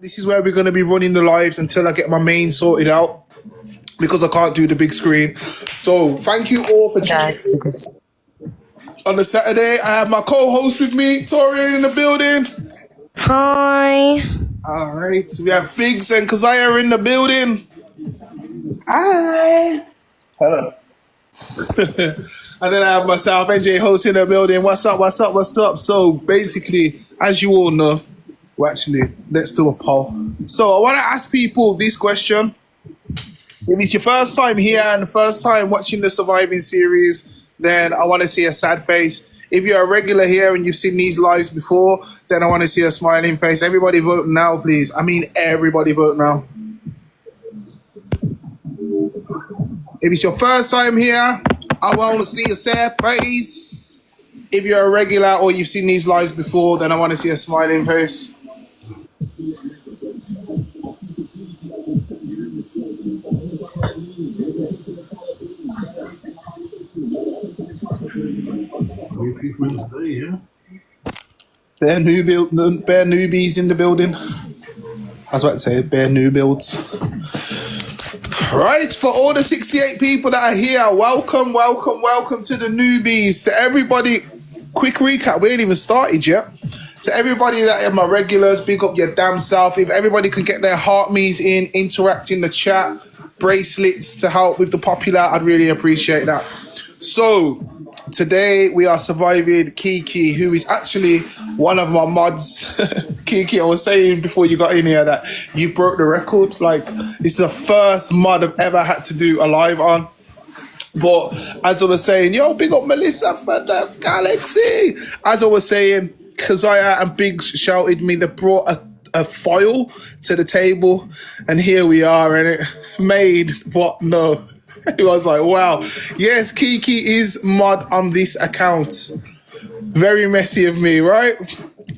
This is where we're going to be running the lives until I get my main sorted out because I can't do the big screen. So thank you all for tuning in. On the Saturday, I have my co-host with me, Tori, in the building. Hi. All right. We have Biggs and Kazaya in the building. Hi. Hello. And then I have myself, NJ, host in the building. What's up, what's up, what's up? So basically, as you all know, let's do a poll. So I want to ask people this question. If it's your first time here and the first time watching the Surviving series, then I want to see a sad face. If you're a regular here and you've seen these lives before, then I want to see a smiling face. Everybody vote now, please. I mean, everybody vote now. If it's your first time here, I want to see a sad face. If you're a regular or you've seen these lives before, then I want to see a smiling face. Bare newbies in the building. I was about to say bare new builds. Right, for all the 68 people that are here, welcome to the newbies. To everybody, quick recap, we ain't even started yet. To everybody that are my regulars, big up your damn self. If everybody could get their heart me's in, interact in the chat, bracelets to help with the popular, I'd really appreciate that. So, today we are surviving Kiki, who is actually one of my mods. Kiki, I was saying before you got in here that you broke the record. Like, it's the first mod I've ever had to do a live on. But as I was saying, yo, big up Melissa for the galaxy. As I was saying, Kazaya and Biggs shouted me, they brought a file to the table, and here we are, and it made what? No. It was like, wow. Yes, Kiki is mod on this account. Very messy of me, right?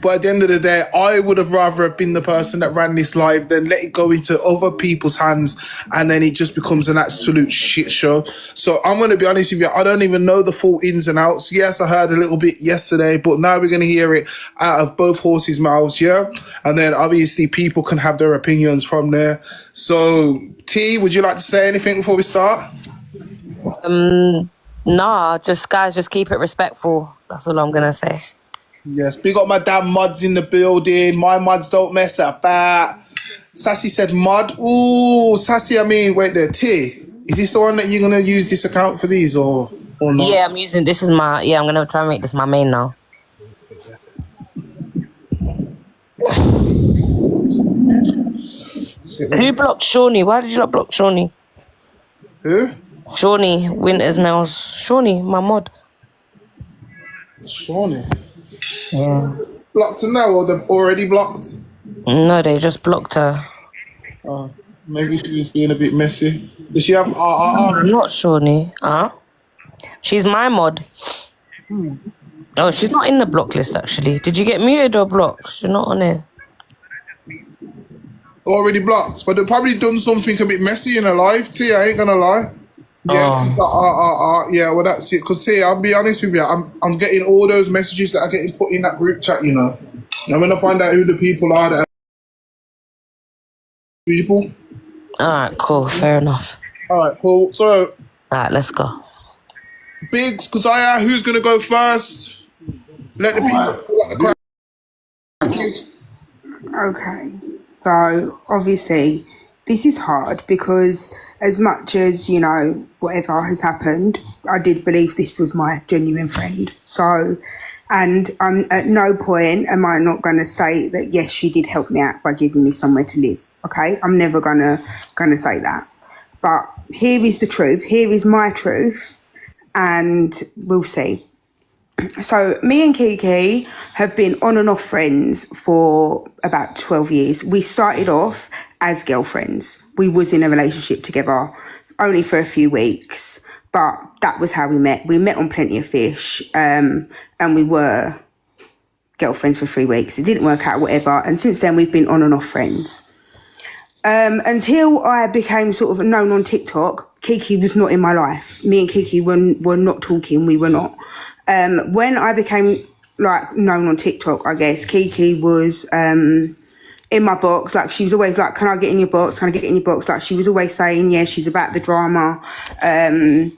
But at the end of the day, I would have rather been the person that ran this live than let it go into other people's hands and then it just becomes an absolute shit show. So I'm going to be honest with you, I don't even know the full ins and outs. Yes, I heard a little bit yesterday, but now we're going to hear it out of both horses' mouths, yeah? And then obviously people can have their opinions from there. So, T, would you like to say anything before we start? Nah, just keep it respectful. That's all I'm going to say. Yes, big up my damn mods in the building. My mods don't mess about. Sassy said mod. Ooh, Sassy, I mean, wait there. T, is this the one that you're going to use this account for these or not? Yeah, I'm going to try and make this my main now. Who blocked Shawnee? Why did you not block Shawnee? Who? Shawnee, Winter's Nails. Shawnee, my mod. Shawnee? Yeah. Blocked her now or they've already blocked? No, they just blocked her. Oh, maybe she was being a bit messy. Does she have Not Shawnee. She's my mod. Oh, she's not in the block list actually. Did you get muted or blocked? She's not on it. Already blocked, but they've probably done something a bit messy in her life, T, I ain't gonna lie. Yeah, she's got, yeah, well that's it. Because T, I'll be honest with you, I'm getting all those messages that are getting put in that group chat, you know. I'm gonna find out who the people are that are people. Alright, cool, fair enough. Alright, cool. So Alright, let's go. Biggs, Kazaya, who's gonna go first? Let the people what the crack is. Okay. So, obviously, this is hard because as much as, you know, whatever has happened, I did believe this was my genuine friend. So, and at no point am I not going to say that, yes, she did help me out by giving me somewhere to live. Okay? I'm never gonna say that. But here is the truth. Here is my truth. And we'll see. So me and Kiki have been on and off friends for about 12 years. We started off as girlfriends. We was in a relationship together only for a few weeks, but that was how we met. We met on Plenty of Fish, and we were girlfriends for 3 weeks. It didn't work out, whatever. And since then we've been on and off friends. Until I became sort of known on TikTok, Kiki was not in my life. Me and Kiki were not talking. We were not. When I became like known on TikTok, I guess Kiki was in my box. Like, she was always like, can I get in your box? Can I get in your box? Like, she was always saying, yeah, she's about the drama. And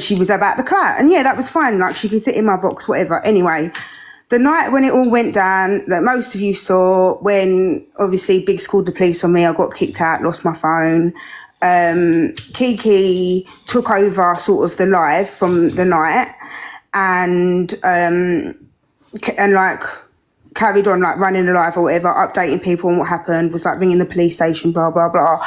she was about the clout. And yeah, that was fine. Like, she could sit in my box, whatever. Anyway, the night when it all went down, that most of you saw, when obviously Biggs called the police on me, I got kicked out, lost my phone. Kiki took over sort of the live from the night and like carried on like running the live or whatever, updating people on what happened, was like ringing the police station, blah, blah, blah.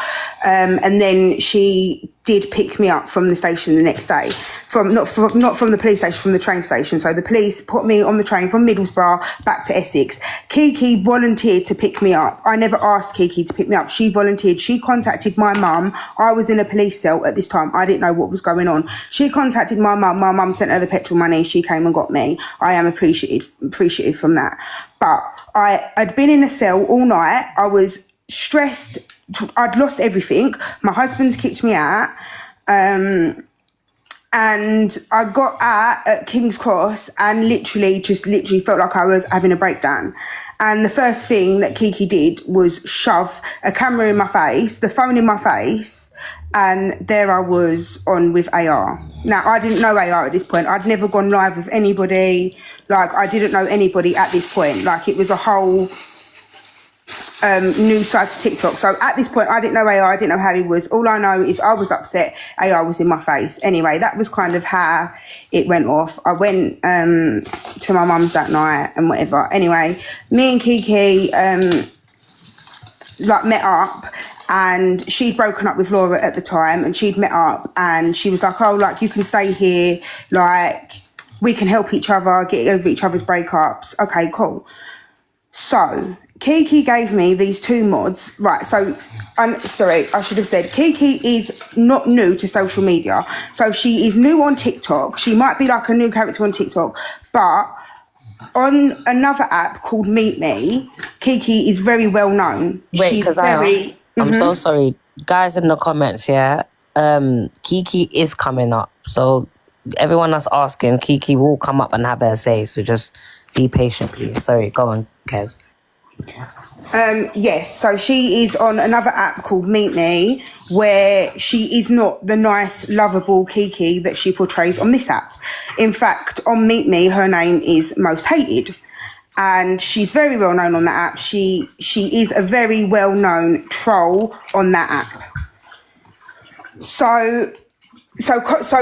And then she did pick me up from the station the next day, not from the police station, from the train station. So the police put me on the train from Middlesbrough back to Essex. Kiki volunteered to pick me up. I never asked Kiki to pick me up. She volunteered. She contacted my mum. I was in a police cell at this time. I didn't know what was going on. She contacted my mum. My mum sent her the petrol money. She came and got me. I am appreciative from that. But I'd been in a cell all night. I was stressed. I'd lost everything. My husband's kicked me out. And I got out at King's Cross and literally felt like I was having a breakdown. And the first thing that Kiki did was shove a camera in my face, the phone in my face, and there I was on with AR. Now, I didn't know AR at this point. I'd never gone live with anybody. Like, I didn't know anybody at this point. Like, it was a whole new side to TikTok. So at this point, I didn't know AR. I didn't know how he was. All I know is I was upset. AR was in my face. Anyway, that was kind of how it went off. I went to my mum's that night and whatever. Anyway, me and Kiki like met up, and she'd broken up with Laura at the time, and she'd met up, and she was like, oh, like, you can stay here, like, we can help each other, get over each other's breakups. Okay, cool. So Kiki gave me these two mods. Right, so I'm sorry, I should have said Kiki is not new to social media. So she is new on TikTok. She might be like a new character on TikTok, but on another app called Meet Me, Kiki is very well known. Wait, She's because very... I'm so sorry. Guys in the comments, yeah, Kiki is coming up. So everyone that's asking, Kiki will come up and have her say. So just be patient, please. Sorry, go on, Kez. Yes, so she is on another app called Meet Me, where she is not the nice, lovable Kiki that she portrays on this app. In fact, on Meet Me, her name is Most Hated, and she's very well known on that app. She is a very well known troll on that app. So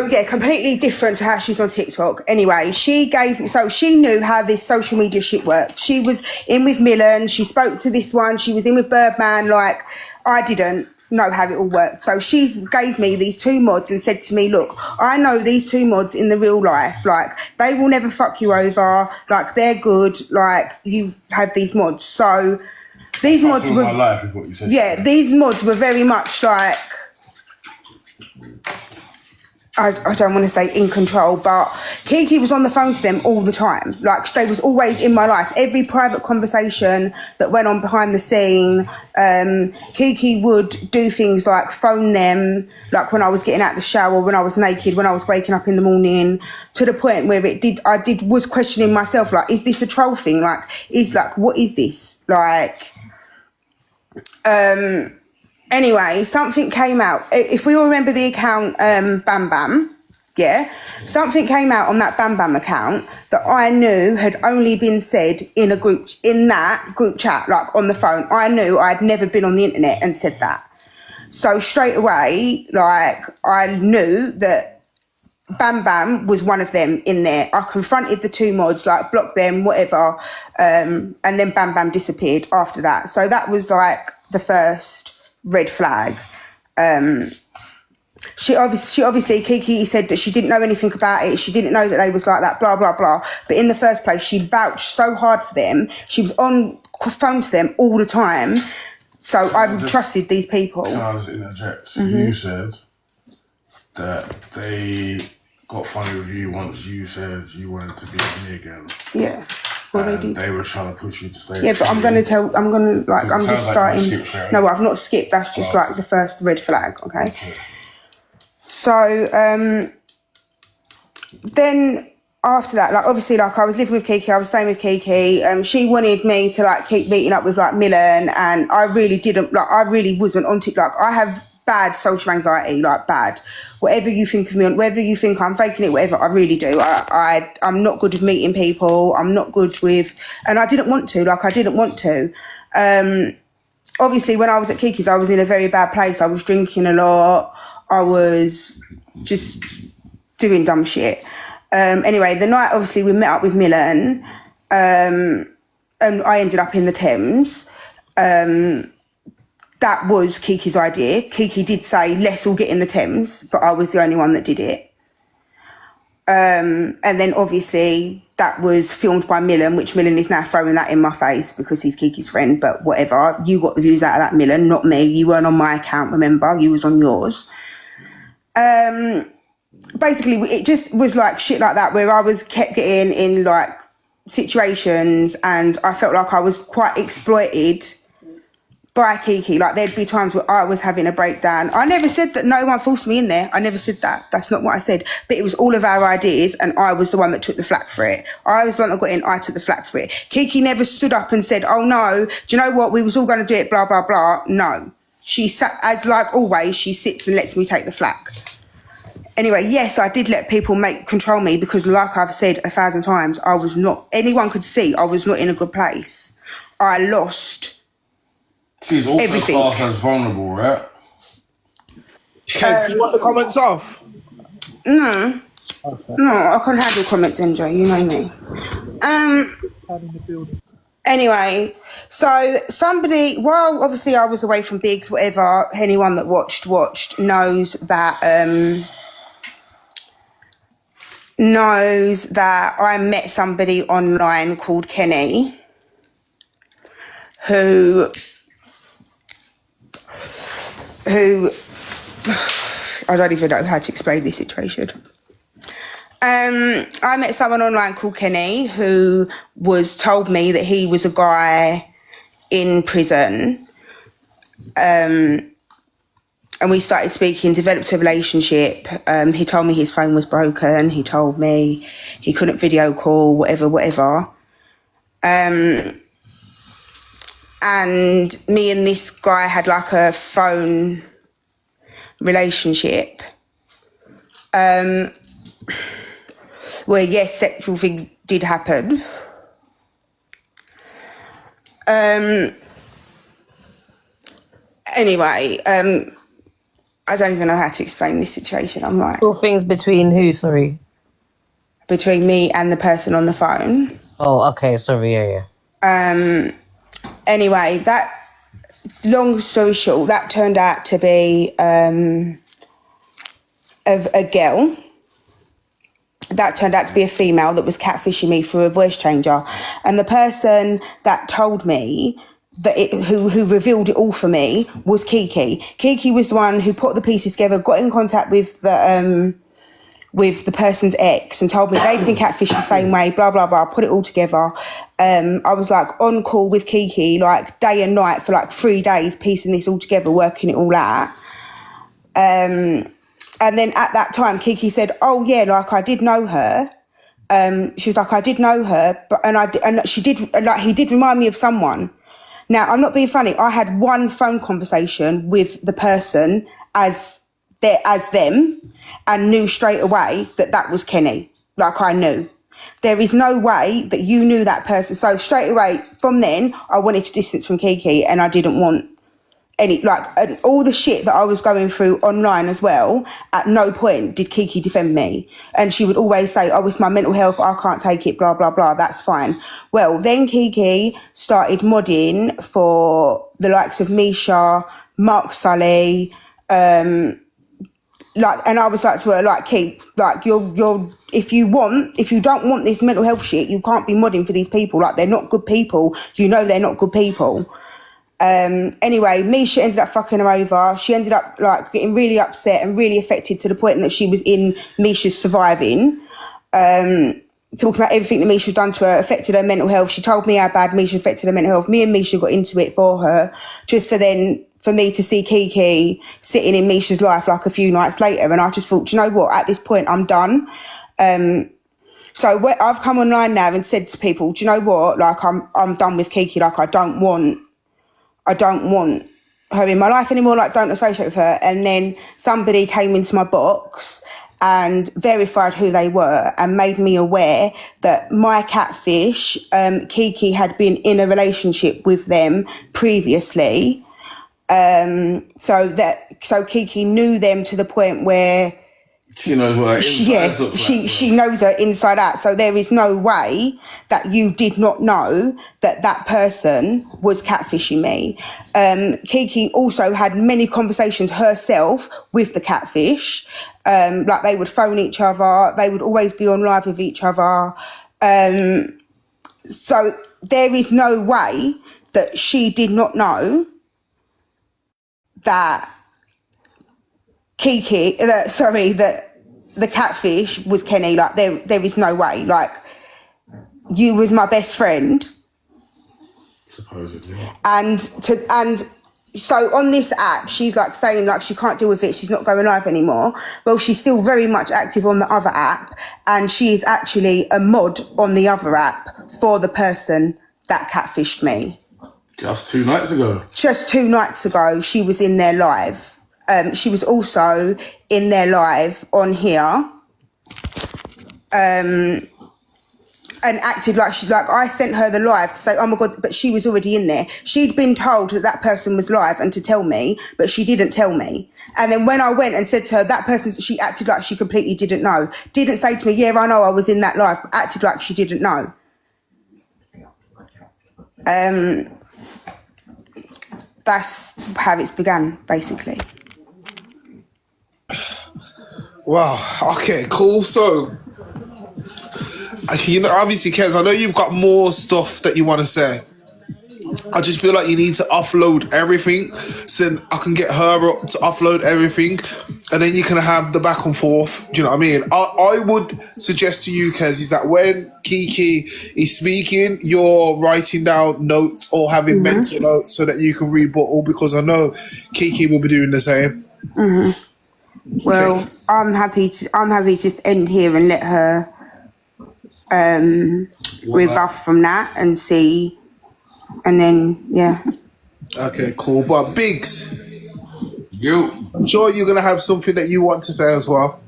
yeah, completely different to how she's on TikTok. Anyway, she knew how this social media shit worked. She was in with Millen, she spoke to this one, she was in with Birdman. Like, I didn't know how it all worked. So she gave me these two mods and said to me, look, I know these two mods in the real life. Like, they will never fuck you over. Like, they're good. Like, you have these mods. So these mods were... my life is what you said. Yeah, these mods were very much like... I don't want to say in control, but Kiki was on the phone to them all the time. Like, they was always in my life. Every private conversation that went on behind the scene, Kiki would do things like phone them, like when I was getting out the shower, when I was naked, when I was waking up in the morning, to the point where I was questioning myself, like, is this a troll thing? Like, what is this? Like, anyway, something came out. If we all remember the account Bam Bam, yeah? Something came out on that Bam Bam account that I knew had only been said in that group chat, like on the phone. I knew I'd never been on the internet and said that. So straight away, like, I knew that Bam Bam was one of them in there. I confronted the two mods, like, blocked them, whatever, and then Bam Bam disappeared after that. So that was like the first red flag. She obviously, Kiki said that she didn't know anything about it. She didn't know that they was like that, blah, blah, blah. But in the first place, she'd vouched so hard for them. She was on phone to them all the time. So I've trusted these people. Can I just interject? You said that they got funny with you once you said you wanted to be with me again. Yeah. Well, they did. They were trying to push you to stay. Yeah, but I'm just starting. No, I've not skipped. That's just like the first red flag. Okay. So then after that, like obviously, like I was living with Kiki, I was staying with Kiki. She wanted me to like keep meeting up with like Millen, and I really didn't. Like I really wasn't on it. Like I have bad social anxiety, like bad. Whatever you think of me, whether you think I'm faking it, whatever, I really do. I'm not good with meeting people. I'm not good with, and I didn't want to. Like I didn't want to. Obviously, when I was at Kiki's, I was in a very bad place. I was drinking a lot. I was just doing dumb shit. Anyway, the night, obviously, we met up with Millen, and I ended up in the Thames. That was Kiki's idea. Kiki did say, let's all get in the Thames, but I was the only one that did it. And then, obviously, that was filmed by Millen, which Millen is now throwing that in my face because he's Kiki's friend, but whatever. You got the views out of that, Millen, not me. You weren't on my account, remember? You was on yours. Basically, it just was like shit like that where I was kept getting in like situations and I felt like I was quite exploited by Kiki. Like there'd be times where I was having a breakdown. I never said that no one forced me in there. I never said that. That's not what I said. But it was all of our ideas and I was the one that took the flak for it. I was the one that got in, I took the flak for it. Kiki never stood up and said, oh no, do you know what? We was all going to do it, blah, blah, blah. No. She sat, as like always, she sits and lets me take the flak. Anyway, yes, I did let people control me because like I've said 1,000 times, I was not, anyone could see I was not in a good place. I lost She's also everything. classed as vulnerable, right? Kez, you want the comments off? No. Okay. No, I can't handle comments, Andrew, you know me. Anyway, so somebody, while obviously I was away from Biggs, whatever, anyone that watched knows that I met somebody online called Kenny who I don't even know how to explain this situation. I met someone online called Kenny who told me that he was a guy in prison. And we started speaking, developed a relationship. He told me his phone was broken. He told me he couldn't video call, whatever. And me and this guy had like a phone relationship. Where, yes, sexual things did happen. Anyway, I don't even know how to explain this situation. I'm like... All things between who, sorry? Between me and the person on the phone. Oh, okay, sorry, yeah. Anyway, that, long story short, that turned out to be a girl. That turned out to be a female that was catfishing me through a voice changer. And the person that told me who revealed it all for me was Kiki. Kiki was the one who put the pieces together, got in contact with the person's ex and told me they'd been catfished the same way, blah, blah, blah, put it all together. I was like on call with Kiki, like day and night for like 3 days, piecing this all together, working it all out. And then at that time, Kiki said, oh yeah, like I did know her. She was like, I did know her, but she did, like he did remind me of someone. Now, I'm not being funny. I had one phone conversation with the person as them and knew straight away that was Kenny. Like I knew. There is no way that you knew that person. So straight away from then, I wanted to distance from Kiki and I didn't want any, and all the shit that I was going through online as well, at no point did Kiki defend me. And she would always say, oh, it's my mental health, I can't take it, blah, blah, blah, that's fine. Well, then Kiki started modding for the likes of Misha, Mark Sully, and I was like to her, like, Keith, like, you're, if you don't want this mental health shit, you can't be modding for these people. Like, they're not good people. You know they're not good people. Anyway, Misha ended up fucking her over. She ended up like getting really upset and really affected to the point that she was in Misha's surviving. Talking about everything that Misha done to her, affected her mental health. She told me how bad Misha affected her mental health. Me and Misha got into it for her, just for me to see Kiki sitting in Misha's life like a few nights later. And I just thought, do you know what? At this point, I'm done. So I've come online now and said to people, do you know what? Like, I'm done with Kiki. Like, I don't want her in my life anymore. Like, don't associate with her. And then somebody came into my box and verified who they were and made me aware that my catfish, Kiki, had been in a relationship with them previously. So Kiki knew them to the point where she knows what her inside looks like. She knows her inside out. So there is no way that you did not know that person was catfishing me. Kiki also had many conversations herself with the catfish. Like, they would phone each other. They would always be on live with each other. So there is no way that she did not know that that the catfish was Kenny. Like, there is no way. Like, you was my best friend. Supposedly. And so on this app, she's like saying like she can't deal with it, she's not going live anymore. Well, she's still very much active on the other app, and she is actually a mod on the other app for the person that catfished me. Just 2 nights ago. Just 2 nights ago, she was in their live. She was also in their live on here, and acted like I sent her the live to say, oh my God, but she was already in there. She'd been told that person was live and to tell me, but she didn't tell me. And then when I went and said to her, that person, she acted like she completely didn't know. Didn't say to me, yeah, I know I was in that live, but acted like she didn't know. That's how it's began, basically. Wow. Okay, cool. So, obviously, Kez, I know you've got more stuff that you want to say. I just feel like you need to offload everything, so then I can get her up to upload everything, and then you can have the back and forth. Do you know what I mean? I would suggest to you, Kez, is that when Kiki is speaking, you're writing down notes or having mental notes so that you can rebuttal, because I know Kiki will be doing the same. Well, okay. I'm happy to just end here and let her rebuff from that and see, and then yeah. Okay, cool. But Biggs, you, I'm sure you're gonna have something that you want to say as well,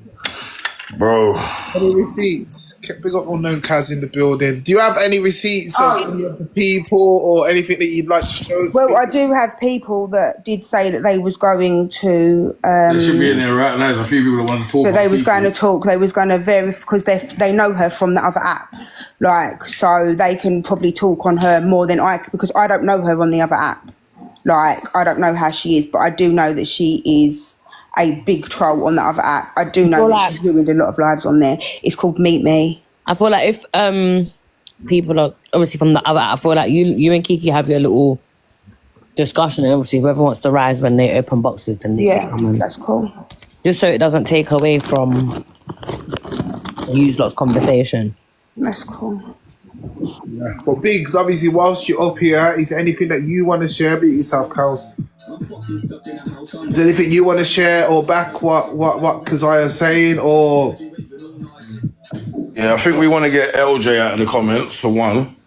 bro. Any receipts? Big up unknown Kaz in the building. Do you have any receipts of any of the people or anything that you'd like to show? Well, I do have people that did say that they was going to. They should be in there right now. There's a few people that want to talk. That they was going to talk. They was going to verify because they know her from the other app, like, so they can probably talk on her more than I, because I don't know her on the other app. Like, I don't know how she is, but I do know that she is a big troll on the other app. I do know that she's ruined a lot of lives on there. It's called Meet Me. I feel like if people are obviously from the other app, I feel like you and Kiki have your little discussion, and obviously whoever wants to rise when they open boxes, then they can come in. That's cool. Just so it doesn't take away from use lot's conversation. That's cool. Yeah. But Biggs, obviously, whilst you're up here, is there anything that you want to share? Be yourself, Kels. Is there anything you want to share or back what Keziah's saying, or? Yeah, I think we want to get LJ out of the comments for one.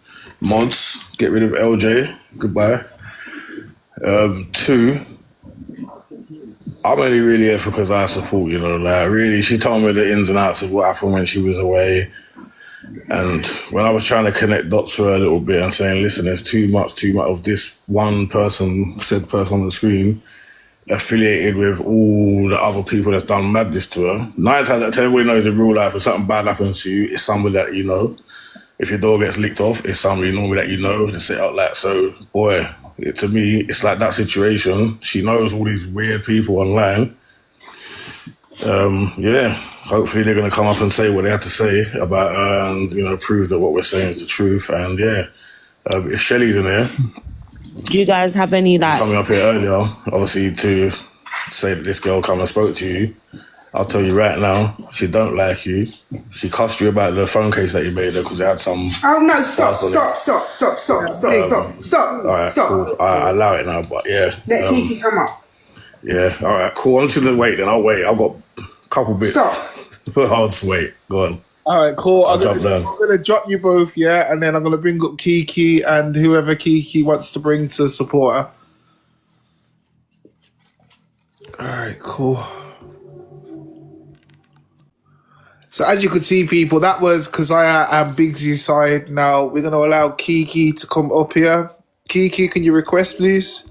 Mods, get rid of LJ. Goodbye. 2, I'm only really here for Keziah support, you know, like really, she told me the ins and outs of what happened when she was away. And when I was trying to connect dots for her a little bit and saying, listen, there's too much of this one person, said person on the screen, affiliated with all the other people that's done madness to her. 9 times out of 10, everybody knows in real life if something bad happens to you, it's somebody that you know. If your door gets licked off, it's somebody normally that you know to sit out like. So, boy, to me, it's like that situation. She knows all these weird people online. Hopefully they're going to come up and say what they have to say about her and, you know, prove that what we're saying is the truth. And, if Shelly's in there... Do you guys have any, like... Coming up here earlier, obviously, to say that this girl come and spoke to you, I'll tell you right now, she don't like you. She cussed you about the phone case that you made her because it had some... Oh, no, stop. All right, cool. I allow it now, but yeah. Let Kiki come up. Yeah, all right, cool. On to the wait, then I'll wait. I've got a couple bits. Stop. I'll just wait. Go on. All right, cool. I'll jump down. I'm gonna drop you both, yeah, and then I'm gonna bring up Kiki and whoever Kiki wants to bring to support her. All right, cool. So as you could see, people, that was Keziah and Bigsy's side. Now we're gonna allow Kiki to come up here. Kiki, can you request, please?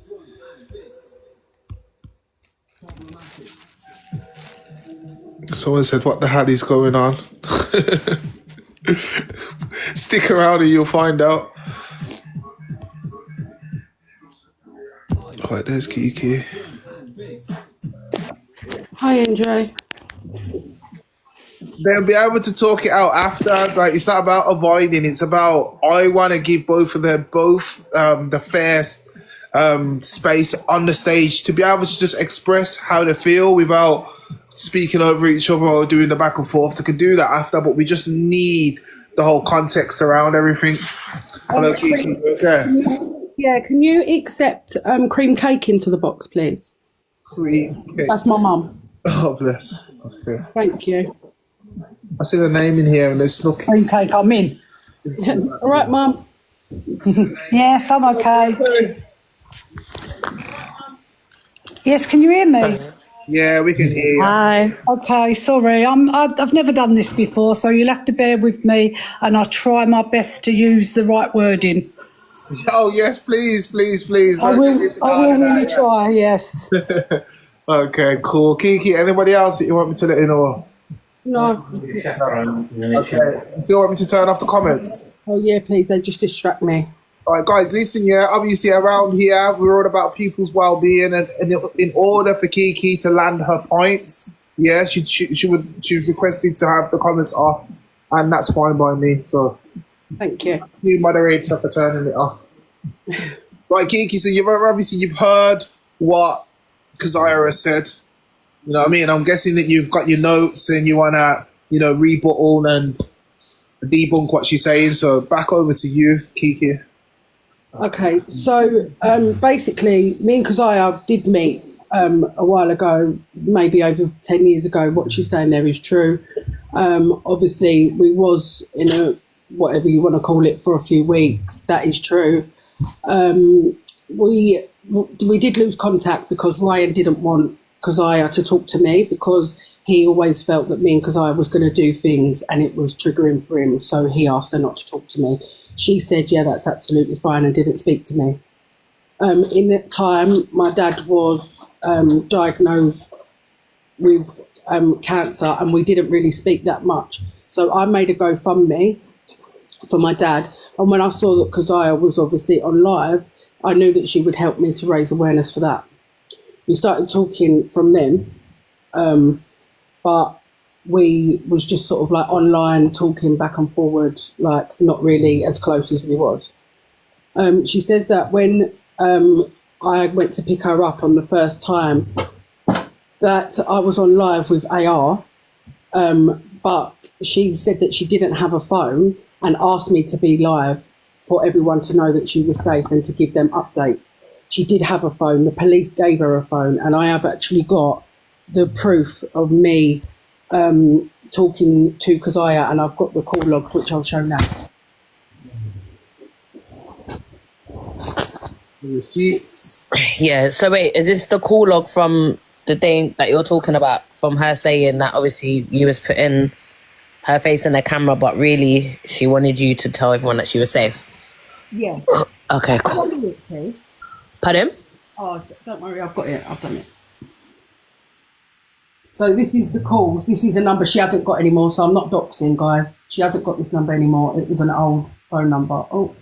Someone said, "What the hell is going on?" Stick around and you'll find out. All right, there's Kiki. Hi, Andre. They'll be able to talk it out after. Like, it's not about avoiding. It's about I want to give both of them the fair space on the stage to be able to just express how they feel without speaking over each other or doing the back and forth. They can do that after, but we just need the whole context around everything. Hello, Kiki. Okay. Yeah, can you accept cream cake into the box, please? Cream cake. That's my mum. Oh, bless. Okay. Thank you. I see the name in here and there's snuck. Cream cake, I'm in. All right, mum. Yes, I'm okay. Yes, can you hear me? Yeah, we can hear you. Hi. Okay, sorry. I've never done this before, so you'll have to bear with me, and I'll try my best to use the right wording. Oh, yes, please, please, please. I will really try, yes. Okay, cool. Kiki, anybody else that you want me to let you know? No. Okay. You still want me to turn off the comments? Oh, yeah, please. They just distract me. All right, guys, listen, yeah, obviously around here, we're all about people's well-being, and in order for Kiki to land her points, yeah, she's requested to have the comments off, and that's fine by me, so Thank you. you moderator for turning it off. Right, Kiki, so you've heard what Keziah has said, you know what I mean? I'm guessing that you've got your notes and you want to, rebuttal and debunk what she's saying, so back over to you, Kiki. Okay, so basically, me and Keziah did meet a while ago, maybe over 10 years ago. What she's saying there is true. Obviously, we was in a, whatever you want to call it, for a few weeks. That is true. We did lose contact because Ryan didn't want Keziah to talk to me because he always felt that me and Keziah was going to do things and it was triggering for him. So he asked her not to talk to me. She said, yeah, that's absolutely fine, and didn't speak to me. In that time, my dad was diagnosed with cancer, and we didn't really speak that much. So I made a GoFundMe for my dad. And when I saw that Keziah was obviously on live, I knew that she would help me to raise awareness for that. We started talking from then, but we was just sort of like online talking back and forward, like not really as close as we was. She says that when I went to pick her up on the first time, that I was on live with AR, but she said that she didn't have a phone and asked me to be live for everyone to know that she was safe and to give them updates. She did have a phone. The police gave her a phone, and I have actually got the proof of me talking to Keziah, and I've got the call logs, which I'll show now. Receipts. Yeah, so wait, is this the call log from the thing that you're talking about, from her saying that obviously you was putting her face in the camera, but really she wanted you to tell everyone that she was safe? Yeah. Okay, cool. Pardon? Oh, don't worry, I've got it. I've done it. So this is the calls. This is a number she hasn't got anymore, so I'm not doxing, guys. She hasn't got this number anymore. It was an old phone number. Oh.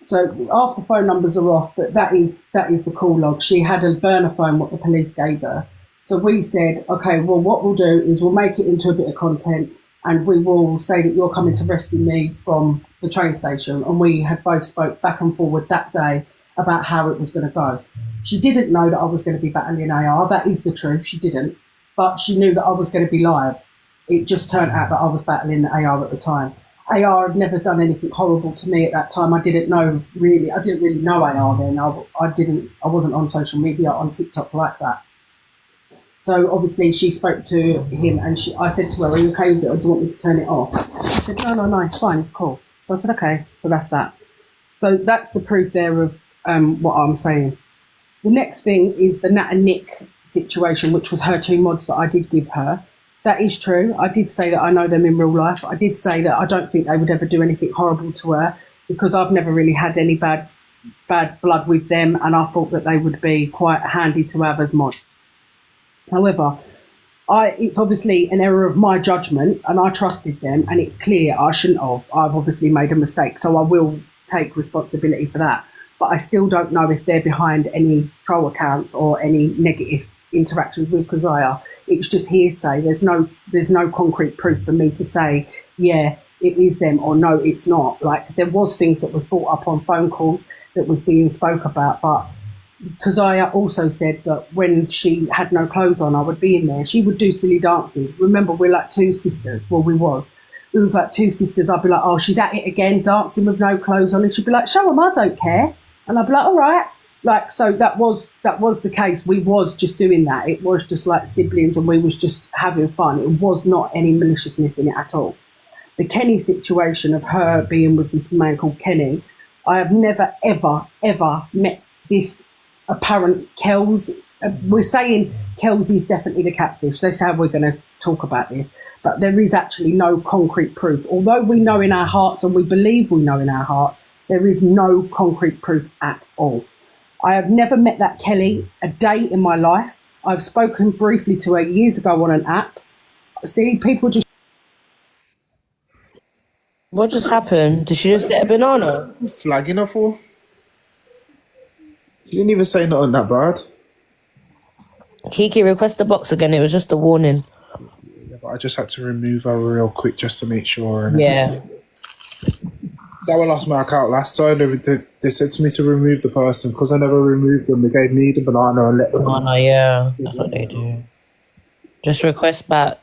So half the phone numbers are off, but that is the call log. She had a burner phone, what the police gave her. So we said, okay, well, what we'll do is we'll make it into a bit of content, and we will say that you're coming to rescue me from the train station. And we had both spoke back and forward that day about how it was going to go. She didn't know that I was going to be battling AR. That is the truth. She didn't. But she knew that I was going to be live. It just turned out that I was battling the AR at the time. AR had never done anything horrible to me at that time. I didn't really know AR then. I wasn't on social media, on TikTok like that. So obviously she spoke to him, and I said to her, "Are you okay with it, or do you want me to turn it off?" She said, "No, it's fine, it's cool." So I said, "Okay." So that's that. So that's the proof there of what I'm saying. The next thing is the Nat and Nick situation, which was her 2 mods that I did give her. That is true. I did say that I know them in real life. I did say that I don't think they would ever do anything horrible to her, because I've never really had any bad blood with them, and I thought that they would be quite handy to have as mods. However, it's obviously an error of my judgment, and I trusted them, and it's clear I shouldn't have. I've obviously made a mistake, so I will take responsibility for that. But I still don't know if they're behind any troll accounts or any negative interactions with Keziah. It's just hearsay. There's no concrete proof for me to say, yeah, it is them, or no, it's not. Like, there was things that was brought up on phone calls that was being spoke about, but Keziah also said that when she had no clothes on, I would be in there. She would do silly dances. Remember, we're like 2 sisters. Well, we was like 2 sisters. I'd be like, oh, she's at it again, dancing with no clothes on, and she'd be like, show them, I don't care. And I'd be like, all right. Like, so that was the case. We was just doing that. It was just like siblings, and we was just having fun. It was not any maliciousness in it at all. The Kenny situation of her being with this man called Kenny, I have never, ever, ever met this apparent Kells. We're saying Kells is definitely the catfish. That's how we're going to talk about this. But there is actually no concrete proof. Although we know in our hearts, and we believe we know in our hearts, there is no concrete proof at all. I have never met that Kelly a day in my life. I've spoken briefly to her years ago on an app. See, people just... What just happened? Did she just get a banana? Flagging her for? She didn't even say nothing that bad. Kiki, request the box again. It was just a warning. Yeah, but I just had to remove her real quick just to make sure. Yeah. That one lost my account last time. They said to me to remove the person. Because I never removed them, they gave me the banana and let them. Oh, no, yeah. That's what they do. Just request back.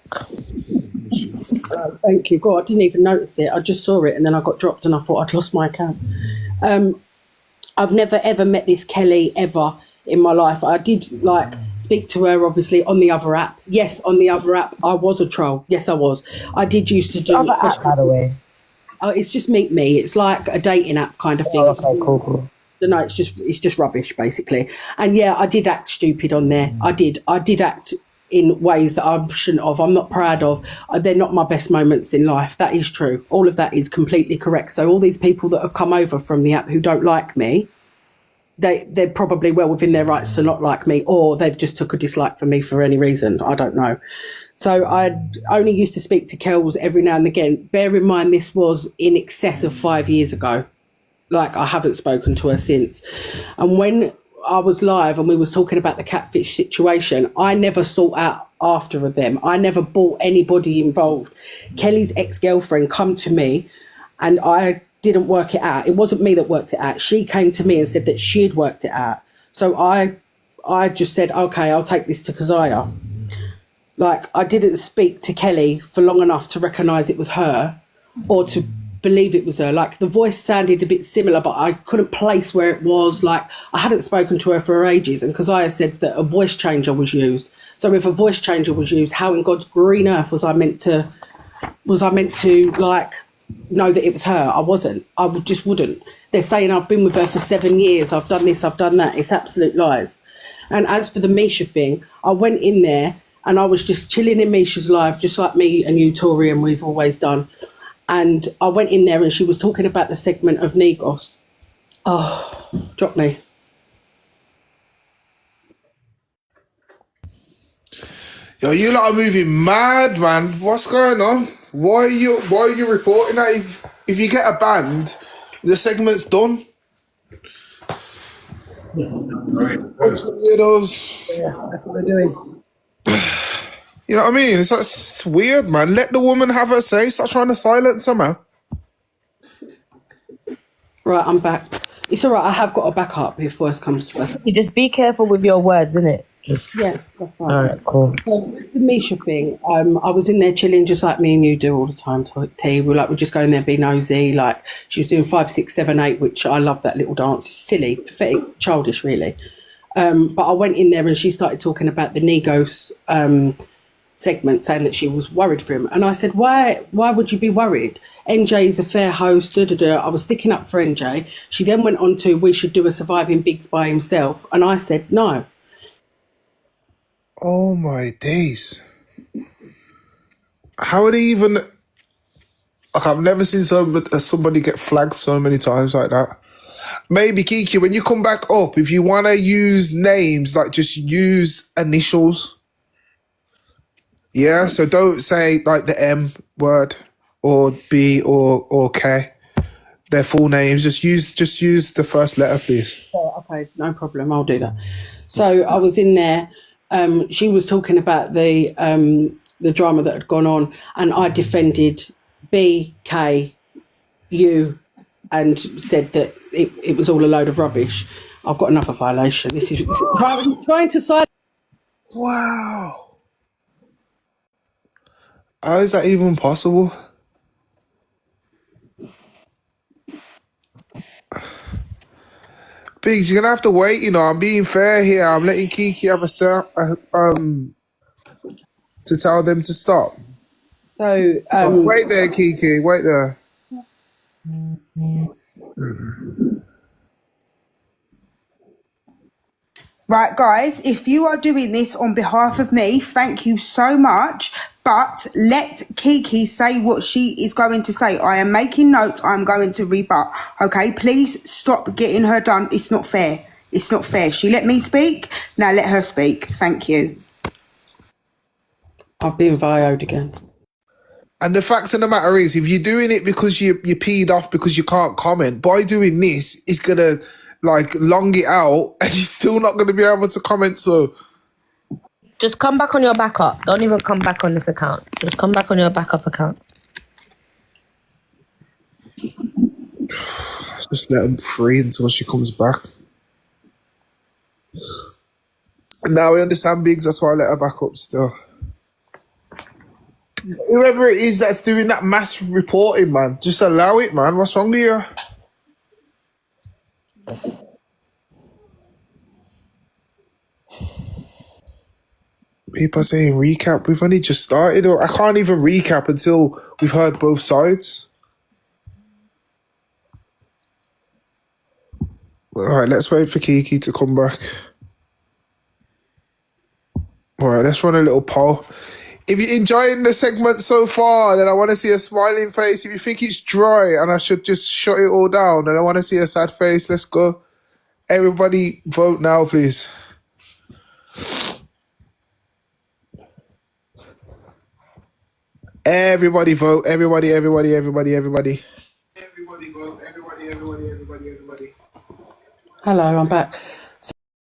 Thank you. God, I didn't even notice it. I just saw it, and then I got dropped, and I thought I'd lost my account. I've never, ever met this Kelly ever in my life. I did, speak to her, obviously, on the other app. Yes, on the other app, I was a troll. Yes, I was. I did used to do... Other app, by the way. Oh, it's just Meet Me. It's like a dating app kind of thing. Oh, okay, cool. No, it's just rubbish, basically. And yeah, I did act stupid on there. I did act in ways that I shouldn't have. I'm not proud of. They're not my best moments in life. That is true. All of that is completely correct. So all these people that have come over from the app who don't like me, they're probably well within their rights to not like me, or they've just took a dislike for me for any reason. I don't know. So I only used to speak to Kells every now and again. Bear in mind, this was in excess of 5 years ago. Like, I haven't spoken to her since. And when I was live and we was talking about the catfish situation, I never sought out after them. I never brought anybody involved. Kelly's ex-girlfriend come to me, and I didn't work it out. It wasn't me that worked it out. She came to me and said that she'd worked it out. So I just said, okay, I'll take this to Keziah. Like, I didn't speak to Kelly for long enough to recognise it was her, or to believe it was her. Like, the voice sounded a bit similar, but I couldn't place where it was. Like, I hadn't spoken to her for ages, and Keziah said that a voice changer was used. So if a voice changer was used, how in God's green earth was I meant to like know that it was her? I wasn't. Just wouldn't. They're saying I've been with her for 7 years, I've done this, I've done that. It's absolute lies. And as for the Misha thing, I went in there and I was just chilling in Misha's live, just like me and you, Tori, and we've always done. And I went in there and she was talking about the segment of Negros. Oh, drop me. Yo, you lot are moving mad, man. What's going on? Why are you reporting that? If you get a band, the segment's done. Weirdos. Yeah, that's what they're doing. You know what I mean? It's weird, man. Let the woman have her say. Stop trying to silence her, man. Right, I'm back. It's all right. I have got a backup if worse comes to worse. You just be careful with your words, innit? Yeah, that's fine. All right, cool. So, the Misha thing, I was in there chilling just like me and you do all the time, T. We're just going there, be nosy. Like, she was doing 5, 6, 7, 8, which I love that little dance. It's silly, pathetic, childish, really. But I went in there and she started talking about the Negos segment, saying that she was worried for him. And I said, why would you be worried? NJ is a fair host. Da, da, da. I was sticking up for NJ. She then went on to, we should do a surviving Biggs by himself. And I said, no. Oh my days. How are they even... Like, I've never seen somebody get flagged so many times like that. Maybe, Kiki, when you come back up, if you want to use names, like, just use initials. Yeah, so don't say, like, the M word or B or K. Their full names. Just use the first letter, please. Okay, no problem. I'll do that. So I was in there. She was talking about the drama that had gone on, and I defended B, K, U, and said that it was all a load of rubbish. I've got another violation. This is trying to side. Wow. How is that even possible? Biggs, you're gonna have to wait. You know, I'm being fair here. I'm letting Kiki have to tell them to stop. So Wait there, Kiki. Wait there. Right, guys, if you are doing this on behalf of me, thank you so much. But let Kiki say what she is going to say. I am making notes. I'm going to rebut. Okay, please stop getting her done. It's not fair. It's not fair. She let me speak. Now let her speak. Thank you. I've been vioed again. And the fact of the matter is, if you're doing it because you're peed off because you can't comment, by doing this, it's gonna like long it out, and you're still not gonna be able to comment. So Just come back on your backup. Don't even come back on this account. Just come back on your backup account. just let them free until she comes back. Now we understand, Biggs. That's why I let her back up still. Whoever it is that's doing that mass reporting, man, just allow it, man. What's wrong with you? People are saying recap. We've only just started. Or I can't even recap until we've heard both sides. All right, let's wait for Kiki to come back. All right, let's run a little poll. If you're enjoying the segment so far, then I want to see a smiling face. If you think it's dry and I should just shut it all down, then I want to see a sad face. Let's go. Everybody vote now, please. Everybody vote. Everybody vote. Everybody, everybody. Hello, I'm back.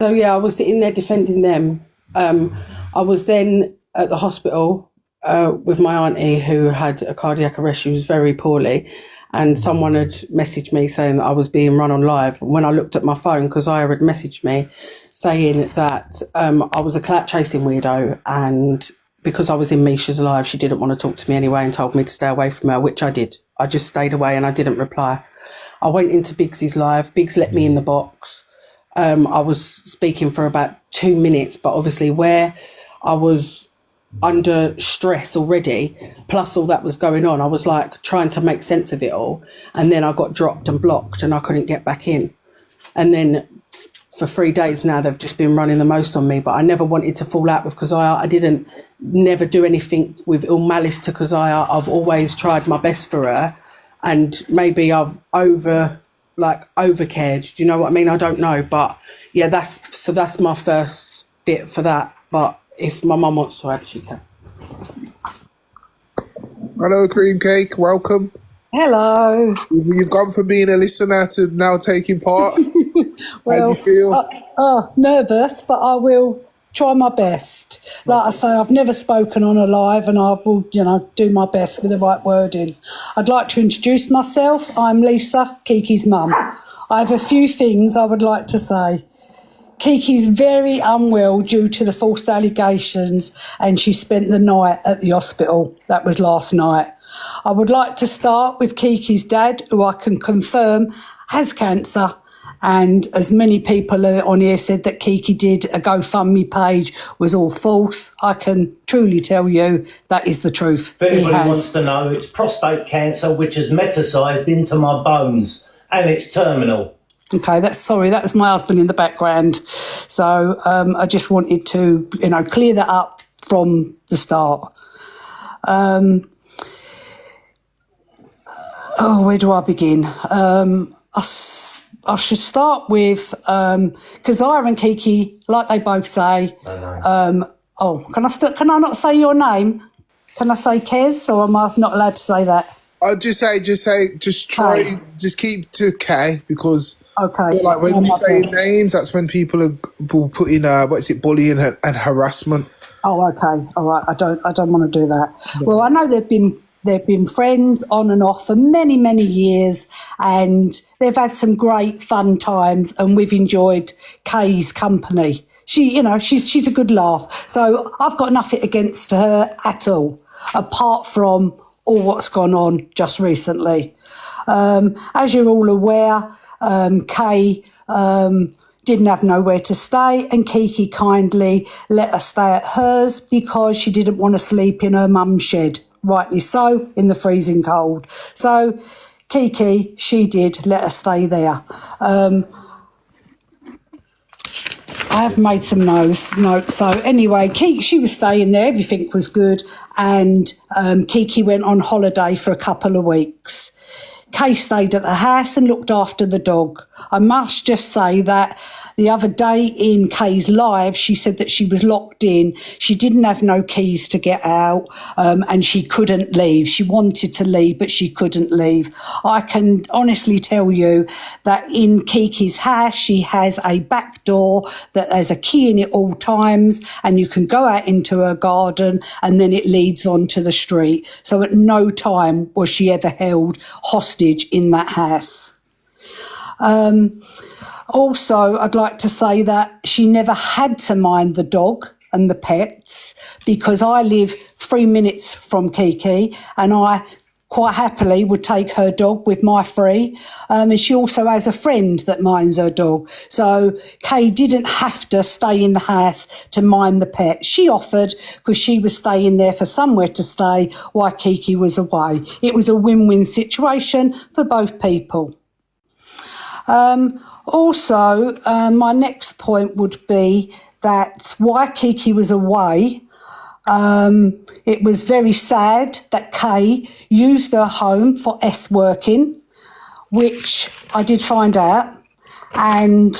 So yeah, I was sitting there defending them. I was then at the hospital with my auntie who had a cardiac arrest. She was very poorly, and someone had messaged me saying that I was being run on live. When I looked at my phone, because Aya had messaged me saying that I was a clout chasing weirdo, and because I was in Misha's live, she didn't want to talk to me anyway and told me to stay away from her, which I did. I just stayed away and I didn't reply. I went into Biggs's live. Biggs let me in the box. I was speaking for about 2 minutes, but obviously where I was under stress already, plus all that was going on, I was like trying to make sense of it all. And then I got dropped and blocked and I couldn't get back in. And then for 3 days now, they've just been running the most on me, but I never wanted to fall out with Keziah. I didn't never do anything with ill malice to Keziah. I've always tried my best for her, and maybe I've over cared. Do you know what I mean? I don't know, but yeah, that's my first bit for that. But if my mum wants to add, she can. Hello, Cream Cake. Welcome. Hello. You've gone from being a listener to now taking part. How do you feel? Nervous, but I will try my best. Like I say, I've never spoken on a live, and I will, do my best with the right wording. I'd like to introduce myself. I'm Lisa, Kiki's mum. I have a few things I would like to say. Kiki's very unwell due to the false allegations, and she spent the night at the hospital. That was last night. I would like to start with Kiki's dad, who I can confirm has cancer, And as many people on here said that Kiki did a GoFundMe page was all false, I can truly tell you that is the truth. If anybody wants to know, it's prostate cancer which has metastasized into my bones and it's terminal. Okay, that was my husband in the background. So I just wanted to, clear that up from the start. Where do I begin? I should start with, because Ira and Kiki, like they both say, can I not say your name? Can I say Kez, or am I not allowed to say that? I'll just keep to K, because okay. like when you say names, that's when people will put in bullying and harassment. Oh, okay, all right. I don't want to do that. No. Well, I know they've been friends on and off for many, many years, and they've had some great fun times, and we've enjoyed Kay's company. She's a good laugh. So I've got nothing against her at all, apart from all what's gone on just recently. As you're all aware, Kay didn't have nowhere to stay, and Kiki kindly let her stay at hers because she didn't want to sleep in her mum's shed. Rightly so, in the freezing cold. So Kiki, she did let her stay there. I have made some notes. So anyway, Kiki, she was staying there, everything was good, and Kiki went on holiday for a couple of weeks. Kay stayed at the house and looked after the dog. I must just say that the other day in Kay's live, she said that she was locked in. She didn't have no keys to get out, and she couldn't leave. She wanted to leave, but she couldn't leave. I can honestly tell you that in Kiki's house, she has a back door that has a key in it all times, and you can go out into her garden, and then it leads onto the street. So at no time was she ever held hostage in that house. Also, I'd like to say that she never had to mind the dog and the pets, because I live 3 minutes from Kiki, and I quite happily would take her dog with my free. And she also has a friend that minds her dog. So Kay didn't have to stay in the house to mind the pet. She offered, because she was staying there for somewhere to stay while Kiki was away. It was a win-win situation for both people. Also, my next point would be that while Kiki was away, it was very sad that Kay used her home for working, which I did find out. And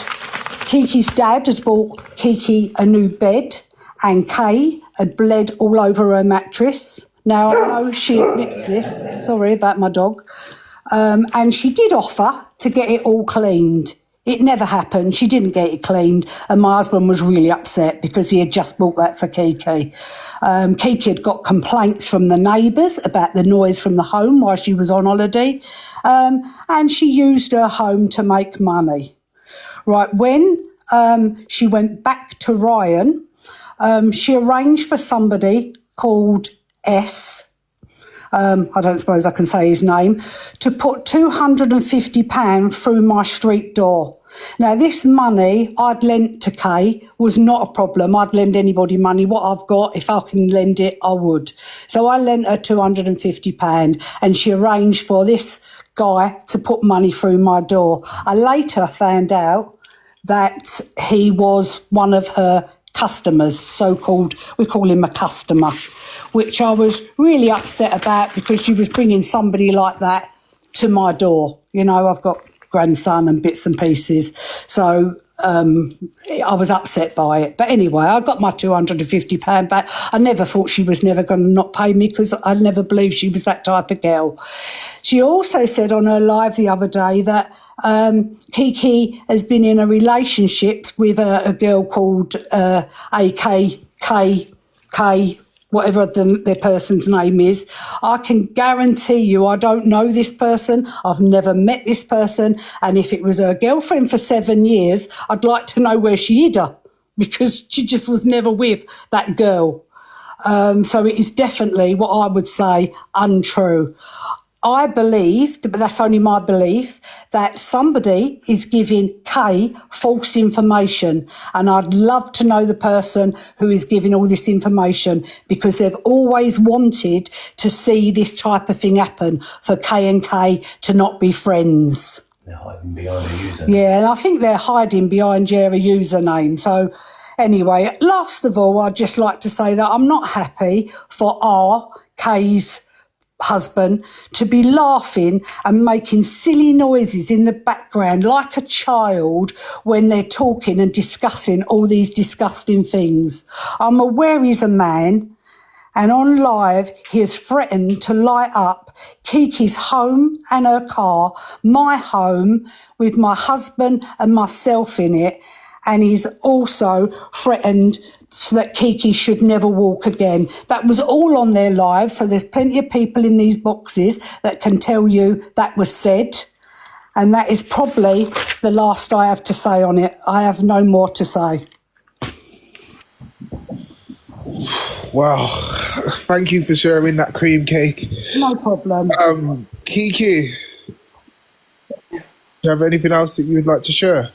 Kiki's dad had bought Kiki a new bed, and Kay had bled all over her mattress. Now, I know she admits this. Sorry about my dog. And she did offer to get it all cleaned. It never happened. She didn't get it cleaned, and my husband was really upset because he had just bought that for Kiki. Kiki had got complaints from the neighbours about the noise from the home while she was on holiday, and she used her home to make money. Right, when she went back to Ryan, she arranged for somebody called S, I don't suppose I can say his name, to put £250 through my street door. Now, this money I'd lent to Kay was not a problem. I'd lend anybody money. What I've got, if I can lend it, I would. So I lent her £250, and she arranged for this guy to put money through my door. I later found out that he was one of her customers, so-called, we call him a customer, which I was really upset about, because she was bringing somebody like that to my door. You know, I've got grandson and bits and pieces, so I was upset by it. But anyway, I got my £250 back. I never thought she was never going to not pay me, because I never believed she was that type of girl. She also said on her live the other day that Kiki has been in a relationship with a girl called AKK, whatever their person's name is. I can guarantee you I don't know this person. I've never met this person. And if it was her girlfriend for 7 years, I'd like to know where she hid her, because she just was never with that girl. So it is definitely what I would say untrue. I believe, but that's only my belief, that somebody is giving Kay false information. And I'd love to know the person who is giving all this information, because they've always wanted to see this type of thing happen, for Kay and Kay to not be friends. They're hiding behind a username. Yeah, and I think they're hiding behind a username. So anyway, last of all, I'd just like to say that I'm not happy for Kay's husband to be laughing and making silly noises in the background like a child when they're talking and discussing all these disgusting things. I'm aware he's a man, and on live he has threatened to light up Kiki's home and her car, my home, with my husband and myself in it, and he's also threatened so that Kiki should never walk again. That was all on their lives, so there's plenty of people in these boxes that can tell you that was said, and that is probably the last I have to say on it. I have no more to say. Wow. Thank you for sharing that cream cake. No problem. Kiki, do you have anything else that you would like to share?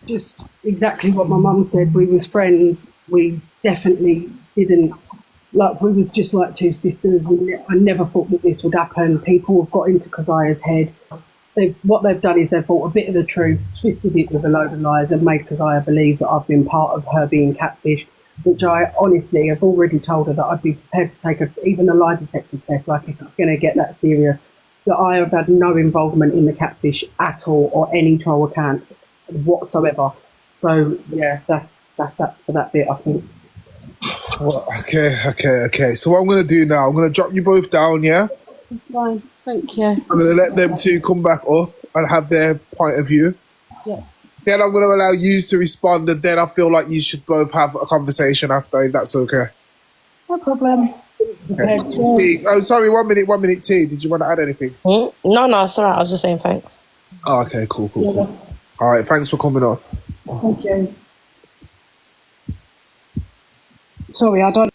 Just exactly what my mum said. We was friends. We definitely didn't, like, we was just like two sisters. I never thought that this would happen. People have got into Keziah's head. What they've done is they've brought a bit of the truth, twisted it with a load of lies, and made Keziah believe that I've been part of her being catfished, which I honestly have already told her that I'd be prepared to take even a lie detector test, like if it's going to get that serious, that I have had no involvement in the catfish at all, or any troll accounts whatsoever. So yeah, that's that for that bit, I think. Well, okay. So what I'm going to do now, I'm going to drop you both down, yeah? Fine, thank you. I'm going to let them two come back up and have their point of view. Yeah. Then I'm going to allow you to respond, and then I feel like you should both have a conversation after, if that's okay. No problem. Okay. T, oh, sorry, 1 minute, T. Did you want to add anything? No, it's all right. I was just saying thanks. Oh, okay, cool. All right, thanks for coming on. Thank you. Sorry, I don't...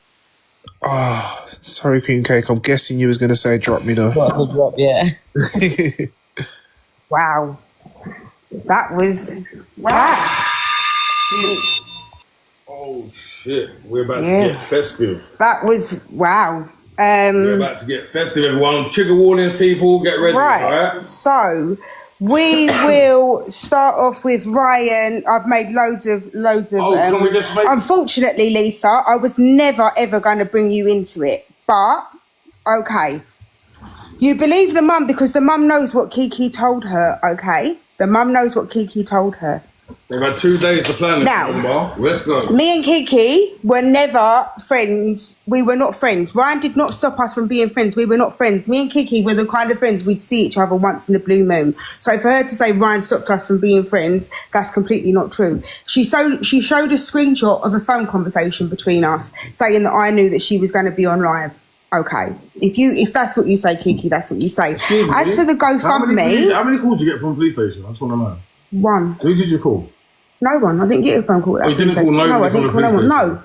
Oh, sorry, Cream Cake. I'm guessing you was going to say drop me, though. What's a drop? Yeah. Wow. That was... Wow. Oh, shit. We're about to get festive. That was... Wow. We're about to get festive, everyone. Trigger warnings, people. Get ready, all right? So... We will start off with Ryan. I've made loads of. Can we just make... Unfortunately, Lisa, I was never ever going to bring you into it. But okay, you believe the mum because the mum knows what Kiki told her. Okay, the mum knows what Kiki told her. They've had 2 days to plan this. Now, let's go. Me and Kiki were never friends. We were not friends. Ryan did not stop us from being friends. We were not friends. Me and Kiki were the kind of friends we'd see each other once in a blue moon. So for her to say Ryan stopped us from being friends, that's completely not true. She showed a screenshot of a phone conversation between us, saying that I knew that she was going to be on live. Okay, if that's what you say, Kiki, that's what you say. As for the GoFundMe, how many calls did you get from the police station? I just want to know. One. Who did you call? No one. I didn't get a phone call. You didn't call nobody? No, I didn't call no one. No.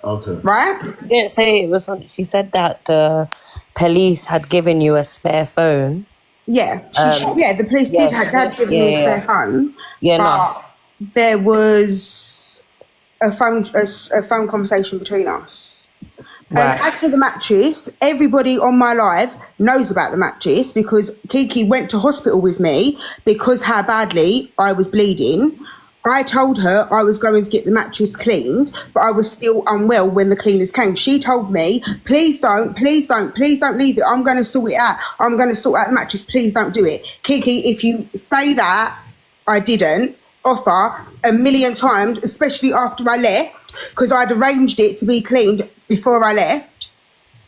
Okay. Right? She didn't say it was. She said that the police had given you a spare phone. Yeah. The police had given me a spare phone. Yeah, but there was a phone conversation between us. Right. As for the mattress, everybody on my live knows about the mattress because Kiki went to hospital with me because how badly I was bleeding. I told her I was going to get the mattress cleaned, but I was still unwell when the cleaners came. She told me, please don't leave it. I'm going to sort it out. I'm going to sort out the mattress. Please don't do it. Kiki, if you say that I didn't offer a million times, especially after I left, because I'd arranged it to be cleaned before I left.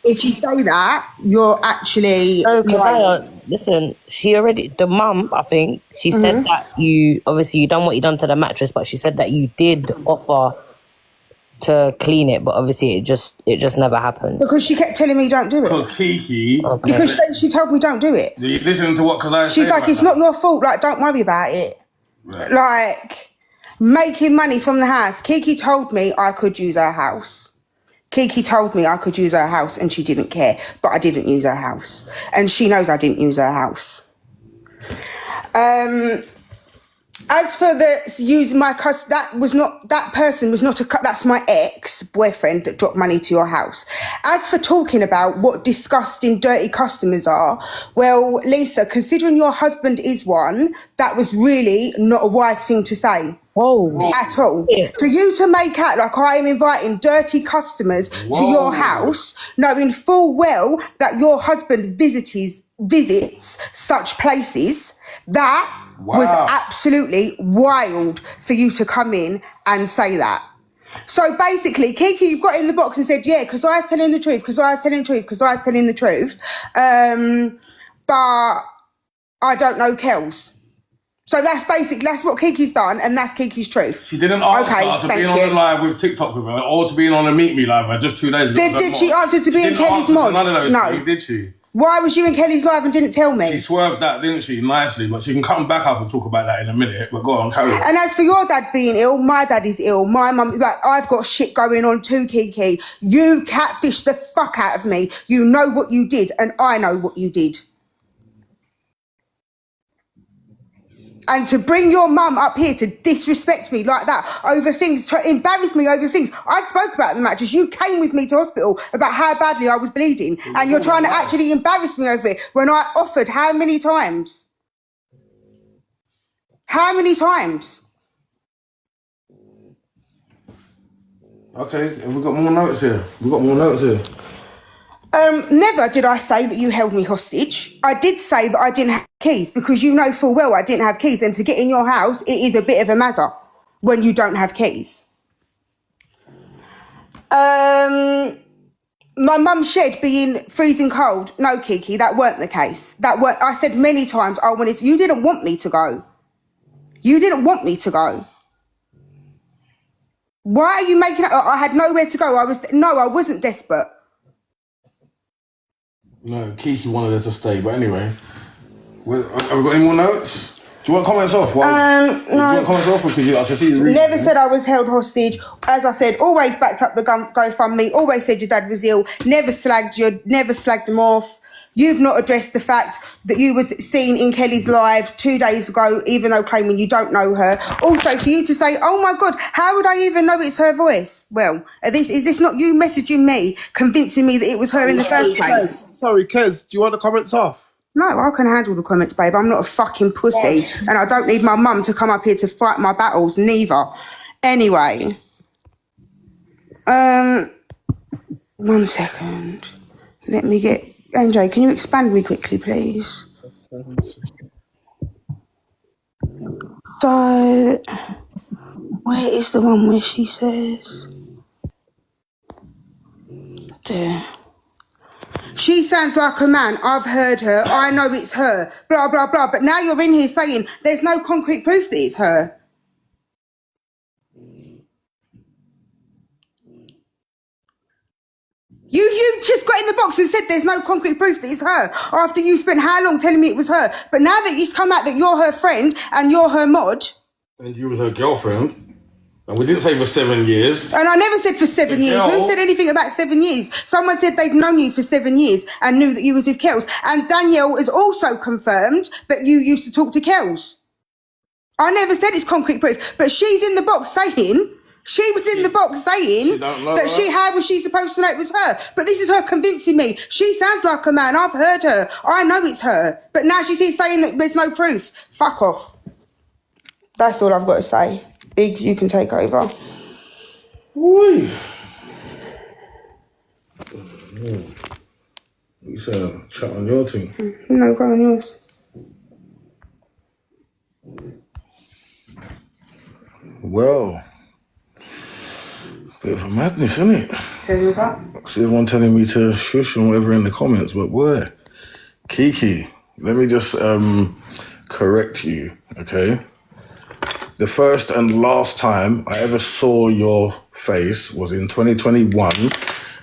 If you say that, you're actually... No, because listen, the mum, I think, she said that you done what you done to the mattress, but she said that you did offer to clean it, but obviously it just never happened. Because she kept telling me don't do it. Because Kiki... Okay. Because she told me don't do it. You listen to what Keziah said. She's like, it's not your fault, like, don't worry about it. Right. Like, making money from the house. Kiki told me I could use her house. Kiki told me I could use her house and she didn't care, but I didn't use her house. And she knows I didn't use her house. As for the using my that person was not that's my ex-boyfriend that dropped money to your house. As for talking about what disgusting, dirty customers are, well, Lisa, considering your husband is one, that was really not a wise thing to say. Oh, At all. shit. For you to make out like I am inviting dirty customers to your house, knowing full well that your husband visits such places, that was absolutely wild for you to come in and say that. So basically, Kiki, you got in the box and said, yeah, because I was telling the truth, because I was telling the truth, because I was telling the truth. But I don't know Kels. So that's what Kiki's done, and that's Kiki's truth. She didn't answer to being on the live with TikTok with her, or to being on a Meet Me live just 2 days ago. Did she answer to be in Kelly's mod? None of those No. things, did she? Why was you in Kelly's live and didn't tell me? She swerved that, didn't she, nicely, but she can come back up and talk about that in a minute, but go on, carry on. And as for your dad being ill, my dad is ill. My mum, like, I've got shit going on too, Kiki. You catfished the fuck out of me. You know what you did, and I know what you did. And to bring your mum up here to disrespect me like that over things, to embarrass me over things. I spoke about the mattress. You came with me to hospital about how badly I was bleeding. And you're trying to actually embarrass me over it when I offered how many times? How many times? Okay, have we got more notes here? Never did I say that you held me hostage. I did say that I didn't have keys because you know full well I didn't have keys, and to get in your house, it is a bit of a mazza when you don't have keys. My mum's shed being freezing cold. No, Kiki, that weren't the case. I said many times I wanted to. You didn't want me to go. You didn't want me to go. Why are you making it? I had nowhere to go. I wasn't desperate. No, Kiki wanted her to stay, but anyway. Have we got any more notes? Do you want comments off? No. Do you want comments off? Because I can see you reading. Never said I was held hostage. As I said, always backed up the GoFundMe. Always said your dad was ill. Never slagged them off. You've not addressed the fact that you was seen in Kelly's live 2 days ago, even though claiming you don't know her. Also, for you to say, oh my God, how would I even know it's her voice? Well, is this not you messaging me, convincing me that it was her in the first place? Sorry, Kez, do you want the comments off? No, I can handle the comments, babe. I'm not a fucking pussy. And I don't need my mum to come up here to fight my battles, neither. Anyway. 1 second. Let me get... NJ, can you expand me quickly, please? So... Where is the one where she says... There. She sounds like a man. I've heard her. I know it's her. Blah, blah, blah. But now you're in here saying there's no concrete proof that it's her. You just got in the box and said there's no concrete proof that it's her after you spent how long telling me it was her. But now that it's come out that you're her friend and you're her mod. And you was her girlfriend. And we didn't say for 7 years. And I never said for 7 years. Who said anything about 7 years? Someone said they'd known you for 7 years and knew that you was with Kels. And Danielle has also confirmed that you used to talk to Kels. I never said it's concrete proof, but she's in the box saying... She was in the box saying that how was she supposed to know it was her? But this is her convincing me. She sounds like a man. I've heard her. I know it's her. But now she's here saying that there's no proof. Fuck off. That's all I've got to say. Big, you can take over. Oi. You said chat on your thing. No, go on yours. Well... Bit of a madness, isn't it? Tell you that. See everyone telling me to shush and whatever in the comments, but boy, Kiki, let me just correct you, okay? The first and last time I ever saw your face was in 2021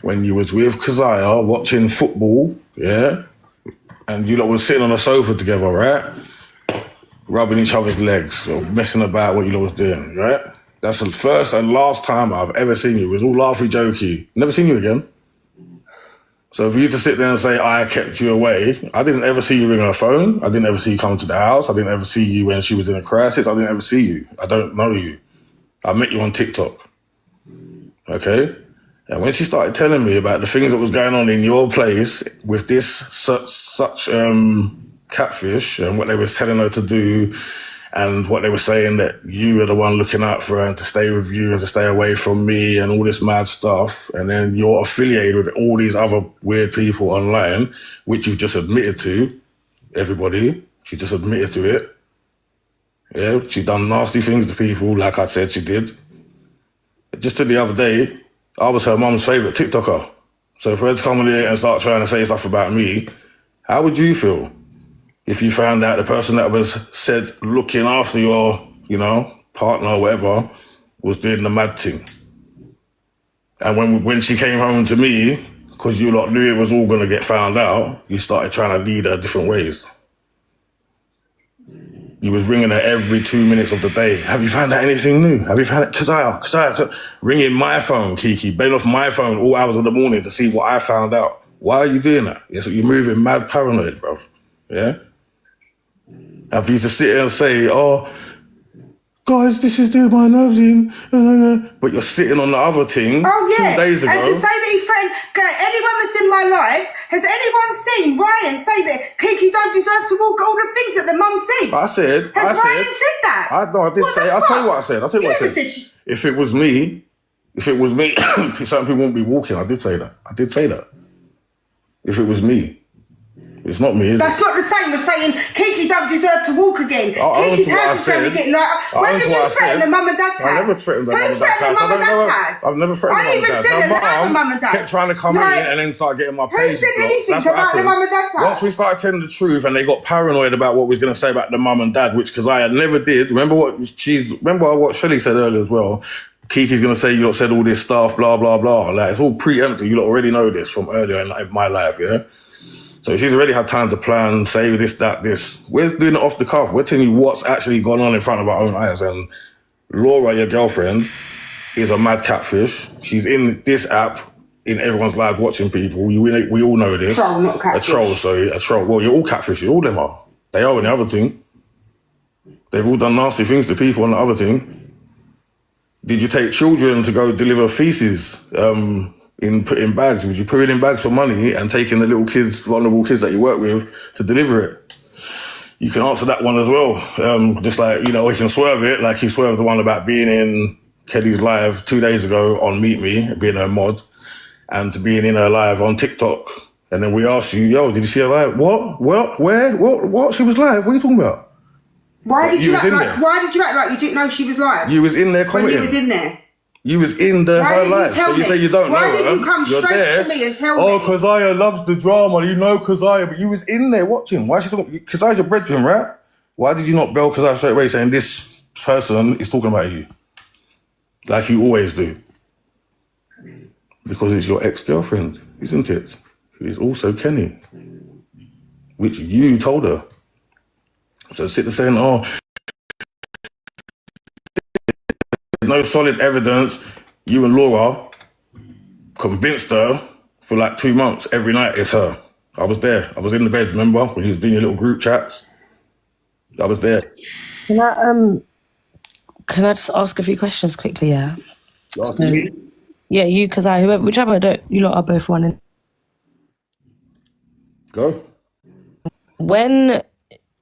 when you was with Keziah watching football, yeah? And you lot was sitting on a sofa together, right? Rubbing each other's legs or messing about what you lot was doing, right? That's the first and last time I've ever seen you. It was all laughy jokey. Never seen you again. So for you to sit there and say, I kept you away, I didn't ever see you ring her phone. I didn't ever see you come to the house. I didn't ever see you when she was in a crisis. I didn't ever see you. I don't know you. I met you on TikTok. Okay? And when she started telling me about the things that was going on in your place with this such catfish and what they were telling her to do and what they were saying that you were the one looking out for her and to stay with you and to stay away from me and all this mad stuff, and then you're affiliated with all these other weird people online, which you've just admitted to, everybody. She just admitted to it. Yeah, she done nasty things to people, like I said she did. Just to the other day, I was her mum's favourite TikToker. So for her to come in here and start trying to say stuff about me, how would you feel if you found out the person that was said looking after your, partner or whatever was doing the mad thing? And when she came home to me, because you lot knew it was all going to get found out, you started trying to lead her different ways. You was ringing her every 2 minutes of the day. Have you found out anything new? Have you found out? Keziah, ringing my phone, Kiki, bailing off my phone all hours of the morning to see what I found out. Why are you doing that? Yeah, so you're moving mad paranoid, bruv. Yeah? And for you to sit here and say, oh, guys, this is doing my nerves in, but you're sitting on the other thing 2 days ago. And to say that he friend, anyone that's in my life, has anyone seen Ryan say that Kiki don't deserve to walk all the things that the mum said? Has Ryan said that? I did say, I'll tell you what I said. If it was me, certain people wouldn't be walking. I did say that. If it was me. It's not me, is That's it? not the same as saying Kiki don't deserve to walk again. Kiki's house is going to get lighter. When did you threaten the mum and dad's house? I never threatened the mum and dad's house. Who threatened the mum and dad's house? I've never threatened the mum and dad's house. I even said the mum and dad. Kept trying to come in and then start getting my page. Who said anything about the mum and dad's house? Once we started telling the truth and they got paranoid about what we was going to say about the mum and dad, which Keziah never did. Remember what Shelley said earlier as well? Kiki's going to say you lot said all this stuff, blah, blah, blah. Like, it's all preemptive. You lot already know this from earlier in my life, yeah? So she's already had time to plan, say this, that, this. We're doing it off the cuff. We're telling you what's actually gone on in front of our own eyes. And Laura, your girlfriend, is a mad catfish. She's in this app, in everyone's lives, watching people. We all know this. Troll, not catfish. A troll. Well, you're all catfishes. All of them are. They are in the other thing. They've all done nasty things to people on the other thing. Did you take children to go deliver feces? Put in bags? Was you putting in bags for money and taking the little kids, vulnerable kids that you work with, to deliver it? You can answer that one as well. Just like, we can swerve it, like he swerved the one about being in Kelly's live 2 days ago on Meet Me, being her mod, and to being in her live on TikTok. And then we asked you, yo, did you see her live? What? Where? What? She was live? What are you talking about? Why did you act like you didn't know she was live? You was in there commenting. When you was in there. You was in her life, so you say you don't know her. Why did you come straight to me and tell me? Oh, Keziah loves the drama. You know Keziah, but you was in there watching. Why is she talking? Keziah's your brethren, right? Why did you not bell Keziah straight away saying this person is talking about you? Like you always do. Because it's your ex-girlfriend, isn't it? Who is also Kenny. Which you told her. So sit there saying, oh, no solid evidence. You and Laura convinced her for like 2 months. Every night it's her. I was there. I was in the bed, remember? When you was doing your little group chats. I was there. Can I just ask a few questions quickly, yeah? Me? Yeah, you, Keziah, whichever, you lot are both running. Go. When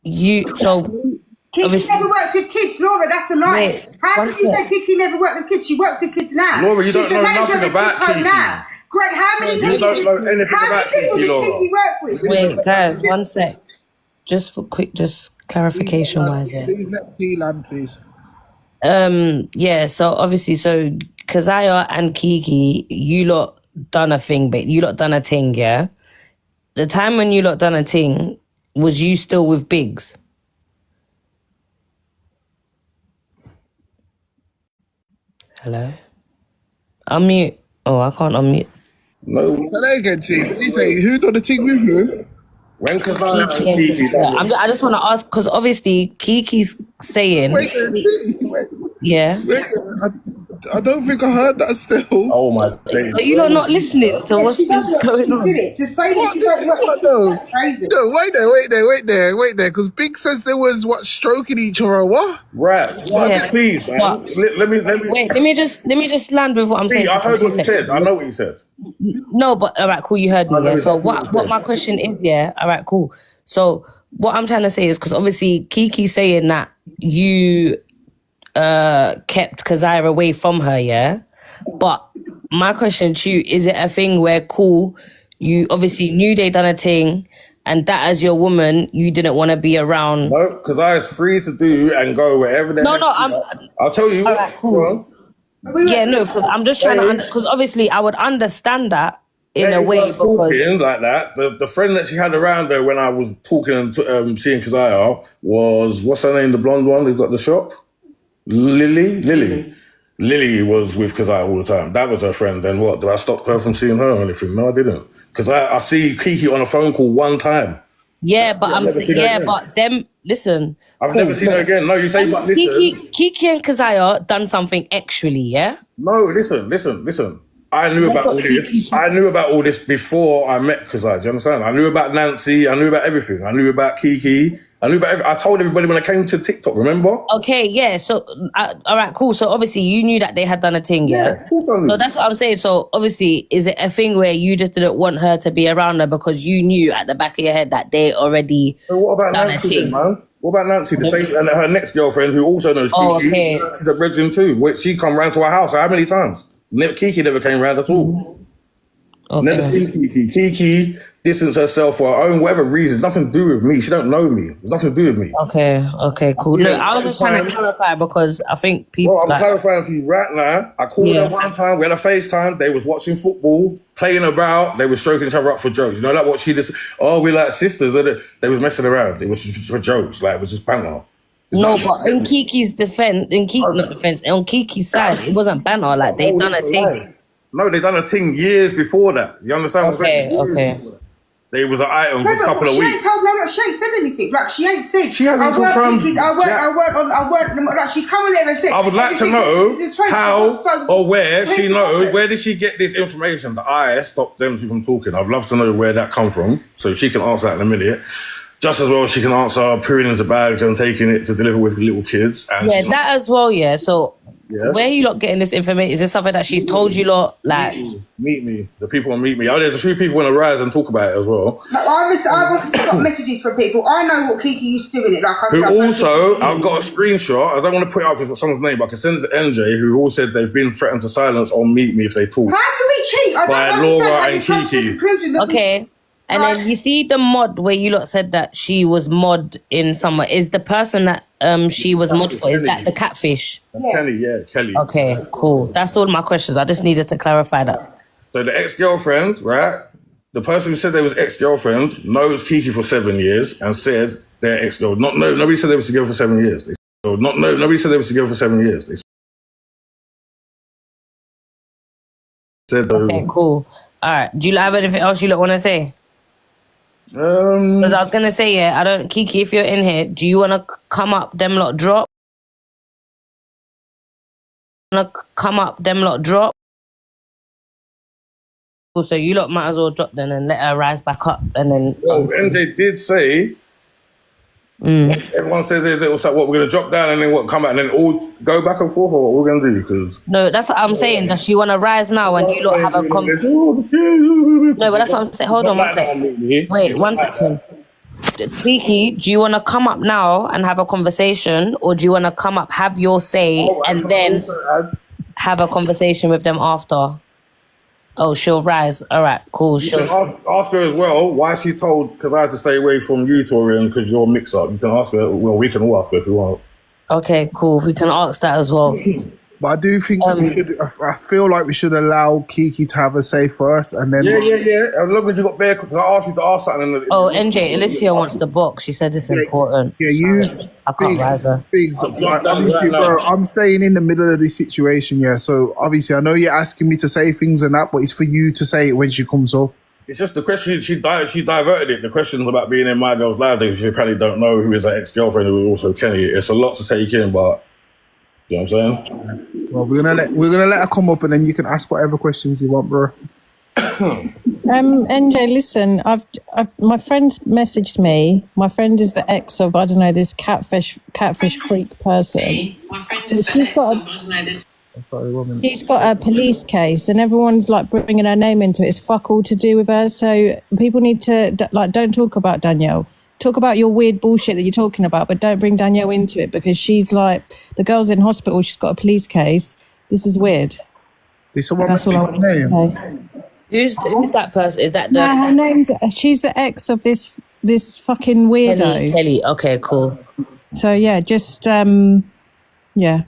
you, Kiki never worked with kids, Laura, that's a lie. Wait, How can you say Kiki never worked with kids? She works with kids now. Laura, you She's don't know nothing of about Kids Home Kiki. now. Great, how many people don't know anything about Kiki, did Laura. Kiki work with? Wait, guys, one sec. Just for quick, clarification wise, yeah. Please let T land, please. Yeah, so obviously, Keziah and Kiki, you lot done a thing, but you lot done a thing, yeah? The time when you lot done a thing, was you still with Biggs? Hello? Unmute. Oh, I can't unmute. No. So there again, T. What did you say? Who done the thing with who? When Keziah Kiki and Kiki done it. I just want to ask, because obviously Kiki's saying... Wait. Yeah. Wait, I don't think I heard that still. Oh my days. Are you not listening to what's She been does it. going She on? did it. To say that she don't work, What though? that's crazy. No, wait there. Because Big says there was stroking each other. What? Right. Yeah. Please, man. But Let me. wait, let me just land with what I'm saying. I for heard 2 what you seconds. said. I know what you said. No, but all right, cool. You heard me. I know Yeah. So exactly what you what said. my question is? Yeah. All right, cool. So what I'm trying to say is because obviously Kiki saying that you kept Kazaya away from her. Yeah. But my question to you, is it a thing where cool, you obviously knew they done a thing, and that as your woman, you didn't want to be around? No, because I was free to do and go wherever the heck. I'll tell you. All right, cool. Yeah, no, because I'm just trying to, because obviously I would understand that in a way because talking like that. The friend that she had around her when I was talking and seeing Kazaya was, what's her name, the blonde one who's got the shop? Lily. Lily was with Kazaya all the time. That was her friend. Then what? Did I stop her from seeing her or anything? No, I didn't. Because I see Kiki on a phone call one time. Yeah, but but them. Listen, I've never seen her again. No, you say, but listen. Kiki and Kazaya done something actually. Yeah. No, listen. I knew about all this. I knew about all this before I met Kazaya. Do you understand? I knew about Nancy. I knew about everything. I knew about Kiki. I knew about. I told everybody when I came to TikTok. Remember? Okay, yeah. So, all right, cool. So obviously you knew that they had done a thing, yeah. Of course I knew. So that's what I'm saying. So obviously, is it a thing where you just didn't want her to be around her because you knew at the back of your head that they already? So what about done Nancy, a thing? man? What about Nancy, the same, and her next girlfriend who also knows Kiki? Oh, okay. She's a brethren too. Wait, she come round to our house how many times? Kiki never came round at all. Okay. Never seen Kiki. Kiki distanced herself for her own whatever reason. Nothing to do with me. She don't know me. It's nothing to do with me. Okay, cool. No, I was just trying to clarify because I think people. Well, I'm clarifying for you right now. I called her one time. We had a FaceTime. They was watching football, playing about. They were stroking each other up for jokes. You know, like what she just. Oh, we like sisters. They was messing around. It was just for jokes. Like it was just banter. No, but in Kiki's defense, on Kiki's side, it wasn't banter. Like they done a thing. No, they done a thing years before that. You understand what I'm saying? Okay. They was an item for a couple of she weeks. Ain't told, no, she ain't said anything. Like she ain't said. She hasn't confirmed. I work. Like she's come on there and said. I would like to know how or where she knows. Where did she get this information that I stopped them from talking? I'd love to know where that come from, so she can answer that in a minute. Just as well as she can answer peering into bags and taking it to deliver with little kids. And yeah, that as well. Yeah. So where are you lot getting this information? Is this something that she's told you lot? Like, meet me. The people will meet me. Oh, there's a few people want to rise and talk about it as well. Like, I've obviously got messages from people. I know what Kiki used to do in it. Like, I've got a screenshot. I don't want to put it up because it's someone's name, but I can send it to NJ, who all said they've been threatened to silence or meet me if they talk. How do we cheat? By Laura and Kiki. Okay. And then you see the mod where you lot said that she was mod in somewhere. Is the person that she was mod for, is that the catfish? Kelly. Okay, cool. That's all my questions. I just needed to clarify that. So the ex-girlfriend, right? The person who said they was ex-girlfriend knows Kiki for 7 years and said they're ex-girlfriend. Nobody said they was together for 7 years. Nobody said they was together for 7 years. They said okay, cool. All right. Do you have anything else you want to say? Because I was gonna say, Kiki, if you're in here, do you wanna come up, them lot drop? So you lot might as well drop then and let her rise back up and then. Well, NJ did say. Everyone said they was like, what, we're gonna drop down and then what, come out and then all go back and forth, or what we're gonna do? Because no, that's what I'm saying. Does she wanna rise now and you lot have a No, but that's what I'm saying. Hold on one second. Wait, 1 second. Kiki, do you wanna come up now and have a conversation, or do you wanna come up, have your say, and then have a conversation with them after? Oh, she'll rise. All right, cool. You can ask her as well why she told, because I had to stay away from you, Torian, because you're mix-up. You can ask her. Well, we can all ask her if you want. Okay, cool. We can ask that as well. But I do think we should. I feel like we should allow Kiki to have a say first, and then. Yeah. I'm looking at you got bare because I asked you to ask something. Oh, NJ, Alicia wants the box. She said it's important. Yeah, you. I can't rise her. Obviously, bro, I'm staying in the middle of this situation. Yeah, so obviously, I know you're asking me to say things and that, but it's for you to say it when she comes up. It's just the question. She diverted it. The questions about being in my girl's life. She probably don't know who is her ex-girlfriend, who is also Kenny. It's a lot to take in, but. You know what I'm saying? Well, we're gonna let her come up, and then you can ask whatever questions you want, bro. NJ, listen, my friend messaged me. My friend is the ex of, I don't know, this catfish freak person. Sorry, 1 minute. She's got a police case, and everyone's like bringing her name into it. It's fuck all to do with her. So people need to don't talk about Danielle. Talk about your weird bullshit that you're talking about, but don't bring Danielle into it because she's like, the girl's in hospital. She's got a police case. This is weird. Is someone That's all I want name? to say. Who's that person? Is that the No, her name's. She's the ex of this fucking weirdo. Kelly? Okay, cool. So yeah, just yeah,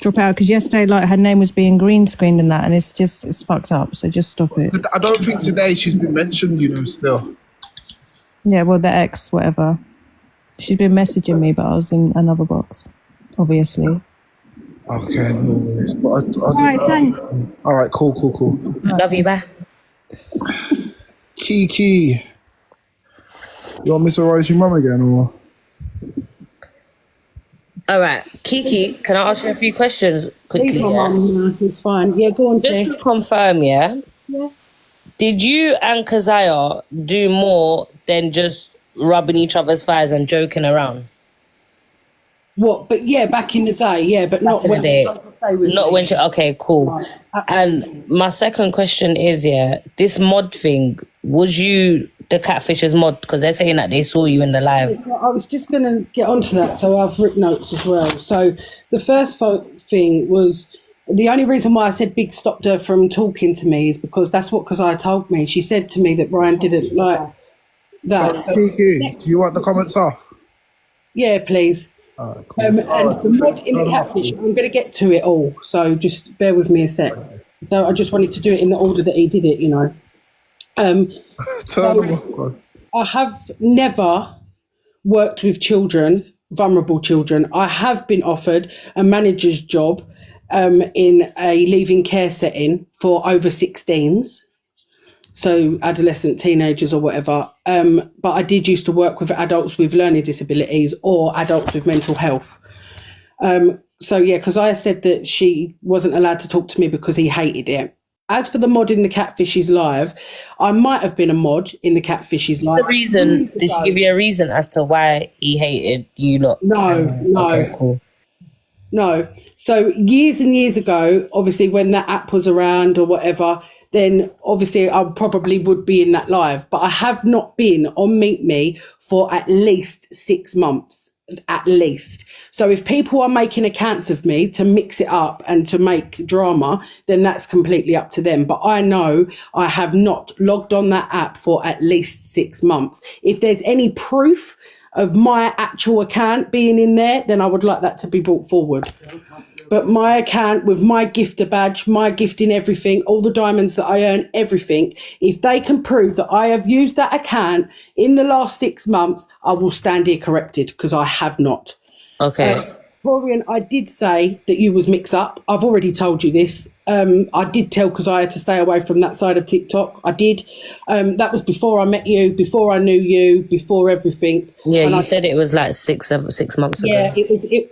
drop out because yesterday, like, her name was being green screened and that, and it's fucked up. So just stop it. I don't think today she's been mentioned. Still. Yeah, well, the ex, whatever. She's been messaging me, but I was in another box, obviously. Okay, no worries. But All right, thanks. All right, cool. Love you, bye. Kiki, you want me to rise your mum again, or? All right, Kiki, can I ask you a few questions quickly? Leave my Yeah? mum, it's fine. Yeah, go on, Just T. to confirm, yeah? Yeah. Did you and Kazaya do more than just rubbing each other's thighs and joking around? What? But yeah, back in the day, yeah, but not in the when day. she comes to stay with Not me. when she... Okay, cool. Right, And my second question is, yeah, this mod thing, was you the catfish's mod? Because they're saying that they saw you in the live. I was just going to get onto that, so I've written notes as well. So the first thing was, the only reason why I said Big stopped her from talking to me is because that's what Kazaya told me. She said to me that Brian didn't like that. So, Kiki, do you want the comments off? Yeah, please. All right, cool. And the mod in the catfish, I'm going to get to it all, so just bear with me a sec. So I just wanted to do it in the order that he did it, Turn them off, bro. I have never worked with children, vulnerable children. I have been offered a manager's job in a leaving care setting for over 16s. So adolescent, teenagers or whatever. But I did used to work with adults with learning disabilities or adults with mental health. So yeah, because I said that she wasn't allowed to talk to me because he hated it. As for the mod in the Catfishes Live, I might have been a mod in the Catfishes Live. The reason, did she give you a reason as to why he hated you lot? No. Okay, cool. No. So years and years ago, obviously when that app was around or whatever, then obviously I probably would be in that live. But I have not been on Meet Me for at least 6 months. At least. So if people are making accounts of me to mix it up and to make drama, then that's completely up to them. But I know I have not logged on that app for at least 6 months. If there's any proof of my actual account being in there, then I would like that to be brought forward. But my account with my gifter badge, my gift in everything, all the diamonds that I earn, everything, if they can prove that I have used that account in the last 6 months, I will stand here corrected because I have not. Okay. Florian, I did say that you was mix up. I've already told you this. I did tell because I had to stay away from that side of TikTok. I did. That was before I met you, before I knew you, before everything. Yeah, And you I said it was like 6 months ago. Yeah,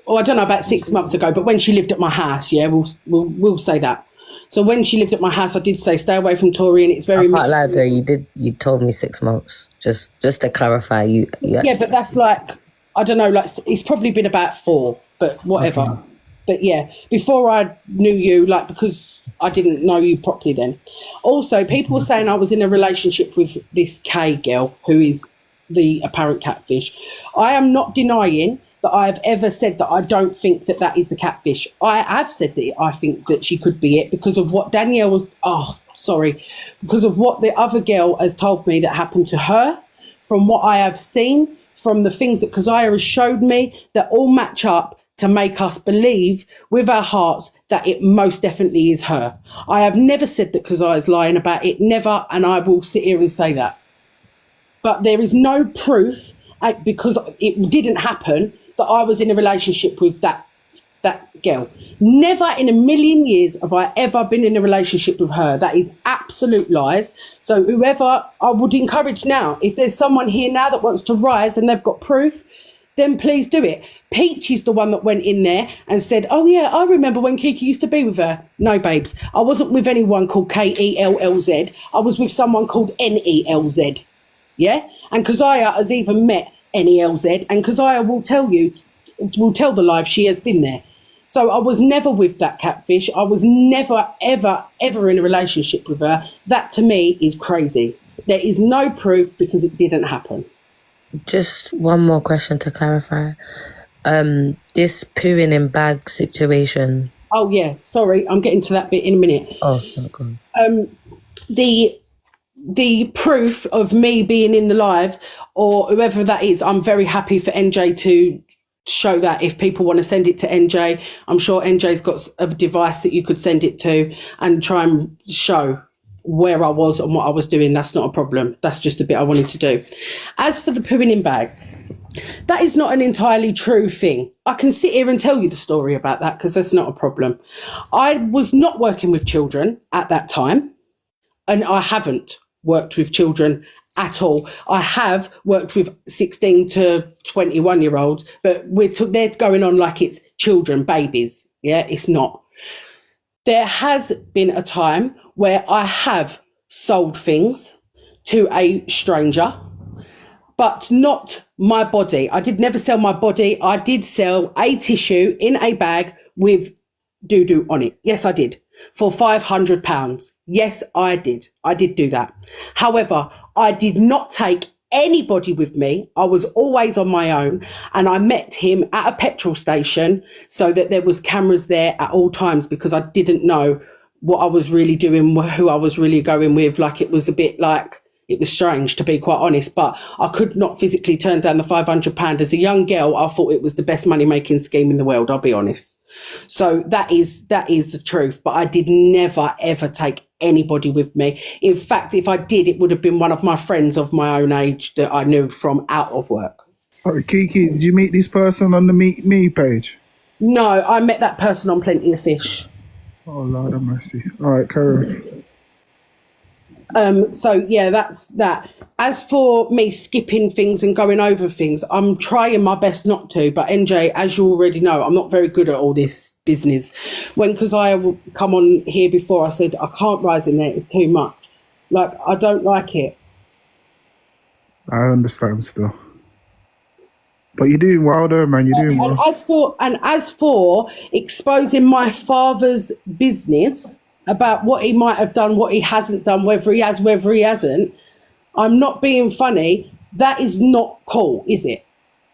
I don't know, about 6 months ago, but when she lived at my house, yeah, we'll say that. So when she lived at my house, I did say stay away from Tori, and it's very. I can't lie though. You told me 6 months. Just to clarify, you Yeah, but that's like, I don't know, like it's probably been about 4, but whatever. Okay. But yeah, before I knew you, like, because I didn't know you properly then. Also, people were saying I was in a relationship with this K girl who is the apparent catfish. I am not denying that I have ever said that I don't think that that is the catfish. I have said that I think that she could be it because of what Danielle was, because of what the other girl has told me that happened to her, from what I have seen, from the things that Kazaya has showed me, that all match up to make us believe with our hearts that it most definitely is her. I have never said that Kazaya is lying about it, never, and I will sit here and say that. But there is no proof, because it didn't happen, that I was in a relationship with that girl. Never in a million years have I ever been in a relationship with her. That is absolute lies. So whoever, I would encourage now, if there's someone here now that wants to rise and they've got proof, then please do it. Peach is the one that went in there and said, oh yeah, I remember when Kiki used to be with her. No, babes, I wasn't with anyone called Kellz. I was with someone called Nelz. Yeah? And Keziah has even met Nelz, and Keziah will tell the live she has been there. So I was never with that catfish. I was never, ever, ever in a relationship with her. That to me is crazy. There is no proof because it didn't happen. Just one more question to clarify. This pooing in bag situation. Oh yeah, sorry, I'm getting to that bit in a minute. Oh, so good. The proof of me being in the lives or whoever that is, I'm very happy for NJ to show that. If people want to send it to NJ, I'm sure NJ's got a device that you could send it to and try and show where I was and what I was doing. That's not a problem. That's just a bit I wanted to do. As for the pooing in bags, that is not an entirely true thing. I can sit here and tell you the story about that because that's not a problem. I was not working with children at that time, and I haven't worked with children at all. I have worked with 16 to 21-year-olds, but they're going on like it's children, babies. Yeah, it's not. There has been a time where I have sold things to a stranger, but not my body. I did never sell my body. I did sell a tissue in a bag with doo-doo on it. Yes, I did. For £500. Yes, I did. I did do that. However, I did not take anybody with me. I was always on my own, and I met him at a petrol station so that there was cameras there at all times because I didn't know what I was really doing, who I was really going with. Like, it was a bit like, it was strange, to be quite honest, but I could not physically turn down the £500. As a young girl, I thought it was the best money-making scheme in the world, I'll be honest. So that is the truth. But I did never, ever take anybody with me. In fact, if I did, it would have been one of my friends of my own age that I knew from out of work. Oh, Kiki, did you meet this person on the Meet Me page? No, I met that person on Plenty of Fish. Oh, Lord have mercy. All right, carry on. So yeah, that's that. As for me skipping things and going over things, I'm trying my best not to. But NJ, as you already know, I'm not very good at all this business. When Keziah will come on here before, I said I can't rise in there. It's too much. Like, I don't like it. I understand still. But you're doing well though, man. You're doing well. As for exposing my father's business about what he might have done, what he hasn't done, whether he has, whether he hasn't, I'm not being funny. That is not cool, is it?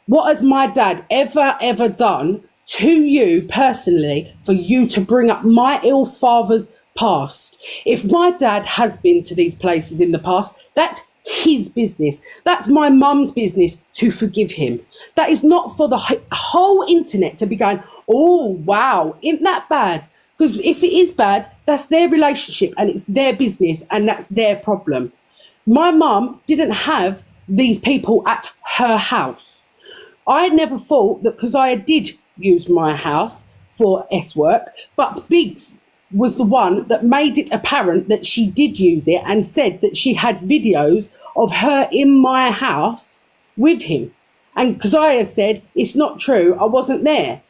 What has my dad ever done to you personally for you to bring up my ill father's past? If my dad has been to these places in the past, that's his business. That's my mum's business to forgive him. That is not for the whole internet to be going, oh, wow, isn't that bad? Because if it is bad, that's their relationship and it's their business and that's their problem. My mum didn't have these people at her house. I never thought that Keziah did use my house for S work, but Biggs was the one that made it apparent that she did use it and said that she had videos of her in my house with him. And Keziah said, it's not true, I wasn't there.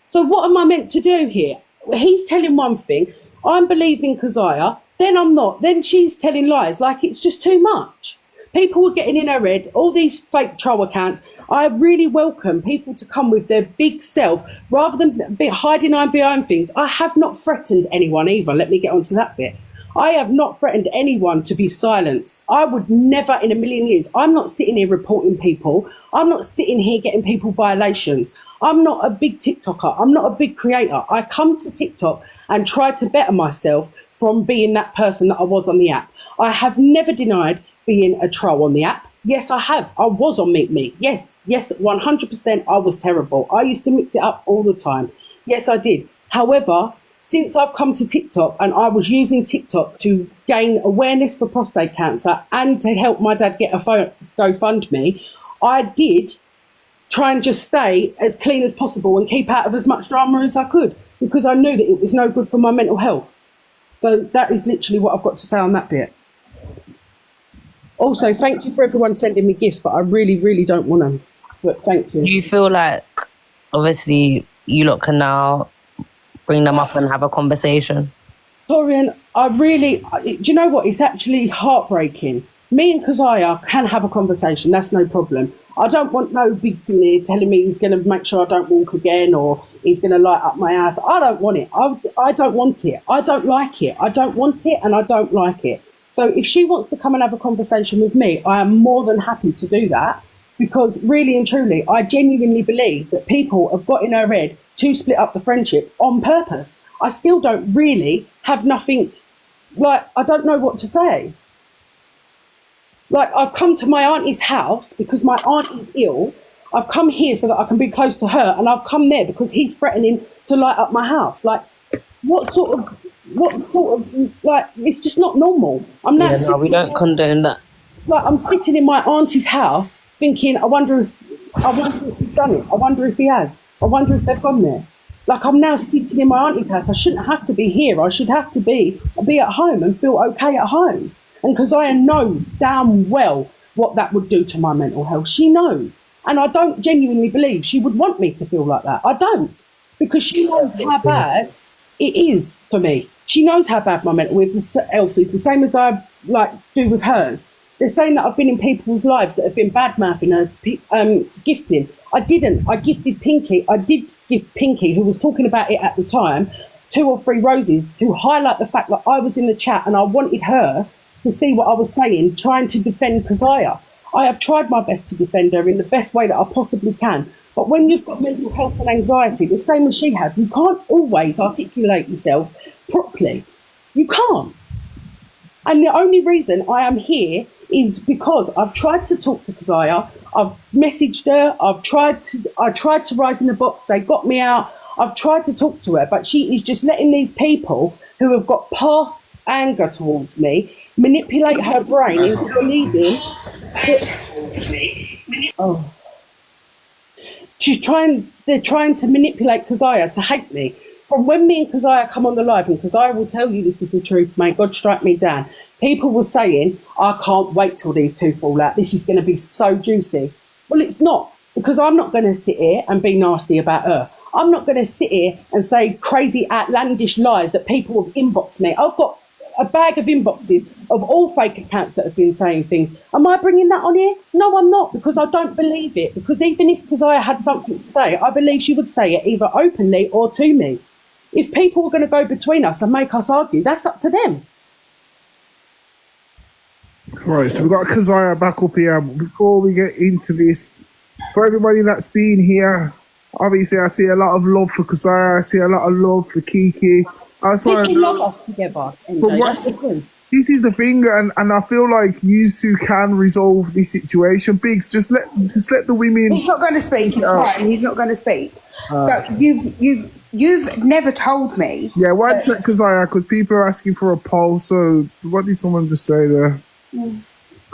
So what am I meant to do here? He's telling one thing, I'm believing Keziah, then I'm not. Then she's telling lies, like it's just too much. People are getting in her head, all these fake troll accounts. I really welcome people to come with their big self rather than hiding behind things. I have not threatened anyone either. Let me get onto that bit. I have not threatened anyone to be silenced. I would never in a million years. I'm not sitting here reporting people. I'm not sitting here getting people violations. I'm not a big TikToker. I'm not a big creator. I come to TikTok and try to better myself from being that person that I was on the app. I have never denied being a troll on the app. Yes, I have. I was on Meet Me. Yes, 100% I was terrible. I used to mix it up all the time. Yes, I did. However, since I've come to TikTok and I was using TikTok to gain awareness for prostate cancer and to help my dad get a GoFundMe, I did try and just stay as clean as possible and keep out of as much drama as I could because I knew that it was no good for my mental health. So that is literally what I've got to say on that bit. Also, thank you for everyone sending me gifts, but I really, really don't want them. But thank you. Do you feel like, obviously, you lot can now bring them up and have a conversation? Dorian, do you know what? It's actually heartbreaking. Me and Keziah can have a conversation. That's no problem. I don't want no bigs in here telling me he's going to make sure I don't walk again or he's going to light up my ass. I don't want it. I don't want it. I don't like it. I don't want it and I don't like it. So if she wants to come and have a conversation with me, I am more than happy to do that, because really and truly, I genuinely believe that people have got in her head to split up the friendship on purpose. I still don't really have nothing, I don't know what to say. I've come to my auntie's house because my aunt is ill. I've come here so that I can be close to her, and I've come there because he's threatening to light up my house. What sort of, it's just not normal. We don't condone that. I'm sitting in my auntie's house thinking, I wonder if he's done it. I wonder if he has. I wonder if they've gone there. I'm now sitting in my auntie's house. I shouldn't have to be here. I should have to be at home and feel okay at home. And Keziah knows damn well what that would do to my mental health. She knows. And I don't genuinely believe she would want me to feel like that. I don't. Because she knows how bad it is for me. She knows how bad my mental health is, the same as I do with hers. They're saying that I've been in people's lives that have been bad-mouthing her gifting. I didn't. I gifted Pinky. I did give Pinky, who was talking about it at the time, 2 or 3 roses to highlight the fact that I was in the chat and I wanted her to see what I was saying, trying to defend Keziah. I have tried my best to defend her in the best way that I possibly can. But when you've got mental health and anxiety, the same as she has, you can't always articulate yourself properly. You can't. And the only reason I am here is because I've tried to talk to Keziah. I've messaged her. I tried to rise in the box. They got me out. I've tried to talk to her, but she is just letting these people who have got past anger towards me manipulate her brain into believing that, they're trying to manipulate Keziah to hate me. From when me and Keziah come on the live, and Keziah will tell you this is the truth, may God strike me down, people were saying, I can't wait till these two fall out. This is going to be so juicy. Well, it's not, because I'm not going to sit here and be nasty about her. I'm not going to sit here and say crazy, outlandish lies that people have inboxed me. I've got a bag of inboxes of all fake accounts that have been saying things. Am I bringing that on here? No, I'm not, because I don't believe it. Because even if Keziah had something to say, I believe she would say it either openly or to me. If people were going to go between us and make us argue, that's up to them. Right, so we've got Keziah back up here. Before we get into this, for everybody that's been here, obviously I see a lot of love for Keziah. I see a lot of love for Kiki. I just want to love us together. This is the thing, and I feel like you two can resolve this situation. Biggs, just let the women. He's not going to speak. It's fine. He's not going to speak. But you've never told me. Yeah, why is that, Keziah? Because people are asking for a poll. So what did someone just say there? Can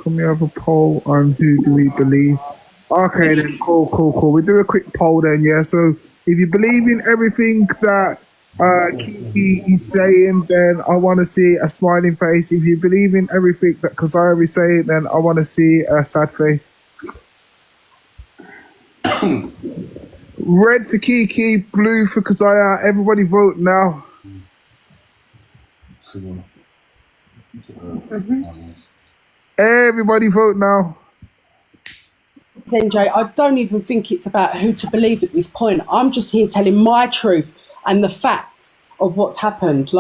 we have a poll on who do we believe? Okay, then cool. We do a quick poll then, yeah. So if you believe in everything that Kiki is saying, then I want to see a smiling face. If you believe in everything that Keziah is saying, then I want to see a sad face. Red for Kiki, blue for Keziah. Everybody vote now. Everybody vote now. NJ, I don't even think it's about who to believe at this point. I'm just here telling my truth and the facts of what's happened.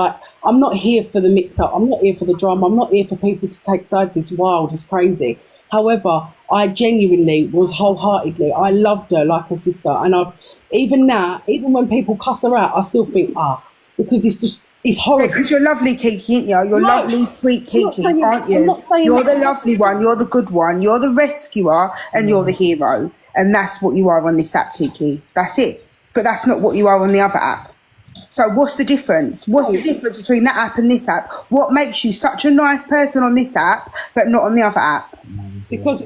I'm not here for the mix-up. I'm not here for the drama. I'm not here for people to take sides. It's wild. It's crazy. However, I genuinely was wholeheartedly, I loved her like a sister. And even now, even when people cuss her out, I still think, because it's horrible. Because you're lovely, Kiki, aren't you? You're lovely, sweet Kiki, aren't you? You're the lovely one. You're the good one. You're the rescuer, and you're the hero. And that's what you are on this app, Kiki. That's it. But that's not what you are on the other app. So what's the difference? What's the difference between that app and this app? What makes you such a nice person on this app, but not on the other app? Because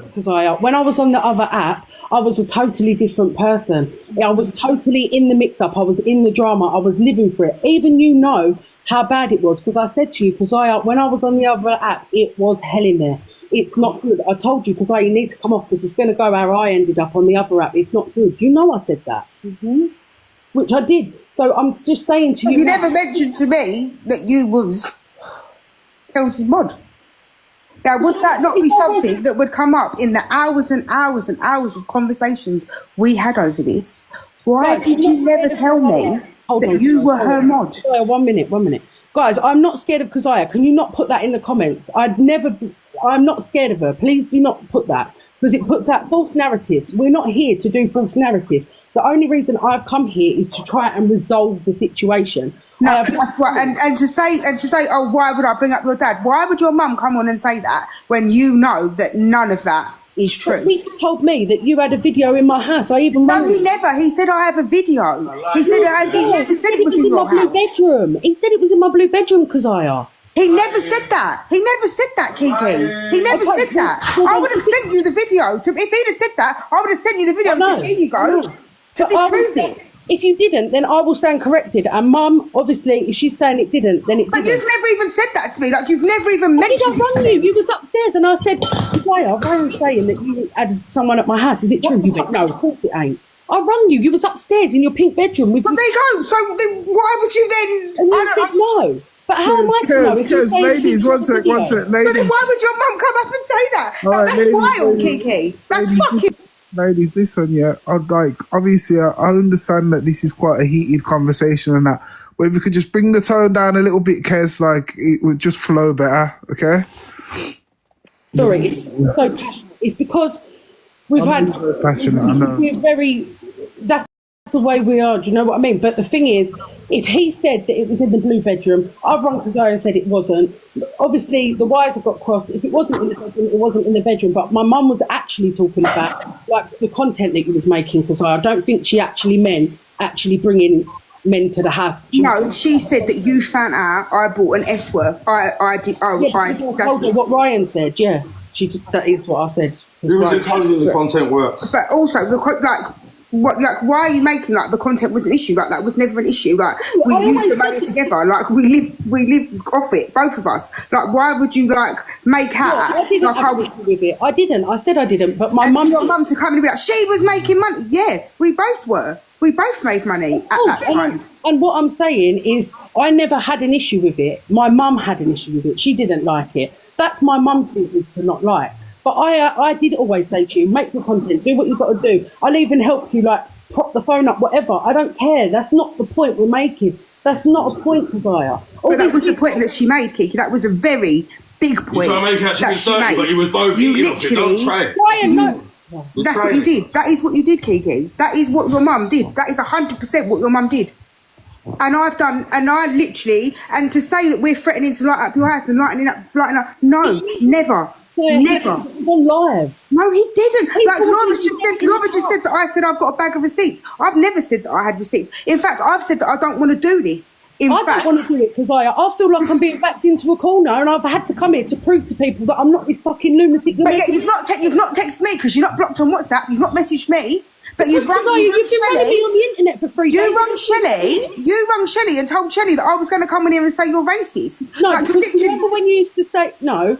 when I was on the other app, I was a totally different person. I was totally in the mix-up. I was in the drama. I was living for it. Even you know how bad it was, because I said to you, when I was on the other app, it was hell in there. It's not good. I told you, because you need to come off because it's going to go how I ended up on the other app. It's not good. You know I said that. Which I did. So I'm just saying to you. You never mentioned to me that you was Kelsey's mod. Now, would that not be something that would come up in the hours and hours and hours of conversations we had over this? Why did you never tell me that you were her mod? 1 minute. Guys, I'm not scared of Keziah. Can you not put that in the comments? I'm not scared of her. Please do not put that, because it puts out false narratives. We're not here to do false narratives. The only reason I've come here is to try and resolve the situation. No, that's what. And to say, oh, why would I bring up your dad? Why would your mum come on and say that when you know that none of that is true? He told me that you had a video in my house. No, he never. He said I have a video. He said he never said it was in your blue house. Bedroom. He said it was in my blue bedroom, Keziah. He never said that. He never said that, Kiki. He never said that. I would have sent you the video. If he'd have said that, I would have sent you the video and said, here you go, to disprove it. If you didn't, then I will stand corrected. And Mum, obviously, if she's saying it didn't, then it didn't. But you've never even said that to me. Like, you've never even mentioned it. I rang you. You was upstairs and I said, why are you saying that you had someone at my house? Is it true? You went, no, of course it ain't. I rang you. You was upstairs in your pink bedroom. But there you go. So then why would you then... And you said no. But how am I to know? Because ladies, one sec, ladies. But then why would your mum come up and say that? That's ladies, wild, Kiki. That's fucking... Ladies, listen, yeah. Obviously, I understand that this is quite a heated conversation and that. But if you could just bring the tone down a little bit, Kez, like it would just flow better, okay? Sorry, it's so passionate. It's because we've had... So passionate, I know. We're very... That's the way we are, do you know what I mean? But the thing is, if he said that it was in the blue bedroom, I've rung Keziah and said it wasn't. Obviously, the wires have got crossed. If it wasn't in the bedroom, it wasn't in the bedroom. But my mum was actually talking about like the content that you was making, Keziah. I don't think she actually meant actually bringing men to the house. No, she said that you found out I bought an S-Worth. I did. Oh, yeah, I told her what Ryan said. Yeah, that is what I said. Who was encouraging the content work? But also, why are you making like the content was an issue? Like that was never an issue. Like we used the money together. Like we live off it, both of us. Like why would you like make out like I was with it? I didn't. I said I didn't. But my mum, your mum to come and be like, she was making money. Yeah, we both were. We both made money at that time. And what I'm saying is, I never had an issue with it. My mum had an issue with it. She didn't like it. That's my mum's business to not like. But I did always say to you, make the content, do what you've got to do. I'll even help you, like, prop the phone up, whatever. I don't care. That's not the point we're making. That's not a point, Keziah. But that was the point that she made, Kiki. That was a very big point. You try to make it actually dirty, but you was both you eating off it. Don't try. Ryan, no. That's what you did. That is what you did, Kiki. That is what your mum did. That is 100% what your mum did. And I've done, and I literally, and to say that we're threatening to light up your house and lighting up, no, never. Never. On live. No, he didn't. Like Laura just said that I said I've got a bag of receipts. I've never said that I had receipts. In fact, I've said that I don't want to do this. I don't want to do it because I feel like I'm being backed into a corner, and I've had to come here to prove to people that I'm not this fucking lunatic. But yeah, you've not texted me because you're not blocked on WhatsApp. You've not messaged me. But you've rung Shelley. On the internet for 3 days. You rung Shelley and told Shelley that I was going to come in here and say you're racist. No, like, remember when you used to say no?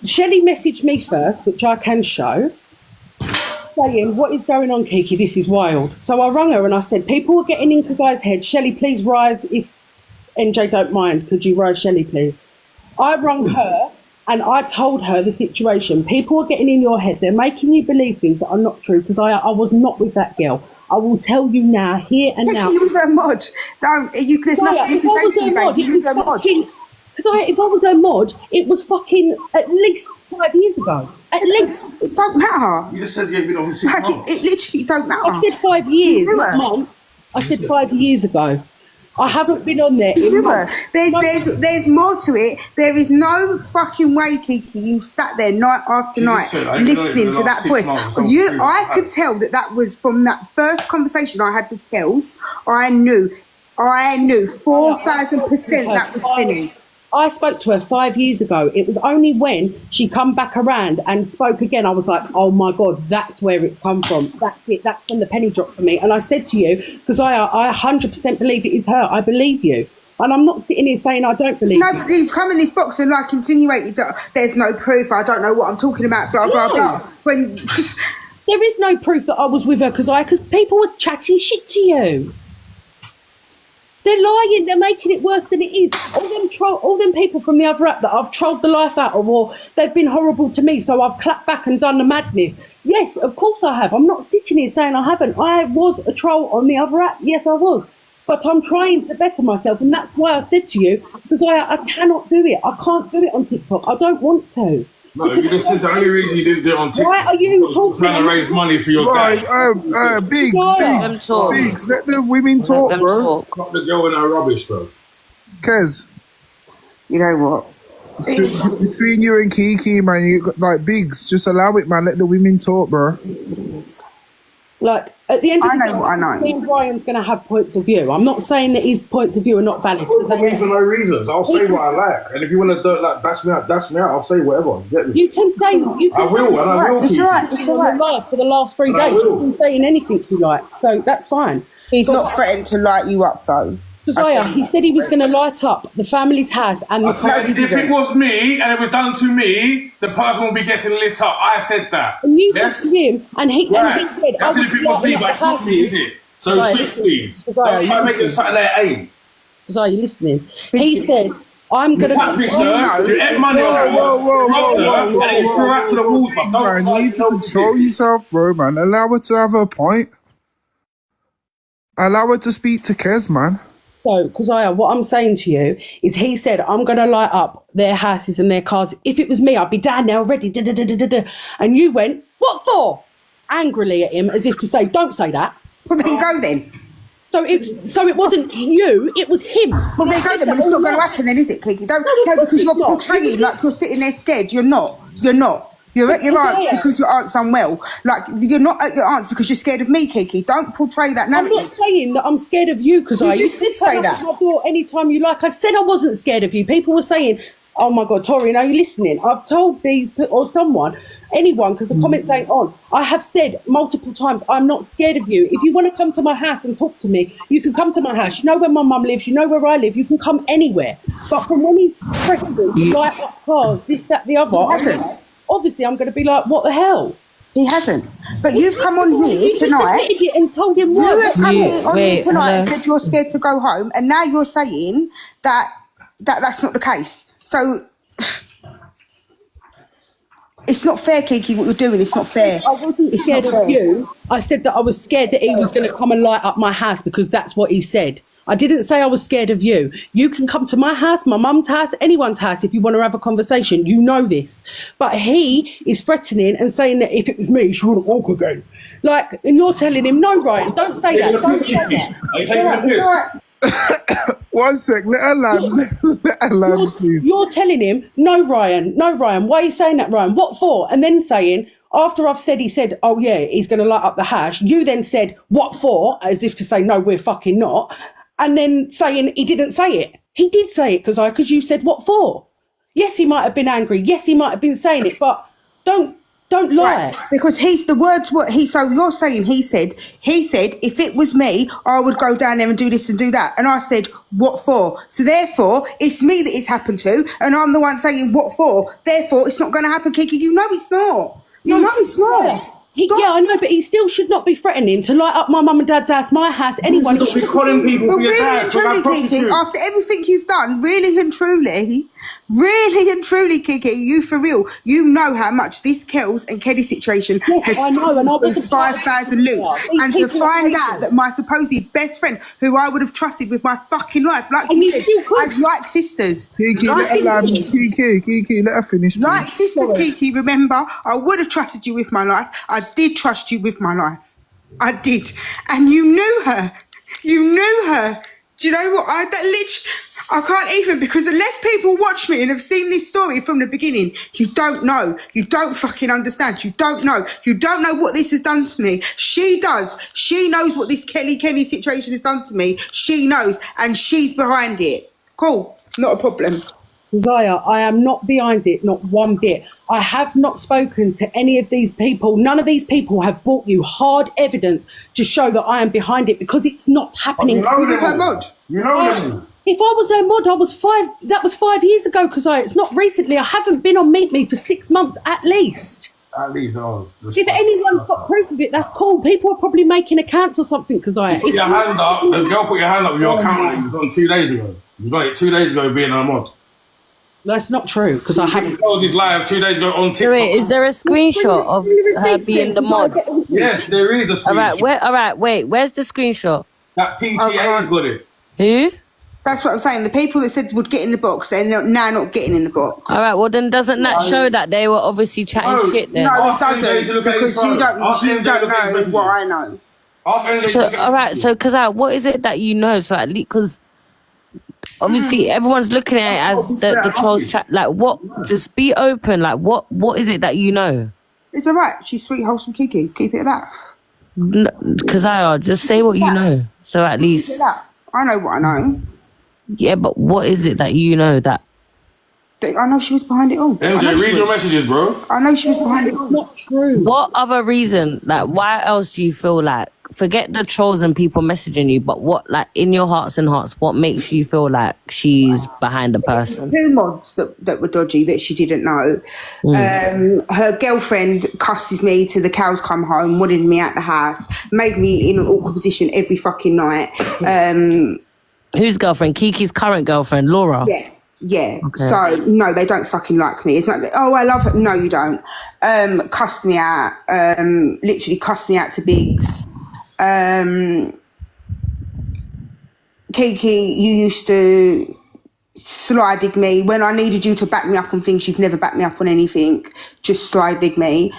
Shelley messaged me first, which I can show, saying, what is going on, Kiki? This is wild. So I rung her and I said, people are getting in Keziah's head. Shelley, please rise. If NJ don't mind, could you rise Shelley, please? I rung her and I told her the situation. People are getting in your head. They're making you believe things that are not true because I was not with that girl. I will tell you now, here and now. You was her mod. There's nothing you can say to me, babe. You was her mod. Because if I was her mod, it was fucking at least 5 years ago. At least. It don't matter. You just said you've been on 6 months. It literally don't matter. I said 5 years, not months. I said 5 years ago. I haven't been on there. There's more to it. There is no fucking way, Kiki, you sat there night after night listening to that voice. I could tell that was from that first conversation I had with Kels. I knew 4,000% that was Finny. I spoke to her 5 years ago. It was only when she come back around and spoke again, I was like, oh my God, that's where it's come from. That's it. That's when the penny dropped for me. And I said to you, because I 100% believe it is her. I believe you. And I'm not sitting here saying I don't believe No, you. but you've come in this box and like insinuated that there's no proof. I don't know what I'm talking about. Blah blah blah. When there is no proof that I was with her because people were chatting shit to you. They're lying. They're making it worse than it is. All them people from the other app that I've trolled the life out of, or they've been horrible to me, so I've clapped back and done the madness. Yes, of course I have. I'm not sitting here saying I haven't. I was a troll on the other app. Yes, I was. But I'm trying to better myself, and that's why I said to you, because I cannot do it. I can't do it on TikTok. I don't want to. No, you just said the only reason you didn't do it on TikTok. Why are you talking? Trying to raise money for your dad. Biggs, let the women talk, bro. Not the girl in her rubbish, bro. Kez. You know what? Between you and Kiki, man, you got, like, Biggs, just allow it, man. Let the women talk, bro. Like, at the end of the day, I know. me and Brian's going to have points of view. I'm not saying that his points of view are not valid. For no reasons. I'll say what I like. And if you want to like dash me out, I'll say whatever. Get me? You can say... I will. It's all right. For the last 3 days, you can say anything you like. So that's fine. He's not threatened to light you up, though. Josiah, he said he was going to light up the family's house and I said, if it was me and it was done to me, the person will be getting lit up. I said that. And you said to him, and he said, that's if it was me, but it's not me, is it? So shift, please. Don't try to make it something there, ain't. Josiah, you listening? He said, I'm going to... You ate money on her, and you threw her to the walls, but don't you need to control yourself, bro, man. Allow her to have her point. Allow her to speak to Kez, man. So, Josiah, what I'm saying to you is he said, I'm going to light up their houses and their cars. If it was me, I'd be down there already. And you went, what for? Angrily at him, as if to say, don't say that. Well, there you go then. So it wasn't you, it was him. Well, there you go then. Well, it's not going to happen then, is it, Kiki? Don't because you're portraying like you're sitting there scared. You're not. You're at your aunt's because your aunt's unwell. Like, you're not at your aunt's because you're scared of me, Kiki. Don't portray that narrative. I'm not saying that I'm scared of you because you just did say that. My door anytime you like. I said I wasn't scared of you. People were saying, oh my God, Tori, are you listening? I've told these, or someone, anyone, because the comments ain't on. I have said multiple times, I'm not scared of you. If you want to come to my house and talk to me, you can come to my house. You know where my mum lives. You know where I live. You can come anywhere. But from when he's threatening to light up cars, this, that, the other, obviously I'm going to be like, what the hell? He hasn't. But you've come on here tonight and told him what? You have come on here tonight and said you're scared to go home, and now you're saying that that's not the case. So it's not fair, Kiki, what you're doing. It's not fair. I wasn't scared of you. I said that I was scared that he was going to come and light up my house because that's what he said. I didn't say I was scared of you. You can come to my house, my mum's house, anyone's house if you want to have a conversation. You know this. But he is threatening and saying that if it was me, she wouldn't walk again. Like, and you're telling him, no, Ryan, don't say that. Don't say that. Are you taking the piss? 1 sec, let her land. Let her land, please. You're telling him, no, Ryan, why are you saying that, Ryan? What for? And then saying, after I've said, he said, oh yeah, he's going to light up the hash. You then said, what for? As if to say, no, we're fucking not. And then saying he didn't say it. He did say it because you said, what for? Yes, he might have been angry. Yes, he might have been saying it, but don't lie. Right, because so you're saying he said if it was me, I would go down there and do this and do that. And I said, what for? So therefore, it's me that it's happened to, and I'm the one saying what for. Therefore, it's not going to happen, Kiki. You know it's not. You know it's not. Yeah, I know, but he still should not be threatening to light up my mum and dad's house, my house, anyone. You should be calling people for your really dad. And truly, Kiki, after everything you've done, really and truly, Kiki, you for real, you know how much this Kells and Kelly situation has with 5,000 loops. And to find out that my supposed best friend, who I would have trusted with my fucking life, like you said, I'd like sisters. Kiki, let her finish. Like sisters, Kiki, remember, I would have trusted you with my life. I did trust you with my life. I did. And you knew her. You knew her. Do you know what? I can't even, because unless people watch me and have seen this story from the beginning, you don't know. You don't fucking understand. You don't know. You don't know what this has done to me. She does. She knows what this Kenny situation has done to me. She knows. And she's behind it. Cool. Not a problem. Zaya, I am not behind it, not one bit. I have not spoken to any of these people. None of these people have brought you hard evidence to show that I am behind it because it's not happening. You know them. If I was their mod, I was 5. That was 5 years ago. Because it's not recently. I haven't been on Meet Me for 6 months at least. At least, no. If anyone's got proof of it, that's cool. People are probably making accounts or something. Because Put your hand up. The girl put your hand up with your account. It was on 2 days ago. You was on it 2 days ago being a mod. That's not true. Because I haven't. He his live 2 days ago on TikTok. Wait, is there a screenshot of her being the mod? Yes, there is a screenshot. All right, wait. Where's the screenshot? That PTA's got it. Who? That's what I'm saying. The people that said would get in the box, they're now not getting in the box. All right, well then doesn't that show that they were obviously chatting shit then? No, it doesn't, because you don't know what I know. So, all right, so what is it that you know? So at least, because obviously everyone's looking at it as the trolls chat. Like, what? Just be open. Like, what is it that you know? It's all right. She's sweet, wholesome Kiki. Keep it at that. Because just say what you know. So at least I know what I know. Yeah, but what is it that you know that? I know she was behind it all. MJ, read your messages, bro. I know she was behind it all. It's not true. What other reason? Like, why else do you feel like? Forget the trolls and people messaging you, but what, like, in your hearts and hearts, what makes you feel like she's behind the person? 2 mods that were dodgy that she didn't know. Her girlfriend cusses me to the cows come home, wanted me out the house, made me in an awkward position every fucking night. Whose girlfriend? Kiki's current girlfriend, Laura? Yeah. Okay. So, no, they don't fucking like me. It's not like, oh, I love her. No, you don't. Cussed me out. Literally cussed me out to Biggs. Kiki, you used to slide dig me when I needed you to back me up on things. You've never backed me up on anything. Just slide dig me.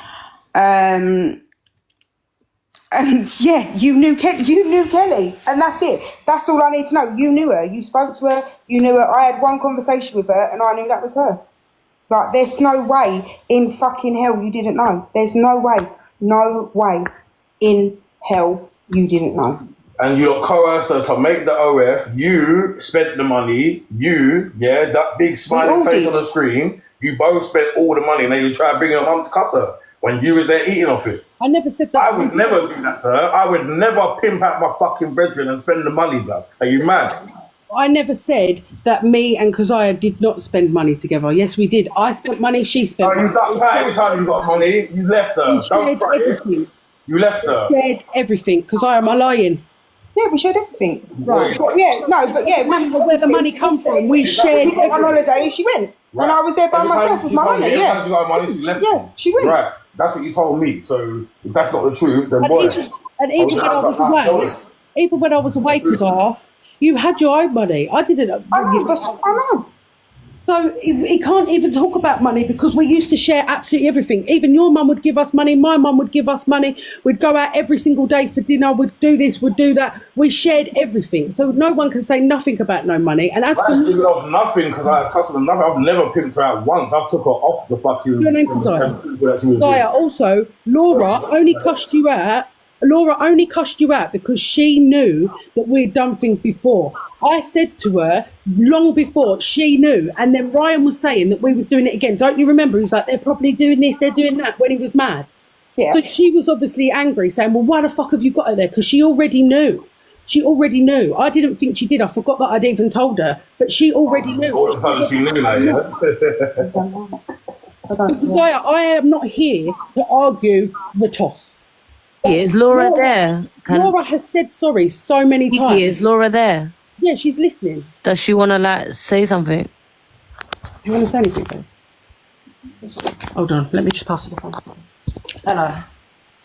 And yeah, you knew Kelly, and that's it. That's all I need to know. You knew her. You spoke to her. You knew her. I had one conversation with her, and I knew that was her. Like, there's no way in fucking hell you didn't know. There's no way in hell you didn't know. And you got coerced her to make the OF. You spent the money. That big smiling face on the screen. You both spent all the money, and then you try to bring your mum to cuss her when you was there eating off it. I never said that. I would never do that to her. I would never pimp out my fucking brethren and spend the money, blood. Are you mad? I never said that me and Keziah did not spend money together. Yes, we did. I spent money, she spent money. You ducked out every time you got money. You left her. We shared everything. You left her. We shared everything. Keziah, am I lying? Yeah, we shared everything. Right. Yeah, no, but yeah. Where the money comes from, we shared everything. On holiday, she went. Right. And I was there by myself with my money, Every time she got money, she left. Yeah, she went. Right. That's what you told me. So if that's not the truth, then even when I was away, Keziah, you had your own money. I didn't. I know. So he can't even talk about money because we used to share absolutely everything. Even your mum would give us money. My mum would give us money. We'd go out every single day for dinner. We'd do this. We'd do that. We shared everything. So no one can say nothing about no money. And as that's for nothing because I cussed her nothing. I've never pimped her out once. I've took her off the fucking. Your name is Keziah. Also, Laura only cussed you out. Laura only cussed you out because she knew that we'd done things before. I said to her long before she knew, and then Ryan was saying that we was doing it again. Don't you remember? He was like, they're probably doing this, they're doing that, when he was mad. Yeah. So she was obviously angry, saying, well, why the fuck have you got her there? Because she already knew. I didn't think she did. I forgot that I'd even told her, but she already knew. All of a sudden she knew that, yeah? I am not here to argue the toss. Is Laura there? Laura has said sorry so many times. Kiki, is Laura there? Yeah, she's listening. Does she want to say something? Do you want to say anything, babe? Hold on, let me just pass it on. Hello.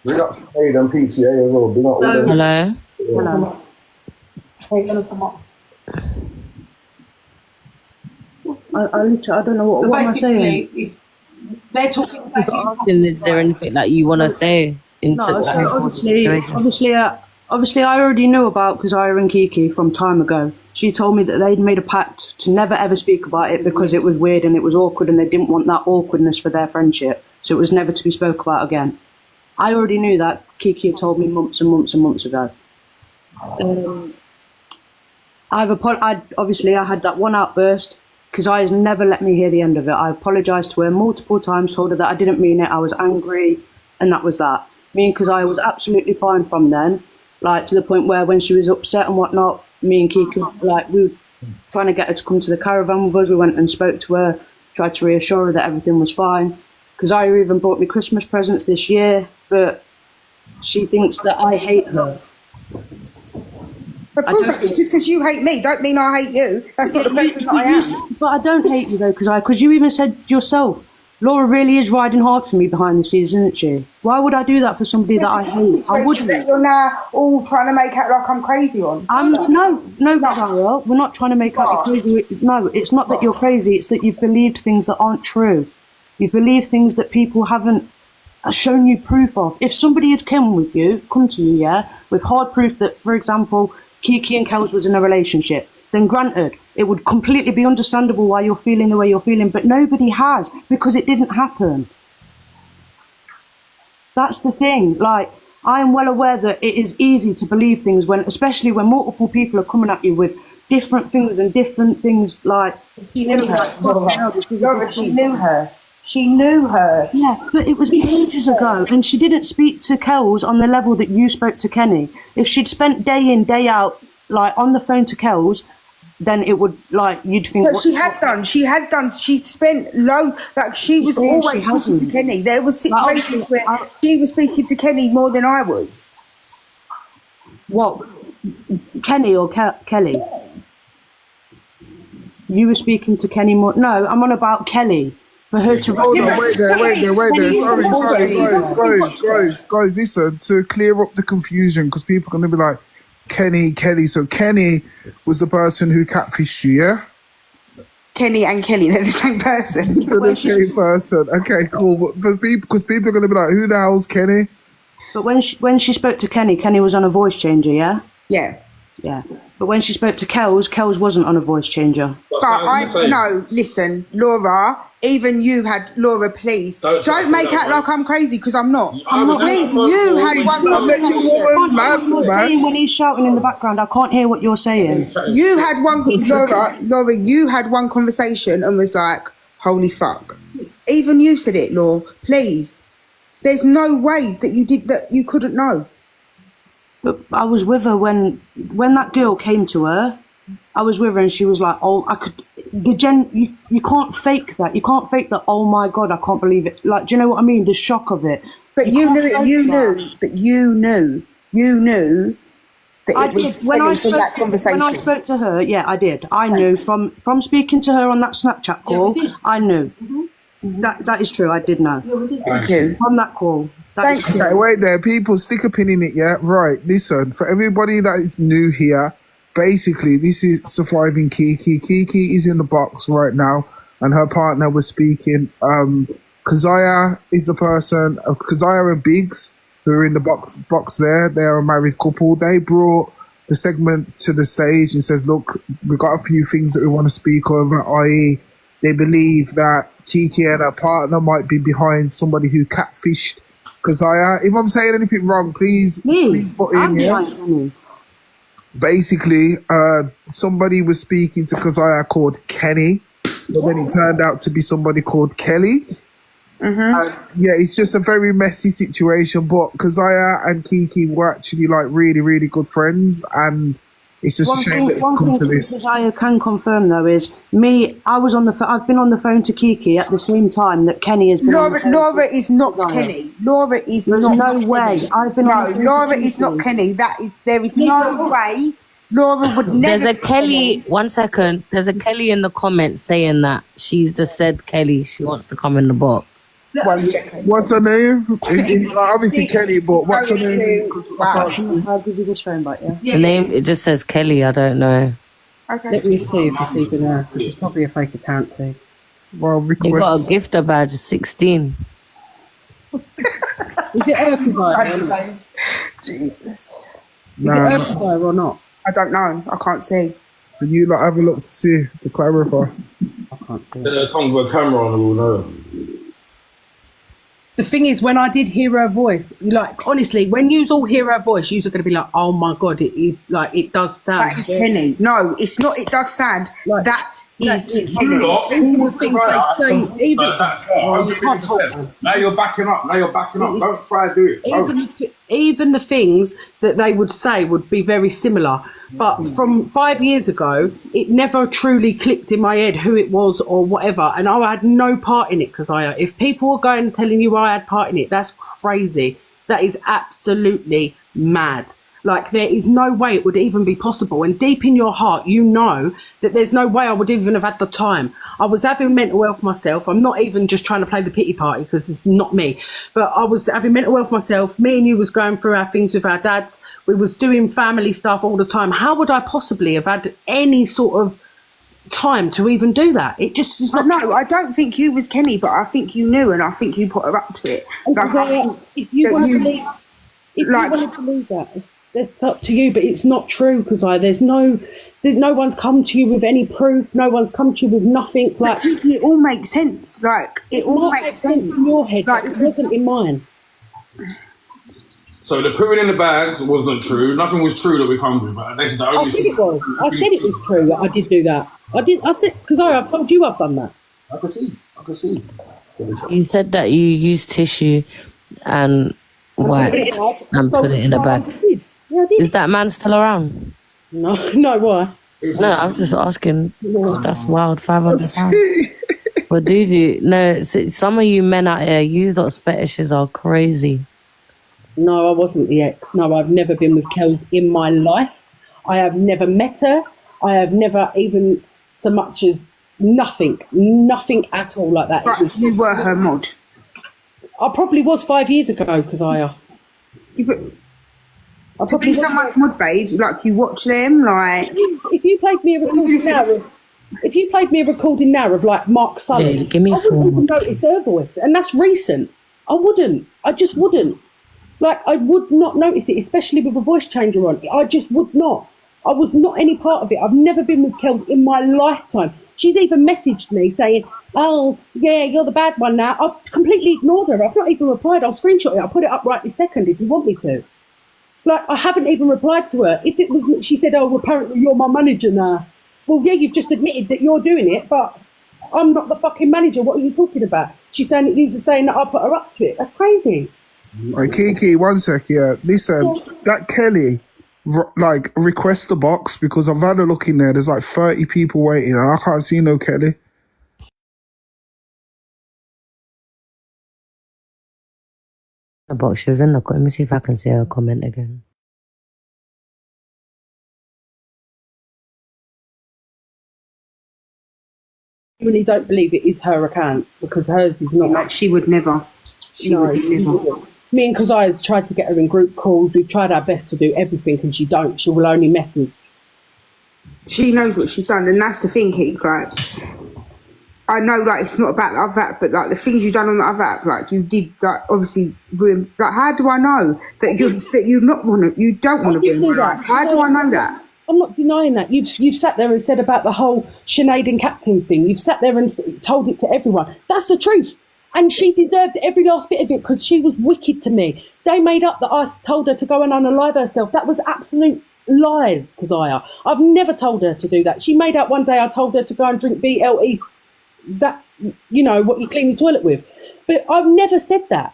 We're not paid on PTA as well. Hello. Hello. I don't know what am I saying. They're talking. Just asking, is there anything that you want to say? Obviously, I already knew about Keziah and Kiki from time ago. She told me that they'd made a pact to never ever speak about it because it was weird and it was awkward and they didn't want that awkwardness for their friendship. So it was never to be spoke about again. I already knew that. Kiki had told me months and months and months ago. I had that one outburst. Keziah's never let me hear the end of it. I apologised to her multiple times, told her that I didn't mean it, I was angry, and that was that. Me and Keziah was absolutely fine from then, like to the point where when she was upset and whatnot, me and Kiki, like, we trying to get her to come to the caravan with us. We went and spoke to her, tried to reassure her that everything was fine. Keziah even bought me Christmas presents this year, but she thinks that I hate her. Of course, just because you hate me, don't mean I hate you. That's not the person that I am. But I don't hate you though, because you even said yourself, Laura really is riding hard for me behind the scenes, isn't she? Why would I do that for somebody that I hate? I wouldn't. You're now all trying to make out like I'm crazy on. No, Keziah, we're not trying to make out you're crazy. No, it's not that you're crazy. It's that you've believed things that aren't true. You've believed things that people haven't shown you proof of. If somebody had come to you, yeah, with hard proof that, for example, Kiki and Kels was in a relationship, then granted, it would completely be understandable why you're feeling the way you're feeling, but nobody has, because it didn't happen. That's the thing. Like, I am well aware that it is easy to believe things especially when multiple people are coming at you with different things and different things, like... She knew her. Laura, she knew her. She knew her. Yeah, but it was ages ago, and she didn't speak to Kels on the level that you spoke to Kenny. If she'd spent day in, day out, like, on the phone to Kels, then it would, like, you'd think... But she had done. She spent loads... Like, she was always speaking to Kenny. There was situations where she was speaking to Kenny more than I was. What? Kenny or Kelly? You were speaking to Kenny more... No, I'm on about Kelly. For her to... Hold on, wait there. Sorry. Guys, listen, to clear up the confusion, because people are going to be like, Kelly. So Kenny was the person who catfished you, yeah? Kenny and Kelly, they're the same person. They're the same person. Okay, cool. But for people, because people are going to be like, who the hell's Kenny? But when she spoke to Kenny, Kenny was on a voice changer, yeah? Yeah. Yeah. But when she spoke to Kels wasn't on a voice changer. No, listen, Laura, even you had... Laura, please, don't make out like I'm crazy, because I'm not. You had one conversation. Saying when he's shouting in the background, I can't hear what you're saying. You had Laura, you had one conversation and was like, holy fuck. Even you said it, Laura, please. There's no way that you couldn't know. But I was with her when that girl came to her. I was with her and she was like, "Oh, I could." You can't fake that. You can't fake that. Oh my god, I can't believe it. Like, do you know what I mean? The shock of it. But you knew that I did. When I spoke to her, yeah, I did. I knew from speaking to her on that Snapchat call. I knew. That is true. I did know. Thank you. From that call. Thank you. Okay, wait there. People, stick a pin in it, yeah? Right, listen. For everybody that is new here, basically, this is Surviving Kiki. Kiki is in the box right now, and her partner was speaking. Keziah is the person, Keziah and Biggs, who are in the box there. They are a married couple. They brought the segment to the stage and says, look, we've got a few things that we want to speak over, i.e., they believe that Kiki and her partner might be behind somebody who catfished Keziah. If I'm saying anything wrong, please put in here. Basically, somebody was speaking to Keziah called Kenny, but then it turned out to be somebody called Kelly. Yeah, it's just a very messy situation, but Keziah and Kiki were actually like really, really good friends, and it's just a shame that it's come to this. Keziah can confirm though is me. I've been on the phone to Kiki at the same time that Kenny has been. Laura is not Kenny. Laura is not. No way. I've been. No, Laura is not Kenny. There is no way. Laura would never. There's a Kelly. 1 second. There's a Kelly in the comments saying that she's the said Kelly. She wants to come in the box. 1 second. What's her name? It's obviously Kelly, but what's her name? I'll give you this phone back, yeah? The name, it just says Kelly. I don't know. Okay. Let me see if it's even her. It's probably a fake account thing. Well, You got a gifter badge, 16. Is it her provider? Jesus. Is it her provider or not? I don't know. I can't see. Can you like have a look to see, to clarify? I can't see. It comes with a camera on and we'll know. The thing is, when I did hear her voice, like, honestly, when you all hear her voice, you're going to be like, oh my God, it is, like, it does sound. That is Kenny. No, it's not. It does sound. Like, that is Kenny. Even the things they say, Now you're backing up. Don't try to do it. even the things that they would say would be very similar. But from 5 years ago, it never truly clicked in my head who it was or whatever. And I had no part in it, because if people were going and telling you I had part in it, that's crazy. That is absolutely mad. Like, there is no way it would even be possible. And deep in your heart, you know that there's no way I would even have had the time. I was having mental health myself. I'm not even just trying to play the pity party, because it's not me. But I was having mental health myself. Me and you was going through our things with our dads. We was doing family stuff all the time. How would I possibly have had any sort of time to even do that? It just is not. No, I don't think you was Kenny, but I think you knew, and I think you put her up to it. Like, if you want to believe, you want to believe that, it's up to you. But it's not true, because there's no one's come to you with any proof. No one's come to you with nothing. Like, Kiki, it all makes sense. Like, it all makes sense in your head. Like, it wasn't in mine. So the putting in the bags wasn't true. Nothing was true that we come with. But that's the only I said it was. I said it was true that I did do that. I said, because I've told you I've done that. I can see. You said that you used tissue and wiped and put it in a bag. Yeah, I did. Is that man still around? No, why? No, I'm just asking. That's wild, £500. But dude, some of you men out here, you lot's fetishes are crazy. No, I wasn't the ex. No, I've never been with Kels in my life. I have never met her. I have never even so much as nothing at all like that. But you were her mod. I probably was 5 years ago, because to be someone's mod, babe, like, you watch them, like... If you played me a recording now of like Mark Sully, Yeah, give me I wouldn't even notice her voice, and that's recent. I wouldn't. I just wouldn't. Like, I would not notice it, especially with a voice changer on. I just would not. I was not any part of it. I've never been with Kels in my lifetime. She's even messaged me saying, "Oh, yeah, you're the bad one now." I've completely ignored her. I've not even replied. I'll screenshot it. I'll put it up right this second if you want me to. Like, I haven't even replied to her. If it was, she said, "Oh, apparently you're my manager now." Well, yeah, you've just admitted that you're doing it, but I'm not the fucking manager. What are you talking about? She's saying that I put her up to it. That's crazy. Right, Kiki, 1 sec, yeah. Listen, that Kelly, like, request the box, because I've had a look in there. There's like 30 people waiting, and I can't see no Kelly. But she was in the... Let me see if I can see her comment again. I really don't believe it is her account, because hers is not. Like, she would never. She would never. Me and Keziah's tried to get her in group calls. We've tried our best to do everything, and she don't. She will only message. She knows what she's done, and that's the thing, Kate. Like, I know, like, it's not about the other app, but like the things you've done on the other app, like, you did, like, obviously ruin. Like, how do I know that you don't want to ruin my life? How do I know that? I'm not denying that. You've sat there and said about the whole Sinead and Captain thing. You've sat there and told it to everyone. That's the truth. And she deserved every last bit of it, because she was wicked to me. They made up that I told her to go and unalive herself. That was absolute lies, Keziah. I've never told her to do that. She made out one day I told her to go and drink BLE, that, you know, what you clean the toilet with. But I've never said that.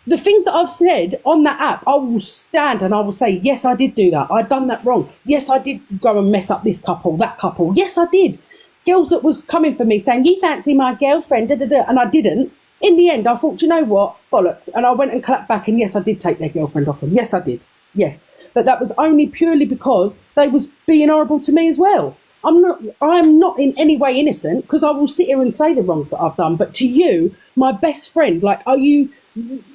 The things that I've said on that app, I will stand and I will say, yes, I did do that. I'd done that wrong. Yes, I did go and mess up this couple, that couple. Yes, I did. Girls that was coming for me saying, "You fancy my girlfriend," and I didn't. In the end, I thought, "Do you know what? Bollocks." And I went and clapped back, and yes, I did take their girlfriend off them. Yes, I did. Yes. But that was only purely because they was being horrible to me as well. I'm not in any way innocent, because I will sit here and say the wrongs that I've done. But to you, my best friend, like, are you...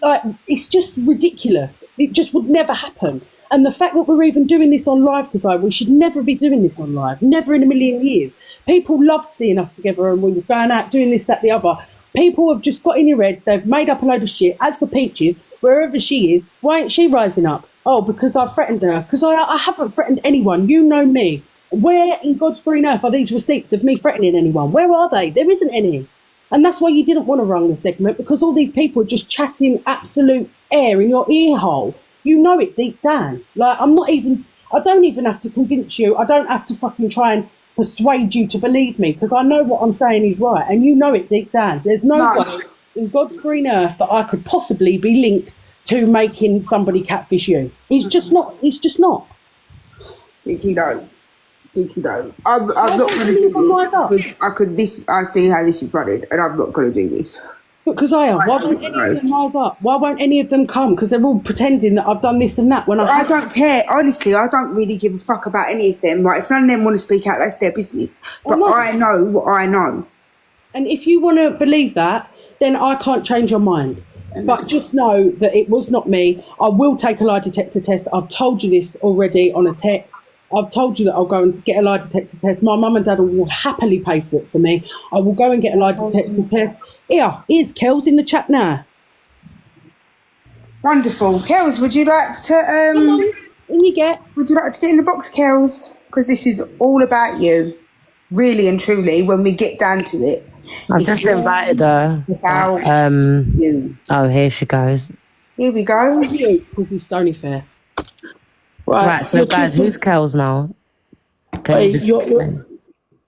Like, it's just ridiculous. It just would never happen. And the fact that we're even doing this on live, because we should never be doing this on live, never in a million years. People loved seeing us together, and we were going out doing this, that, the other. People have just got in your head. They've made up a load of shit. As for Peaches, wherever she is, why ain't she rising up? Oh, because I threatened her. Because I haven't threatened anyone. You know me. Where in God's green earth are these receipts of me threatening anyone? Where are they? There isn't any. And that's why you didn't want to run the segment, because all these people are just chatting absolute air in your ear hole. You know it deep down. Like, I don't even have to convince you. I don't have to fucking try and persuade you to believe me, because I know what I'm saying is right, and you know it deep down. There's no way in God's green earth that I could possibly be linked to making somebody catfish you. It's just not. It's just not. Kiki, no. I'm not going to do this because I see how this is running, and I'm not going to do this. Because I am. Why won't any of them rise up? Why won't any of them come? Because they're all pretending that I've done this and that. I don't care. Honestly, I don't really give a fuck about any of them. Like, if none of them want to speak out, that's their business. But I know what I know. And if you want to believe that, then I can't change your mind. But just know that it was not me. I will take a lie detector test. I've told you this already on a text. I've told you that I'll go and get a lie detector test. My mum and dad will happily pay for it for me. I will go and get a lie detector test. Here's Kels in the chat now. Wonderful. Kels, would you like to Would you like to get in the box, Kels? Because this is all about you. Really and truly, when we get down to it. I've just invited her. Oh, here she goes. Here we go. This is Stony Fair. Right, so guys, who's Kels now?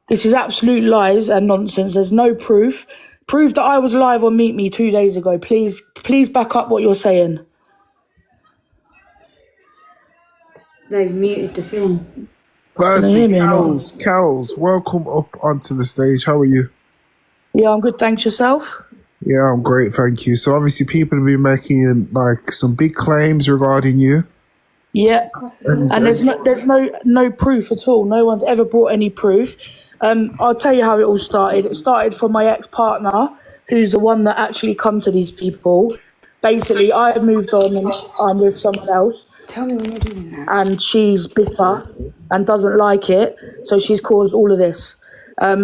This is absolute lies and nonsense. There's no proof. Prove that I was live on Meet Me 2 days ago. Please back up what you're saying. They've muted the film. Firstly, Kels, welcome up onto the stage. How are you? Yeah, I'm good. Thanks, yourself. Yeah, I'm great, thank you. So obviously people have been making like some big claims regarding you. Yeah, and there's no proof at all. No one's ever brought any proof. I'll tell you how it all started. It started from my ex-partner, who's the one that actually come to these people. Basically, I moved on and I'm with someone else. Tell me when you're doing that. And she's bitter and doesn't like it, so she's caused all of this.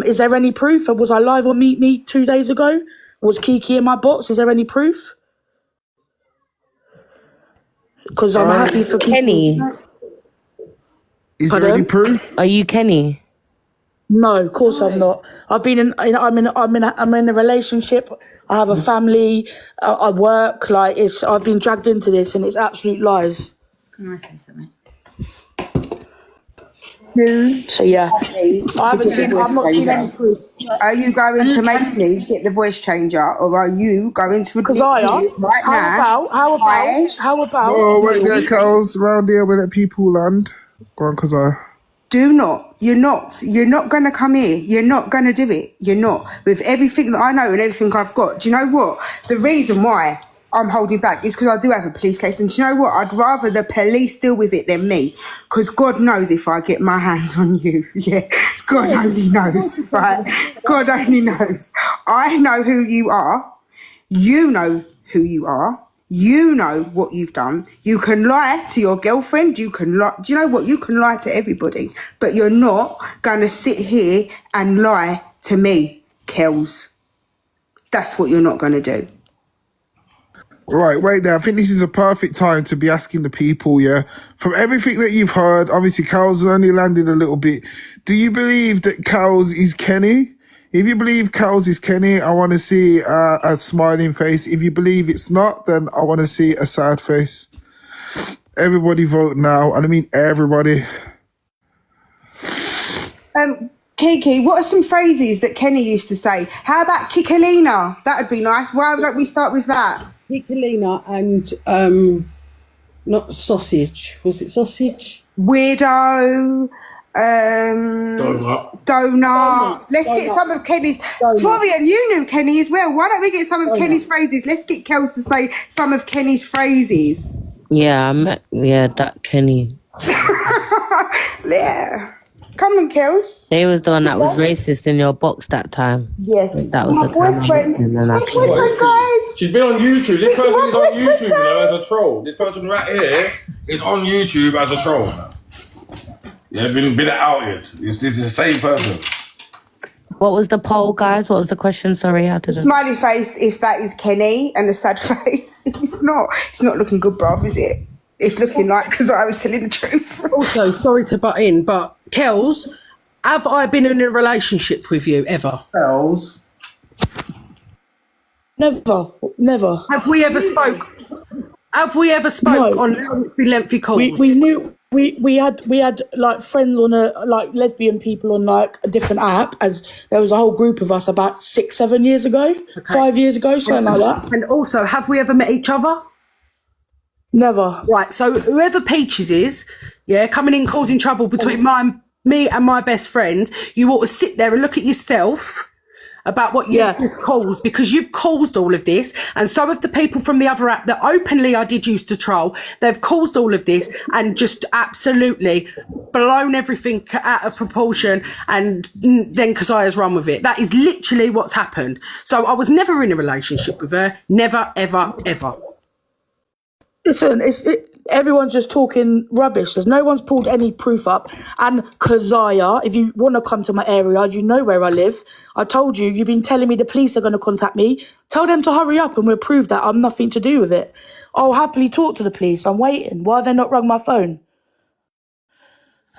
Is there any proof? Was I live on Meet Me 2 days ago? Was Kiki in my box? Is there any proof? Because I'm happy for Kenny. Is there any proof? Are you Kenny? No, of course I'm not. I'm in a relationship. I have a family. I work. I've been dragged into this, and it's absolute lies. Can I say something? So yeah, I've not seen any proof. Are you going to make me get the voice changer, or are you going to right now? How about? Oh, wait there, Kels. Around here, we let people land. Go on, Kazai. Do not. You're not going to come here. You're not going to do it. You're not. With everything that I know and everything I've got. Do you know what? The reason why I'm holding back is because I do have a police case. And do you know what? I'd rather the police deal with it than me. Because God knows if I get my hands on you. Yeah. God only knows, right? God only knows. I know who you are. You know who you are. You know what you've done. You can lie to your girlfriend. You can lie. Do you know what? You can lie to everybody. But you're not going to sit here and lie to me, Kels. That's what you're not going to do. Right, wait there. I think this is a perfect time to be asking the people, yeah? From everything that you've heard, obviously Kels only landed a little bit. Do you believe that Kels is Kenny? If you believe Kels is Kenny, I want to see a smiling face. If you believe it's not, then I want to see a sad face. Everybody vote now. And I mean everybody. Kiki, what are some phrases that Kenny used to say? How about Kikalina? That would be nice. Why don't we start with that? Kikalina and not sausage. Was it sausage? Weirdo. Donut. Let's get some of Kenny's. Torian, you knew Kenny as well. Why don't we get some of Kenny's phrases? Let's get Kels to say some of Kenny's phrases. Yeah, that Kenny. Yeah. Come on, Kels. They was the one that was racist in your box that time. Yes. That was my boyfriend. My boyfriend, guys. She's been on YouTube. This person is on YouTube, you know, as a troll. This person right here is on YouTube as a troll. Yeah, been outed. It's the same person. What was the poll, guys? What was the question? Sorry, I didn't. Smiley face if that is Kenny, and the sad face if it's not. It's not looking good, bruv, is it? It's looking like because I was telling the truth. Also, sorry to butt in, but Kels, have I been in a relationship with you ever? Kels? Never. Have we ever spoke? No. On lengthy calls? We knew. We had like friends on like lesbian people on like a different app, as there was a whole group of us about 6-7 years ago, 5 years ago, something like that. And also, have we ever met each other? Never. Right, so whoever Peaches is, yeah, coming in causing trouble between me and my best friend, you ought to sit there and look at yourself about what you've just caused, because you've caused all of this. And some of the people from the other app that openly I did use to troll, they've caused all of this and just absolutely blown everything out of proportion, and then Keziah's run with it. That is literally what's happened. So I was never in a relationship with her. Never, ever, ever. Listen, everyone's just talking rubbish. No one's pulled any proof up. And Keziah, if you want to come to my area, you know where I live. I told you, you've been telling me the police are going to contact me. Tell them to hurry up and we'll prove that I'm nothing to do with it. I'll happily talk to the police. I'm waiting. Why have they not rung my phone?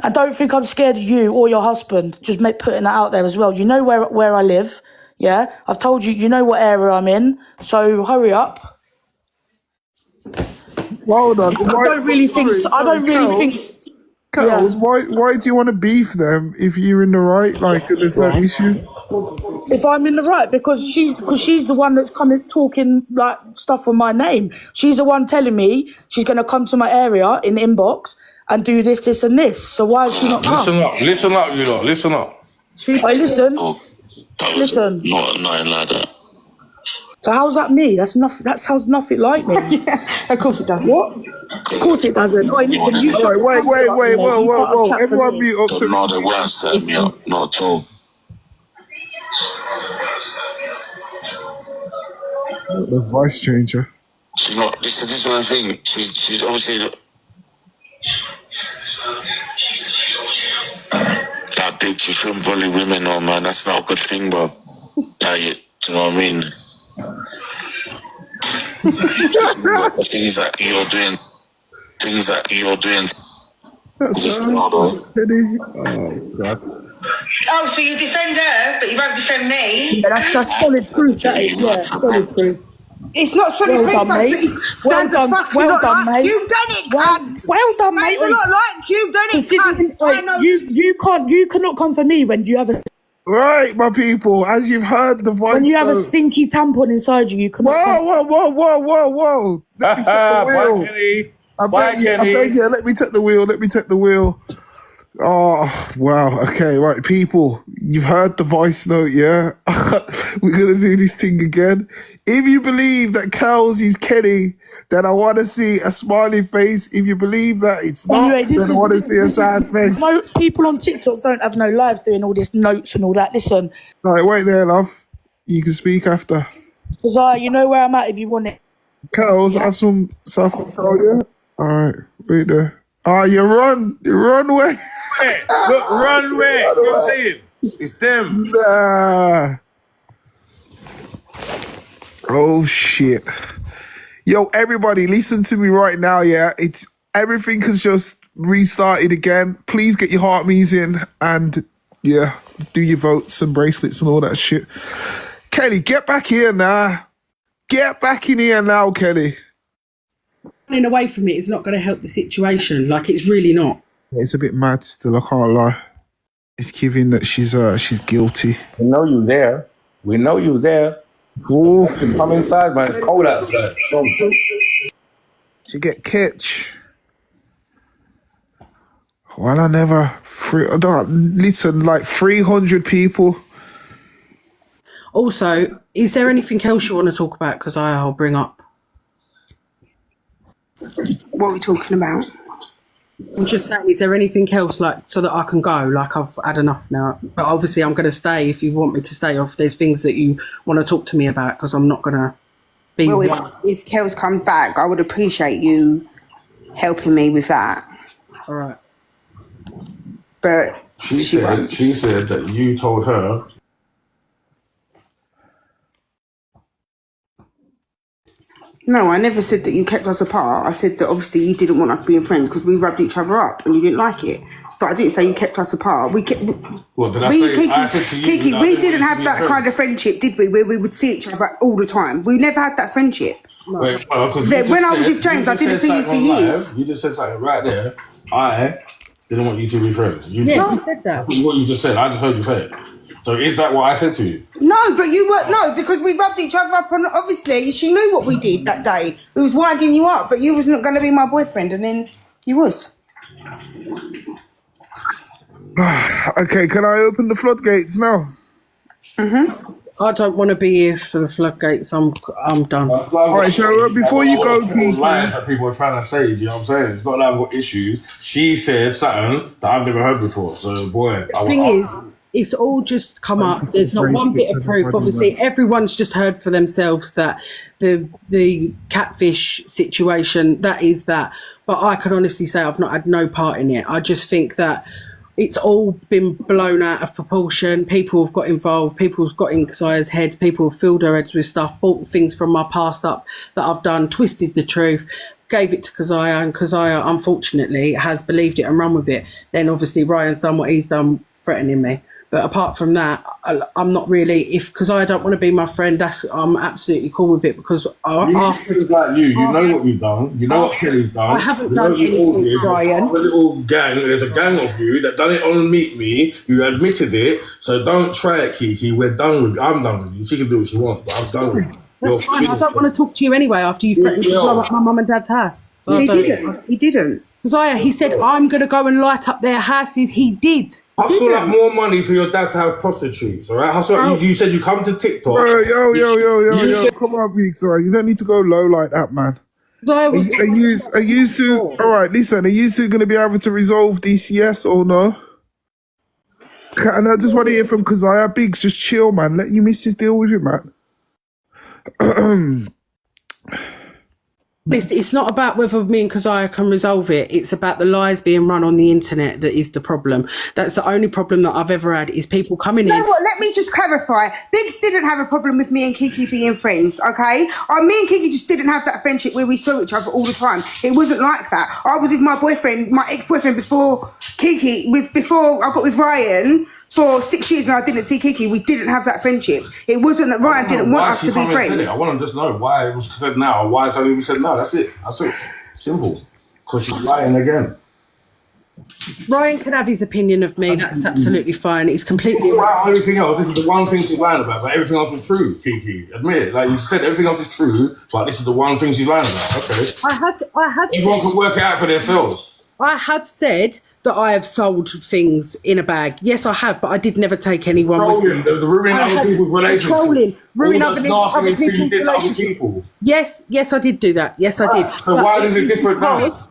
I don't think I'm scared of you or your husband. Just putting that out there as well. You know where I live. Yeah? I've told you, you know what area I'm in. So hurry up. Hold on. I don't really think. Kels, why do you want to beef them if you're in the right? Like, there's no issue. If I'm in the right, because she's the one that's kind of talking like stuff on my name. She's the one telling me she's going to come to my area in inbox and do this, and this. So why is she not come? Listen up, you lot. Listen up. Listen. Listen. Nothing like that. So how's that me? That sounds nothing like me. Yeah, of course it doesn't. What? Of course it doesn't. Wait, listen, you shut wait, whoa. Everyone mute up. No, they weren't setting me up. Not at all. The voice changer. She's not. This is one thing. She's obviously that bitch. You shouldn't bully women, no man. That's not a good thing, bro. Like, do you know what I mean? Things that you're doing. That's right. Oh God. Oh, so you defend her, but you won't defend me? Yeah, that's solid proof. That is, yeah, solid proof. It's not solid proof, done, mate. Stands a fucking lot like mate. you done it, cunt. Well done, mate. Stands a lot like you done it, cunt. I know. You cannot come for me when you have a. Right, my people, as you've heard the voice. When you have a stinky tampon inside you, you cannot. Whoa. Let me take the wheel. I beg you, let me take the wheel. Oh, wow. Okay, right, people, you've heard the voice note, yeah? We're going to do this thing again. If you believe that Kels is Kenny, then I want to see a smiley face. If you believe that it's not, then I want to see a sad face. No, people on TikTok don't have no lives doing all this notes and all that. Listen. All right, wait there, love. You can speak after. Because you know where I'm at if you want it. Kels, have some self-control, yeah? All right, wait there. You run away. Look, run away. See what I'm saying? It's them. Nah. Oh shit. Yo, everybody, listen to me right now, yeah? Everything has just restarted again. Please get your heart me's in and yeah, do your votes and bracelets and all that shit. Kelly, get back here now. Get back in here now, Kelly. Running away from it is not going to help the situation. Like, it's really not. It's a bit mad still, I can't lie. It's giving that she's guilty. We know you there. Ooh. Come inside, man. It's cold outside. She get catch. Well, I never... Listen, like 300 people. Also, is there anything else you want to talk about? Because I'll bring up. What are we talking about? I'm just saying, is there anything else, like, so that I can go? Like, I've had enough now. But obviously, I'm going to stay if you want me to stay, or if there's things that you want to talk to me about, because I'm not going to be... Well, if Kels comes back, I would appreciate you helping me with that. All right. But she said that you told her... No, I never said that you kept us apart. I said that obviously you didn't want us being friends because we rubbed each other up and you didn't like it. But I didn't say you kept us apart. I said to you, Kiki, we didn't have that kind of friendship, did we? Where we would see each other all the time. We never had that friendship. No. Wait, when I was with James, I didn't see you for years. You just said something right there. I didn't want you to be friends. You said that. What you just said, I just heard you say it. So is that what I said to you? No, but you were no, because we rubbed each other up, and obviously she knew what we did that day. We was winding you up, but you wasn't going to be my boyfriend, and then you was. Okay, can I open the floodgates now? I don't want to be here for the floodgates. I'm done. All right, so before you go, Kiki, lies that people are trying to say. Do you know what I'm saying? It's not that I've got issues. She said something that I've never heard before. So, boy, The thing is, it's all just come up. There's not one bit of proof. Obviously, everyone's just heard for themselves that the catfish situation, that is that. But I can honestly say I've not had no part in it. I just think that it's all been blown out of proportion. People have got involved. People have got in Keziah's heads. People have filled her heads with stuff, brought things from my past up that I've done, twisted the truth, gave it to Keziah, and Keziah, unfortunately, has believed it and run with it. Then, obviously, Ryan's done what he's done, threatening me. But apart from that, I'm not really. If Keziah don't want to be my friend, I'm absolutely cool with it because after like you know what you've done. You know what Kelly's done. I haven't done anything, Ryan. A little gang. There's a gang of you that done it on Meet Me. You admitted it. So don't try it, Kiki. We're done with you. I'm done with you. She can do what she wants, but I'm done with you. That's fine. I don't want to talk to you anyway after you threatened to blow up my mum and dad's house. So He didn't. Keziah, he said, I'm going to go and light up their houses. He did. Hustle like more money for your dad to have prostitutes, all right? Hustle. You said you come to TikTok. Bro, yo, come on, Weeks, all right? You don't need to go low like that, man. Are you two, all right, listen, are you two going to be able to resolve this, yes or no? And I just want to hear from Keziah. Biggs, just chill, man. Let your missus deal with it, man. It's not about whether me and Keziah can resolve it. It's about the lies being run on the internet that is the problem. That's the only problem that I've ever had is people coming in. You know what? Let me just clarify. Biggs didn't have a problem with me and Kiki being friends, okay? Me and Kiki just didn't have that friendship where we saw each other all the time. It wasn't like that. I was with my boyfriend, my ex-boyfriend before Kiki, before I got with Ryan. For 6 years and I didn't see Kiki, we didn't have that friendship. It wasn't that Ryan didn't want us to be friends. I want to just know why it was said now, why it's only been said now. That's it. Simple. Because she's lying again. Ryan can have his opinion of me. That's absolutely fine. It's completely right. Everything else, this is the one thing she's lying about, but everything else was true, Kiki. Admit it. Like you said, everything else is true, but this is the one thing she's lying about. Okay. I have. Everyone can work it out for themselves. I have said that I have sold things in a bag. Yes, I have, but I did never take anyone with me. The ruining other people's relationships. Ruining other things you did to other people. Yes, I did do that. Yes, I did. So why is it different now?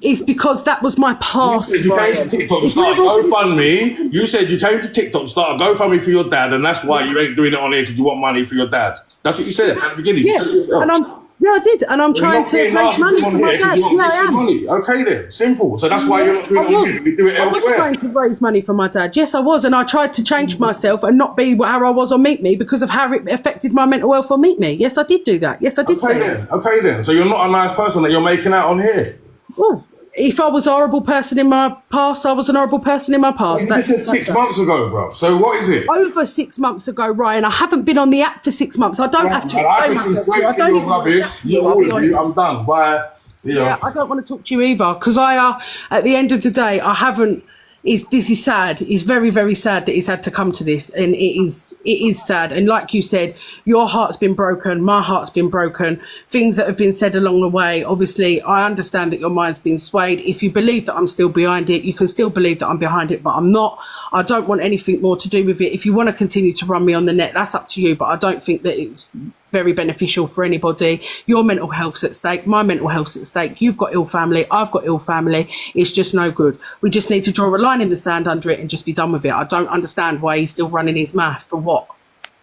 It's because that was my past. You came to TikTok to start a GoFundMe. You said you came to TikTok to start a GoFundMe for your dad, and that's why you ain't doing it on here because you want money for your dad. That's what you said at the beginning. Yeah, I did, and I'm trying to raise money for my dad. Yeah, I am. Money. Okay then, simple. So that's why you're not doing it on here. You do it elsewhere. I was trying to raise money for my dad. Yes, I was, and I tried to change myself and not be how I was on Meet Me because of how it affected my mental health on Meet Me. Yes, I did do that. Yes, I did say that. Okay then. So you're not a nice person that you're making out on here. Well, if I was a horrible person in my past, I was an horrible person in my past. This is 6 months ago, bro. So what is it? Over 6 months ago, Ryan. I haven't been on the app for 6 months. I don't have to explain myself. I don't rubbish. I'm done. Bye. See ya. Yeah, I don't want to talk to you either because at the end of the day, I haven't. This is sad. It's very, very sad that it's had to come to this, and it is sad. And like you said, your heart's been broken, my heart's been broken. Things that have been said along the way. Obviously, I understand that your mind's been swayed. If you believe that I'm still behind it, you can still believe that I'm behind it, but I'm not. I don't want anything more to do with it. If you want to continue to run me on the net, that's up to you. But I don't think that it's very beneficial for anybody. Your mental health's at stake. My mental health's at stake. You've got ill family. I've got ill family. It's just no good. We just need to draw a line in the sand under it and just be done with it. I don't understand why he's still running his mouth for what.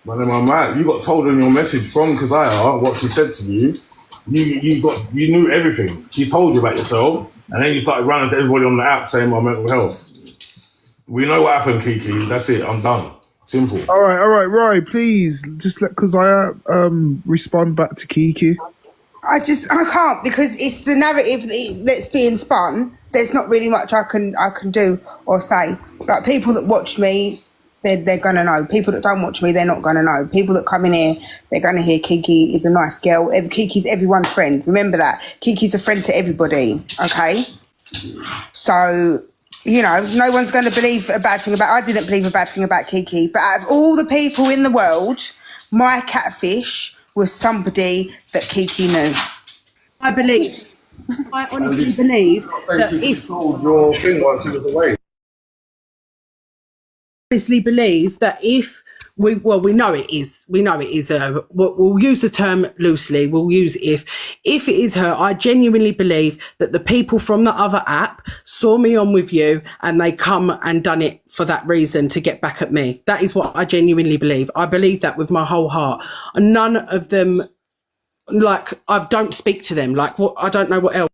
Well, then, my man, you got told in your message from Keziah what she said to you. You knew everything. She told you about yourself, and then you started running to everybody on the app saying my mental health. We know what happened, Kiki. That's it. I'm done. Simple. All right, Roy, please just let Keziah respond back to Kiki. I can't because it's the narrative that's being spun. There's not really much I can do or say. Like people that watch me, they're gonna know. People that don't watch me, they're not gonna know. People that come in here, they're gonna hear Kiki is a nice girl. Kiki's everyone's friend. Remember that. Kiki's a friend to everybody. Okay. So You know, no one's going to believe a bad thing about... I didn't believe a bad thing about Kiki, but out of all the people in the world, my catfish was somebody that Kiki knew. I honestly believe that if your thing once he was away. we know it is her. We'll use the term loosely. We'll use if it is her. I genuinely believe that the people from the other app saw me on with you and they come and done it for that reason, to get back at me. That is what I genuinely believe. I believe that with my whole heart. None of them, like, I don't speak to them. Like, what? I don't know what else.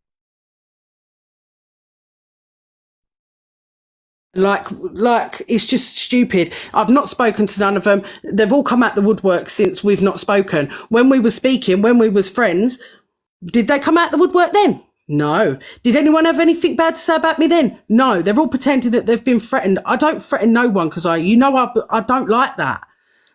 Like it's just stupid. I've not spoken to none of them. They've all come out the woodwork since we've not spoken. When we were speaking, when we was friends, did they come out the woodwork then? No. Did anyone have anything bad to say about me then? No. They're all pretending that they've been threatened. I don't threaten no one because I don't like that.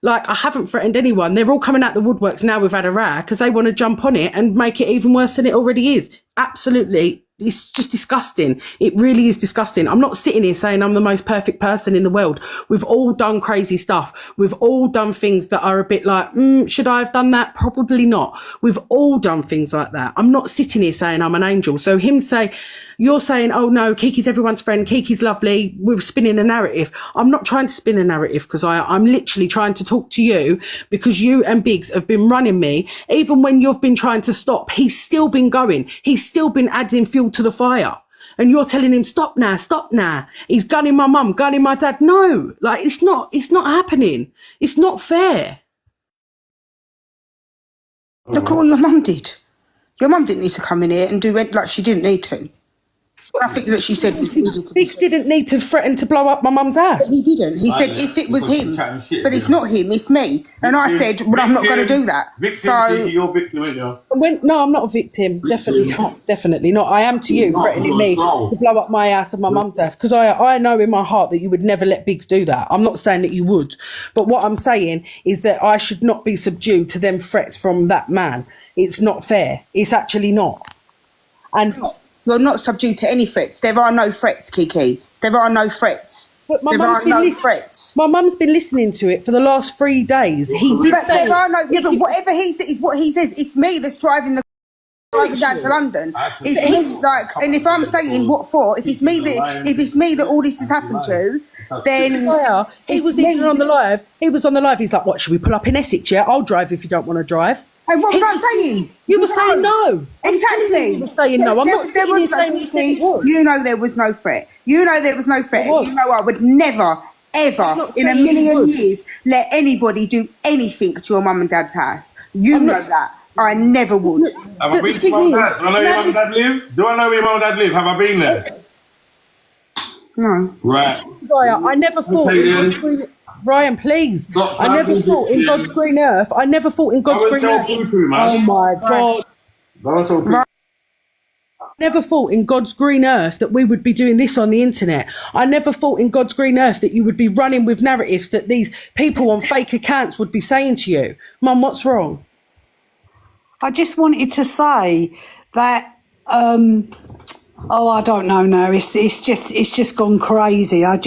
Like, I haven't threatened anyone. They're all coming out the woodworks now we've had a row because they want to jump on it and make it even worse than it already is. Absolutely. It's just disgusting. It really is disgusting. I'm not sitting here saying I'm the most perfect person in the world. We've all done crazy stuff. We've all done things that are a bit like, should I have done that? Probably not. We've all done things like that. I'm not sitting here saying I'm an angel. So you're saying, oh no, Kiki's everyone's friend. Kiki's lovely. We're spinning a narrative. I'm not trying to spin a narrative because I'm literally trying to talk to you because you and Biggs have been running me. Even when you've been trying to stop, he's still been going. He's still been adding fuel to the fire. And you're telling him, stop now. He's gunning my mum, gunning my dad. No, like, it's not happening. It's not fair. Look at what your mum did. Your mum didn't need to come in here and do it like she didn't need to. Nothing that she said was needed to be Biggs didn't need to threaten to blow up my mum's house. But he didn't. He said if it was him, but it's not him, it's me. And I said, well, I'm not going to do that. You're victim, ain't you? No, I'm not a victim. Definitely not. Definitely not. I am to you, threatening me to blow up my house and my mum's house. Because I know in my heart that you would never let Biggs do that. I'm not saying that you would. But what I'm saying is that I should not be subdued to them threats from that man. It's not fair. It's actually not. And you're not subdued to any threats. There are no threats, Kiki. There are no threats. But there are no threats. My mum's been listening to it for the last 3 days. He did but say... There are no... Yeah, but whatever he says is what he says. It's me that's driving down to London. It's me, like... And if I'm saying what for, if it's me that all this has happened to, then he was even on the live. He was on the live. He's like, what, should we pull up in Essex? Yeah, I'll drive if you don't want to drive. And what was I saying? You were saying no. Exactly. You were saying no. I'm not there was no Kiki. You know there was no threat. You know there was no threat. And you know I would never, ever, in a million years, let anybody do anything to your mum and dad's house. You know that. I never would. Have I been to mum and dad? Do I know where your mum and dad live? Do I know where your mum and dad live? Have I been there? No. Right. I never thought... Ryan, please. I never thought in God's green earth. I never thought in God's green earth. Oh my God. I never thought in God's green earth that we would be doing this on the internet. I never thought in God's green earth that you would be running with narratives that these people on fake accounts would be saying to you. Mum, what's wrong? I just wanted to say that I don't know now. It's just gone crazy. I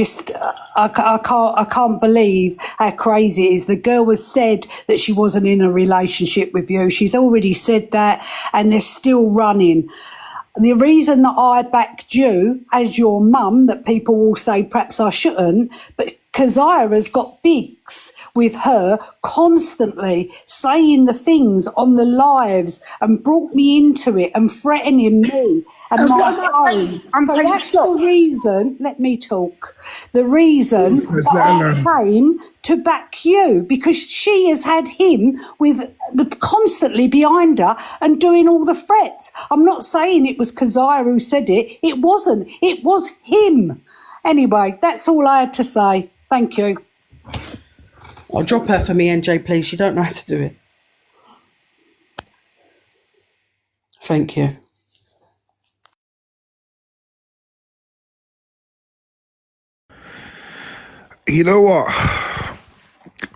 can't believe how crazy it is. The girl has said that she wasn't in a relationship with you. She's already said that, and they're still running. The reason that I backed you as your mum, that people will say perhaps I shouldn't, but Keziah's got Biggs with her constantly saying the things on the lives and brought me into it and threatening me and my home. I'm saying that's the reason, let me talk, the reason that I came to back you, because she has had him constantly behind her and doing all the threats. I'm not saying it was Keziah who said it. It wasn't. It was him. Anyway, that's all I had to say. Thank you. I'll drop her for me, NJ, please. You don't know how to do it. Thank you. You know what?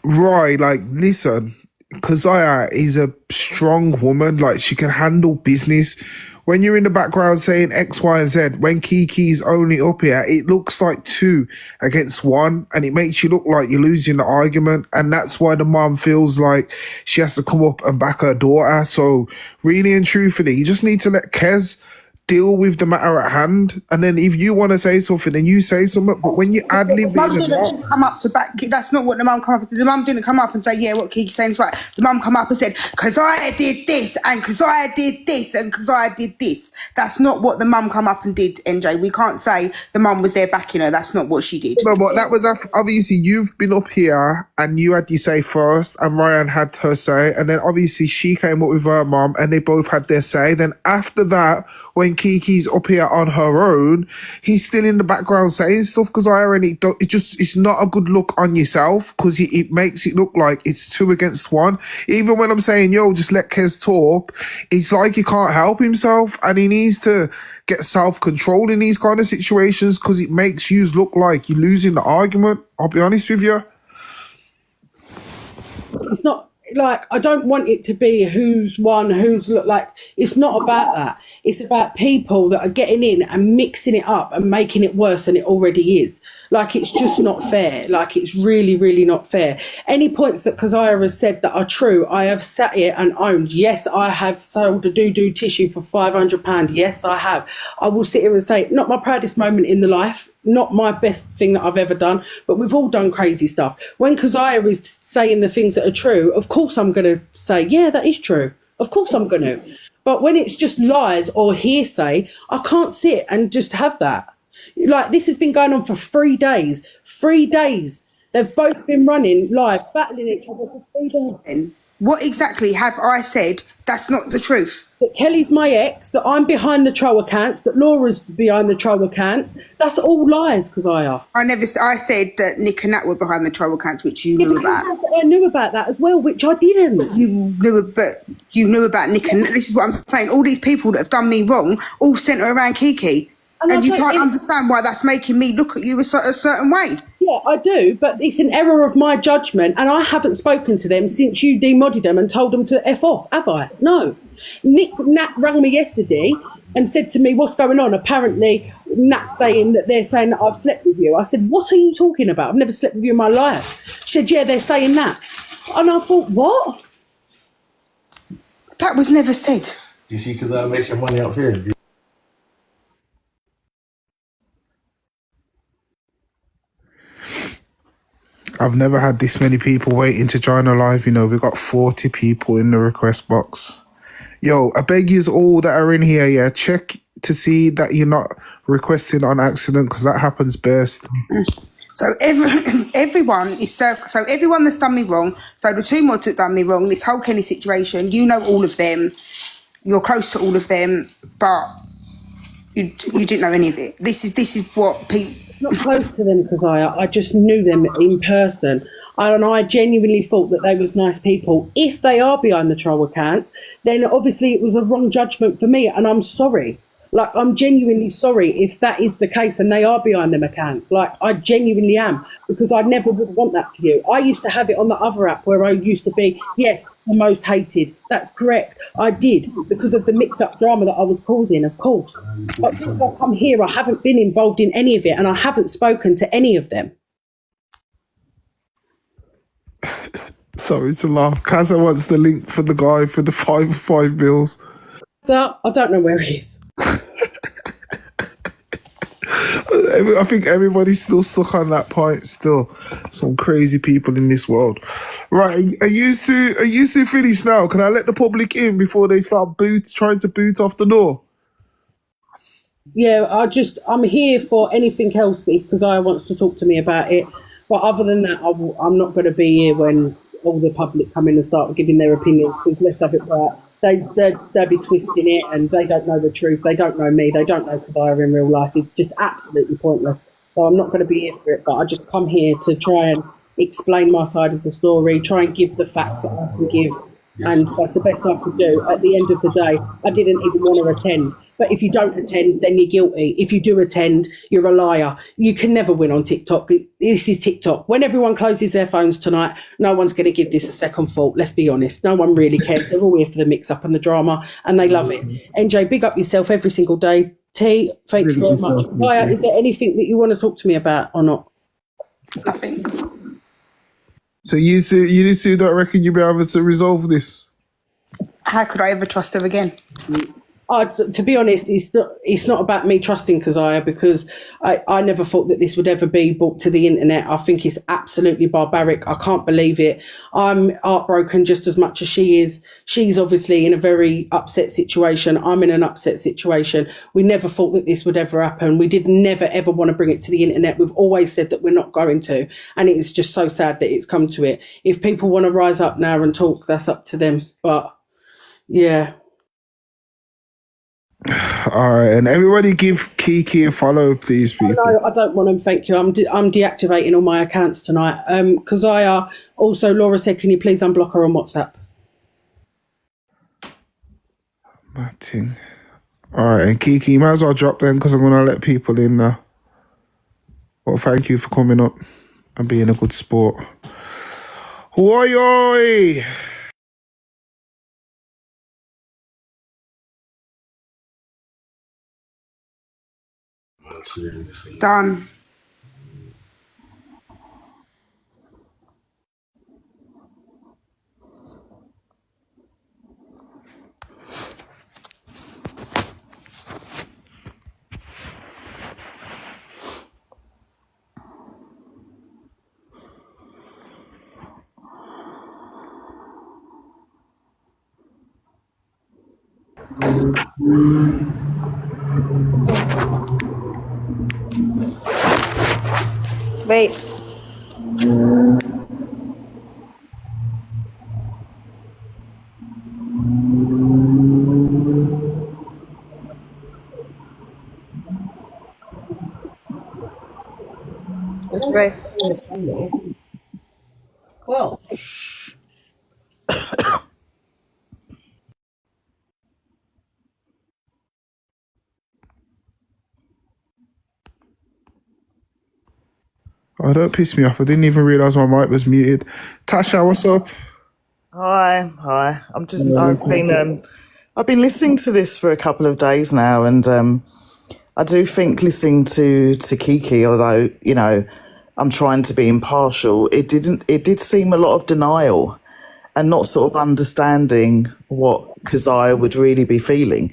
Right, like, listen, Keziah is a strong woman. Like, she can handle business when you're in the background saying X, Y, and Z, when Kiki's only up here, it looks like 2 against 1, and it makes you look like you're losing the argument, and that's why the mom feels like she has to come up and back her daughter. So really and truthfully, you just need to let Kez deal with the matter at hand, and then if you want to say something, then you say something. But when you ad lib, Mum didn't just come up to back. That's not what the mum come up and said. The mum didn't come up and say, yeah, what Kiki's saying is right. The mum come up and said, because I did this, and because I did this, and because I did this. That's not what the mum come up and did, NJ. We can't say the mum was there backing her. That's not what she did. no, but that was obviously you've been up here and you had your say first, and Ryan had her say, and then obviously she came up with her mum, and they both had their say. Then after that, when Kiki's up here on her own, he's still in the background saying stuff, because it's not a good look on yourself, because it makes it look like it's 2 against 1. Even when I'm saying, yo, just let Kez talk, it's like he can't help himself, and he needs to get self-control in these kind of situations, because it makes you look like you're losing the argument. I'll be honest with you. It's not like, I don't want it to be who's won, who's look like. It's not about that. It's about people that are getting in and mixing it up and making it worse than it already is. Like, it's just not fair. Like, it's really, really not fair. Any points that Keziah has said that are true, I have sat here and owned. Yes, I have sold a doo-doo tissue for £500. Yes, I have. I will sit here and say, not my proudest moment in the life, not my best thing that I've ever done, but we've all done crazy stuff. When Keziah is saying the things that are true, of course I'm going to say, yeah, that is true. Of course I'm going to. But when it's just lies or hearsay, I can't sit and just have that. Like, this has been going on for 3 days. 3 days. They've both been running live, battling each other for 3 days. What exactly have I said that's not the truth? That Kelly's my ex, that I'm behind the troll accounts, that Laura's behind the troll accounts. That's all lies, Keziah. I said that Nick and Nat were behind the troll accounts, which you knew about. I knew about that as well, which I didn't. But you knew about Nick and Nat. This is what I'm saying. All these people that have done me wrong all centre around Kiki. And you can't understand why that's making me look at you a certain way. Yeah, I do, but it's an error of my judgment, and I haven't spoken to them since you demodded them and told them to F off, have I? No. Nat rang me yesterday and said to me, what's going on? Apparently, Nat's saying that they're saying that I've slept with you. I said, what are you talking about? I've never slept with you in my life. She said, yeah, they're saying that. And I thought, what? That was never said. Do you see, because I'm making money up here? I've never had this many people waiting to join a live. You know, we've got 40 people in the request box. Yo, I beg you all that are in here, yeah, check to see that you're not requesting on accident, because that happens best. So everyone that's done me wrong, so the 2 mods that done me wrong, this whole Kenny situation, you know all of them, you're close to all of them, but you didn't know any of it. This is what people... Not close to them, Keziah. I just knew them in person. And I genuinely thought that they was nice people. If they are behind the troll accounts, then obviously it was a wrong judgment for me, and I'm sorry. Like, I'm genuinely sorry if that is the case and they are behind them accounts. Like, I genuinely am, because I never would want that for you. I used to have it on the other app where I used to be, yes, the most hated. That's correct. I did, because of the mix-up drama that I was causing, of course. But since I've come here, I haven't been involved in any of it, and I haven't spoken to any of them. Sorry to laugh. Kaza wants the link for the guy for the 5 bills. So, I don't know where he is. I think everybody's still stuck on that point. Still, some crazy people in this world. Right, are you two finished now? Can I let the public in before they start trying to boot off the door? Yeah, I'm here for anything else if Keziah wants to talk to me about it. But other than that, I'm not going to be here when all the public come in and start giving their opinions, because let's have it right. They'll be twisting it, and they don't know the truth. They don't know me. They don't know Keziah in real life. It's just absolutely pointless. So I'm not going to be here for it, but I just come here to try and explain my side of the story, try and give the facts that I can give. And that's the best I could do. At the end of the day, I didn't even want to attend. But if you don't attend, then you're guilty. If you do attend, you're a liar. You can never win on TikTok. This is TikTok. When everyone closes their phones tonight, no one's going to give this a second thought. Let's be honest. No one really cares. They're all here for the mix-up and the drama, and they love it. NJ, big up yourself every single day. T, thank you very much. Maya, is there anything that you want to talk to me about or not? Nothing. So you two don't reckon you'll be able to resolve this? How could I ever trust her again? To be honest, it's not about me trusting Keziah, because I never thought that this would ever be brought to the internet. I think it's absolutely barbaric. I can't believe it. I'm heartbroken just as much as she is. She's obviously in a very upset situation. I'm in an upset situation. We never thought that this would ever happen. We did never, ever want to bring it to the internet. We've always said that we're not going to. And it's just so sad that it's come to it. If people want to rise up now and talk, that's up to them. But yeah. All right, and everybody give Kiki a follow, please, people. No, I don't want them, thank you. I'm deactivating all my accounts tonight. Keziah, also, Laura said, can you please unblock her on WhatsApp? Martin. All right, and Kiki, you might as well drop them because I'm going to let people in now. Well, thank you for coming up and being a good sport. Oi, oi! Done. Wait. It's right. Well. Oh, don't piss me off. I didn't even realise my mic was muted. Tasha, what's up? Hi. I've been listening to this for a couple of days now, and I do think listening to Kiki, although, you know, I'm trying to be impartial, it did seem a lot of denial and not sort of understanding what Keziah would really be feeling.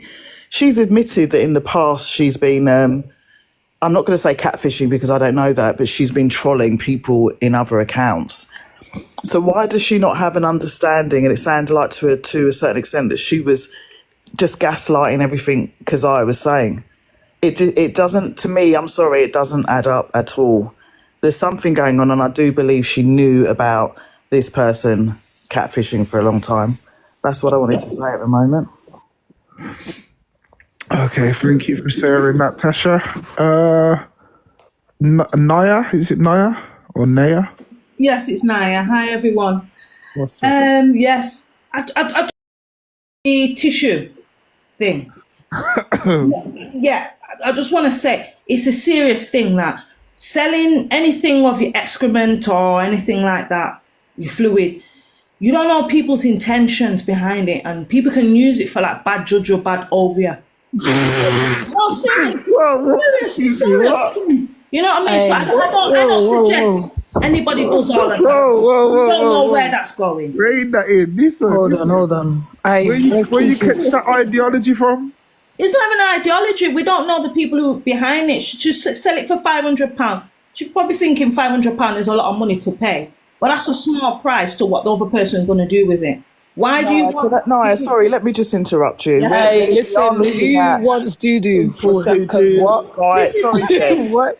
She's admitted that in the past she's been, I'm not going to say catfishing because I don't know that, but she's been trolling people in other accounts. So why does she not have an understanding? And it sounds like to a certain extent that she was just gaslighting everything Keziah was saying. It doesn't, to me, I'm sorry, it doesn't add up at all. There's something going on, and I do believe she knew about this person catfishing for a long time. That's what I wanted to say at the moment. Okay, thank you for sharing that, Tasha. Naya, is it Naya or Naya? Yes, it's Naya. Hi, everyone. What's up? Yes, I the tissue thing. Yeah, I just want to say it's a serious thing that selling anything of your excrement or anything like that, your fluid, you don't know people's intentions behind it, and people can use it for like bad judge or bad obia. No, serious. You know what I mean? So I don't suggest anybody does all of that. You don't know where that's going. Rein that in. Listen. Hold on. Where you catch that ideology from? It's not even an ideology. We don't know the people who are behind it. She just sell it for £500. She's probably thinking £500 is a lot of money to pay. But that's a small price to what the other person is going to do with it. Why do you want... No, sorry, let me just interrupt you. Hey, listen, who wants doo-doo for because what? Right, sorry. What?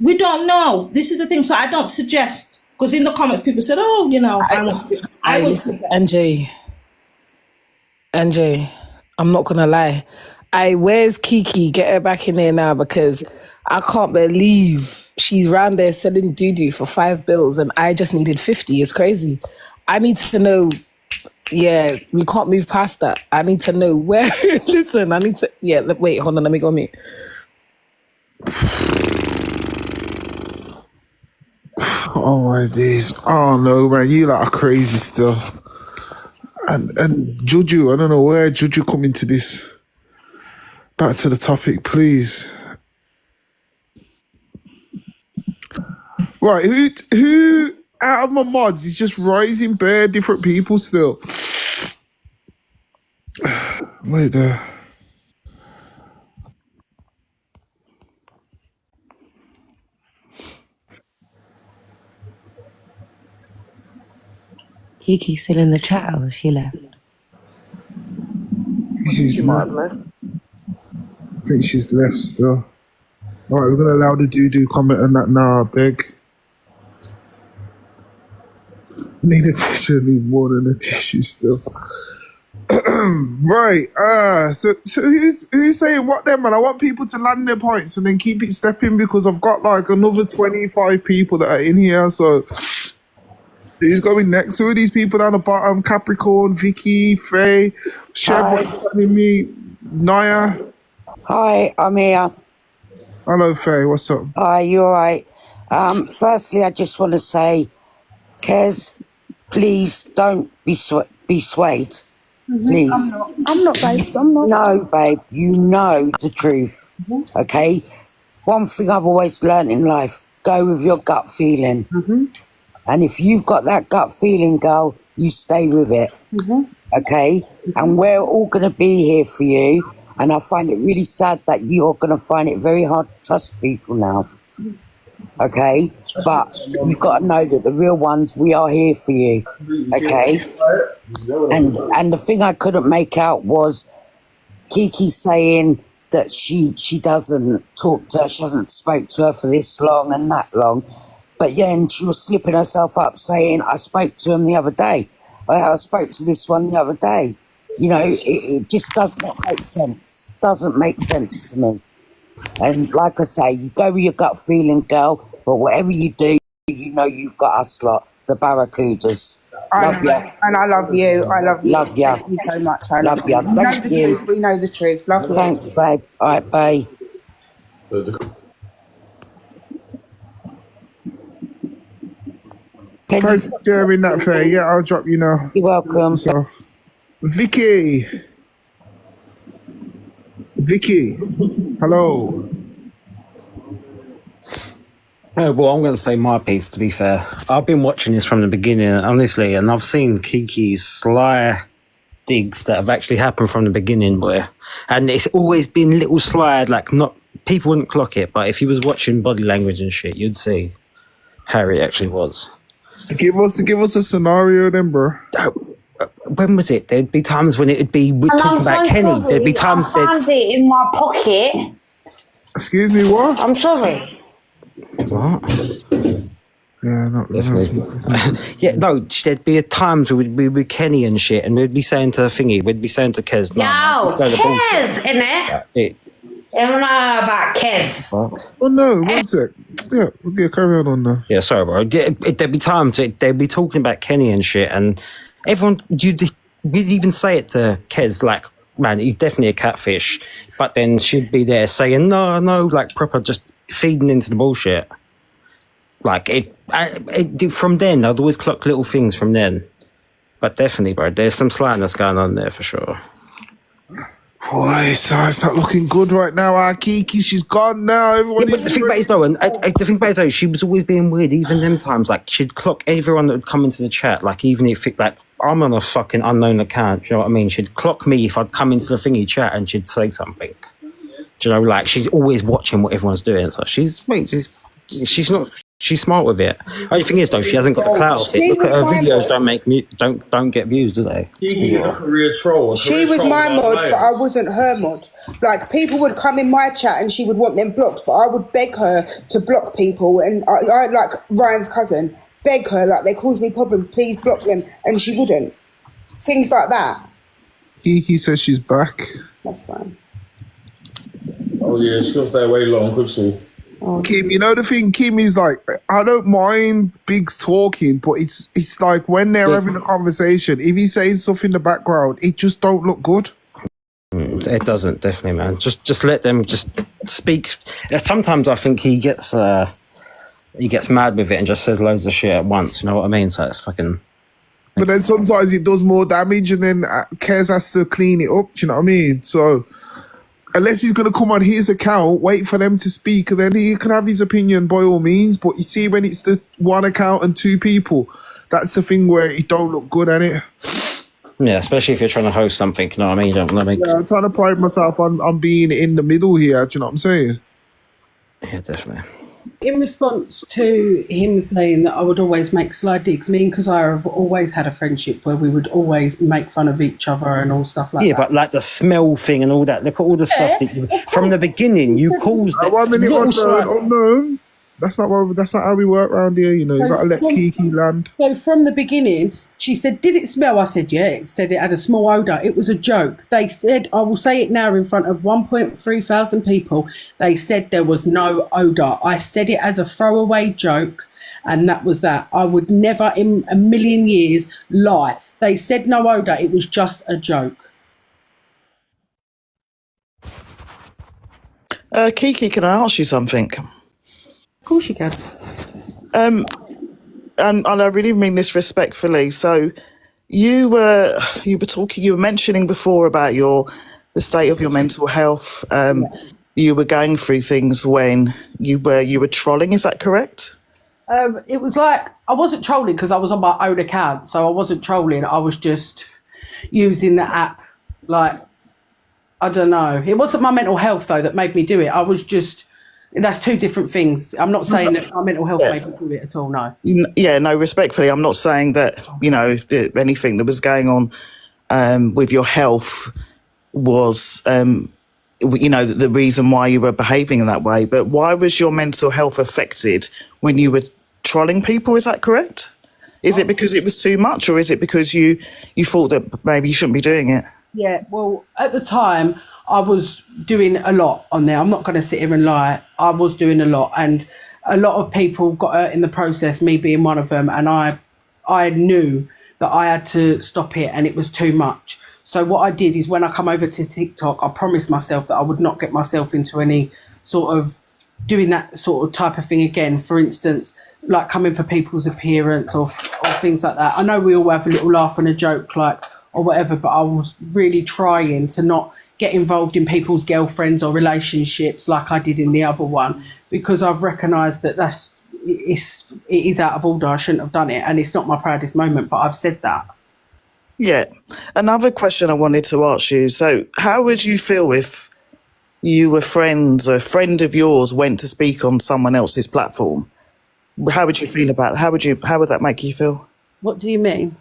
We don't know. This is the thing. So I don't suggest, because in the comments people said, oh, you know, I listen, NJ, I'm not gonna lie. Where's Kiki? Get her back in there now, because I can't believe she's round there selling doo-doo for £5 and I just needed 50. It's crazy. I need to know Yeah, we can't move past that. I need to know where. Listen, I need to. Yeah, wait, hold on. Let me go mute. Oh my days. Oh no, man, you lot are crazy still. And Juju, I don't know where Juju come into this. Back to the topic, please. Right, who out of my mods is just rising bare different people still? Wait there. Kiki's still in the chat or she left? She might have left. I think she's left still. Alright, we're gonna allow the do comment on that now, I beg. Need a tissue, need more than a tissue still. Right, so who's saying what then, man? I want people to land their points and then keep it stepping because I've got like another 25 people that are in here, so who's going next? Who are these people down the bottom? Capricorn, Vicky, Faye, Sheb, what you telling me? Naya? Hi, I'm here. Hello, Faye, what's up? Hi, you alright? Firstly, I just want to say, Kez, please don't be swayed. Please. I'm not, babes. I'm not. No, babe, you know the truth. Okay? One thing I've always learned in life, go with your gut feeling. And if you've got that gut feeling, girl, you stay with it. Okay? And we're all going to be here for you. And I find it really sad that you're going to find it very hard to trust people now. Okay? But you've got to know that the real ones, we are here for you. Okay? And the thing I couldn't make out was Kiki saying that she doesn't talk to her, she hasn't spoke to her for this long and that long. But then she was slipping herself up saying, I spoke to him the other day. I spoke to this one the other day. You know, it just does not make sense. Doesn't make sense to me. And like I say, you go with your gut feeling, girl, but whatever you do, you know you've got us lot, the Barracudas. Love ya. And I love you. I love you. Love ya. Thank you so much. I love ya. you. We know Thank the you. truth. We know the truth. Love you. Thanks, babe. All right, bye. Thanks for sharing that, Faye. Yeah, I'll drop you now. You're welcome. Vicky, hello. Well, I'm going to say my piece, to be fair. I've been watching this from the beginning, honestly, and I've seen Kiki's sly digs that have actually happened from the beginning, boy. And it's always been little slide, like not people wouldn't clock it, but if you was watching body language and shit, you'd see how it actually was. Give us a scenario then, bro. When was it? There'd be times when it'd be we're talking about Kenny. There'd be times I found it in my pocket. Excuse me, what? I'm sorry. What? Yeah, yeah, no, there'd be times where we'd be with Kenny and shit, and we'd be saying to Thingy, we'd be saying to Kez, Yo, Kez, innit? I don't know about Kez. Fuck. Oh no, one sec. Yeah, carry on now. Yeah, sorry, bro. There'd be times they'd be talking about Kenny and shit, and everyone, we'd even say it to Kez, like, man, he's definitely a catfish. But then she'd be there saying, no, like proper, just feeding into the bullshit. Like from then, I'd always clock little things from then. But definitely, bro, there's some slyness going on there for sure. Boy, so it's not looking good right now. Our Kiki, she's gone now. Everyone but the thing about it is, though, the thing about it is, though, she was always being weird. Even them times, like she'd clock everyone that would come into the chat. Like even if it, like I'm on a fucking unknown account, do you know what I mean? She'd clock me if I'd come into the thingy chat and she'd say something. Do you know, like she's always watching what everyone's doing. So she's smart with it. Only thing is, though, she hasn't got the clout of it. Look at her videos; don't get views, do they? Kiki, a career troll. She was my mod, but I wasn't her mod. Like people would come in my chat and she would want them blocked, but I would beg her to block people. And I like Ryan's cousin, beg her like they cause me problems, please block them, and she wouldn't. Things like that. Kiki says she's back. That's fine. Oh yeah, she'll stay away long, could she? Kim, you know the thing, Kim is like, I don't mind Biggs talking, but it's like when they're having a conversation, if he's saying stuff in the background, it just don't look good. It doesn't, definitely, man. Just let them just speak. Sometimes I think he gets mad with it and just says loads of shit at once. You know what I mean? So it's fucking. But then sometimes it does more damage, and then Kez has to clean it up. Do you know what I mean? So unless he's going to come on his account, wait for them to speak, and then he can have his opinion by all means. But you see, when it's the one account and two people, that's the thing where it don't look good at it. Yeah, especially if you're trying to host something, you know what I mean? You don't want to make... Yeah, I'm trying to pride myself on being in the middle here, do you know what I'm saying? Yeah, definitely. In response to him saying that I would always make sly digs, me and Kazira have always had a friendship where we would always make fun of each other and all stuff like that. Yeah, but like the smell thing and all that, look at all the stuff that you... From the beginning, you caused that no. That's not how we work around here, you know. You got to let Kiki land. So from the beginning, she said, did it smell? I said, yeah. It said it had a small odour. It was a joke. They said, I will say it now in front of 1.3 thousand people. They said there was no odour. I said it as a throwaway joke, and that was that. I would never in a million years lie. They said no odour. It was just a joke. Kiki, can I ask you something? Of course you can. And I really mean this respectfully. So you were mentioning before about the state of your mental health. You were going through things when you were trolling. Is that correct? It was like, I wasn't trolling because I was on my own account. So I wasn't trolling. I was just using the app. Like, I don't know. It wasn't my mental health though that made me do it. I was just... That's two different things. I'm not saying that my mental health made me do it at all, no. Yeah, no, respectfully, I'm not saying that, you know, anything that was going on with your health was, you know, the reason why you were behaving in that way. But why was your mental health affected when you were trolling people? Is that correct? Is it because it was too much, or is it because you thought that maybe you shouldn't be doing it? Yeah, well, at the time... I was doing a lot on there. I'm not going to sit here and lie. I was doing a lot, and a lot of people got hurt in the process, me being one of them, and I knew that I had to stop it, and it was too much. So what I did is when I come over to TikTok, I promised myself that I would not get myself into any sort of doing that sort of type of thing again. For instance, like coming for people's appearance or things like that. I know we all have a little laugh and a joke, like, or whatever, but I was really trying to not get involved in people's girlfriends or relationships like I did in the other one, because I've recognised that it is out of order. I shouldn't have done it, and it's not my proudest moment, but I've said that. Yeah. Another question I wanted to ask you. So how would you feel if you were friends or a friend of yours went to speak on someone else's platform? How would you feel about it? How would that make you feel? What do you mean?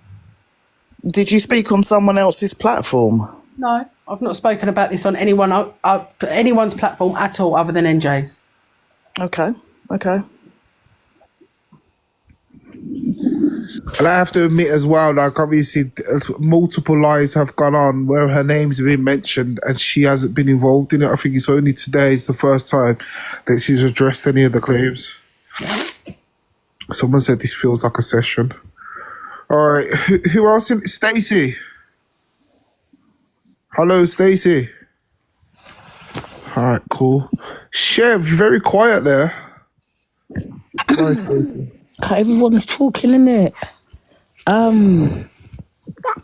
Did you speak on someone else's platform? No, I've not spoken about this on anyone's platform at all other than NJ's. Okay. And I have to admit as well, like obviously multiple lies have gone on where her name's been mentioned and she hasn't been involved in it. I think it's only today is the first time that she's addressed any of the claims. Someone said this feels like a session. All right, who else? Stacey. Hello, Stacey. All right, cool. Chev, you're very quiet there. Hi, Stacey. Everyone's talking, innit?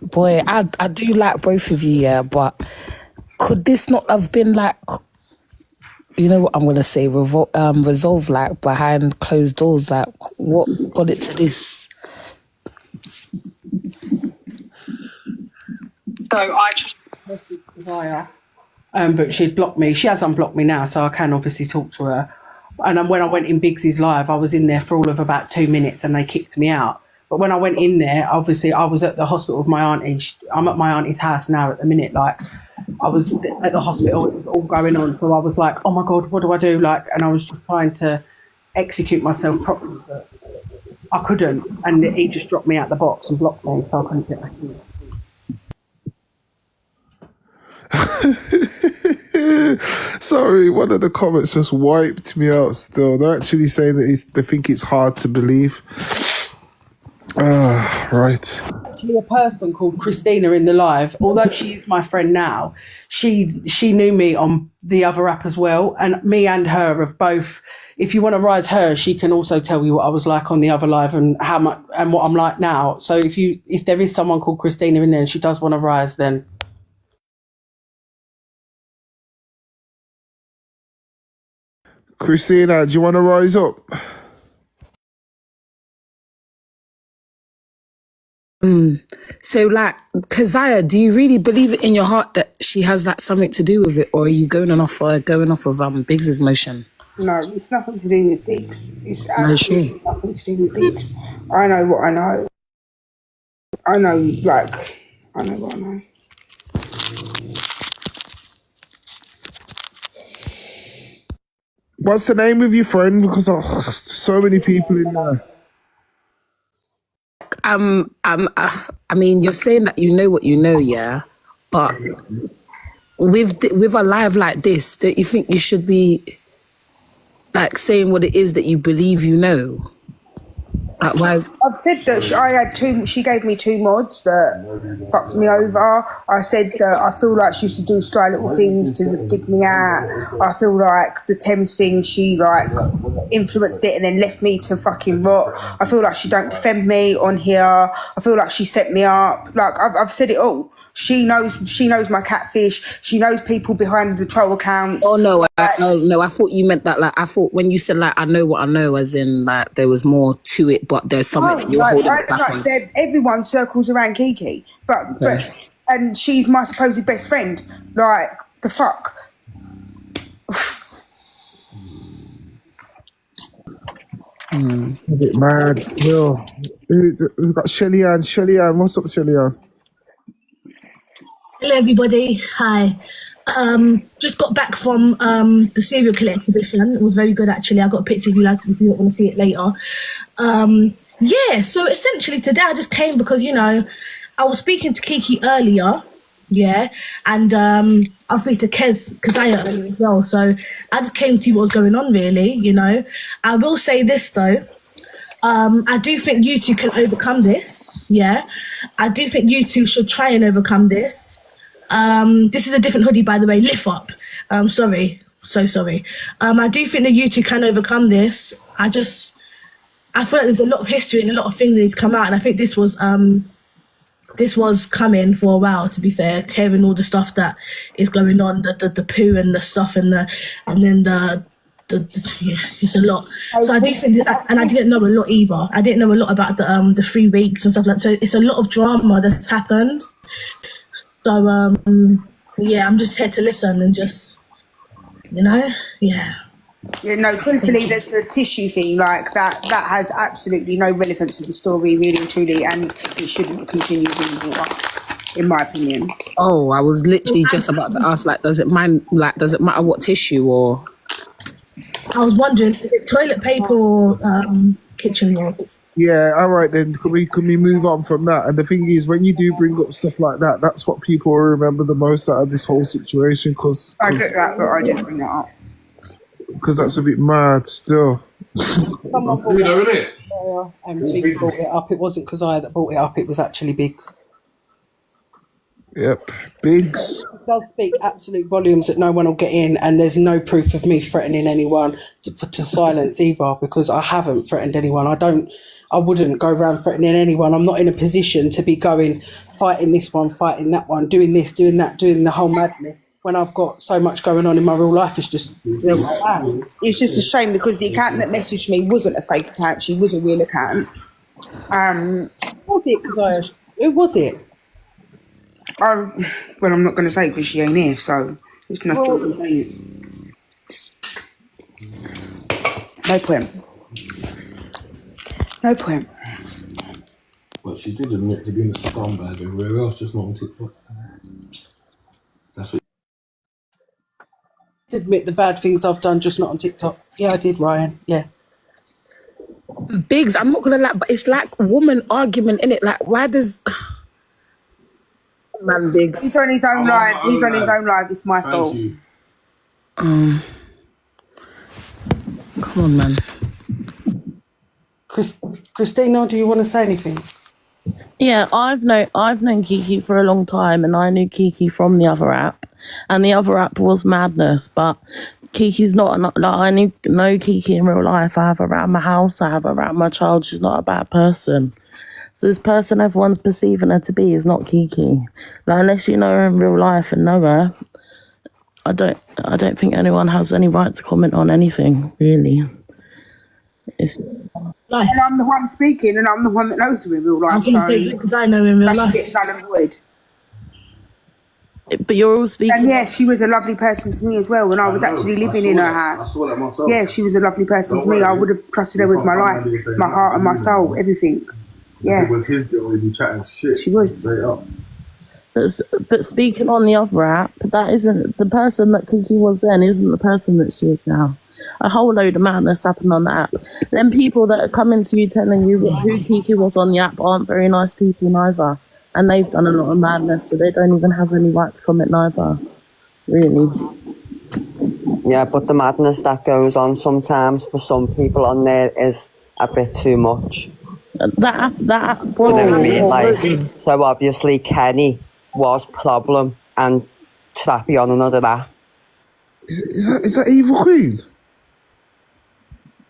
Boy, I do like both of you, yeah, but could this not have been like, you know what I'm gonna say, resolved like behind closed doors? Like, what got it to this? So I just messaged Kazaya, but she'd blocked me. She has unblocked me now, so I can obviously talk to her. And when I went in Biggs's live, I was in there for all of about 2 minutes and they kicked me out. But when I went in there, obviously I was at the hospital with my auntie. I'm at my auntie's house now at the minute. Like, I was at the hospital, it was all going on. So I was like, oh my God, what do I do? Like, and I was just trying to execute myself properly, but I couldn't. And he just dropped me out the box and blocked me, so I couldn't get back in. Sorry, one of the comments just wiped me out still. They're actually saying that they think it's hard to believe. Right. Actually, a person called Christina in the live, although she's my friend now, she knew me on the other app as well. And me and her have both, if you want to rise her, she can also tell you what I was like on the other live and how much and what I'm like now. So if there is someone called Christina in there and she does want to rise, then Christina, do you want to rise up? So, like, Keziah, do you really believe it in your heart that she has like something to do with it, or are you going off of Biggs's motion? No, it's nothing to do with Biggs. It's No, absolutely nothing to do with Biggs. I know what I know. I know what I know. What's the name of your friend? Because so many people in there. I mean, you're saying that you know what you know, yeah, but with a live like this, don't you think you should be like saying what it is that you believe you know? Like, why? I've said that she gave me 2 mods that fucked me over. I said that I feel like she used to do sly little things to dig me out. I feel like the Thames thing, she like influenced it and then left me to fucking rot. I feel like she don't defend me on here. I feel like she set me up. Like I've said it all. She knows my catfish. She knows people behind the troll accounts. Oh no, no! I thought you meant that. Like, I thought when you said like I know what I know, as in like there was more to it, but there's something that you're holding back on. Everyone circles around Kiki, but and she's my supposed best friend. Like the fuck. A bit mad still. We've got Shelly-Ann. Shelly-Ann, what's up, Shelly-Ann? Hello everybody, hi. Just got back from the serial killer exhibition. It was very good actually. I got a picture if you like, if you want to see it later. Yeah, so essentially today I just came because, you know, I was speaking to Kiki earlier, yeah, and I was speaking to Keziah earlier as well, so I just came to see what was going on really, you know. I will say this though, I do think you two can overcome this, yeah. I do think you two should try and overcome this. This is a different hoodie, by the way. Lift up. Sorry. So sorry. I do think that you two can overcome this. I feel like there's a lot of history and a lot of things that need to come out. And I think this was coming for a while, to be fair, hearing all the stuff that is going on, the poo and the stuff and then yeah, it's a lot. So I do think that, and I didn't know a lot either. I didn't know a lot about the 3 weeks and stuff like that. So it's a lot of drama that's happened. So, yeah, I'm just here to listen and just, you know, yeah. Yeah, no, truthfully, there's the tissue thing, like that has absolutely no relevance to the story, really and truly, and it shouldn't continue being brought up, in my opinion. Oh, I was literally just about to ask, like, does it matter what tissue or? I was wondering, is it toilet paper or kitchen roll? Yeah, all right then. Can we move on from that? And the thing is, when you do bring up stuff like that, that's what people remember the most out of this whole situation. Cause I get that, but I didn't bring that up. Because that's a bit mad still. Someone brought it up, and Biggs brought it up. It wasn't Keziah that brought it up, it was actually Biggs. Yep, Biggs. It does speak absolute volumes that no one will get in, and there's no proof of me threatening anyone to silence either, because I haven't threatened anyone. I wouldn't go around threatening anyone. I'm not in a position to be going, fighting this one, fighting that one, doing this, doing that, doing the whole madness, when I've got so much going on in my real life. It's just it's just a shame because the account that messaged me wasn't a fake account, she was a real account. Was it, Keziah? Who was it? Well, I'm not going to say because she ain't here, so it's nothing. No point. No point. Well, she did admit to being a scumbag everywhere else, just not on TikTok. That's what. Admit the bad things I've done, just not on TikTok. Yeah, I did, Ryan. Yeah. Biggs, I'm not gonna lie, but it's like woman argument, innit? Like, why does man Biggs? He's on his own live. He's on his own live. It's my fault. Come on, man. Christina, do you want to say anything? Yeah, I've known Kiki for a long time, and I knew Kiki from the other app, and the other app was madness. But Kiki's not like I know Kiki in real life. I have her around my house. I have her around my child. She's not a bad person. So this person everyone's perceiving her to be is not Kiki. Like unless you know her in real life and know her, I don't think anyone has any right to comment on anything really. It's And I'm the one speaking, and I'm the one that knows her in real I life. was going to say, because I know in real that should life. get null and void. But you're all speaking. And yeah, she was a lovely person to me as well when I was actually living in her house. I saw that myself. Yeah, she was a lovely person to me. I would have trusted her with my life, my heart and my soul, everything. Yeah. If it was his girl, he'd be chatting shit. She was. Straight up. But speaking on the other app, that isn't the person that Kiki was then, isn't the person that she is now. A whole load of madness happened on the app. Then people that are coming to you telling you who Kiki was on the app aren't very nice people neither. And they've done a lot of madness, so they don't even have any right to comment neither. Really. Yeah, but the madness that goes on sometimes for some people on there is a bit too much. That You know what I mean? Like, so obviously Kenny was problem and Trappy on another app. Is that Evil Queen?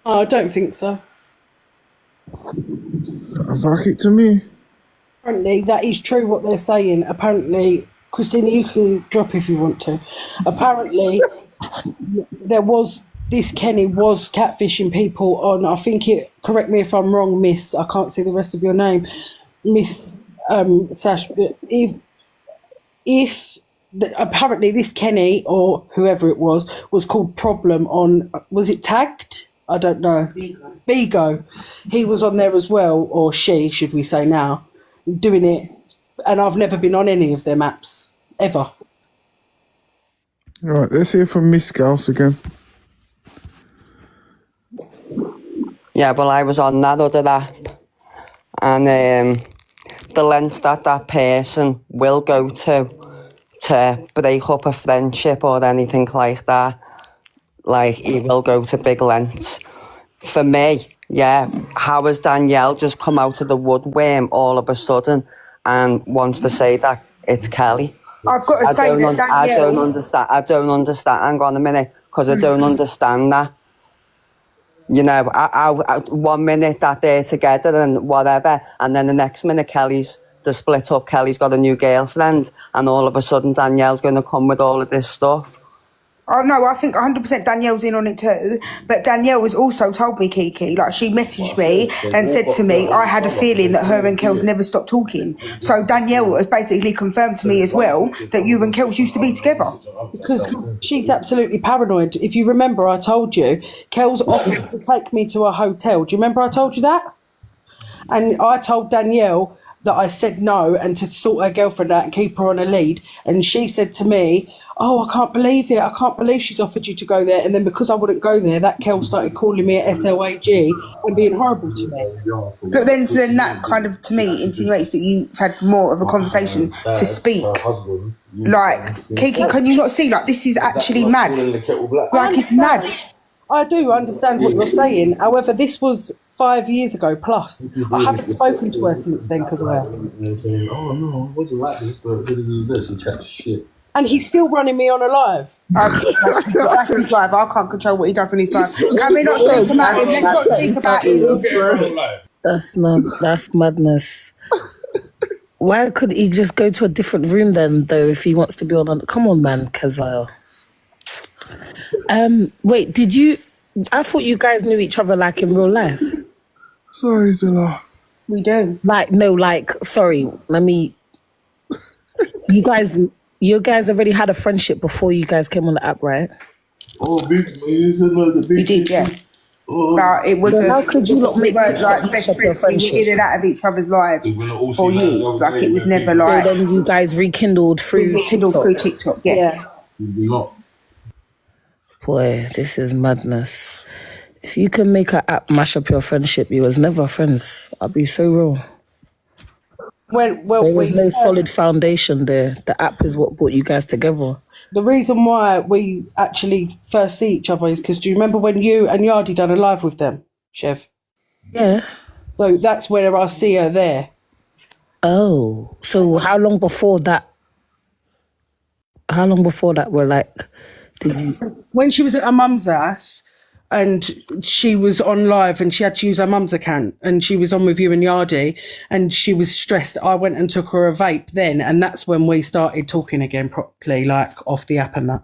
Oh, I don't think so. Sounds like it to me. Apparently, that is true what they're saying. Apparently, Christina, you can drop if you want to. Apparently, this Kenny was catfishing people on, I think correct me if I'm wrong, Miss, I can't see the rest of your name, Miss Sash, but apparently this Kenny, or whoever it was called Problem on, was it tagged? I don't know. Bigo. He was on there as well, or she, should we say now, doing it, and I've never been on any of their maps, ever. All right, let's hear from Miss Gauss again. Yeah, well, I was on that other app, and the length that person will go to break up a friendship or anything like that, like, he will go to big lengths. For me, yeah, how has Danielle just come out of the woodworm all of a sudden and wants to say that it's Kelly? I've got to say that Danielle... I don't understand. Hang on a minute, because I don't understand that. You know, I 1 minute that they're together and whatever, and then the next minute they're split up, Kelly's got a new girlfriend, and all of a sudden Danielle's going to come with all of this stuff. Oh no, I think 100% Danielle's in on it too. But Danielle has also told me, Kiki, like she messaged me and said to me, I had a feeling that her and Kels never stopped talking. So Danielle has basically confirmed to me as well that you and Kels used to be together. Because she's absolutely paranoid. If you remember, I told you, Kels offered to take me to a hotel. Do you remember I told you that? And I told Danielle that I said no and to sort her girlfriend out and keep her on a lead. And she said to me, oh, I can't believe it. I can't believe she's offered you to go there. And then because I wouldn't go there, that Kel started calling me a SLAG and being horrible to me. But then that kind of, to me, insinuates that you've had more of a conversation to speak. Like, Kiki, can you not see? Like, this is actually mad. Like, it's mad. I do understand what you're saying. However, this was 5 years ago plus. I haven't spoken to her since then because of her. Oh no, I wasn't like this, but she chats shit. And he's still running me on a live. That's his live. I can't control what he does on his live. Can we not speak about him? Let's not speak about him. That's madness. Why could he just go to a different room then, though, if he wants to be on? Come on, man, Kazile. Wait, did you? I thought you guys knew each other like in real life. Sorry, Zilla. We do. Sorry. Let me. You guys already had a friendship before you guys came on the app, right? Oh, we did, yeah. But it wasn't. How could you not we make weren't like best friends. We were in and out of each other's lives for years. Like it was never like. So then you guys rekindled through TikTok. Yes. Yeah. Boy, this is madness. If you can make an app mash up your friendship, you was never friends. I'll be so real. There was no solid foundation there. The app is what brought you guys together. The reason why we actually first see each other is because do you remember when you and Yardi done a live with them, Chev? Yeah. So that's where I see her there. Oh, so how long before that? Were like, did you? When she was at her mum's house and she was on live and she had to use her mum's account and she was on with you and Yardi and she was stressed, I went and took her a vape then, and that's when we started talking again properly, like off the app and that.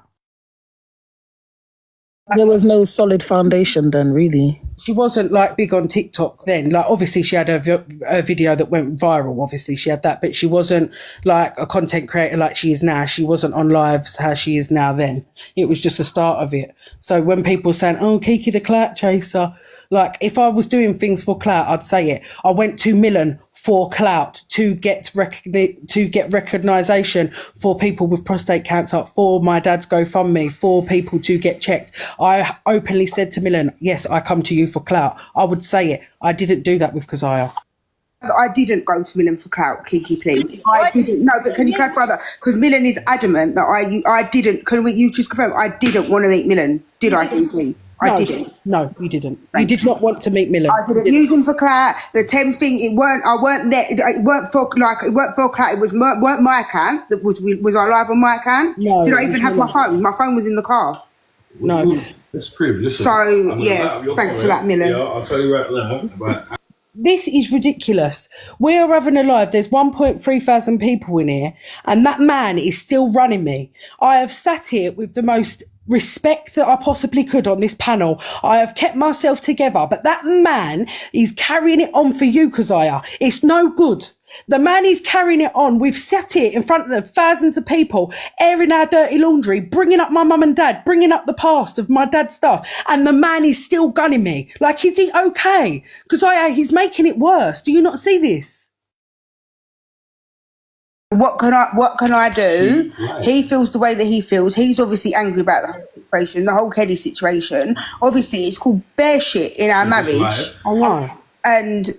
There was no solid foundation then, really. She wasn't like big on TikTok then. Like obviously she had a video that went viral. Obviously she had that, but she wasn't like a content creator like she is now. She wasn't on lives how she is now then. It was just the start of it. So when people saying, oh, Kiki the clout chaser, like if I was doing things for clout, I'd say it. I went to Milan for clout to get recognition for people with prostate cancer, for my dad's GoFundMe, for people to get checked. I openly said to Milan, yes, I come to you for clout. I would say it. I didn't do that with Kazaya. I didn't go to Milan for clout, Kiki, please. I didn't. No, but can you clarify that? Because Milan is adamant that I didn't. Can you just confirm? I didn't want to meet Milan, did I, Kiki? I didn't. No, you didn't. You did not want to meet Milan. I didn't use him for clout. The Thames thing, I weren't there. It weren't for clout. It weren't my account. Was I live on my account? No. Did I even have my phone? My phone was in the car. No. Let's prove. Listen. So I'm thanks for that, Milan. Yeah, I'll tell you right now. But this is ridiculous. We are having a live. There's 1.3 thousand people in here, and that man is still running me. I have sat here with the most respect that I possibly could on this panel. I have kept myself together, but that man is carrying it on for you, Kazaya. It's no good. The man is carrying it on. We've sat here in front of the thousands of people, airing our dirty laundry, bringing up my mum and dad, bringing up the past of my dad's stuff, and the man is still gunning me. Like, is he okay? Kazaya, he's making it worse. Do you not see this? What can I do? He feels the way that he feels. He's obviously angry about the whole situation, the whole Kelly situation. Obviously, it's called bear shit in our marriage. I know. And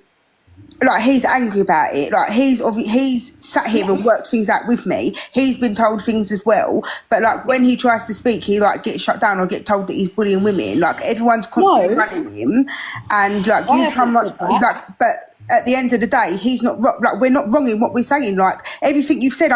like he's angry about it. Like he's sat here and worked things out with me. He's been told things as well. But like when he tries to speak, he like gets shut down or get told that he's bullying women. Like everyone's constantly running him, and like you come like but. At the end of the day, he's not like we're not wrong in what we're saying. Like everything you've said,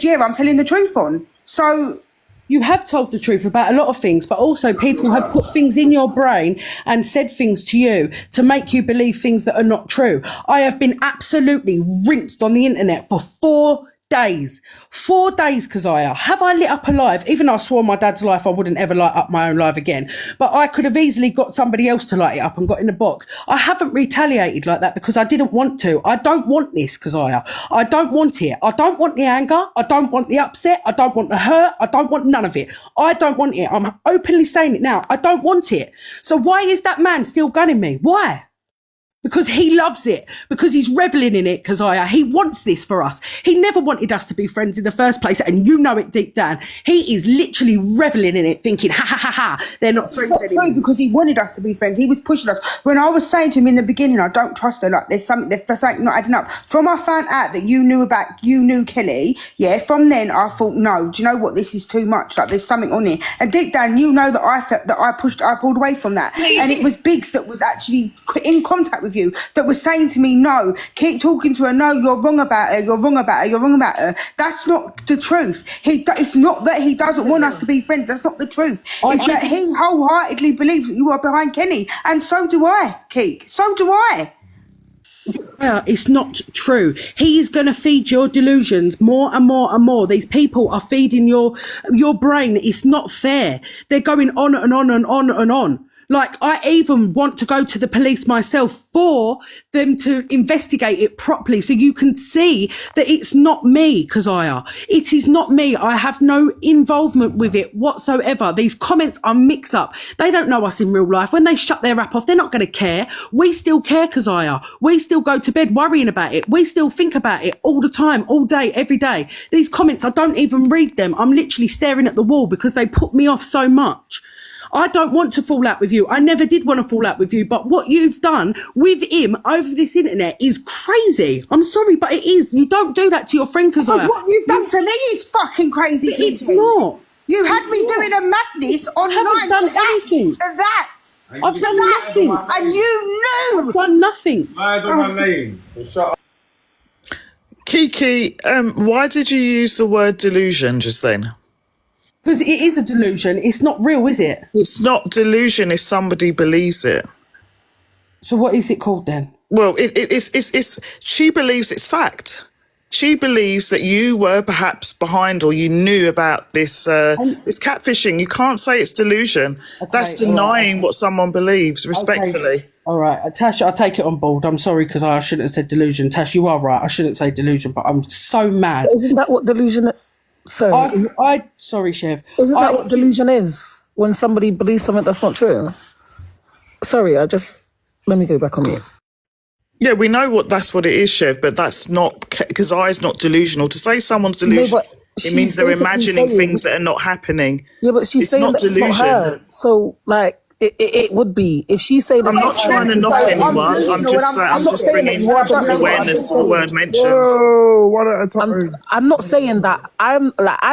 yeah, I'm telling the truth on. So you have told the truth about a lot of things, but also people have put things in your brain and said things to you to make you believe things that are not true. I have been absolutely rinsed on the internet for 4 days. 4 days, Kazaya. Have I lit up a live? Even though I swore my dad's life I wouldn't ever light up my own live again. But I could have easily got somebody else to light it up and got in the box. I haven't retaliated like that because I didn't want to. I don't want this, Kazaya. I don't want it. I don't want the anger. I don't want the upset. I don't want the hurt. I don't want none of it. I don't want it. I'm openly saying it now. I don't want it. So why is that man still gunning me? Why? Because he loves it. Because he's reveling in it, Kazaya. He wants this for us. He never wanted us to be friends in the first place, and you know it deep down. He is literally reveling in it, thinking, ha, ha, ha, ha, they're not friends anymore. It's not true, because he wanted us to be friends. He was pushing us. When I was saying to him in the beginning, I don't trust her, like there's something not adding up. From I found out that you knew Kelly, yeah, from then I thought, no, do you know what, this is too much. Like there's something on here. And deep down, you know that I felt that I pulled away from that. And it was Biggs that was actually in contact with you, that was saying to me, no, keep talking to her, no, you're wrong about her. That's not the truth. It's not that he doesn't want us to be friends. That's not the truth. It's that he wholeheartedly believes that you are behind Kenny. And so do I, Kik. So do I. Yeah, it's not true. He is going to feed your delusions more and more and more. These people are feeding your brain. It's not fair. They're going on and on and on and on. Like, I even want to go to the police myself for them to investigate it properly so you can see that it's not me, Kazaya. It is not me. I have no involvement with it whatsoever. These comments are mix up. They don't know us in real life. When they shut their app off, they're not going to care. We still care, Kazaya. We still go to bed worrying about it. We still think about it all the time, all day, every day. These comments, I don't even read them. I'm literally staring at the wall because they put me off so much. I don't want to fall out with you. I never did want to fall out with you. But what you've done with him over this internet is crazy. I'm sorry, but it is. You don't do that to your friend, Because what you've done to me is fucking crazy, Kiki. It's not. You had me doing a madness online done to that. anything. To that. I've done nothing. And you knew. I've done nothing. Lied on my name. Shut up. Kiki, why did you use the word delusion just then? Because it is a delusion. It's not real, is it? It's not delusion if somebody believes it. So what is it called then? Well, it's she believes it's fact. She believes that you were perhaps behind or you knew about this this catfishing. You can't say it's delusion. Okay, that's denying what someone believes, respectfully. Okay. All right, Tash, I'll take it on board. I'm sorry because I shouldn't have said delusion. Tash, you are right. I shouldn't say delusion, but I'm so mad. Isn't that what delusion? Sorry, sorry, Chev. Isn't that what delusion is? When somebody believes something that's not true. Sorry, let me go back on mute. Yeah, we know that's what it is, Chev, but that's not, because I's not delusional. To say someone's delusional, it means they're imagining things that are not happening. Yeah, but she's saying that it's not her. So, like, it would be. If she's saying I'm not trying to knock anyone. I'm just bringing awareness to the word mentioned. Whoa, one at a time. I'm not saying that. I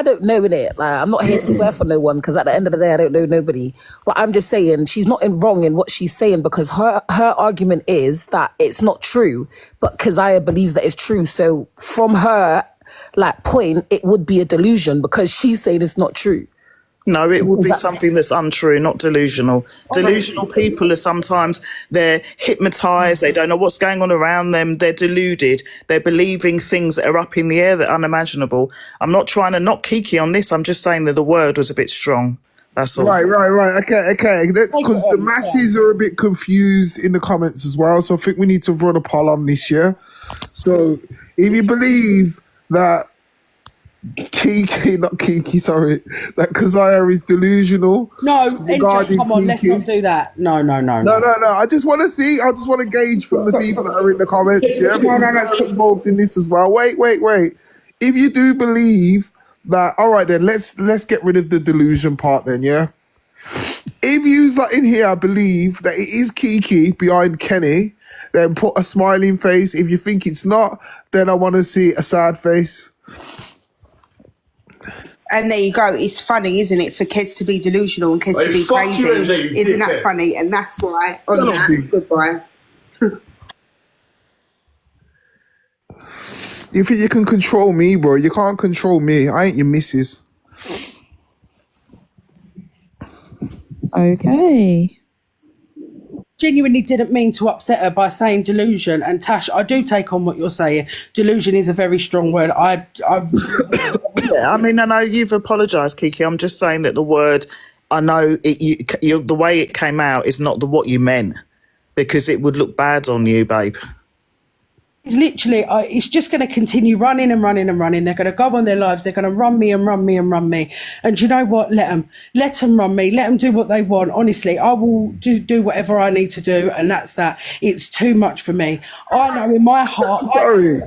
don't know in it. Like, I'm not here to swear for no one because at the end of the day, I don't know nobody. But I'm just saying she's not wrong in what she's saying because her argument is that it's not true, but Keziah believes that it's true. So from her point, it would be a delusion because she's saying it's not true. No, it would be something that's untrue, not delusional. Delusional people are sometimes, they're hypnotised, they don't know what's going on around them, they're deluded, they're believing things that are up in the air that are unimaginable. I'm not trying to knock Kiki on this, I'm just saying that the word was a bit strong. That's all. Right. Okay. That's because the masses are a bit confused in the comments as well, so I think we need to run a poll on this year. So if you believe that that Keziah is delusional. No, NJ, come on, let's not do that. No. I just want to see. I just want to gauge from the people that are in the comments. Yeah, no. Involved in this as well. Wait. If you do believe that, all right, then let's get rid of the delusion part. Then, yeah. If you in here believe that it is Kiki behind Kenny, then put a smiling face. If you think it's not, then I want to see a sad face. And there you go. It's funny, isn't it, for kids to be delusional and kids to be crazy? Isn't that funny? And that's why. On that, goodbye. You think you can control me, bro? You can't control me. I ain't your missus. Okay. Genuinely didn't mean to upset her by saying delusion. And Tash, I do take on what you're saying. Delusion is a very strong word. Yeah, I mean, I know you've apologised, Kiki. I'm just saying that the word, I know the way it came out is not what you meant, because it would look bad on you, babe. It's literally, it's just going to continue running. They're going to go on their lives. They're going to run me. And you know what? Let them run me. Let them do what they want. Honestly, I will do whatever I need to do. And that's that. It's too much for me. I know in my heart. Sorry.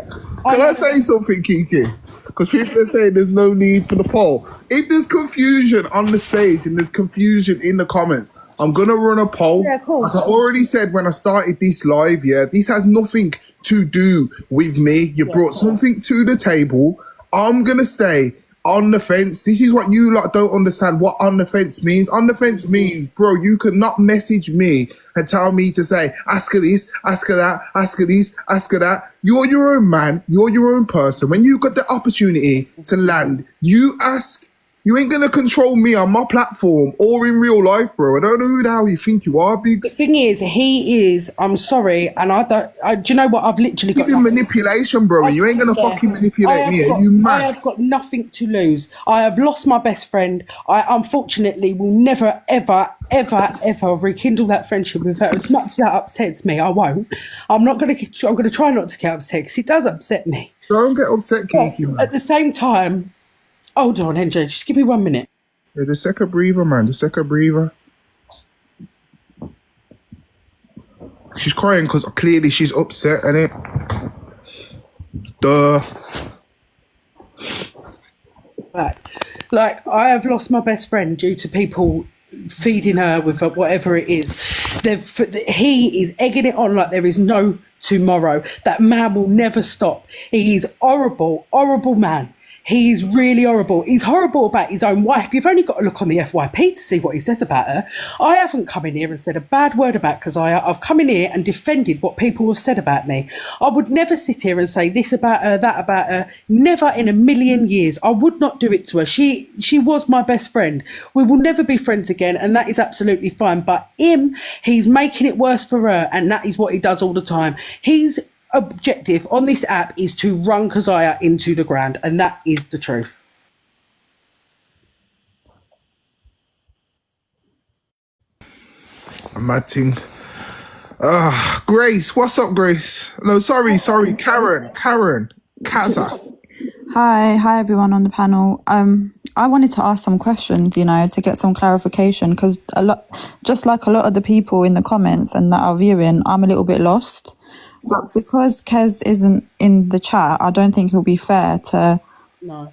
Can I say something, Kiki? Because people are saying there's no need for the poll. If there's confusion on the stage and there's confusion in the comments, I'm going to run a poll. Yeah, cool. Like I already said when I started this live, yeah, this has nothing to do with me. You brought something to the table. I'm going to stay on the fence. This is what you lot don't understand what on the fence means. On the fence means, bro, you could not message me and tell me to say, ask her this, ask her that, ask her this, ask her that. You're your own man. You're your own person. When you got the opportunity to land, you ask. You ain't gonna control me on my platform or in real life, bro. I don't know who the hell you think you are, Biggs. The thing is, he is, I'm sorry, and do you know what? I've literally got manipulation, bro. You ain't gonna fucking manipulate me. Are you mad? I have got nothing to lose. I have lost my best friend. I unfortunately will never, ever rekindle that friendship with her. As much as that upsets me, I won't. I'm gonna try not to get upset because it does upset me. Don't get upset, Kiki, man. At the same time, hold on, NJ, just give me 1 minute. Yeah, the second breather, man. The second breather. She's crying because clearly she's upset, innit? Duh. Like, I have lost my best friend due to people feeding her with whatever it is. He is egging it on like there is no tomorrow. That man will never stop. He is horrible, horrible man. He is really horrible. He's horrible about his own wife. You've only got to look on the FYP to see what he says about her. I haven't come in here and said a bad word about Keziah. I've come in here and defended what people have said about me. I would never sit here and say this about her, that about her. Never in a million years. I would not do it to her. She was my best friend. We will never be friends again, and that is absolutely fine. But he's making it worse for her, and that is what he does all the time. His objective on this app is to run Keziah into the ground, and that is the truth. A mad thing. Grace, what's up, Grace? No, sorry, Karen, Kaza. Hi everyone on the panel. I wanted to ask some questions, to get some clarification, because just like a lot of the people in the comments and that are viewing, I'm a little bit lost. But because Kez isn't in the chat, I don't think it'll be fair to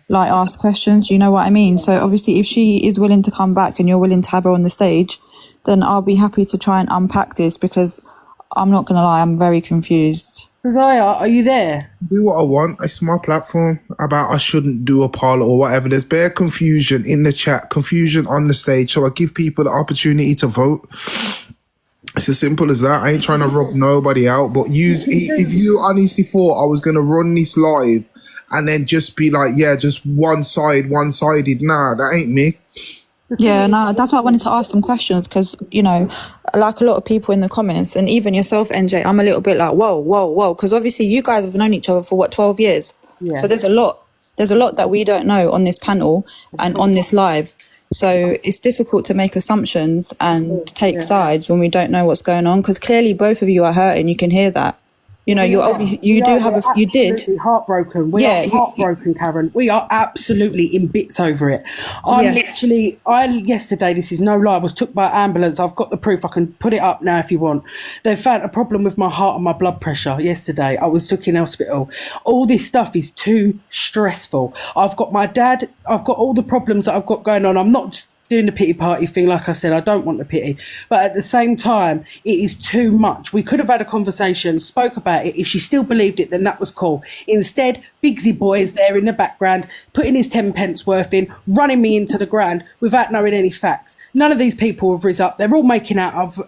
ask questions. You know what I mean? So obviously, if she is willing to come back and you're willing to have her on the stage, then I'll be happy to try and unpack this, because I'm not gonna lie, I'm very confused. Keziah, are you there? Do what I want. It's my platform. About I shouldn't do a poll or whatever. There's bare confusion in the chat, confusion on the stage. So I give people the opportunity to vote. It's as simple as that. I ain't trying to rub nobody out, but if you honestly thought I was going to run this live and then just be like, yeah, just one-sided, nah, that ain't me. Yeah, no, that's why I wanted to ask some questions, because, like a lot of people in the comments, and even yourself, NJ, I'm a little bit like, whoa, because obviously you guys have known each other for, 12 years? Yeah. So there's a lot that we don't know on this panel and on this live. So it's difficult to make assumptions and take sides when we don't know what's going on, because clearly both of you are hurting. You can hear that. You did. Heartbroken. We are heartbroken, Karen. We are absolutely in bits over it. Yesterday, this is no lie, I was took by ambulance. I've got the proof. I can put it up now if you want. They found a problem with my heart and my blood pressure yesterday. I was took in hospital. All this stuff is too stressful. I've got my dad. I've got all the problems that I've got going on. I'm not just doing the pity party thing. Like I said, I don't want the pity, but at the same time, it is too much. We could have had a conversation, spoke about it. If she still believed it, then that was cool. Instead, Bigsy Boy is there in the background, putting his 10 pence worth in, running me into the ground without knowing any facts. None of these people have risen up. They're all making out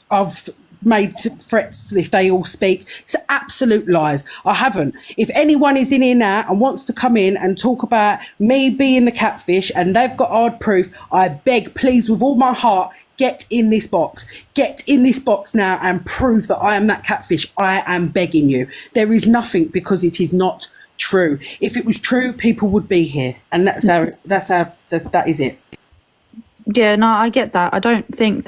of made threats if they all speak. It's absolute lies. I haven't. If anyone is in here now and wants to come in and talk about me being the catfish and they've got hard proof, I beg, please, with all my heart, get in this box. Get in this box now and prove that I am that catfish. I am begging you. There is nothing, because it is not true. If it was true, people would be here, and that is it. Yeah, no, I get that. I don't think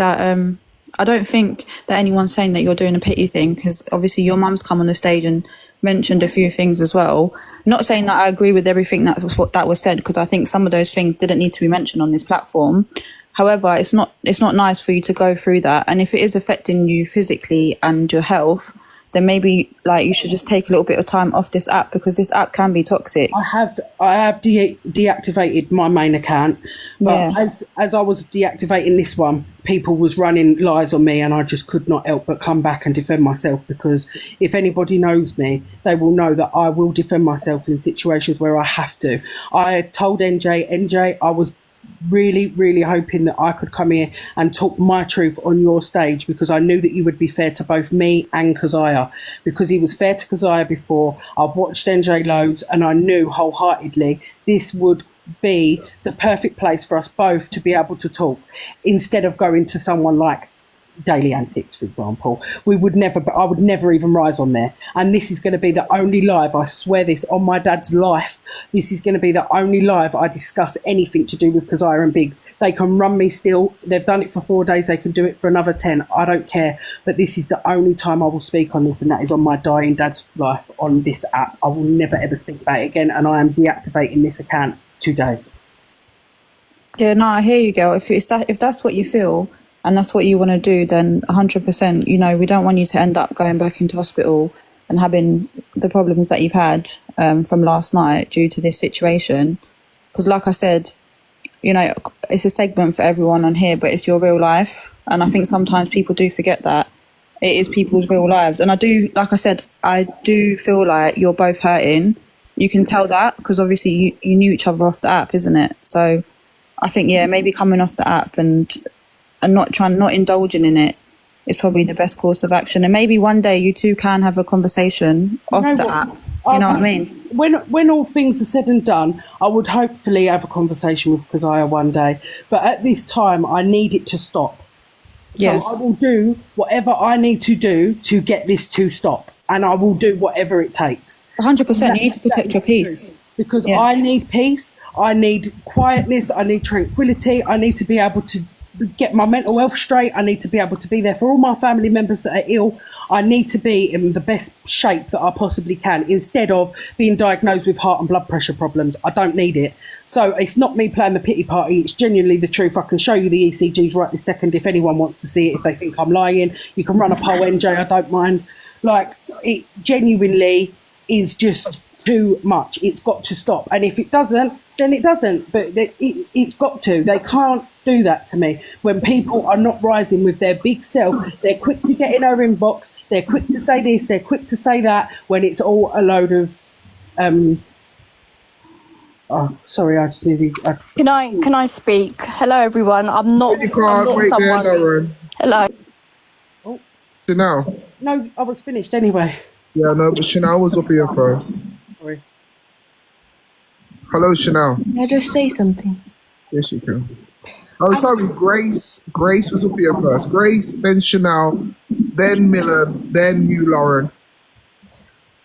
that anyone's saying that you're doing a pity thing, because obviously your mum's come on the stage and mentioned a few things as well. Not saying that I agree with everything that was said, because I think some of those things didn't need to be mentioned on this platform. However, it's not nice for you to go through that, and if it is affecting you physically and your health, then maybe you should just take a little bit of time off this app, because this app can be toxic. I have deactivated my main account, but as I was deactivating this one, people was running lies on me, and I just could not help but come back and defend myself, because if anybody knows me, they will know that I will defend myself in situations where I have to. I told NJ, I was really, really hoping that I could come here and talk my truth on your stage, because I knew that you would be fair to both me and Keziah, because he was fair to Keziah before. I've watched NJ loads, and I knew wholeheartedly this would be the perfect place for us both to be able to talk, instead of going to someone like Daily Antics, for example. I would never even rise on there, and this is going to be the only live, I swear this on my dad's life, this is going to be the only live I discuss anything to do with Keziah and Biggs. They can run me still. They've done it for 4 days. They can do it for another 10. I don't care. But this is the only time I will speak on this, and that is on my dying dad's life on this app. I will never ever speak about it again, and I am deactivating this account today. Yeah, no, I hear you, girl. If that's what you feel and that's what you want to do, then 100%, we don't want you to end up going back into hospital and having the problems that you've had from last night due to this situation. Because like I said, you know, it's a segment for everyone on here, but it's your real life. And I think sometimes people do forget that it is people's real lives. And I do, like I said, I do feel like you're both hurting. You can tell that because obviously you knew each other off the app, isn't it? So I think, yeah, maybe coming off the app and not indulging in it is probably the best course of action. And maybe one day you two can have a conversation off the app. You know what I mean? When all things are said and done, I would hopefully have a conversation with Keziah one day. But at this time, I need it to stop. Yeah. So I will do whatever I need to do to get this to stop. And I will do whatever it takes. 100%. You need to protect your peace. Because I need peace. I need quietness. I need tranquility. I need to be able to get my mental health straight. I need to be able to be there for all my family members that are ill. I need to be in the best shape that I possibly can instead of being diagnosed with heart and blood pressure problems. I don't need it. So it's not me playing the pity party. It's genuinely the truth. I can show you the ECGs right this second if anyone wants to see it, if they think I'm lying. You can run a poll, NJ, I don't mind. Like, it genuinely is just too much. It's got to stop. And if it doesn't, then it doesn't. But it's got to. They can't do that to me. When people are not rising with their big self, they're quick to get in her inbox. They're quick to say this. They're quick to say that. When it's all a load of oh, sorry, I just needed. Can I speak? Hello, everyone. I'm not. You can't I'm not wait someone. there, Lauren. Hello. Oh, Chanel. No, I was finished anyway. Yeah, no, but Chanel was up here first. Sorry. Hello, Chanel. Can I just say something? Yes, you can. Oh, sorry, Grace. Grace was up here first. Grace, then Chanel, then Millen, then you, Lauren.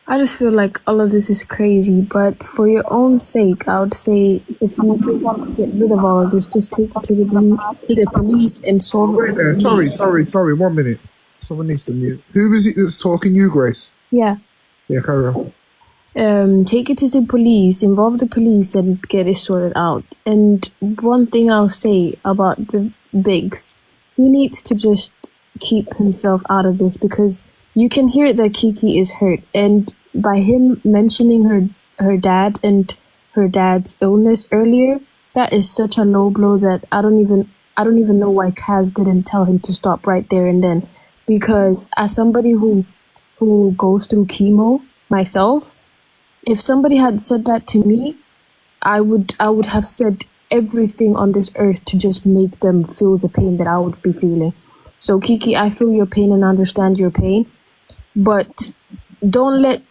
I just feel like all of this is crazy, but for your own sake, I would say if you just want to get rid of all of this, just take it to the police and solve it. Wait there. Sorry. 1 minute. Someone needs to mute. Who is it that's talking? You, Grace? Yeah. Yeah, carry on. Take it to the police, involve the police, and get it sorted out. And one thing I'll say about the Biggs, he needs to just keep himself out of this because you can hear that Kiki is hurt, and by him mentioning her dad and her dad's illness earlier, that is such a low blow that I don't even know why Kaz didn't tell him to stop right there and then. Because as somebody who goes through chemo myself, if somebody had said that to me, I would have said everything on this earth to just make them feel the pain that I would be feeling. So Kiki, I feel your pain and understand your pain, but don't let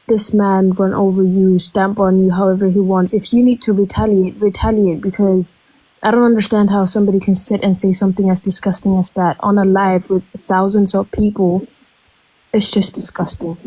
this man run over you, stamp on you however he wants. If you need to retaliate, because I don't understand how somebody can sit and say something as disgusting as that on a live with thousands of people. It's just disgusting.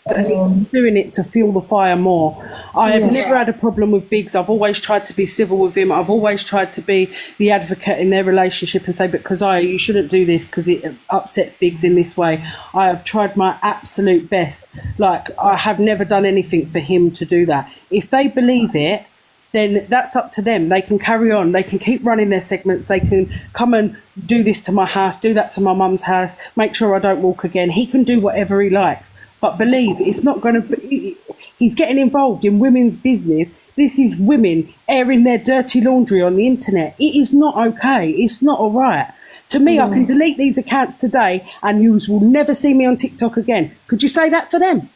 Doing it to fuel the fire more. I have never had a problem with Biggs. I've always tried to be civil with him. I've always tried to be the advocate in their relationship and say, but Keziah, you shouldn't do this because it upsets Biggs in this way. I have tried my absolute best. Like, I have never done anything for him to do that. If they believe it, then that's up to them. They can carry on. They can keep running their segments. They can come and do this to my house, do that to my mum's house, make sure I don't walk again. He can do whatever he likes. But believe, it's not going to be... He's getting involved in women's business. This is women airing their dirty laundry on the internet. It is not okay. It's not all right. To me, I can delete these accounts today and you will never see me on TikTok again. Could you say that for them?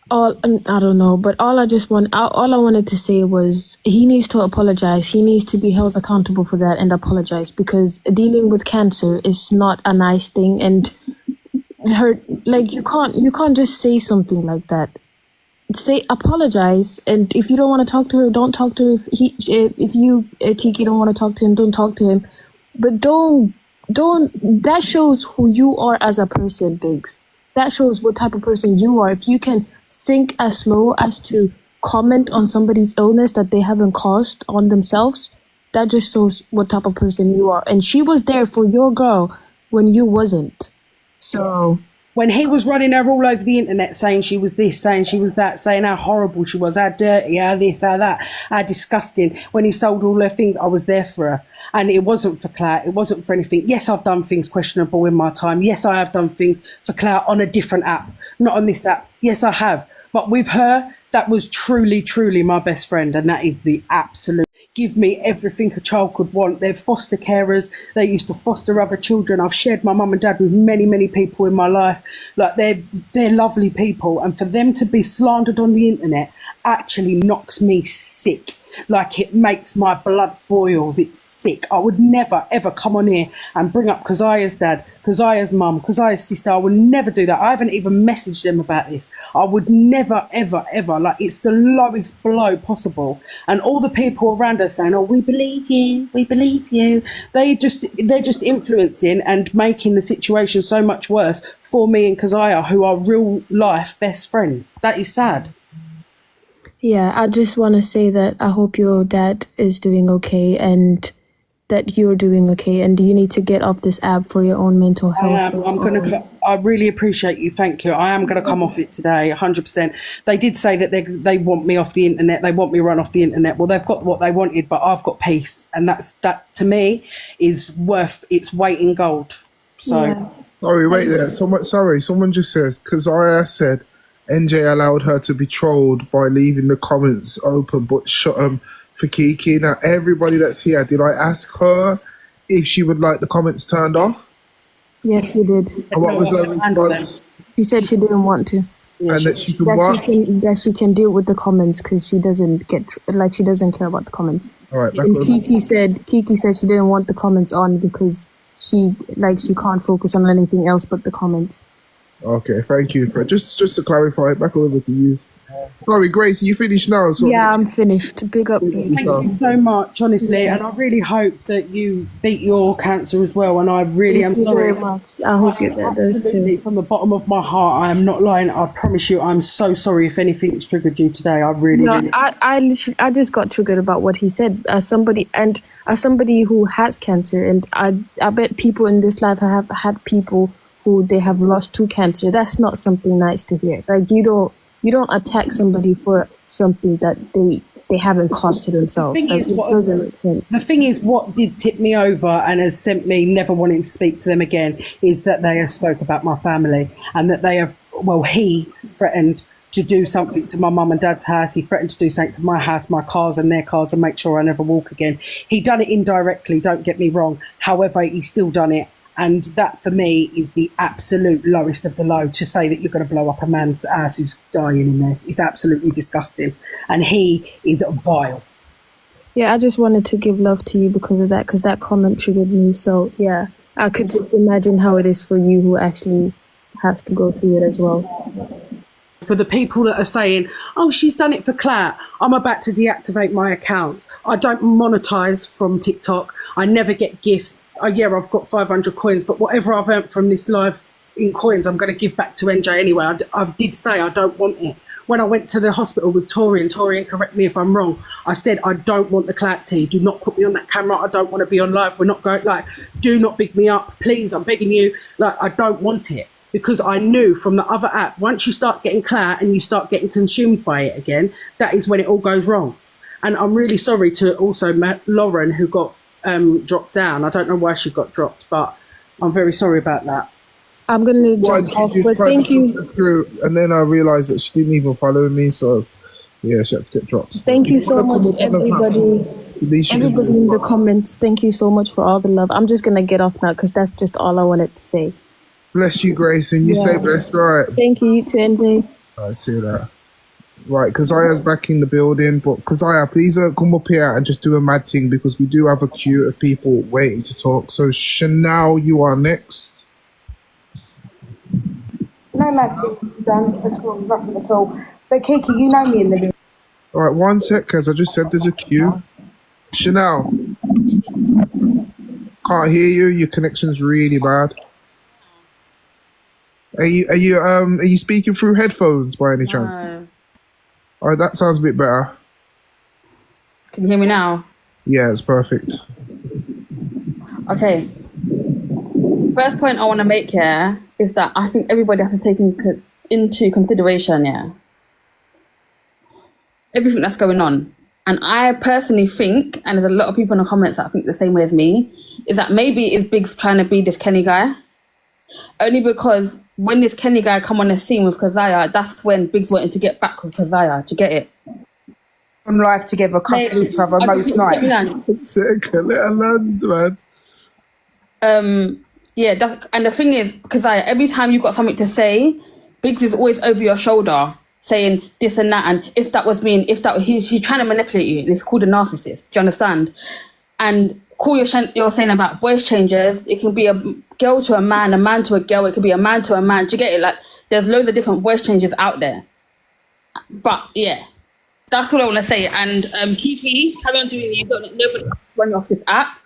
I don't know, but all I wanted to say was he needs to apologize. He needs to be held accountable for that and apologize because dealing with cancer is not a nice thing. And you can't just say something like that. Say apologize, and if you don't want to talk to her, don't talk to her. If you Kiki don't want to talk to him, don't talk to him. But don't. That shows who you are as a person, Biggs. That shows what type of person you are. If you can sink as low as to comment on somebody's illness that they haven't caused on themselves, that just shows what type of person you are. And she was there for your girl when you wasn't. So when he was running her all over the internet saying she was this, saying she was that, saying how horrible she was, how dirty, how this, how that, how disgusting, when he sold all her things, I was there for her. And it wasn't for clout, it wasn't for anything. Yes, I've done things questionable in my time. Yes, I have done things for clout on a different app, not on this app. Yes, I have. But with her, That was truly, truly my best friend, and that is the absolute. Give me everything a child could want. They're foster carers. They used to foster other children. I've shared my mum and dad with many, many people in my life. Like they're lovely people, and for them to be slandered on the internet actually knocks me sick. Like, it makes my blood boil. It's sick. I would never, ever come on here and bring up Keziah's dad, Keziah's mum, Keziah's sister. I would never do that. I haven't even messaged them about this. I would never, ever, ever. Like, it's the lowest blow possible. And all the people around us saying, oh, we believe you, we believe you. They're just influencing and making the situation so much worse for me and Keziah, who are real life best friends. That is sad. Yeah, I just want to say that I hope your dad is doing okay and that you're doing okay, and you need to get off this app for your own mental health. I really appreciate you. Thank you. I am going to come off it today, 100%. They did say that they want me off the internet. They want me run off the internet. Well, they've got what they wanted, but I've got peace, and that to me is worth its weight in gold. So, Yeah. Sorry, wait there. Someone just says, Keziah said NJ allowed her to be trolled by leaving the comments open, but shut them for Kiki. Now, everybody that's here, did I ask her if she would like the comments turned off? Yes, you did. And what was her response? She said she didn't want to. And that she can what? That she can deal with the comments because she doesn't she doesn't care about the comments. All right. And Kiki said she didn't want the comments on because she can't focus on anything else but the comments. Okay, thank you. Just to clarify, back over to you. Sorry, Grace, you finished now? So yeah, I'm finished. Big up. Thank you so much, honestly, and I really hope that you beat your cancer as well. And I really am sorry. Thank you very much. I hope your dad does too. From the bottom of my heart, I am not lying. I promise you, I'm so sorry if anything's triggered you today. I really. I just got triggered about what he said. As somebody who has cancer, and I bet people in this life have had people who they have lost to cancer. That's not something nice to hear. Like, you don't attack somebody for something that they haven't caused to themselves. Like, it doesn't make sense. The thing is, what did tip me over and has sent me never wanting to speak to them again is that they have spoke about my family, and that they have, he threatened to do something to my mum and dad's house. He threatened to do something to my house, my cars and their cars, and make sure I never walk again. He done it indirectly, don't get me wrong. However, he's still done it. And that, for me, is the absolute lowest of the low. To say that you're going to blow up a man's house who's dying in there is absolutely disgusting. And he is vile. Yeah, I just wanted to give love to you because of that, because that comment triggered me. So, yeah, I could just imagine how it is for you who actually has to go through it as well. For the people that are saying, oh, she's done it for clout, I'm about to deactivate my account. I don't monetize from TikTok. I never get gifts. Yeah, I've got 500 coins, but whatever I've earned from this live in coins, I'm going to give back to NJ anyway. I did say I don't want it. When I went to the hospital with Torian, correct me if I'm wrong, I said, I don't want the clout tea. Do not put me on that camera. I don't want to be on live. We're not going, do not big me up. Please, I'm begging you. I don't want it. Because I knew from the other app, once you start getting clout and you start getting consumed by it again, that is when it all goes wrong. And I'm really sorry to also Lauren, who got dropped down. I don't know why she got dropped, but I'm very sorry about that. I'm going to jump off, but thank you. And then I realised that she didn't even follow me, so yeah, she had to get dropped. Thank you so much, everybody. Everybody in the comments, thank you so much for all the love. I'm just going to get off now because that's just all I wanted to say. Bless you, Grace, and you say blessed, all right? Thank you, you too, NJ. I see that. Right, Keziah's back in the building, but Keziah, please don't come up here and just do a mad thing because we do have a queue of people waiting to talk. So, Chanel, you are next. No mad thing done at all, nothing at all. But Kiki, you know me in the room. All right, one sec, because I just said there's a queue. Chanel, can't hear you. Your connection's really bad. Are you speaking through headphones by any chance? No. All right, that sounds a bit better. Can you hear me now? Yeah, it's perfect. Okay. First point I want to make here is that I think everybody has to take into consideration, everything that's going on. And I personally think, and there's a lot of people in the comments that think the same way as me, is that maybe is Biggs trying to be this Kenny guy. Only because when this Kenny guy come on the scene with Kazaya, that's when Biggs wanted to get back with Kazaya. Do you get it? On live together, cussing each other I most just, let me nights. land. Let her land, man. Yeah, that's, and the thing is, Kazaya, every time you got something to say, Biggs is always over your shoulder saying this and that, and if that was me, and if that was, he's trying to manipulate you, and it's called a narcissist. Do you understand? And cool, you're saying about voice changes. It can be a girl to a man to a girl. It could be a man to a man. Do you get it? Like, there's loads of different voice changes out there. But yeah, that's what I want to say. And Kiki, carry on doing you. Don't let nobody run you off this app.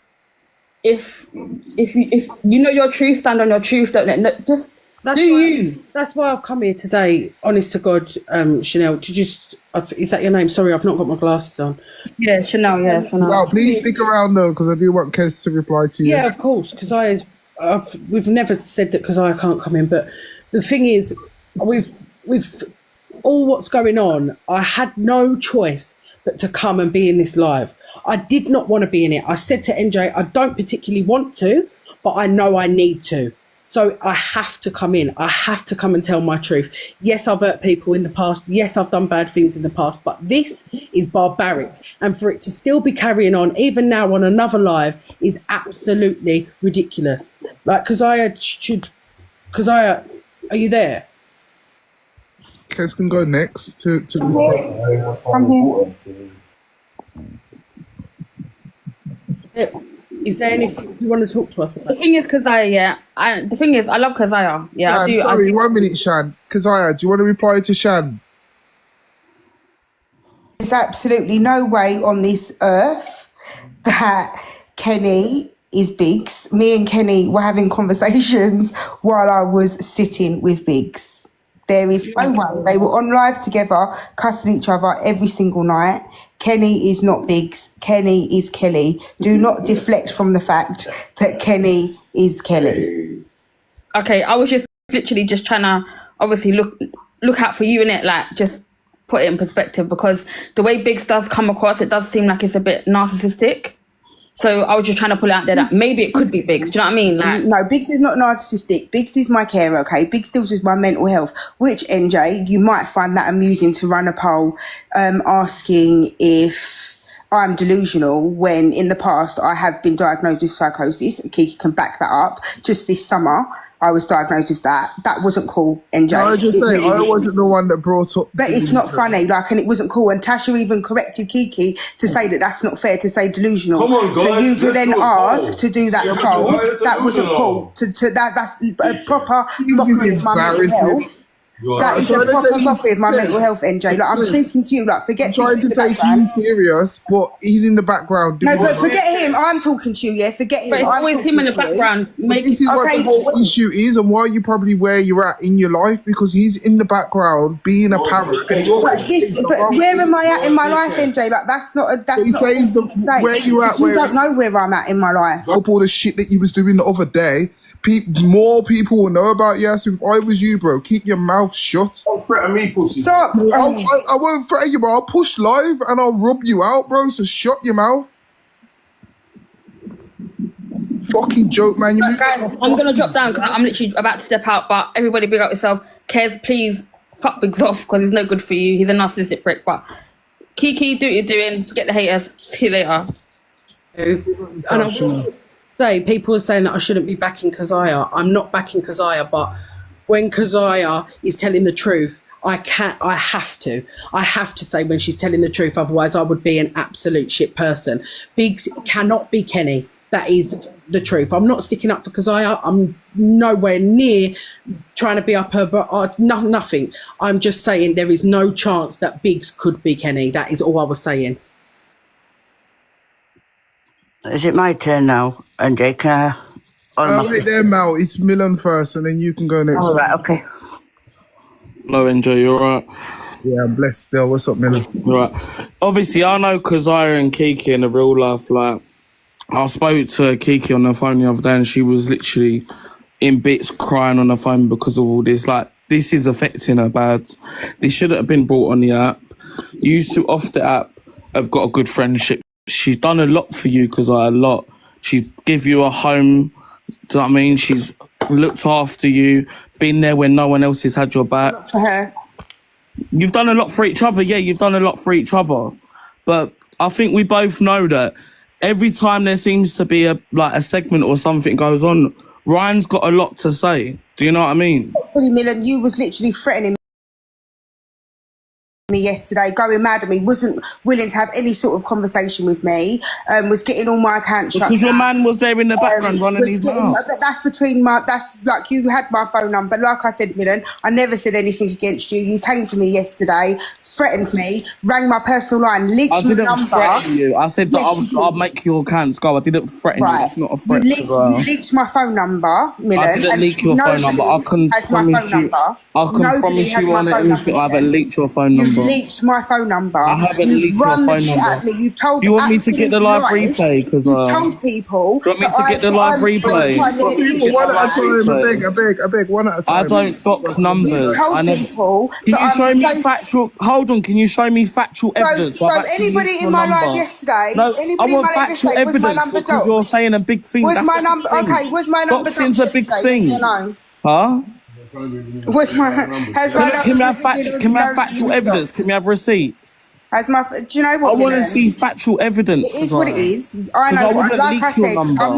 If you know your truth, stand on your truth. Don't let just That's do why, you. That's why I've come here today, honest to God, Chanel, to just, is that your name? Sorry, I've not got my glasses on. Yeah, Chanel, yeah, Chanel. Well, please stick around though, because I do want Kez to reply to you. Yeah, of course, because we've never said that because I can't come in, but the thing is, with all what's going on, I had no choice but to come and be in this live. I did not want to be in it. I said to NJ, I don't particularly want to, but I know I need to. So I have to come in. I have to come and tell my truth. Yes, I've hurt people in the past. Yes, I've done bad things in the past, but this is barbaric. And for it to still be carrying on, even now on another live, is absolutely ridiculous. Like, Kazaya, are you there? Kez can go next to Is there anything you want to talk to us about? The thing is, Kazaya, yeah. The thing is, I love Kazaya. Yeah, I do. Sorry, 1 minute, Shan. Kazaya, do you want to reply to Shan? There's absolutely no way on this earth that Kenny is Biggs. Me and Kenny were having conversations while I was sitting with Biggs. There is no way. They were on live together, cussing each other every single night. Kenny is not Biggs. Kenny is Kelly. Do not deflect from the fact that Kenny is Kelly. Okay, I was just literally just trying to obviously look out for you, innit? Like, just put it in perspective, because the way Biggs does come across, it does seem like it's a bit narcissistic. So I was just trying to pull it out there that maybe it could be Biggs. Do you know what I mean? Like, no, Biggs is not narcissistic. Biggs is my carer, okay? Biggs deals with my mental health, which, NJ, you might find that amusing to run a poll asking if I'm delusional, when in the past I have been diagnosed with psychosis. Kiki can back that up. Just this summer, I was diagnosed with that. That wasn't cool, NJ. No, I just say, really I wasn't the one that brought up... But it's not funny, like, and it wasn't cool. And Tasha even corrected Kiki to say that that's not fair to say delusional. Come on, guys, for you to let's then do a ask poll. to do that Yeah, poll, but that wasn't cool. That's a proper mockery of my mental health. That is a proper mockery of my mental health, NJ. Like, I'm speaking to you, like, forget I'm trying to take you serious, but he's in the background. No, but forget him. I'm talking to you, yeah? Forget him. but it's I'm always talking him in the to you. background. This is what the whole issue is, and why you're probably where you're at in your life, because he's in the background being a parrot. But where am I at in my life, NJ? Like, that's not a... That's He not says something to say. where you at, You don't know where I'm at in my life. Up all the shit that you was doing the other day, more people will know about you. So if I was you, bro, keep your mouth shut. Don't threaten me, pussy. Stop. I won't threaten you, bro. I'll push live and I'll rub you out, bro. So shut your mouth. Fucking joke, man. But guys, I'm gonna drop down because I'm literally about to step out. But everybody, big up yourself. Kez, please fuck Biggs off, because he's no good for you. He's a narcissistic prick. But Kiki, do what you're doing. Forget the haters. See you later. And I will say, people are saying that I shouldn't be backing Kazaya. I'm not backing Kazaya, but when Kazaya is telling the truth, I have to say when she's telling the truth, otherwise I would be an absolute shit person. Biggs cannot be Kenny. That is the truth. I'm not sticking up for Kazaya. I'm nowhere near trying to be up her, but nothing. I'm just saying there is no chance that Biggs could be Kenny. That is all I was saying. Is it my turn now, NJ? Can I... wait there, Mal. It's Milan first, and then you can go next. All right, okay. Hello, NJ, you alright? Yeah, I'm blessed still. What's up, Milan? Right. Obviously, I know Kazaya and Kiki in the real life. Like, I spoke to Kiki on the phone the other day, and she was literally in bits crying on the phone because of all this. Like, this is affecting her bad. This shouldn't have been brought on the app. You two off the app have got a good friendship. She's done a lot for you, Kazaya, a lot. She give you a home. Do you know what I mean? She's looked after you, been there when no one else has had your back. For her. You've done a lot for each other, yeah, you've done a lot for each other. But I think we both know that every time there seems to be a segment or something goes on, Ryan's got a lot to say. Do you know what I mean? Fully, Millen, you was literally threatening me yesterday, going mad at me, wasn't willing to have any sort of conversation with me, was getting all my accounts shut Because your down. man was there in the background running his mouth. That's like, you had my phone number. Like I said, Millen, I never said anything against you. You came for me yesterday, threatened me, rang my personal line, leaked my number. I didn't threaten you. I said that I'll make your accounts go. I didn't threaten you. It's not a threat. You leaked my phone number, Millen. I didn't leak your phone number. I can promise you. I can promise you on anything. I haven't leaked your phone number. You leaked my phone number. I haven't leaked your phone number. At me. You've told. Do you want me to get the live replay? You've told people. Do you want me to get the live replay? People, one at a time. I beg, one at a time. I don't dox numbers. You've told people. Can you show me factual? Hold on. Can you show me factual evidence? So anybody in my life yesterday? No, anybody I in want my life factual yesterday? Was my evidence number because doxed? you're saying a big thing. Was my number okay? Was my number Doxing's a big thing. Huh? What's my? Has my Can we have factual evidence? Can we have receipts? Has my? Do you know what? I want to see factual evidence. It is what it is. I know. Like I said, I'm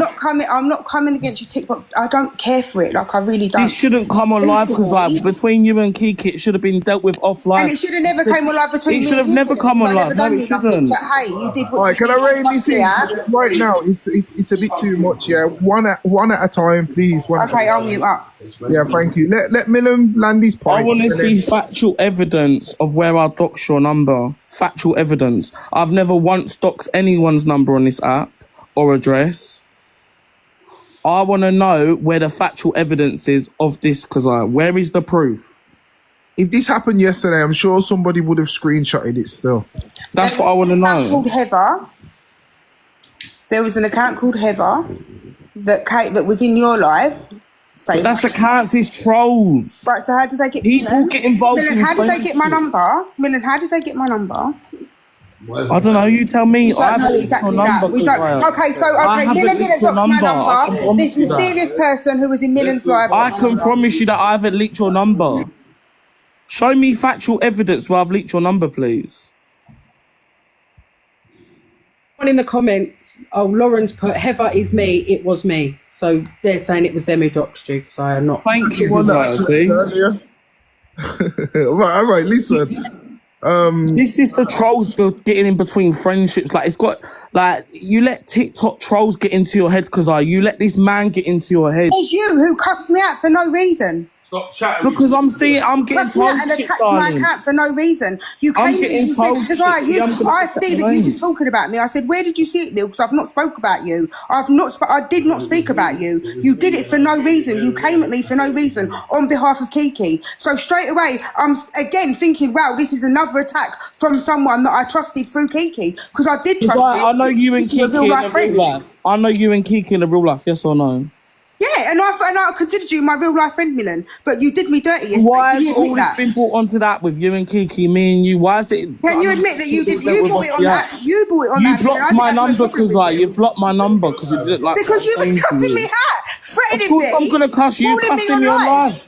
not coming against you, TikTok. I don't care for it. Like I really don't. This shouldn't come on live because between you and Kiki, it should have been dealt with offline. And it should have never came on live between me. It should have never come on live. No, it shouldn't. But hey, you did what. All right, can I rein this in right now? It's a bit too much. Yeah, one at a time, please. Okay, I'll mute up. Yeah, thank you. Let Millen land his points. I want to see factual evidence of where I doxed your number. Factual evidence. I've never once doxed anyone's number on this app or address. I want to know where the factual evidence is of this, because where is the proof? If this happened yesterday, I'm sure somebody would have screenshotted it still. That's what I want to know. Called Heather. There was an account called Heather that was in your life. But that's accounts, it's trolls. Right, so how did they get people get involved? Millen, how did they get my number? Millen, how did they get my number? I don't know, you tell me. I don't know exactly that. Okay, Millen didn't dox my number. This mysterious person who was in Millen's life. I can promise you that I haven't leaked your number. Show me factual evidence where I've leaked your number, please. One in the comments, Lauren's put, Heather is me, it was me. So they're saying it was them who doxed you. So I'm not. Thank you for that, see? All right, listen. This is the trolls getting in between friendships. Like, it's got, like, you let TikTok trolls get into your head because you let this man get into your head. It's you who cussed me out for no reason. Stop chatting. Because I'm getting told and shit, attacked my darling. account for no reason. You came in and you said, because I see that you was talking about me. I said, where did you see it, Bill? Because I've not spoke about you. I did not speak about you. You did it for no reason. You came at me for no reason on behalf of Kiki. So straight away, I'm again thinking, wow, this is another attack from someone that I trusted through Kiki. Because I did trust you. I know you and Kiki in the real life. I know you and Kiki in the real life, yes or no? Yeah, and I considered you my real life friend, Millen, but you did me dirty yesterday. Why has all this been brought onto that with you and Kiki, me and you? Why is it? Can you admit that you did? You brought it on that. You brought it on that. You blocked my number because you blocked my number because you didn't like. Because you was cussing me out, threatening me. Of course I'm gonna cuss you. You cussing me on live.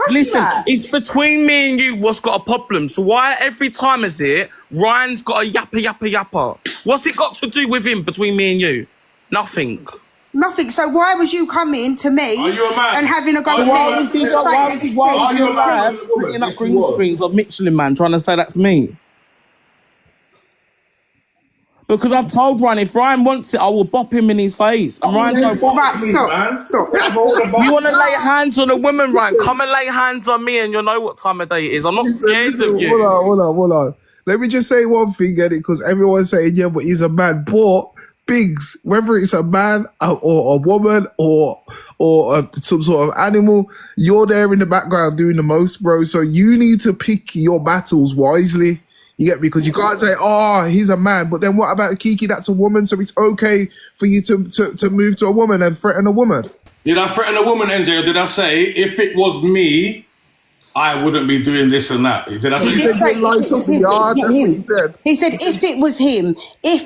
Listen, it's between me and you what's got a problem. So why every time is it Ryan's got a yappa? What's it got to do with him between me and you? Nothing. Nothing. So why was you coming to me and having a go at me? Why was you alive putting up green screens of Michelin Man trying to say that's me? Because I've told Ryan, if Ryan wants it, I will bop him in his face. And Ryan don't bop me, man. Stop. You want to lay hands on a woman, Ryan? Come and lay hands on me and you'll know what time of day it is. I'm not scared of you. Hold on. Let me just say one thing, get it? Because everyone's saying, yeah, but he's a man. But Biggs, whether it's a man or a woman or some sort of animal, you're there in the background doing the most, bro. So you need to pick your battles wisely. You get me? Because you can't say, oh, he's a man. But then what about Kiki? That's a woman. So it's okay for you to move to a woman and threaten a woman. Did I threaten a woman, NJ, or did I say, if it was me, I wouldn't be doing this and that. Did I He say did that? say if it was him, it's not him. He said if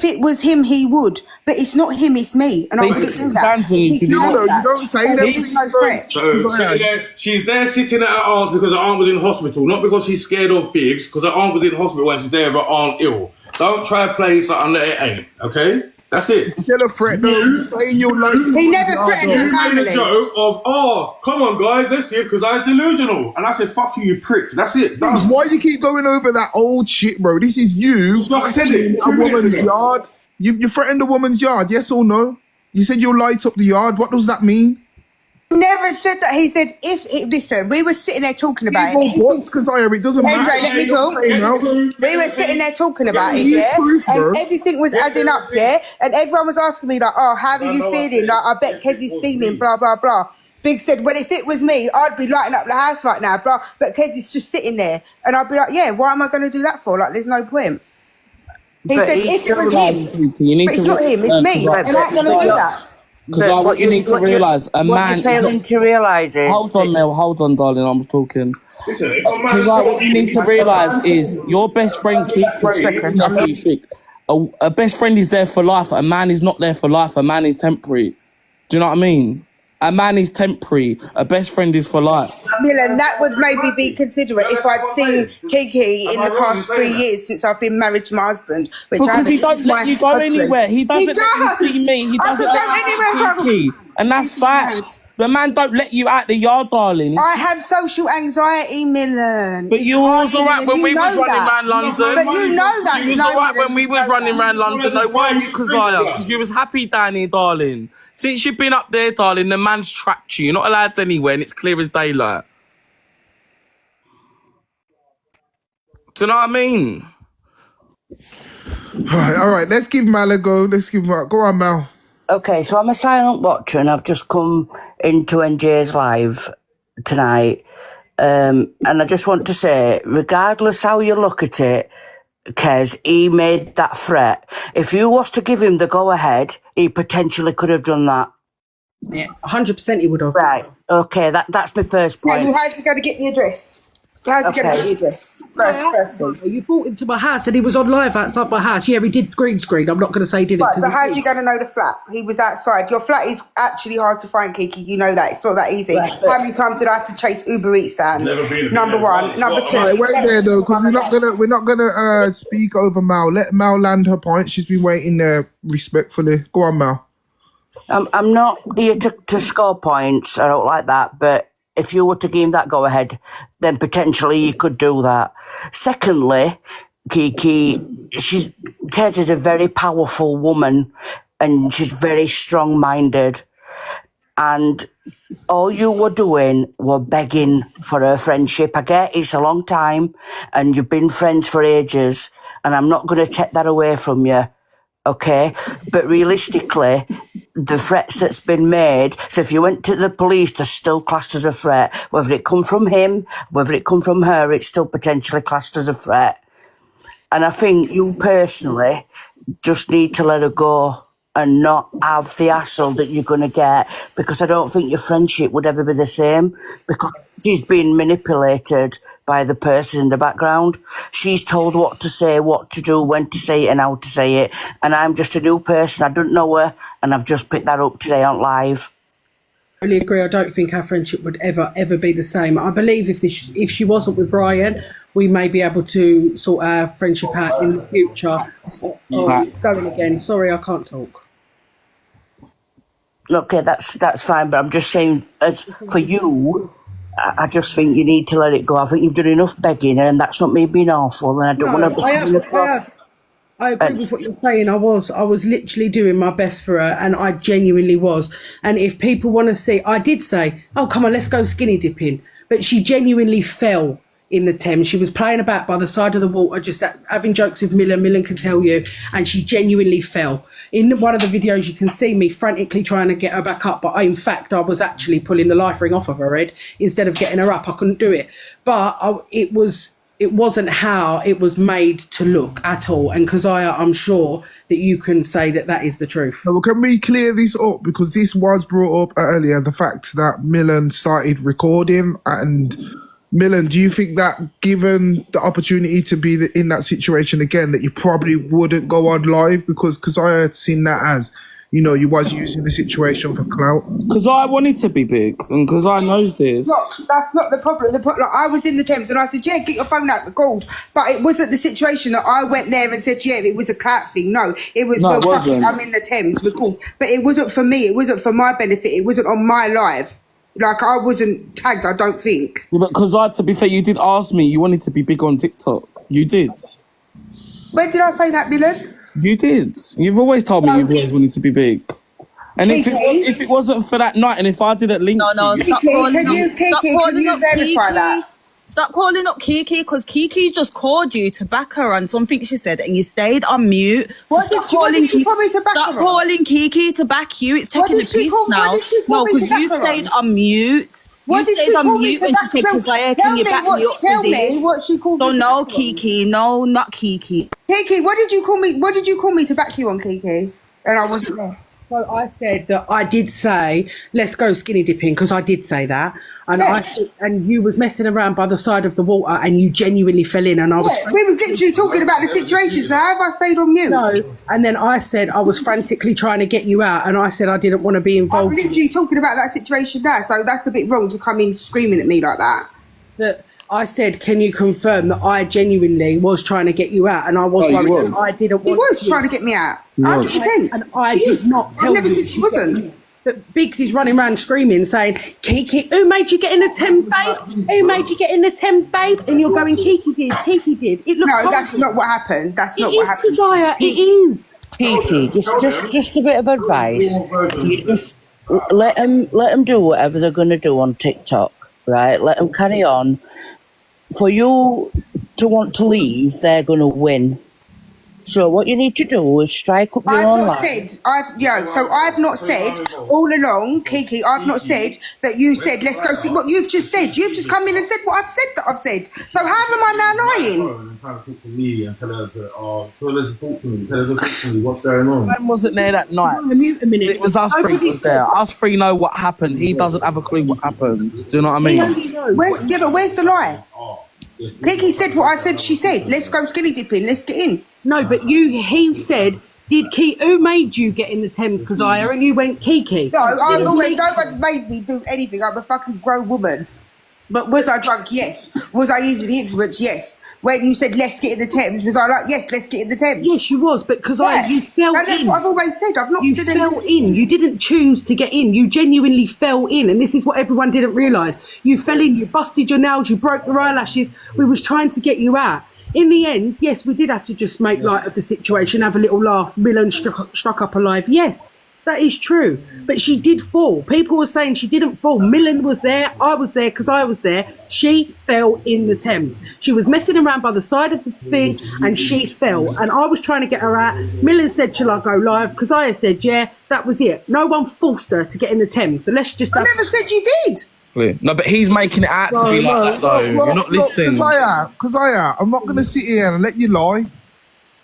it was him, he would. But it's not him, it's me, and I But wouldn't do he that. stands on you He to can do have what? You that. don't say So that. there was no threat. So sitting there, she's there sitting at her aunt's because her aunt was in hospital, not because she's scared of Biggs, because her aunt was in hospital and she's there with her aunt ill. Don't try playing something that it ain't, okay? That's it. Still a threat though. You saying you'll like He never threatened her You made family. a joke of, oh, come on guys, let's see it because I was delusional. And I said, fuck you, you prick. That's it. Biggs, Done. why you keep going over that old shit, bro? This is you just said it threatening 2 a minutes woman's ago. yard. You threatened a woman's yard, yes or no? You said you'll light up the yard. What does that mean? Never said that. He said listen, we were sitting there talking about it. Evil bots, Kazaya, it doesn't matter. Andre, let me talk. We were sitting there talking about it, yeah, and everything was adding up, yeah, and everyone was asking me like, "Oh, how are you feeling?" Like, I bet Kezzy's steaming, blah blah blah. Big said, "Well, if it was me, I'd be lighting up the house right now, blah." But Kezzy's just sitting there, and I'd be like, "Yeah, why am I going to do that for? Like, there's no point." He said, "If it was him, You need but it's to not him, it's me, and I ain't going to do that." Because what you need to realise, a man What you're failing to realise is... Hold on, Mel. Hold on, darling. I'm talking. Listen, if a man Because what you need to realise is your best friend Kiki. A best friend is there for life. A man is not there for life. A man is temporary. Do you know what I mean? A man is temporary. A best friend is for life. Milan, that would maybe be considerate if I'd seen Kiki in the past 3 years since I've been married to my husband, which I Because haven't. he This don't is let my you go husband. anywhere. He doesn't let you does. see me. He I doesn't could let go you anywhere. see Kiki. And that's facts. The man don't let you out the yard, darling. I have social anxiety, Milan. But It's you hard was for me, alright and when you we was know running that. around London. But you know that. You was No, alright Milan, when we you was know running that. around London, though, weren't you, Kazaya? Because you was happy down here, darling. Since you've been up there, darling, the man's trapped you. You're not allowed anywhere, and it's clear as daylight. Do you know what I mean? All right, let's give Mal a go. Go on, Mal. Okay, so I'm a silent watcher and I've just come into NJ's live tonight. And I just want to say, regardless how you look at it, Kez, he made that threat. If you was to give him the go-ahead, he potentially could have done that. Yeah, 100% he would have. Right, okay, that's my first point. Yeah, well, how's he going to get the address? How's he going to get the address? First thing. You brought him to my house and he was on live outside my house. Yeah, he did green screen. I'm not going to say he did it. Right, but how's he going to know the flat? He was outside. Your flat is actually hard to find, Kiki. You know that. It's not that easy. Right, How many times did I have to chase Uber Eats down? Number one. Number two. Right, wait there though, because we're not gonna speak over Mal. Let Mal land her point. She's been waiting there respectfully. Go on, Mal. I'm not here to score points. I don't like that, but if you were to give him that go-ahead, then potentially you could do that. Secondly, Kiki, Kez is a very powerful woman and she's very strong-minded. And all you were doing were begging for her friendship. I get it's a long time and you've been friends for ages and I'm not going to take that away from you, okay? But realistically, the threats that's been made, so if you went to the police, they're still classed as a threat. Whether it come from him, whether it come from her, it's still potentially classed as a threat. And I think you personally just need to let her go and not have the hassle that you're going to get, because I don't think your friendship would ever be the same, because she's been manipulated by the person in the background. She's told what to say, what to do, when to say it and how to say it. And I'm just a new person. I don't know her, and I've just picked that up today on live. I really agree. I don't think our friendship would ever be the same. I believe if she wasn't with Ryan, we may be able to sort our friendship out in the future. Oh, it's going again. Sorry, I can't talk. Okay, that's fine, but I'm just saying, as for you, I just think you need to let it go. I think you've done enough begging, and that's not me being awful, and I don't want to be coming across. I agree with what you're saying. I was literally doing my best for her, and I genuinely was. And if people want to see, I did say, "Oh, come on, let's go skinny dipping," but she genuinely fell in the Thames. She was playing about by the side of the water, just having jokes with Millen. Millen can tell you, and she genuinely fell. In one of the videos, you can see me frantically trying to get her back up, but in fact, I was actually pulling the life ring off of her head instead of getting her up. I couldn't do it, but it wasn't how it was made to look at all. And Kazaya, I'm sure that you can say that is the truth. Well, can we clear this up? Because this was brought up earlier, the fact that Millen started recording and Millen, do you think that given the opportunity to be in that situation again, that you probably wouldn't go on live? Because I had seen that as, you know, you was using the situation for clout. Because I wanted to be big, and because I knows this. Look, that's not the problem. Like, I was in the Thames and I said, yeah, get your phone out, record. But it wasn't the situation that I went there and said, yeah, it was a clout thing. No, it was, No, well, it fuck it, wasn't. I'm in the Thames, record. But it wasn't for me. It wasn't for my benefit. It wasn't on my live. Like, I wasn't tagged, I don't think. Yeah, but because to be fair, you did ask me, you wanted to be big on TikTok. You did. When did I say that, Millen? You did. You've always told me you've always wanted to be big. And if it wasn't for that night, and if I didn't link No, you... stop Kiki, calling can you, up, Kiki, stop can calling you up verify Kiki. that? Stop calling up Kiki, because Kiki just called you to back her on something she said, and you stayed on mute. So What did she call me to back Stop her on? calling Kiki to back you. It's What taking did the she piss call- now. what did she call No, me to because you back her stayed on? on mute. What You did stayed she on call me mute to when she back? said, No, Keziah, tell can you me back what- me up tell for me this? what she called So me to no, back you on. Kiki. No, not Kiki. Kiki, what did you call me? What did you call me to back you on, Kiki? And I wasn't there. So I said that I did say, let's go skinny dipping, because I did say that. And and you was messing around by the side of the water and you genuinely fell in and I was... Yeah, we was literally talking about the situation, so how have I stayed on mute? No, and then I said I was frantically trying to get you out and I said I didn't want to be I'm involved. literally talking about that situation now, so that's a bit wrong to come in screaming at me like that. That I said, can you confirm that I genuinely was trying to get you out and I was worried that I didn't want He was you. trying to get me out. You 100%. And I She did is. not I've tell never you said she to get wasn't. in. But Biggs is running around screaming, saying, Kiki, who made you get in the Thames, babe? Who made you get in the Thames, babe? And you're going, Kiki did, Kiki did. It looks No, that's horrible. not what happened. That's not It what is, happened. Keziah, it is. Kiki, just a bit of advice. You just let them do whatever they're going to do on TikTok, right? Let them carry on. For you to want to leave, they're going to win. So what you need to do is strike up your I've own not line. said, I've not said all along, Kiki, I've not said that you said, let's go see what you've just said. You've just come in and said what I've said that I've said. So how am I now lying? Trying to talk to me and tell her to talk to me. Tell her to talk to me. What's going on? Man wasn't there that night. It was us three was there. Us three know what happened. He doesn't have a clue what happened. Do you know what I mean? Where's the lie? Kiki said what I said she said. Let's go skinny dipping, let's get in. No, but he said, who made you get in the Thames, Keziah? And you went, Kiki. No, no one's made me do anything. I'm a fucking grown woman. But was I drunk? Yes. Was I easily influenced? Yes. When you said, let's get in the Thames, was I like, yes, let's get in the Thames? Yes, you was, but Keziah, you fell in. That's what I've always said. You fell in. You didn't choose to get in. You genuinely fell in. And this is what everyone didn't realise. You fell in, you busted your nails, you broke your eyelashes. We was trying to get you out. In the end, yes, we did have to just make light of the situation, have a little laugh. Millen struck up alive. Yes, that is true. But she did fall. People were saying she didn't fall. Millen was there. I was there because I was there. She fell in the Thames. She was messing around by the side of the thing and she fell. And I was trying to get her out. Millen said, shall I go live? Because I said, yeah, that was it. No one forced her to get in the Thames. So let's just... I never said you did. No, but he's making it out to be like that, though. You're not listening. Keziah, I'm not going to sit here and let you lie.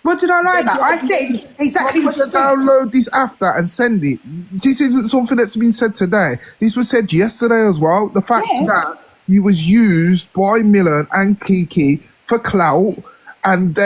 What did I lie about? I said exactly what you said. Download this after and send it. This isn't something that's been said today. This was said yesterday as well. The fact that you was used by Millen and Kiki for clout, and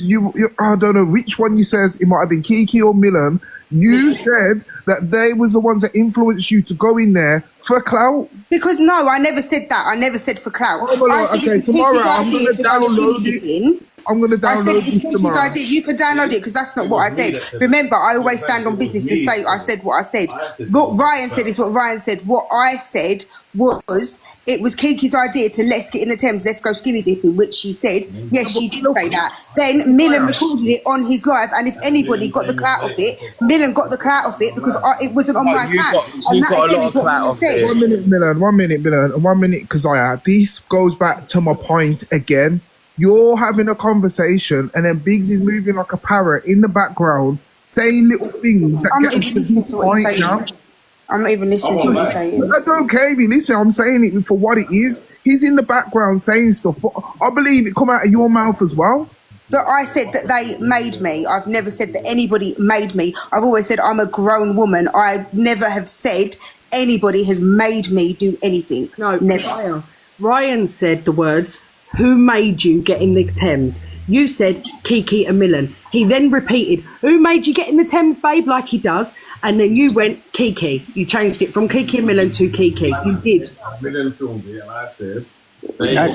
you I don't know which one you says, it might have been Kiki or Millen. You said that they was the ones that influenced you to go in there for clout. Because no, I never said that. I never said for clout. I said Okay, it was tomorrow Kiki's I'm idea going to to go download skinny it. dipping. I'm going to I said download it was this Kiki's tomorrow. idea. You could download it because that's not what I said. Remember, I always stand on business and say I said what I said. What Ryan said is what Ryan said. What I said was it was Kiki's idea to let's get in the Thames, let's go skinny dipping, which she said. Yes, she did say that. Then Millen recorded it on his live, and if anybody got the clout of it, Millen got the clout of it because it wasn't on my account. And that again is what Millen said. 1 minute, Millen. 1 minute, Keziah. This goes back to my point again. You're having a conversation, and then Biggs is moving like a parrot in the background, saying little things that get us to this point now. I'm not even listening to what you're saying. I don't care if you listen. I'm saying it for what it is. He's in the background saying stuff, but I believe it come out of your mouth as well. That I said that they made me. I've never said that anybody made me. I've always said I'm a grown woman. I never have said anybody has made me do anything. No, never. Ryan said the words, "Who made you get in the Thames?" You said Kiki and Millen. He then repeated, "Who made you get in the Thames, babe?" like he does. And then you went Kiki. You changed it from Kiki and Millen to Kiki. You did. Millen filmed it, and I said, I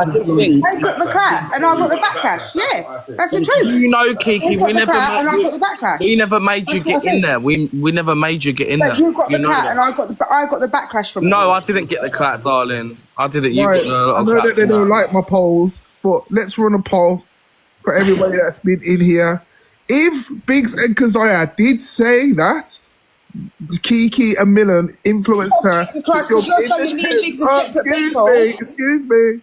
just think They got the clap and I got the backlash. Yeah, that's the truth. You know, They Kiki, got we the never clap and I made, got the backlash. we never made you That's what get I in said. there. We never made you get in there. But you got the know clap that. and I got the backlash from it. No, I didn't get the clap, darling. I didn't. You Right, got a lot I of know clap that they from don't that. like my polls, but let's run a poll for everybody that's been in here. If Biggs and Keziah did say that Kiki and Millen influenced her, Because you're saying me and Biggs are separate people. Excuse me.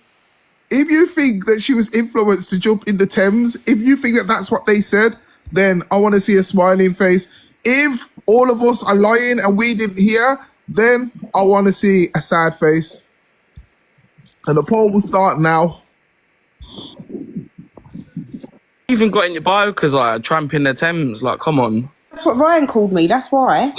If you think that she was influenced to jump in the Thames, if you think that that's what they said, then I want to see a smiling face. If all of us are lying and we didn't hear, then I want to see a sad face. And the poll will start now. You even got in your bio because I tramping the Thames. Like, come on. That's what Ryan called me. That's why.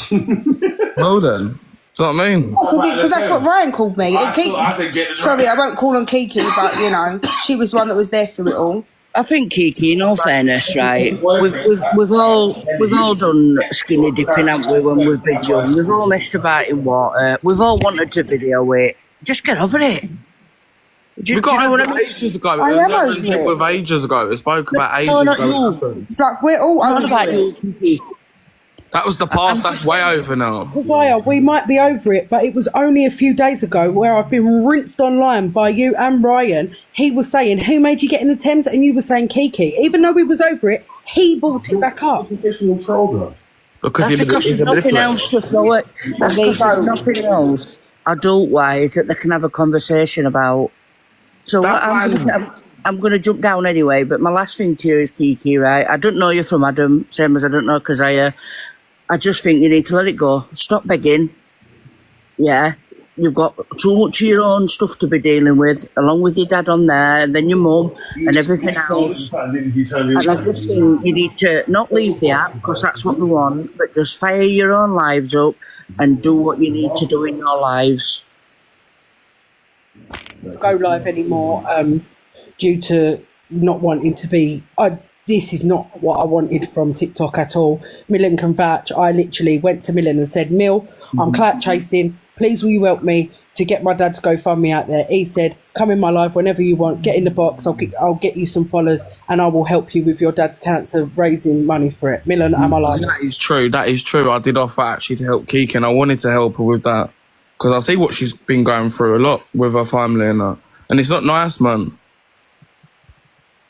Well then. Do you know what I mean? Because that's what Ryan called me. I And Kiki, said get the sorry, I won't call on Kiki, but you know, she was the one that was there through it all. I think, Kiki, in all fairness, right, we've all done skinny dipping, haven't we, when we've been young? We've all messed about in water. We've all wanted to video it. Just get over it. We got over it ages ago. I am over It it. was ages ago. It spoke about ages not ago. you. It happened. It's like we're all Not over about it. you, Kiki. That was the past. That's way over now. Keziah, we might be over it, but it was only a few days ago where I've been rinsed online by you and Ryan. He was saying, "Who made you get in the Thames?" And you were saying Kiki. Even though we was over it, he brought it back up. Because That's because there's nothing else to throw it. That's because there's nothing else adult-wise that they can have a conversation about. So what I'm going to jump down anyway, but my last thing to you is, Kiki, right? I don't know you from Adam, same as I don't know Keziah. I just think you need to let it go. Stop begging. Yeah. You've got too much of your own stuff to be dealing with, along with your dad on there, and then your mum, and everything else. And I just think you need to not leave the app, because that's what we want, but just fire your own lives up and do what you need to do in your lives. Go live anymore due to not wanting to be. This is not what I wanted from TikTok at all. Millen can vouch. I literally went to Millen and said, "Mill, I'm clout chasing. Please, will you help me to get my dad's GoFundMe out there?" He said, "Come in my live whenever you want. Get in the box. I'll get you some followers, and I will help you with your dad's cancer, raising money for it." Millen, am I lying? That is true. That is true. I did offer actually to help Kiki, and I wanted to help her with that because I see what she's been going through a lot with her family and that, and it's not nice, man.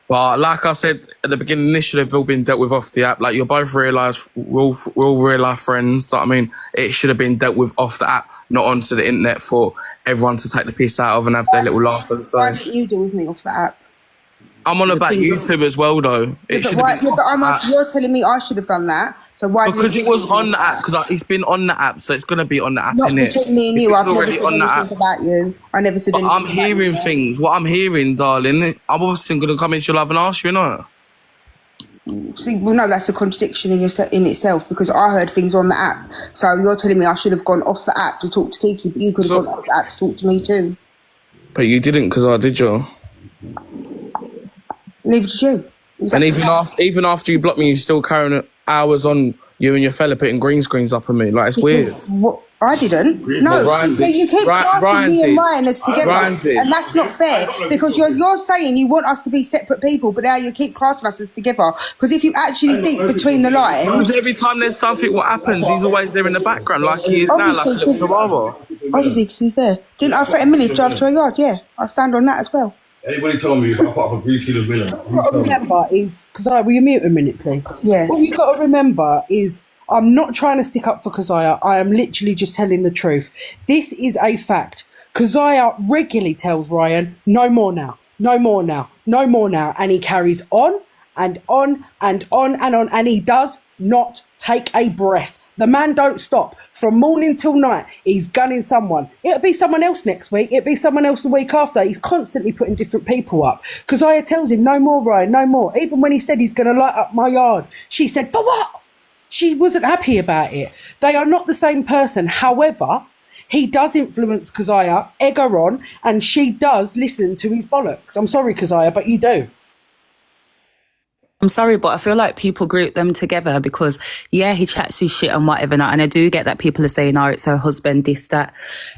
But like I said at the beginning, initially they've all been dealt with off the app. Like, you're both we're all real life friends. So, I mean, it should have been dealt with off the app, not onto the internet for everyone to take the piss out of and have their little laugh and Why say. didn't you deal with me off the app? I'm on about YouTube as well, though. It should have been But off the app. you're telling me I should have done that. So why? Because didn't it you was deal with on me the off app, because it's been on the app, so it's going to be on the app, Not innit? between me and If you. it's I've never already said on the anything app. about you. I never said But anything. I'm hearing things. What I'm hearing, darling, I'm obviously going to come into your life and ask you, know. See, well, no, that's a contradiction in itself, because I heard things on the app. So you're telling me I should have gone off the app to talk to Kiki, but you could have gone off the app to talk to me too. But you didn't, because I did, you. Neither did you. And even after you blocked me, you're still carrying hours on you and your fella putting green screens up on me. Like, it's weird. What? I didn't. No. Ryan So did. you keep classing Ryan me and did. Ryan as together, Ryan did. and that's not fair, because you're saying you want us to be separate people, but now you keep classing us as together. Because if you actually think between the lines, Because every time there's something what happens, he's always there in the background, like he is now, like a Obviously, little chihuahua. obviously, because he's there. Didn't I threaten Millie to drive to her yard? Yeah, I stand on that as well. Anybody told me if I put up a green kilo villain? What you've got to remember is, will you mute a minute, please? Yeah. What you've got to remember is, I'm not trying to stick up for Keziah. I am literally just telling the truth. This is a fact. Keziah regularly tells Ryan, "No more now, no more now, no more now," and he carries on and on and on and on, and he does not take a breath. The man don't stop. From morning till night, he's gunning someone. It'll be someone else next week. It'll be someone else the week after. He's constantly putting different people up. Keziah tells him, "No more, Ryan, no more." Even when he said he's going to light up my yard, she said, "For what?" She wasn't happy about it. They are not the same person. However, he does influence Keziah, egg her on, and she does listen to his bollocks. I'm sorry, Keziah, but you do. I'm sorry, but I feel like people group them together because, yeah, he chats his shit and whatever now. And I do get that people are saying, oh, it's her husband, this, that,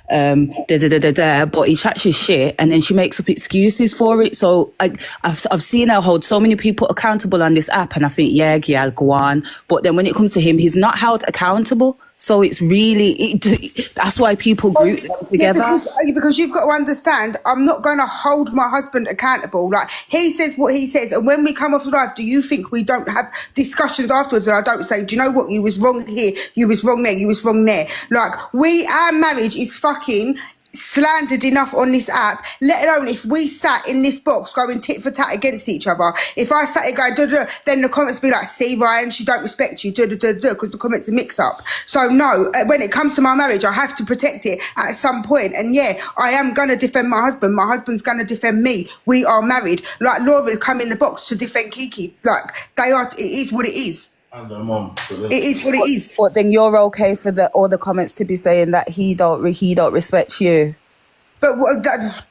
but he chats his shit and then she makes up excuses for it. So I've seen her hold so many people accountable on this app and I think, yeah, go on. But then when it comes to him, he's not held accountable. So it's really, that's why people group them together. Yeah, because you've got to understand, I'm not going to hold my husband accountable. Like, he says what he says, and when we come off live, do you think we don't have discussions afterwards? And I don't say, do you know what, you was wrong here, you was wrong there, you was wrong there. Like, our marriage is fucking slandered enough on this app, let alone if we sat in this box going tit for tat against each other. If I sat here going duh, then the comments be like, see Ryan, she don't respect you, because the comments are mix up. So no, when it comes to my marriage, I have to protect it at some point. And yeah, I am gonna defend my husband, my husband's gonna defend me, we are married. Like, Laura come in the box to defend Kiki. Like, it is what it is. And her mum. It is what it is. But then you're okay for all the comments to be saying that he don't respect you. But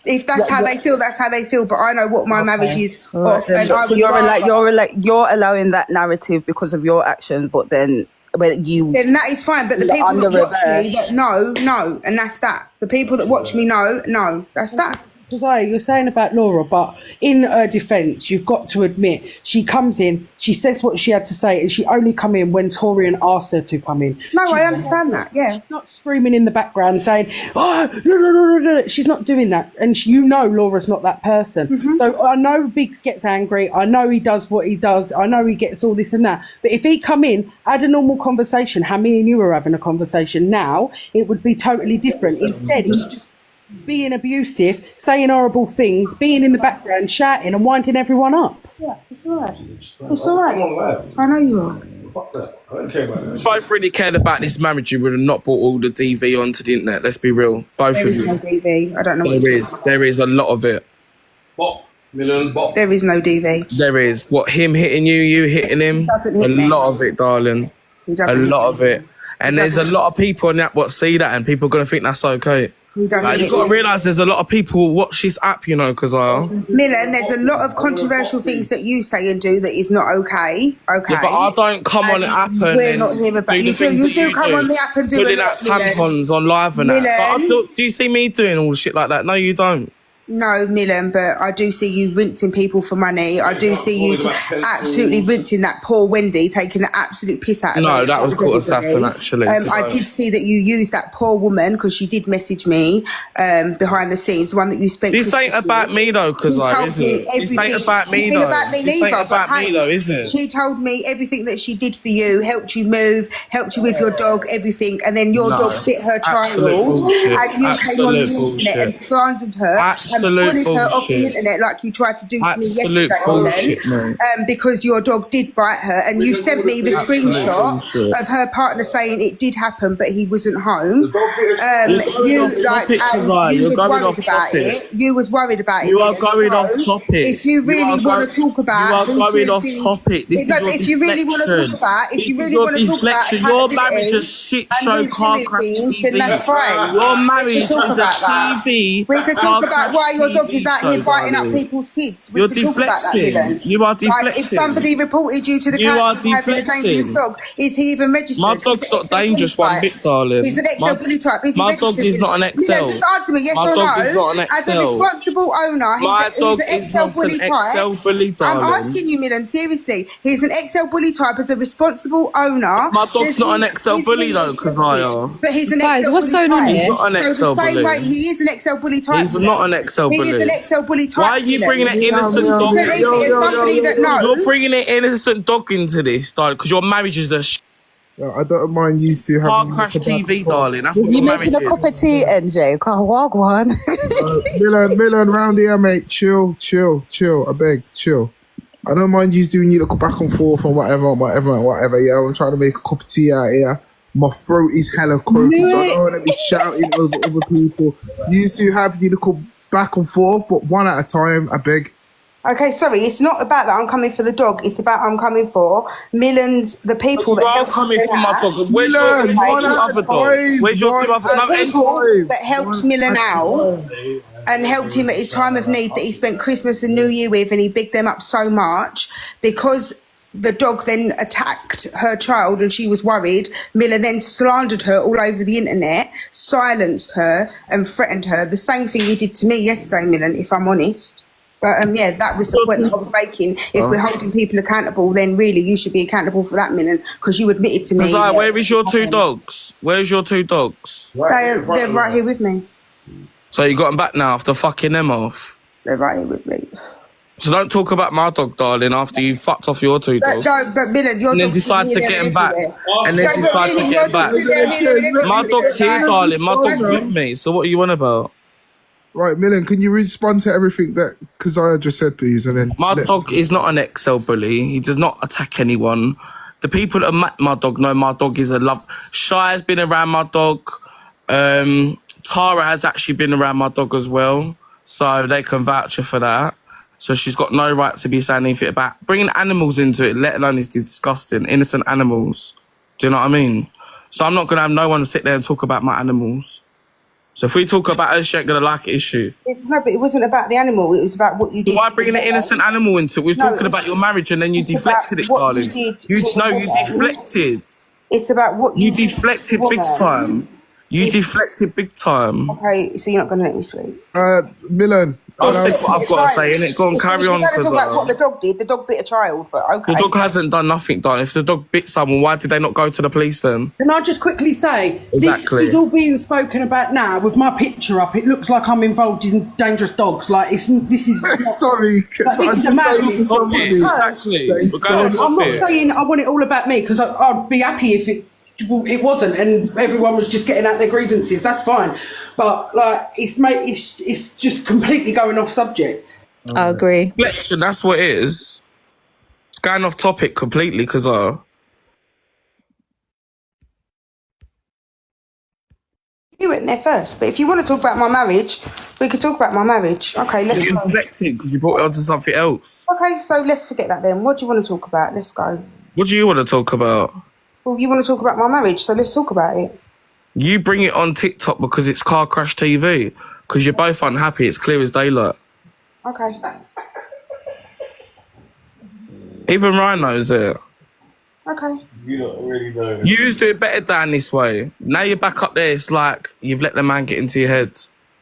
if that's how they feel, that's how they feel. But I know what my marriage is off, and I would you're allowing that narrative because of your actions. But then when then that is fine. But the people that watch me, that no, and that's that. The people that watch me, no, that's that. Josiah, you're saying about Laura, but in her defence, you've got to admit, she comes in, she says what she had to say, and she only come in when Torian asked her to come in. No, I understand that, yeah. She's not screaming in the background saying, oh, she's not doing that. And Laura's not that person. Mm-hmm. So I know Biggs gets angry, I know he does what he does, I know he gets all this and that. But if he come in, had a normal conversation, how me and you were having a conversation now, it would be totally different. Instead, he's just being abusive, saying horrible things, being in the background, shouting and winding everyone up. Yeah, it's all right. It's all right. I know you are. Fuck that. I don't care about that. If I really cared about this marriage, you would have not brought all the DV onto the internet. Let's be real. Both there of is you. no DV. I don't know. There is a lot of it. Bop. Million bop. There is no DV. There is. What, him hitting you, you hitting him? He doesn't hit me. A lot of it, darling. He doesn't. A lot of it. And there's a lot of people on that what see that, and people are gonna think that's okay. He doesn't. Like, you've got to realise there's a lot of people who watch this app, you know, because Millen, there's a lot of controversial things that you say and do that is not okay. Okay. Yeah, but I don't come on the app and we're not here about you do come on the app and do putting out tampons on live and that. But do you see me doing all shit like that? No, you don't. No, Millen, but I do see you rinsing people for money. I do see you absolutely rinsing that poor Wendy, taking the absolute piss out of her. No, that was called assassin, actually. I did see that you used that poor woman because she did message me behind the scenes, the one that you spent. This ain't about me though, because this ain't about me though. though. About me neither. This ain't about me though, is it? She told me everything that she did for you, helped you move, helped you with your dog, everything, and then your dog bit her child, and you came on the internet and slandered her. And bullied her off the internet like you tried to do to me yesterday, because your dog did bite her, and you sent me the screenshot of her partner saying it did happen, but he wasn't home. You was worried about it. You was worried about it. You are going off topic. If you really want to talk about, you are going off topic. If you really want to talk about, your marriage is shit show car crash TV. Then that's fine. Your marriage is a TV. We could talk about why your dog is out here biting up people's kids. We can talk about that, Dylan. You are deflecting. Like, if somebody reported you to the council for having a dangerous dog, is he even registered? My dog's not dangerous one bit, darling. He's an XL bully type. Is he my registered? dog is not an XL. Just answer me, yes or no. Is not an XL. As a responsible owner, he's an XL bully type. I'm asking you, Millen, seriously. He's an XL bully type as a responsible owner. My dog's not an XL bully though, Keziah. But he's an XL bully type. What's going on here? He's not an XL bully. The same way he is an XL bully type. He's not an XL bully. He is an XL bully type. Why are you bringing an innocent dog? You're bringing an innocent dog into this, darling, because your marriage is a I don't mind you two having car crash TV, darling. That's what you making a cup of tea, NJ? Can't walk one. Millen, round here, mate. Chill. I beg, chill. I don't mind you doing your little back and forth and whatever. Yeah, I'm trying to make a cup of tea out here. My throat is hella croaky, so I don't want to be shouting over other people. You two have your little back and forth, but one at a time, I beg. Okay, sorry, it's not about that I'm coming for the dog. It's about I'm coming for Millen's, the people You that are helped coming Millen for my out. dog. Where's Milan, your one two at a other dogs? time. Where's your two other? The No, people Time. that helped One Millen at a out time. and helped him at his time of need that he spent Christmas and New Year with, and he bigged them up so much because the dog then attacked her child and she was worried. Miller then slandered her all over the internet, silenced her and threatened her. The same thing he did to me yesterday, Millen, if I'm honest. But yeah, that was the point that I was making. If we're holding people accountable, then really you should be accountable for that, Millen, because you admitted to me. Desire, where is your two dogs? Where's your two dogs? They're right here with me. So you got them back now after fucking them off? They're right here with me. So don't talk about my dog, darling, after you fucked off your two dogs. But Millen, your and then dog's decide to here, get there, them back. everywhere. And then No, but decide really, to your get them back. dog's here, there, everywhere. My dog's here, Like, darling. My dog's that's- with me. So what are you on about? Right, Milan, can you respond to everything that Kazaya just said, please? And then My dog is not an XL bully. He does not attack anyone. The people that met my dog know my dog is a love. Shy has been around my dog. Tara has actually been around my dog as well. So they can vouch her for that. So she's got no right to be saying anything about bringing animals into it, let alone it's disgusting. Innocent animals. Do you know what I mean? So I'm not going to have no one sit there and talk about my animals. So if we talk about her, she ain't going to like it, is she? No, but it wasn't about the animal. It was about what you did. Why bringing an innocent animal into it? We was talking about your marriage and then you deflected it, darling. You deflected. It's about what you deflected big time. You deflected big time. Okay, so you're not going to let me speak. Milan. I'll say what I've got to say, innit? Go on, carry on. We're going to talk about what the dog did. The dog bit a child, but okay. The dog hasn't done nothing, darling. If the dog bit someone, why did they not go to the police then? Can I just quickly say, Exactly. this is all being spoken about now with my picture up. It looks like I'm involved in dangerous dogs. Like this is. Sorry, I'm just saying to somebody. Exactly. I'm not saying I want it all about me because I'd be happy if it wasn't and everyone was just getting out their grievances. That's fine, but like it's just completely going off subject. I agree. Reflection, that's what it is. It's going off topic completely because You went there first, but if you want to talk about my marriage, we could talk about my marriage. Okay, let's you're go. deflecting because you brought it onto something else. Okay, so let's forget that then. What do you want to talk about? Let's go. What do you want to talk about? Well, you want to talk about my marriage, so let's talk about it. You bring it on TikTok because it's Car Crash TV. Because you're both unhappy. It's clear as daylight. Okay. Even Ryan knows it. Okay. You don't really know. You used to do it better down this way. Now you're back up there. It's like you've let the man get into your head.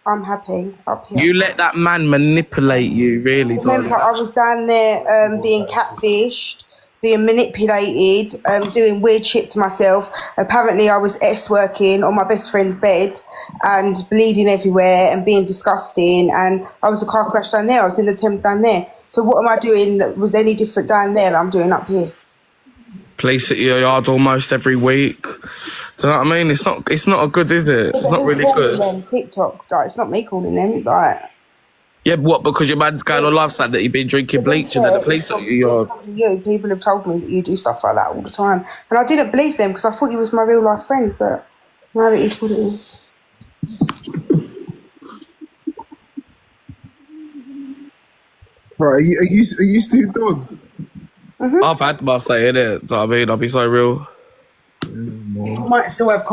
I'm happy up here. You let that man manipulate you, really, darling. Remember, I was down there being catfished, being manipulated, doing weird shit to myself. Apparently, I was S-working on my best friend's bed and bleeding everywhere and being disgusting. And I was a car crash down there. I was in the Thames down there. So what am I doing that was any different down there that I'm doing up here? Police at your yard almost every week. Do you know what I mean? It's not a good, is it? It's not really good. Them, TikTok, like, it's not me calling them. It's like, Yeah, what? Because your man's going on live saying that you've been drinking bleach and then the police at your yard. People have told me that you do stuff like that all the time. And I didn't believe them because I thought he was my real life friend, but now it is what it is. Right, are you still done? Mm-hmm. I've had my say in it. So I mean, I'll be so real. Might still have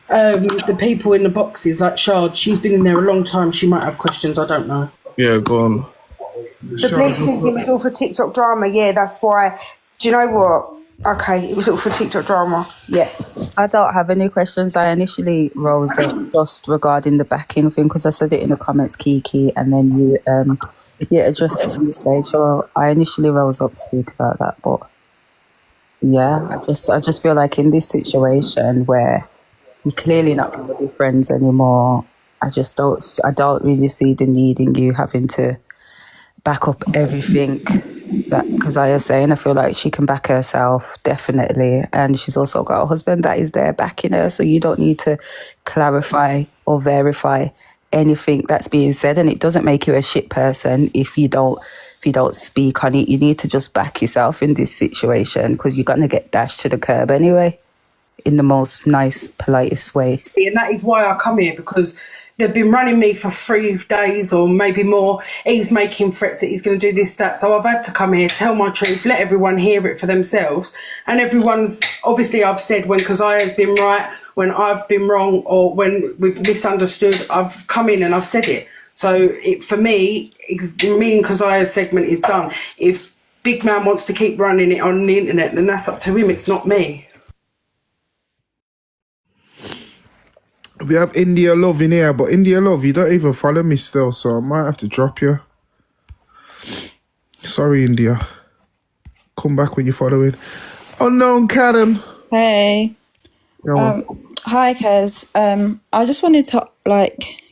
the people in the boxes like Shard. She's been in there a long time. She might have questions. I don't know. Yeah, go on. The police think it was all for TikTok drama. Yeah, that's why. Do you know what? Okay, it was all for TikTok drama. Yeah. I don't have any questions. I initially rose up just regarding the backing thing because I said it in the comments, Kiki, and then you addressed it on the stage. So I initially rose up to speak about that, but yeah, I just feel like in this situation where you're clearly not going to be friends anymore, I don't really see the need in you having to back up everything that, because I was saying, I feel like she can back herself, definitely. And she's also got a husband that is there backing her. So you don't need to clarify or verify anything that's being said. And it doesn't make you a shit person if you don't speak on it. You need to just back yourself in this situation because you're going to get dashed to the curb anyway. in the most nice, politest way. And that is why I come here, because they've been running me for 3 days or maybe more. He's making threats that he's going to do this, that. So I've had to come here, tell my truth, let everyone hear it for themselves. And everyone's, obviously I've said when Keziah's been right, when I've been wrong, or when we've misunderstood, I've come in and I've said it. So for me and Keziah's segment is done. If Big Man wants to keep running it on the internet, then that's up to him, it's not me. We have India Love in here, but India Love, you don't even follow me still, so I might have to drop you. Sorry, India. Come back when you're following. Unknown Karen. Hey. Hi, Kez. I just wanted to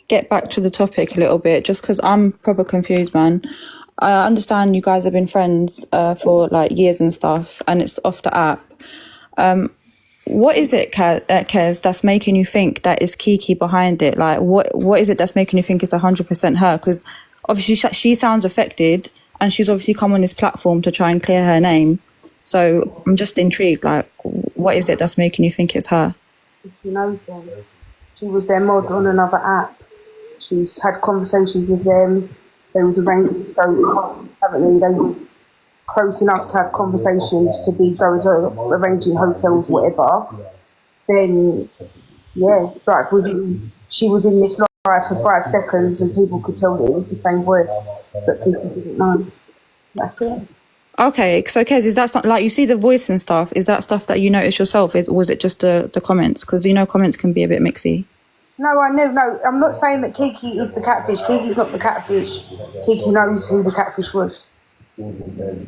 get back to the topic a little bit, just because I'm proper confused, man. I understand you guys have been friends for years and stuff, and it's off the app. What is it, Kez, that's making you think that is Kiki behind it? What is it that's making you think it's 100% her? Because obviously she sounds affected, and she's obviously come on this platform to try and clear her name. So I'm just intrigued. What is it that's making you think it's her? She knows them. She was their mod on another app. She's had conversations with them. They was arranged to go. Apparently, they was close enough to have conversations to be going to arranging hotels, whatever. Then, yeah, she was in this live for 5 seconds, and people could tell that it was the same voice, but people didn't know. That's it. Okay, so Kez, is that something, you see the voice and stuff, is that stuff that you notice yourself, or was it just the comments? Because comments can be a bit mixy. No, I know. No, I'm not saying that Kiki is the catfish. Kiki's not the catfish. Kiki knows who the catfish was.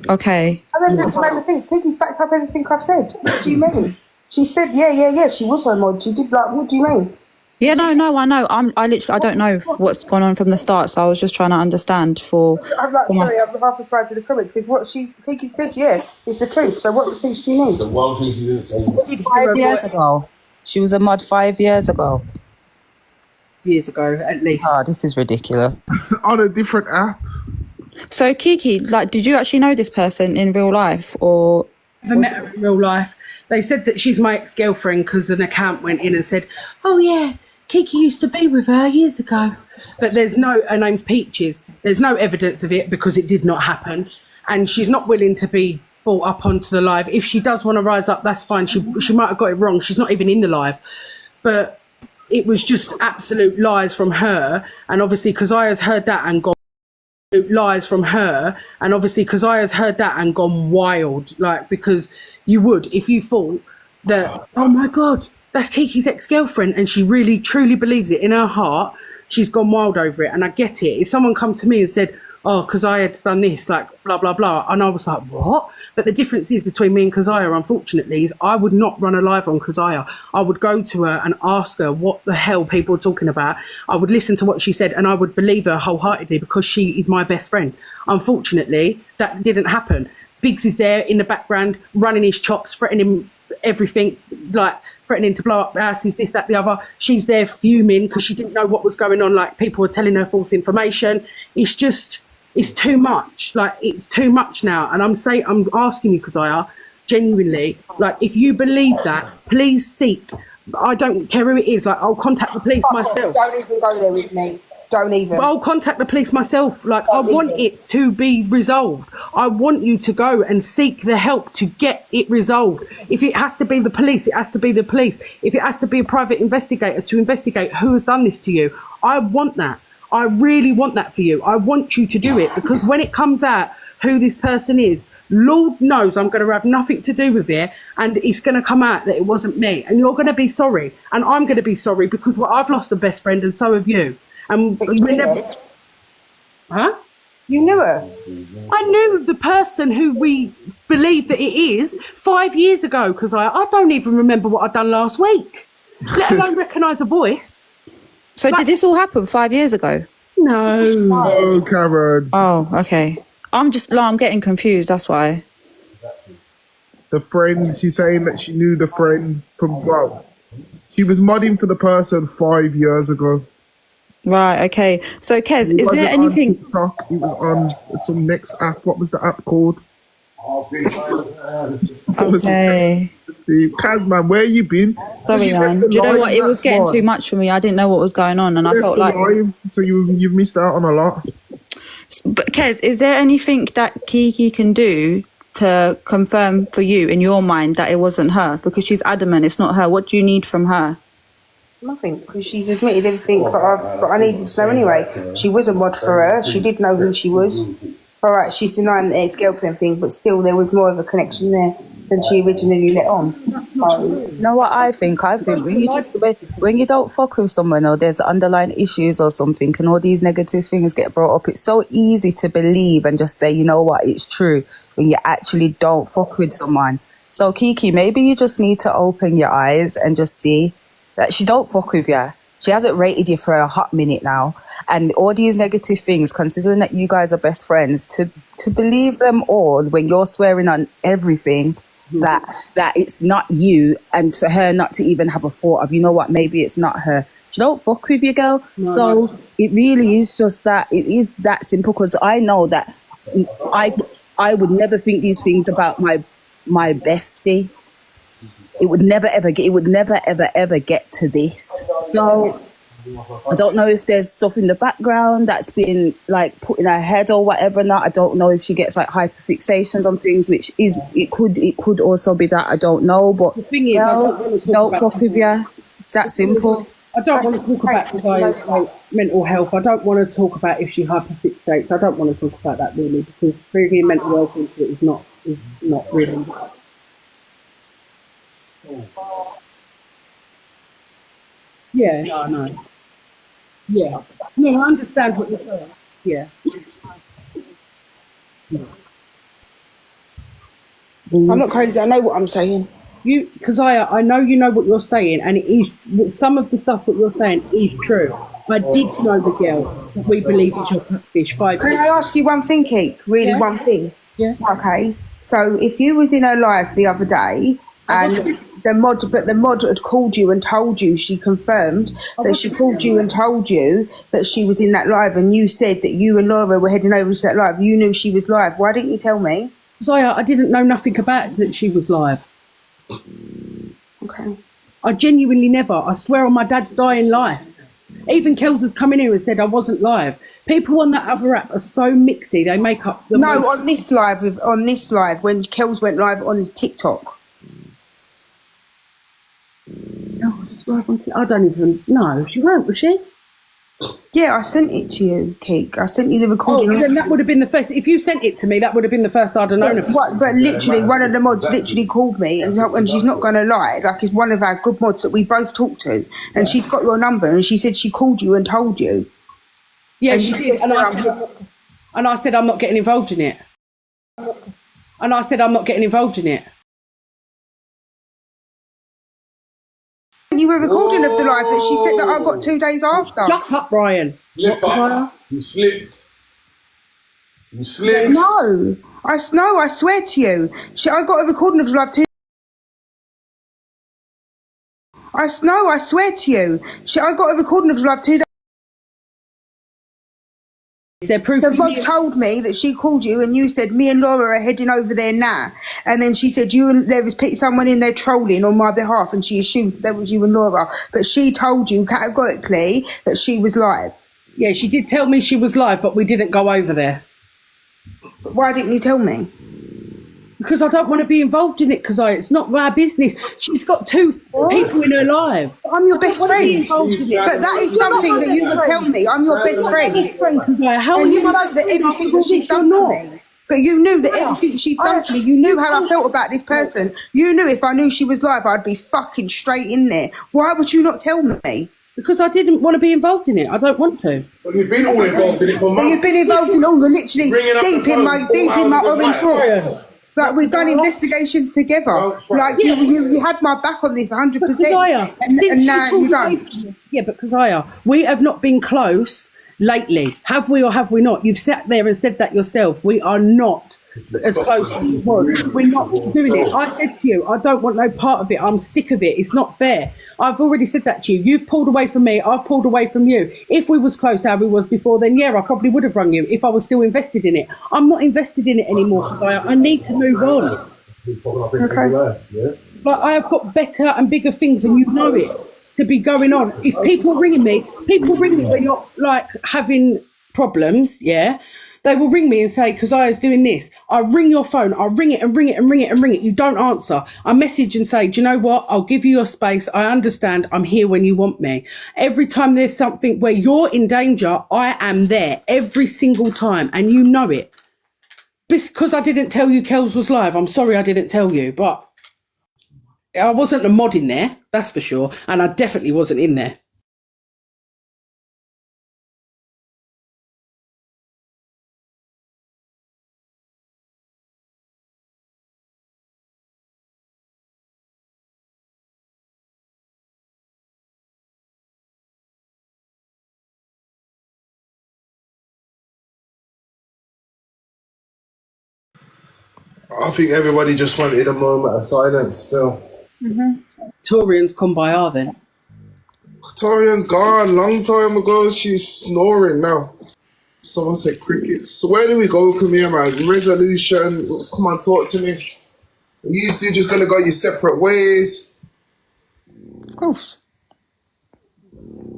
Okay. I don't get to make mistakes. Kiki's backed up everything I've said. What do you mean? She said, yeah, she was her mod. She did what do you mean? Yeah, no, I know. I don't know what's gone on from the start, so I was just trying to understand I'm half replied to the comments, because Kiki said, yeah, it's the truth. So what things do you need? The one thing she didn't say. 5 years ago. She was a mod 5 years ago. Years ago, at least. Oh, this is ridiculous. On a different app. So Kiki, did you actually know this person in real life, or? I never met her in real life. They said that she's my ex-girlfriend because an account went in and said, oh yeah, Kiki used to be with her years ago. But her name's Peaches. There's no evidence of it because it did not happen. And she's not willing to be brought up onto the live. If she does want to rise up, that's fine. She might have got it wrong. She's not even in the live. But it was just absolute lies from her. And obviously, Keziah's heard that and gone lies from her. And obviously, Keziah's heard that and gone wild. Because you would, if you thought that, oh my God, that's Kiki's ex-girlfriend, and she really, truly believes it in her heart, she's gone wild over it. And I get it. If someone come to me and said, oh, Keziah had done this, blah, blah, blah, and I was like, what? But the difference is between me and Keziah, unfortunately, is I would not run a live on Keziah. I would go to her and ask her what the hell people are talking about. I would listen to what she said, and I would believe her wholeheartedly because she is my best friend. Unfortunately, that didn't happen. Biggs is there in the background, running his chops, threatening everything, threatening to blow up houses, this, that, the other. She's there fuming because she didn't know what was going on. People were telling her false information. It's too much. It's too much now. And I'm asking you, Keziah, genuinely, if you believe that, please seek. I don't care who it is. I'll contact the police myself. Don't even go there with me. Don't even. I'll contact the police myself. I want it to be resolved. I want you to go and seek the help to get it resolved. If it has to be the police, it has to be the police. If it has to be a private investigator to investigate who has done this to you, I want that. I really want that for you. I want you to do it, because when it comes out who this person is, Lord knows I'm going to have nothing to do with it, and it's going to come out that it wasn't me, and you're going to be sorry, and I'm going to be sorry, because I've lost a best friend and so have you. And you knew her? Huh? You knew her? I knew the person who we believe that it is 5 years ago, because I don't even remember what I'd done last week, let alone recognise a voice. So did this all happen 5 years ago? No. Oh, Karen. Oh, okay. I'm getting confused, that's why. The friend, she's saying that she knew the friend from, she was modding for the person 5 years ago. Right, okay. So, Kez, is there anything... on TikTok, it was on some next app. What was the app called? Okay. Kaz, man, where you been? Sorry, man. Do you know what? It was getting too much for me. I didn't know what was going on, and I felt like. So you've missed out on a lot. But Kez, is there anything that Kiki can do to confirm for you in your mind that it wasn't her? Because she's adamant it's not her. What do you need from her? Nothing, because she's admitted everything that I needed to know anyway. She was a mod for her. She did know who she was. All right, she's denying the ex-girlfriend thing, but still there was more of a connection there than she originally let on. You know what I think? I think when you don't fuck with someone or there's underlying issues or something and all these negative things get brought up, it's so easy to believe and just say, you know what, it's true, when you actually don't fuck with someone. So Kiki, maybe you just need to open your eyes and just see that she don't fuck with you. She hasn't rated you for a hot minute now. And all these negative things, considering that you guys are best friends, to believe them all when you're swearing on everything that it's not you, and for her not to even have a thought of, you know what, maybe it's not her. She don't fuck with you, girl. No, so it really is just that. It is that simple, because I know that I would never think these things about my bestie. It would never ever get to this. So I don't know if there's stuff in the background that's been like put in her head or whatever. Not, I don't know if she gets like hyperfixations on things, which is it could also be that, I don't know. But the thing is, don't fuck with you. It's that simple. I don't want to talk about the mental health. I don't want to talk about if she hyperfixates. I don't want to talk about that really, because bringing mental health into it is not really. Yeah, no, I know. Yeah. No, I understand what you're saying. Yeah. I'm not crazy. I know what I'm saying. Because I know you know what you're saying, and it is, some of the stuff that you're saying is true. I did know the girl that we believe is your catfish. Can I ask you one thing, Kiki? Really, Yeah. one thing? Yeah. Okay. So if you was in her life the other day and the mod had called you and told you, she confirmed that she called you and told you that she was in that live, and you said that you and Laura were heading over to that live, you knew she was live. Why didn't you tell me? Because I didn't know nothing about that she was live. Okay. I genuinely never. I swear on my dad's dying life. Even Kels has come in here and said I wasn't live. People on that other app are so mixy. They make up the on this live when Kels went live on TikTok. I don't even know. She won't, was she? Yeah, I sent it to you, Kiki. I sent you the recording. Then that would have been the first. If you sent it to me, that would have been the first I'd have known of. But literally, one of the mods literally called me, and she's not going to lie. Like, it's one of our good mods that we both talked to, and she's got your number, and she said she called you and told you. Yeah, and she did. And I said I'm not getting involved in it. And I said I'm not getting involved in it. You were recording of the live that she said that I got 2 days after. Shut up, Brian. You slipped. You slipped. No, I swear to you. I got a recording of the live 2. I swear to you. I got a recording of the live 2 days. The mod told me that she called you and you said me and Laura are heading over there now, and then she said there was someone in there trolling on my behalf, and she assumed that was you and Laura, but she told you categorically that she was live. Yeah, she did tell me she was live, but we didn't go over there. Why didn't you tell me? Because I don't want to be involved in it, because it's not our business. She's got 2 people in her life. I'm your best friend. But that is something that you would tell me. I'm your best friend. And you know that everything that she's done to me. But you knew that everything she'd done to me, you knew how I felt about this person. You knew if I knew she was live, I'd be fucking straight in there. Why would you not tell me? Because I didn't want to be involved in it. I don't want to. Well, you've been all involved in it for months. But you've been involved in all. You're literally deep in my orange book. Like, we've done investigations together. Like, you had my back on this 100%. And now you don't. Yeah, but Keziah, we have not been close lately. Have we or have we not? You've sat there and said that yourself. We are not as close as we was. We're not doing it. I said to you, I don't want no part of it. I'm sick of it. It's not fair. I've already said that to you. You've pulled away from me. I've pulled away from you. If we was close how we was before, then yeah, I probably would have rung you if I was still invested in it. I'm not invested in it anymore because I need to move on. Okay. Like, I have got better and bigger things, and you know it, to be going on. If people ring me when you're like having problems, yeah, they will ring me and say, because I was doing this, I ring your phone, I ring it and ring it and ring it and ring it. You don't answer. I message and say, do you know what? I'll give you your space. I understand. I'm here when you want me. Every time there's something where you're in danger, I am there every single time, and you know it. Because I didn't tell you Kels was live, I'm sorry I didn't tell you, but I wasn't a mod in there, that's for sure, and I definitely wasn't in there. I think everybody just wanted a moment of silence still. Torian's come by are then. Torian's gone long time ago. She's snoring now. Someone said cricket. So where do we go from here, man? Resolution. Come on, talk to me. Are you two just gonna go your separate ways? Of course.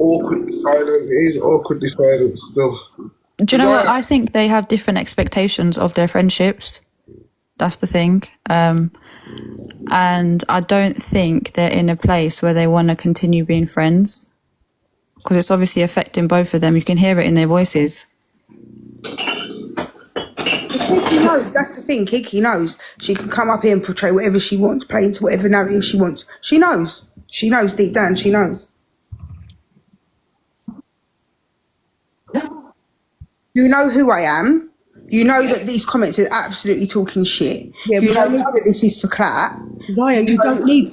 Awkwardly silent. It is awkwardly silent still. Do you know what? I think they have different expectations of their friendships. That's the thing. And I don't think they're in a place where they want to continue being friends, because it's obviously affecting both of them. You can hear it in their voices. Kiki knows, that's the thing. Kiki knows. She can come up here and portray whatever she wants, play into whatever narrative she wants. She knows. She knows deep down, she knows. You know who I am. You know that these comments are absolutely talking shit. Yeah, you know that this is for clout. Zaya, you don't need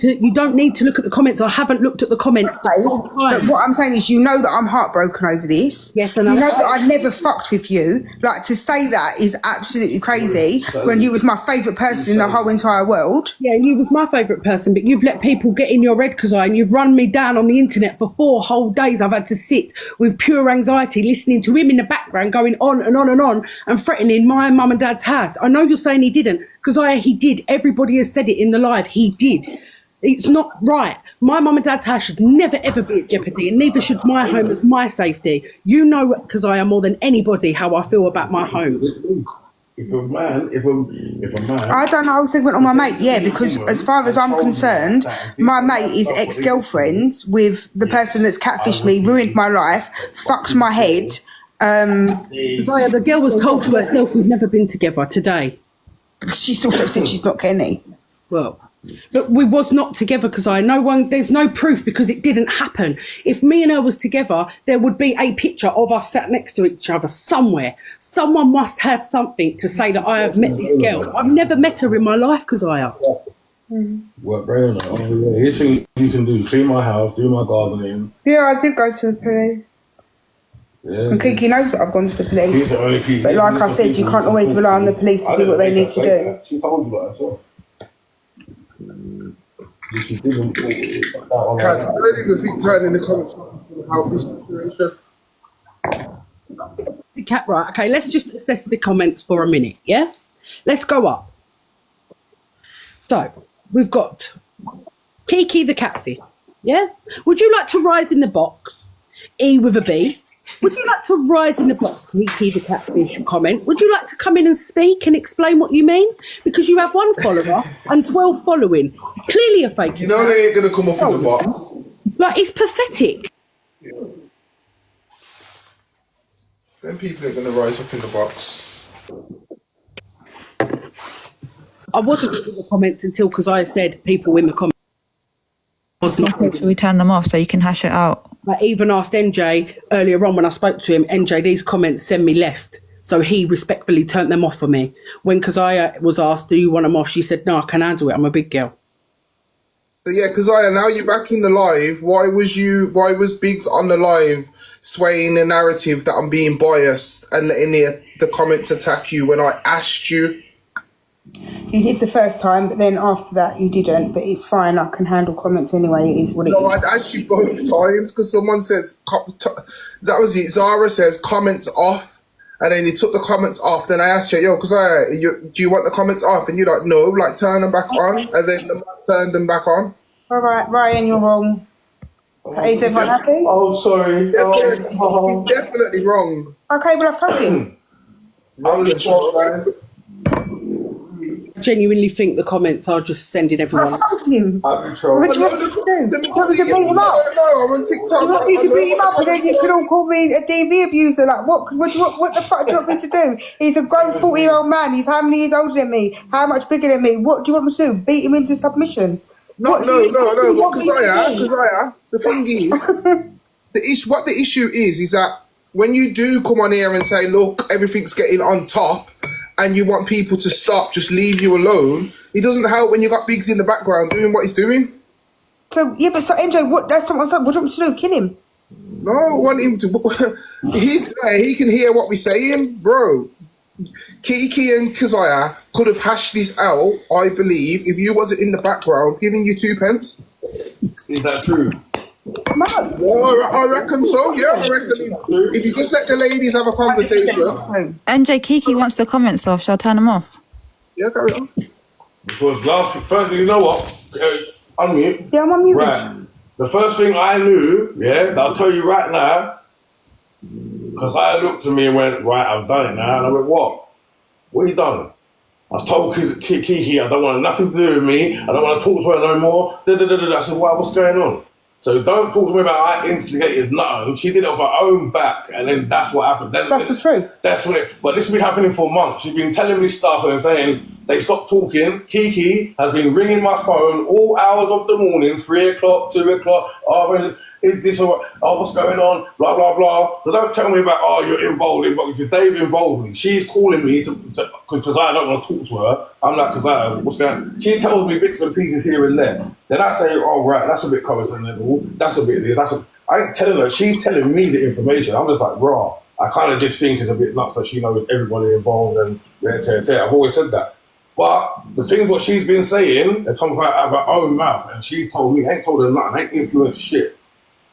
to look at the comments. I haven't looked at the comments the whole time. But what I'm saying is, you know that I'm heartbroken over this. Yes, you know that I never fucked with you. Like, to say that is absolutely crazy when you was my favourite person in the whole entire world. Yeah, you was my favourite person, but you've let people get in your head, Kazai, and you've run me down on the internet for 4 whole days. I've had to sit with pure anxiety, listening to him in the background, going on and on and on, and threatening my mum and dad's house. I know you're saying he didn't, because he did. Everybody has said it in the live. He did. It's not right. My mum and dad's house should never ever be at jeopardy, and neither should my home as my safety. You know, because I am more than anybody how I feel about my home. If a man, I done a whole segment on my mate, yeah, because as far as I'm concerned, my mate is ex-girlfriends with the person that's catfished me, ruined my life, fucked my head. Zaya, the girl was told to herself we've never been together today. She still thinks she's not Kenny. Well, but we was not together, because there's no proof, because it didn't happen. If me and her was together, there would be a picture of us sat next to each other somewhere. Someone must have something to say that I have met this girl. I've never met her in my life, Kazaya. Work very on that. Here's things you can do: clean my house, do my gardening. Yeah, I did go to the police. Yeah. And Kiki knows that I've gone to the police. But like I said, you can't always rely on the police to do what they need to do. She told you that herself. She didn't. Kaz, I don't even think turning in the comments about this situation. Right, okay, let's just assess the comments for a minute, yeah? Let's go up. So, we've got Kiki the catfish, yeah? Would you like to rise in the box? E with a B. Would you like to rise in the box, Kiki the catfish comment? Would you like to come in and speak and explain what you mean? Because you have 1 follower and 12 following. Clearly a fake. You know they ain't going to come up in the box. Like, it's pathetic. Then people are going to rise up in the box. I wasn't in the comments until, because I said people in the comments. Should we turn them off so you can hash it out? I even asked NJ earlier on when I spoke to him, NJ, these comments send me left. So he respectfully turned them off for me. When Kazaya was asked, do you want them off? She said, no, I can handle it. I'm a big girl. So yeah, Kazaya, now you're back in the live. Why was Biggs on the live swaying the narrative that I'm being biased and letting the comments attack you when I asked you? You did the first time, but then after that you didn't. But it's fine, I can handle comments anyway. It is what it is. No, I'd asked you both times because someone says, that was it, Zara says comments off. And then you took the comments off. Then I asked you, yo, do you want the comments off? And you're like, no, like turn them back on. And then the man turned them back on. All right, Ryan, you're wrong. Is everyone happy? Oh, sorry. He's definitely wrong. Okay, well, I've told him. I genuinely think the comments are just sending everyone. I told him. I'm in What do you want me to do? You want me to beat him up? No, I'm on TikTok. You want me to beat him up and then you can all call me a DV abuser? Like, what the fuck do you want me to do? He's a grown 40-year-old man. He's how many years older than me? How much bigger than me? What do you want me to do? Beat him into submission? No, Kazaya, the thing is, what the issue is that when you do come on here and say, look, everything's getting on top, and you want people to stop, just leave you alone, it doesn't help when you got Biggs in the background doing what he's doing. So, yeah, but so, NJ, that's what I'm saying. What do you want me to do? Kill him? No, I want him to... He's there, he can hear what we're saying. Bro, Kiki and Kazaya could have hashed this out, I believe, if you wasn't in the background giving you 2 pence. Is that true? No. I reckon so, yeah. I reckon if you just let the ladies have a conversation. NJ, Kiki wants the comments off. Shall I turn them off? Yeah, carry on. Because first thing, you know what? Unmute. Yeah, I'm on mute. Right. The first thing I knew, that I'll tell you right now, because I looked at me and went, right, I've done it now. And I went, what? What you done? I told Kiki, I don't want nothing to do with me. I don't want to talk to her no more. I said, why, what's going on? So don't talk to me about I instigated nothing. She did it off her own back, and then that's what happened. That's the truth. That's what but this has been happening for months. She's been telling me stuff and saying they stopped talking. Kiki has been ringing my phone all hours of the morning, 3 o'clock, 2 o'clock. Oh, is this or what's going on? Blah, blah, blah. So don't tell me about, you're involved. Because Dave involved me. She's calling me because I don't want to talk to her. I'm like, what's going on? She tells me bits and pieces here and there. Then I say, oh, right, that's a bit coincidental. That's a bit this. I ain't telling her. She's telling me the information. I'm just like, raw. I kind of just think it's a bit nuts that she knows everybody involved and I've always said that. But the thing what she's been saying, it comes out of her own mouth. And she's told me, ain't told her nothing, ain't influenced shit.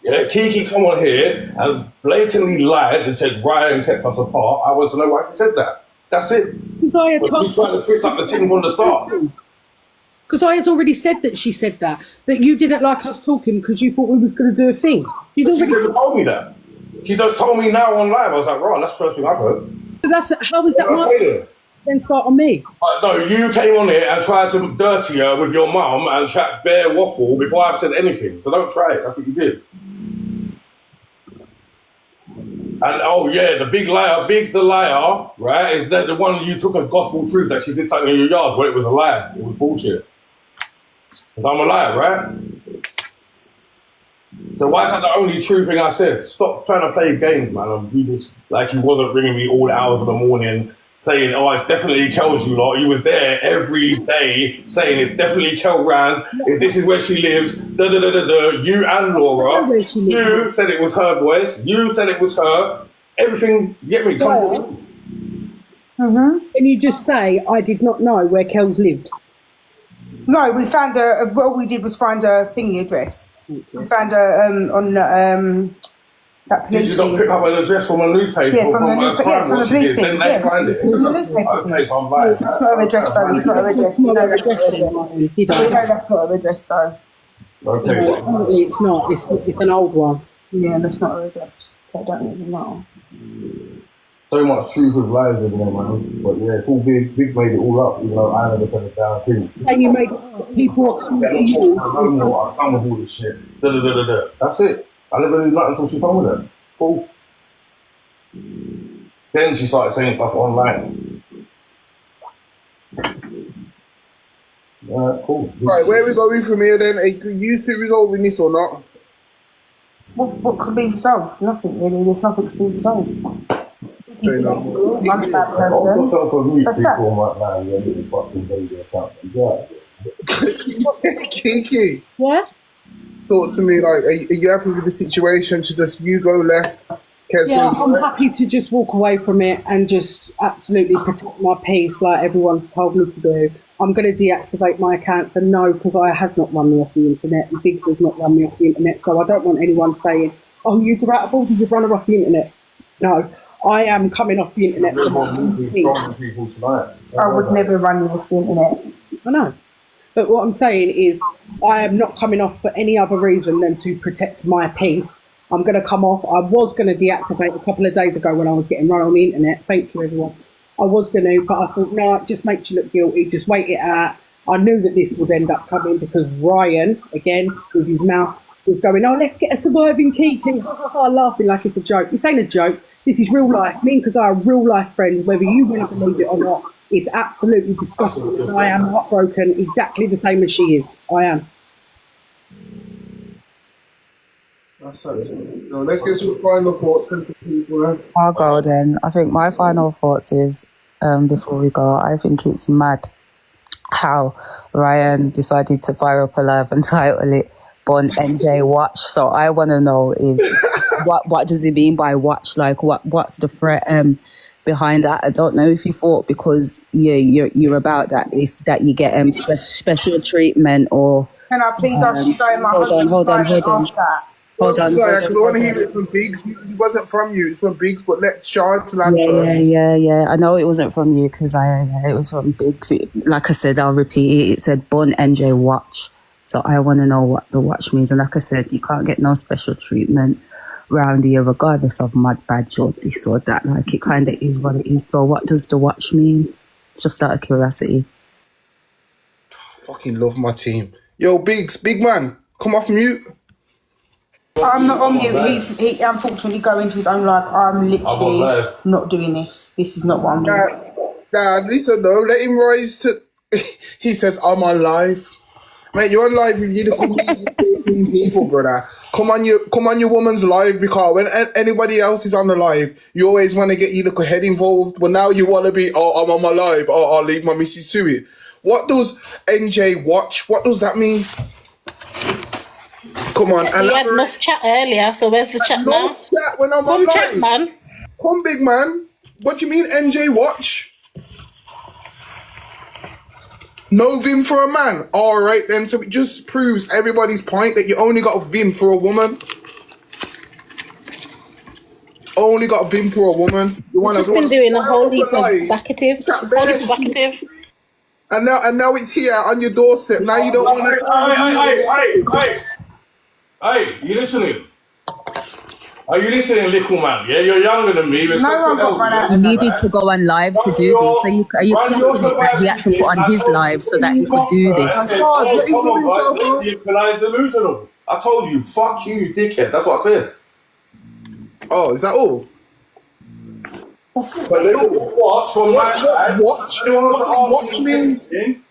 Yeah, Kiki come on here and blatantly lied and said Ryan kept us apart. I want to know why she said that. That's it. But she's trying to twist up the thing from the start. Because I had already said that she said that you didn't like us talking because you thought we was going to do a thing. She never told me that. She just told me now on live. I was like, right, that's the first thing I've heard. So how is that right? Then start on me. No, you came on here and tried to dirty her with your mum and chat bare waffle before I've said anything. So don't try it. That's what you did. And the big liar, Big's the liar, right? Is that the one you took as gospel truth that she did something in your yard, but it was a lie. It was bullshit. Because I'm a liar, right? So why is that the only true thing I said? Stop trying to play games, man. And be this, like he wasn't ringing me all hours of the morning saying, it's definitely Kel's you lot. You was there every day saying it's definitely Kel Rand. If this is where she lives, You and Laura, you said it was her voice. You said it was her. Everything, get me? Can you just say, I did not know where Kel's lived? No, we found what we did was find a thingy address. We found on that police Did you not pick up an address from a newspaper? Yeah, from the newspaper. Yeah, from the police Then they find it. From the newspaper. Okay, so I'm lying. It's not an address though. It's not an address. We know that's not an address. We know that's not an address though. Okay. No, apparently it's not. It's an old one. Yeah, that's not an address. So I don't even know. So much truth with lies in there, man. But yeah, it's all big. Big made it all up. You know, I never said it down too. And you make people. I don't know what I've done with all this shit. That's it. I never knew nothing until she told me that. Cool. Then she started saying stuff online. Cool. Right, where are we going from here then? Are you used to resolving this or not? What could be resolved? Nothing really. There's nothing to be resolved. I'm a bad person. That's that. Kiki. What? Talk to me, like, are you happy with the situation to just you go left? I'm happy to just walk away from it and just absolutely protect my peace like everyone's told me to do. I'm going to deactivate my account, and no, because I has not run me off the internet, and Biggs has not run me off the internet, so I don't want anyone saying, oh, you're out of order, you've run her off the internet. No, I am coming off the internet for my own peace. People tonight. I would never run you off the internet. I know. But what I'm saying is I am not coming off for any other reason than to protect my peace. I'm going to come off. I was going to deactivate a couple of days ago when I was getting run on the internet. Thank you, everyone. I was going to, but I thought, no, it just makes you look guilty. Just wait it out. I knew that this would end up coming because Ryan, again, with his mouth, was going, oh, let's get a surviving Kiki. Laughing like it's a joke. This ain't a joke. This is real life. Me and Kazai are real life friends, whether you want to believe it or not. It's absolutely disgusting. And I am heartbroken exactly the same as she is. I am. That's it. So let's get some final thoughts from some people. I'll go then. I think my final thoughts is, before we go, I think it's mad how Ryan decided to fire up a live and title it Bon NJ Watch. So I want to know is what does it mean by watch? Like what's the threat behind that? I don't know if you thought because you're about that is that you get special treatment or. Can I please ask you guys, my husband? Hold on. Hold on. Because I want to hear it from Biggs. It wasn't from you. It's from Biggs. But let's charge land first. Yeah. I know it wasn't from you because it was from Biggs. Like I said, I'll repeat it. It said Bon NJ Watch. So I want to know what the watch means. And like I said, you can't get no special treatment around here, regardless of mad badge or this or that. Like it kind of is what it is. So what does the watch mean? Just out of curiosity. Fucking love my team. Yo, Biggs, big man, come off mute. I'm not on mute. He unfortunately going into his own life. I'm literally not doing this. This is not what I'm doing. Nah, listen though, let him rise to. He says, I'm on live. Mate, you're on live with you the 14 people, brother. Come on your woman's live because when anybody else is on the live, you always want to get your little head involved. But now you want to be, I'm on my live, I'll leave my missus to it. What does NJ Watch? What does that mean? Come on. We had enough chat earlier, so where's the chat now? Chat when I'm Come on chat, live. man. Come, big man. What do you mean NJ Watch? No vim for a man. All right then. So it just proves everybody's point that you only got a vim for a woman. Only got a vim for a woman. You've just been doing a whole heap of vacative. And now it's here on your doorstep. Now you don't want to. Hey, you listening? Are you listening, little man? Yeah, you're younger than me. He needed to go on live to do this. Are you confident that he had to put on his live so that he could do this? Delusional. I told you, fuck you, dickhead. That's what I said. Oh, is that all? So they will watch from my side. What does watch mean?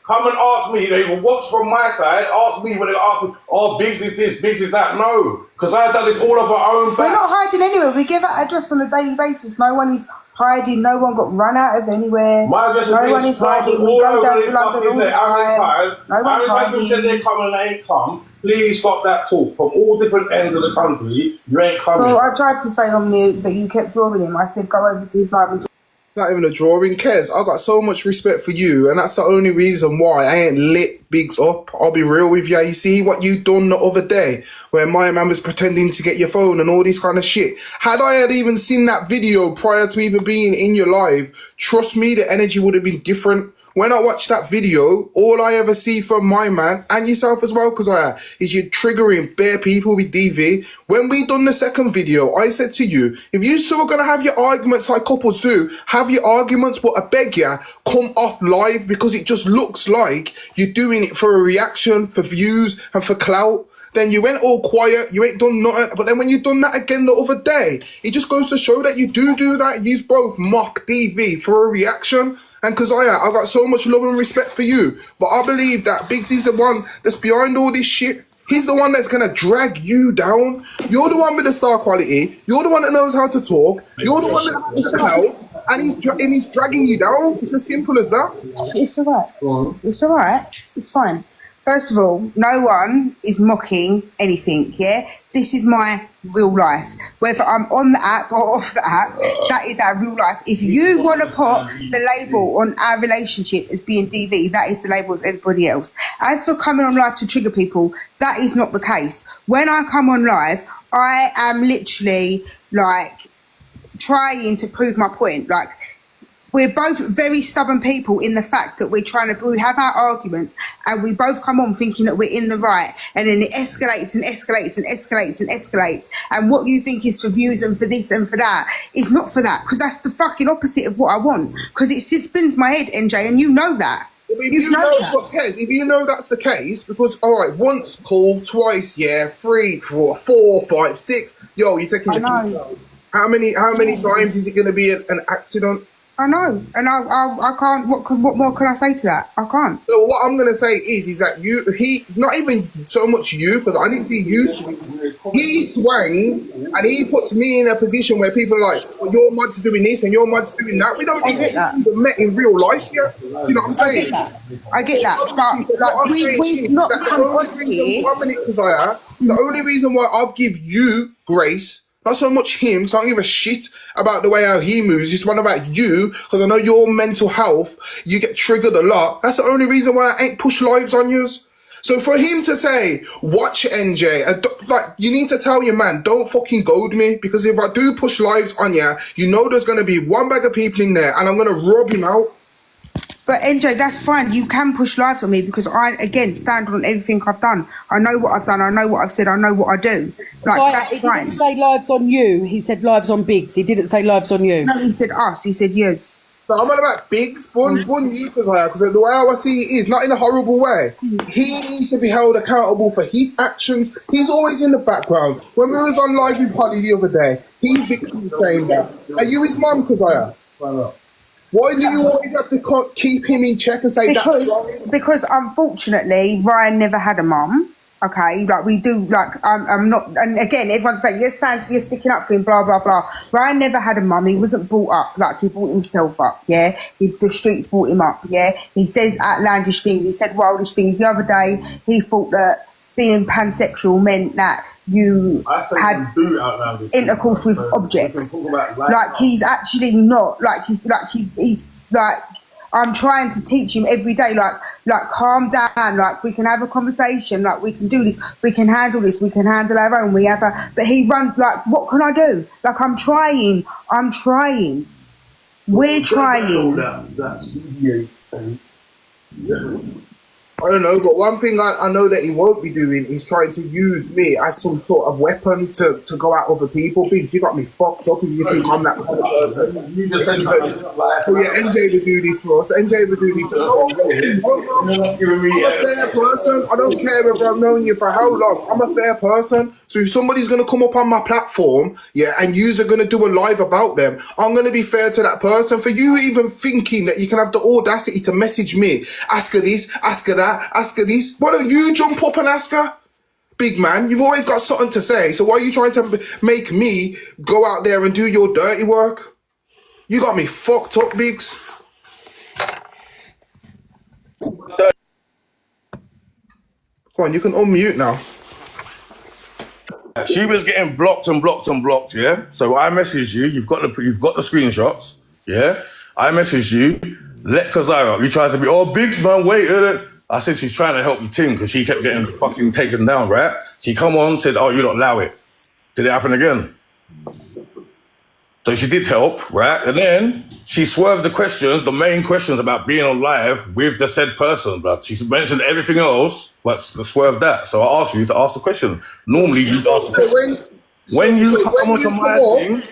Come and ask me. They will watch from my side. Ask me when they ask me, oh, Biggs is this, Biggs is that. No, because I've done this all of our own back. We're not hiding anywhere. We give that address on a daily basis. No one is hiding. No one got run out of anywhere. My address no one is hiding. We go down to London all the time. No one's hiding. Said they come and they ain't come. Please stop that talk. From all different ends of the country, you ain't coming. Well, I tried to stay on mute, but you kept drawing him. I said, go over to his live. Not even a drawing. Kez, I got so much respect for you, and that's the only reason why I ain't lit Biggs up. I'll be real with you. You see what you done the other day, where my man was pretending to get your phone and all this kind of shit. Had I had even seen that video prior to even being in your live, trust me, the energy would have been different. When I watch that video, all I ever see from my man, and yourself as well, because is you triggering bare people with DV. When we done the second video, I said to you, if you two are going to have your arguments like couples do, have your arguments, but I beg ya, come off live, because it just looks like you're doing it for a reaction, for views, and for clout. Then you went all quiet, you ain't done nothing, but then when you done that again the other day, it just goes to show that you do that. You both mock DV for a reaction. And because I got so much love and respect for you, but I believe that Biggs is the one that's behind all this shit. He's the one that's going to drag you down. You're the one with the star quality. You're the one that knows how to talk. You're the one that has to help. And he's dragging you down. It's as simple as that. It's all right. It's all right. It's fine. First of all, no one is mocking anything, yeah? This is my real life. Whether I'm on the app or off the app, that is our real life. If you want to put the label on our relationship as being DV, that is the label of everybody else. As for coming on live to trigger people, that is not the case. When I come on live, I am literally like trying to prove my point. Like, we're both very stubborn people in the fact that we have our arguments and we both come on thinking that we're in the right, and then it escalates and escalates and escalates and escalates. And what you think is for views and for this and for that is not for that, because that's the fucking opposite of what I want. Because it spins my head, NJ, and you know that. If you know what, Kez, if you know that's the case, because all right, once cool, twice, yeah, 3, 4, 4, 5, 6, yo, you're taking the piss out. How many times is it going to be an accident? I know, and I can't. What more can I say to that? I can't. So what I'm gonna say is that he not even so much you, because I didn't see you swing. He swung and he puts me in a position where people are like, well, your mud's doing this and your mud's doing that. We don't even met in real life yet. You know what I'm saying? I get that. But like we've not come on here. The only reason why I'll give you grace. Not so much him, so I don't give a shit about the way how he moves. It's one about you, because I know your mental health, you get triggered a lot. That's the only reason why I ain't push lives on yous. So for him to say, watch NJ, like, you need to tell your man, don't fucking goad me, because if I do push lives on you, you know there's going to be one bag of people in there, and I'm going to rob him out. But NJ, that's fine. You can push lives on me because I, again, stand on everything I've done. I know what I've done. I know what I've said. I know what I do. Like, so that's he fine. didn't say lives on you. He said lives on Biggs. He didn't say lives on you. No, he said us. He said yes. So I'm on about Biggs, bun you, because the way I see it is, not in a horrible way. He needs to be held accountable for his actions. He's always in the background. When we was on live with Holly the other day, he victim saying that. Are you his mum, Keziah? Why do you always have to keep him in check and say that's wrong? Because unfortunately, Ryan never had a mum. Okay, like we do, like I'm not, and again, everyone's saying you're sticking up for him, blah blah blah. Ryan never had a mum. He wasn't brought up, like he brought himself up. Yeah, the streets brought him up. Yeah, he says outlandish things. He said wildish things. The other day, he thought that being pansexual meant that you had intercourse with objects. Like he's actually not. Like he's like. I'm trying to teach him every day, like calm down, like we can have a conversation, like we can do this, we can handle this, we can handle our own. But he runs like, what can I do? Like I'm trying. We're trying. I don't know, but one thing I know that he won't be doing is trying to use me as some sort of weapon to go at other people, because you got me fucked up if you think I'm that kind of person. You just said something. So yeah, NJ would do this for us. NJ would do this. I'm a fair person. I don't care whether I've known you for how long. I'm a fair person. So if somebody's going to come up on my platform, yeah, and yous are going to do a live about them, I'm going to be fair to that person. For you even thinking that you can have the audacity to message me, ask her this, ask her that, ask her this, why don't you jump up and ask her? Big man, you've always got something to say, so why are you trying to make me go out there and do your dirty work? You got me fucked up, Biggs. Go on, you can unmute now. She was getting blocked and blocked and blocked, yeah? So I messaged you, you've got the screenshots, yeah? I messaged you, let Keziah up. You tried to be, oh, Biggs, man, wait. I said she's trying to help the team because she kept getting fucking taken down, right? She come on, said, oh, you don't allow it. Did it happen again? So she did help, right? And then she swerved the main questions about being on live with the said person, but she mentioned everything else, but swerved that. So I asked you to ask the question. Normally, you ask the question. When you come onto my thing,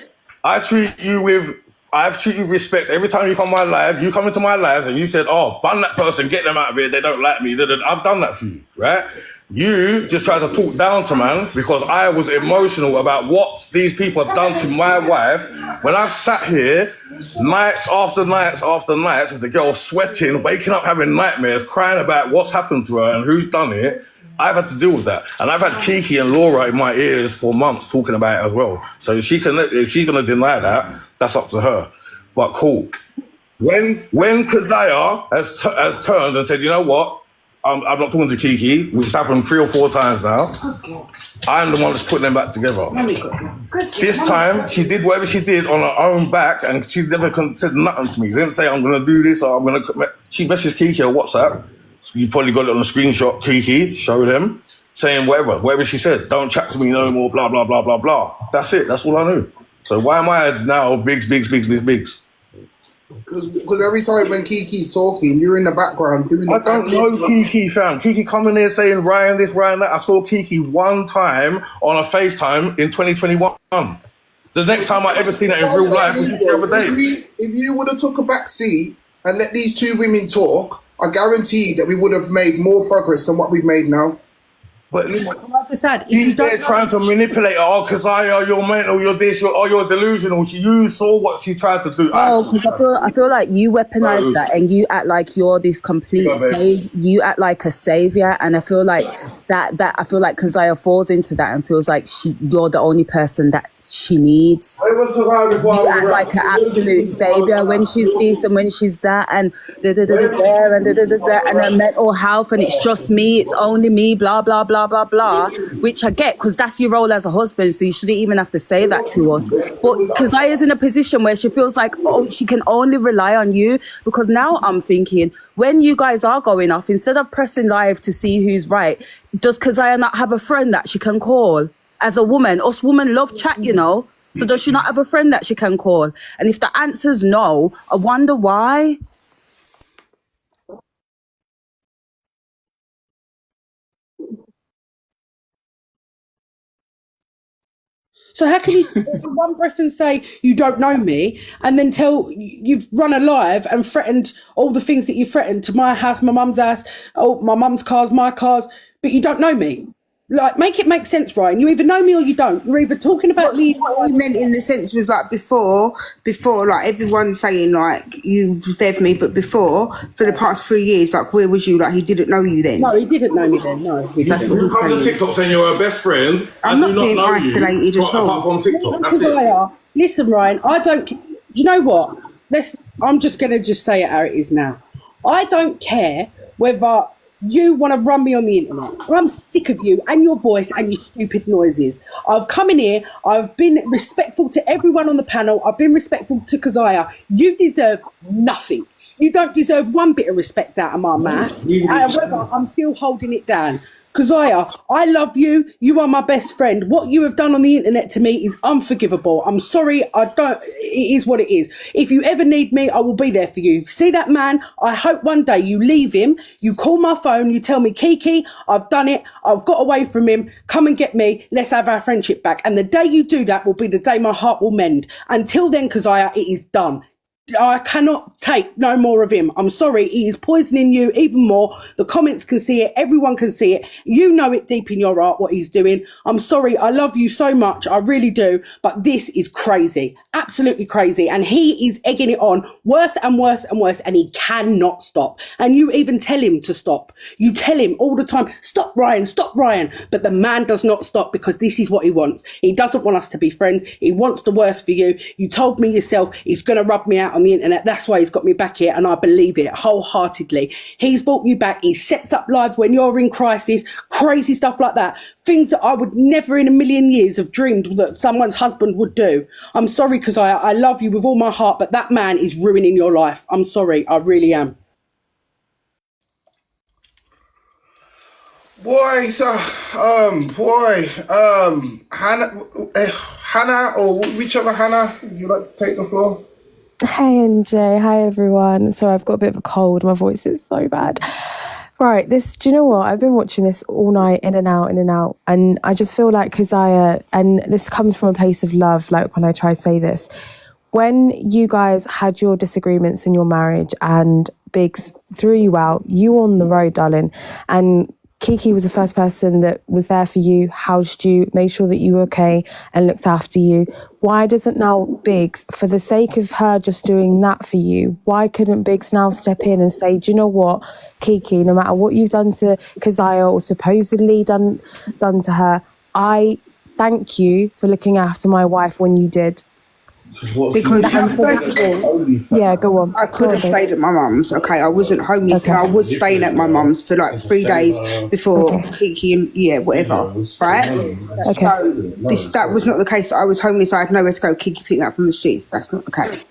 I treat you with respect. Every time you come my live, you come into my lives and you said, oh, ban that person, get them out of here, they don't like me. I've done that for you, right? You just tried to talk down to man because I was emotional about what these people have done to my wife. When I've sat here nights after nights after nights with the girl sweating, waking up having nightmares, crying about what's happened to her and who's done it, I've had to deal with that. And I've had Kiki and Laura in my ears for months talking about it as well. So if she's going to deny that, that's up to her. But cool. When Keziah has turned and said, you know what? I'm not talking to Kiki, which has happened 3 or 4 times now. Okay. I'm the one that's putting them back together. This time, she did whatever she did on her own back, and she never said nothing to me. She didn't say, I'm going to do this, or I'm going to... She messaged Kiki on WhatsApp. You probably got it on a screenshot, Kiki, show them, saying whatever she said. Don't chat to me no more, blah, blah, blah, blah, blah. That's it. That's all I knew. So why am I now Biggs? Because every time when Kiki's talking, you're in the background doing. I don't know Kiki, fam. Kiki coming there saying Ryan this, Ryan that. I saw Kiki one time on a FaceTime in 2021. The next time I ever seen it in real life was just the other day. If you would have took a back seat and let these two women talk, I guarantee that we would have made more progress than what we've made now. But they're trying to manipulate her. Oh, because you're mental, you're this, you're delusional. You saw what she tried to do. Oh, because I feel like you weaponize that and you act like you're this complete you act like a savior, and I feel like that I feel like Keziah falls into that and feels like you're the only person that she needs. You act like an absolute savior when she's this and when she's that and and her mental health, and it's just me, it's only me, blah blah blah blah blah, which I get because that's your role as a husband, so you shouldn't even have to say that to us. But Keziah's in a position where she feels like she can only rely on you, because now I'm thinking, when you guys are going off, instead of pressing live to see who's right, does Keziah not have a friend that she can call? As a woman, us women love chat, you know. So does she not have a friend that she can call? And if the answer's no, I wonder why. So how can you in one breath and say you don't know me, and then tell you've run a live and threatened all the things that you threatened to my house, my mum's house, my mum's cars, my cars, but you don't know me? Like, make it make sense, Ryan. You either know me or you don't. You're either talking about me. What he meant in the sense was like before, like everyone's saying like you was there for me, but before, for the past 3 years, like where was you? Like he didn't know you then. No, he didn't know me then. No, he didn't. That's what you come to TikTok saying you're her best friend. I'm not do being know isolated you, at all. apart from TikTok. That's it. Listen, Ryan, I don't. You know what? I'm just going to just say it how it is now. I don't care whether you want to run me on the internet. I'm sick of you and your voice and your stupid noises. I've come in here. I've been respectful to everyone on the panel. I've been respectful to Keziah. You deserve nothing. You don't deserve one bit of respect out of my mouth. However, I'm still holding it down. Keziah, I love you. You are my best friend. What you have done on the internet to me is unforgivable. I'm sorry. It is what it is. If you ever need me, I will be there for you. See that man? I hope one day you leave him. You call my phone. You tell me, Kiki, I've done it. I've got away from him. Come and get me. Let's have our friendship back. And the day you do that will be the day my heart will mend. Until then, Keziah, it is done. I cannot take no more of him. I'm sorry. He is poisoning you even more. The comments can see it. Everyone can see it. You know it deep in your heart what he's doing. I'm sorry. I love you so much. I really do. But this is crazy. Absolutely crazy. And he is egging it on worse and worse and worse. And he cannot stop. And you even tell him to stop. You tell him all the time, stop, Ryan, stop, Ryan. But the man does not stop because this is what he wants. He doesn't want us to be friends. He wants the worst for you. You told me yourself he's going to rub me out on the internet. That's why he's got me back here, and I believe it wholeheartedly. He's brought you back. He sets up lives when you're in crisis, crazy stuff like that. Things that I would never in a million years have dreamed that someone's husband would do. I'm sorry, because I love you with all my heart, but that man is ruining your life. I'm sorry. I really am. Boy, so, Hannah, or whichever Hannah, would you like to take the floor? Hey NJ, hi everyone. Sorry, I've got a bit of a cold. My voice is so bad. Right, do you know what? I've been watching this all night, in and out, and I just feel like Keziah, and this comes from a place of love, like when I try to say this, when you guys had your disagreements in your marriage and Biggs threw you out, you were on the road, darling, and Kiki was the first person that was there for you, housed you, made sure that you were okay and looked after you. Why doesn't now Biggs, for the sake of her just doing that for you, why couldn't Biggs now step in and say, do you know what, Kiki, no matter what you've done to Keziah or supposedly done to her, I thank you for looking after my wife when you did. Because first of all, yeah, go on. I could have stayed at my mum's. Okay, I wasn't homeless, and I was staying at my mum's for like 3 days before Kiki and whatever. Right? So that was not the case. I was homeless. I had nowhere to go. Kiki picked me up from the streets. That's not the case.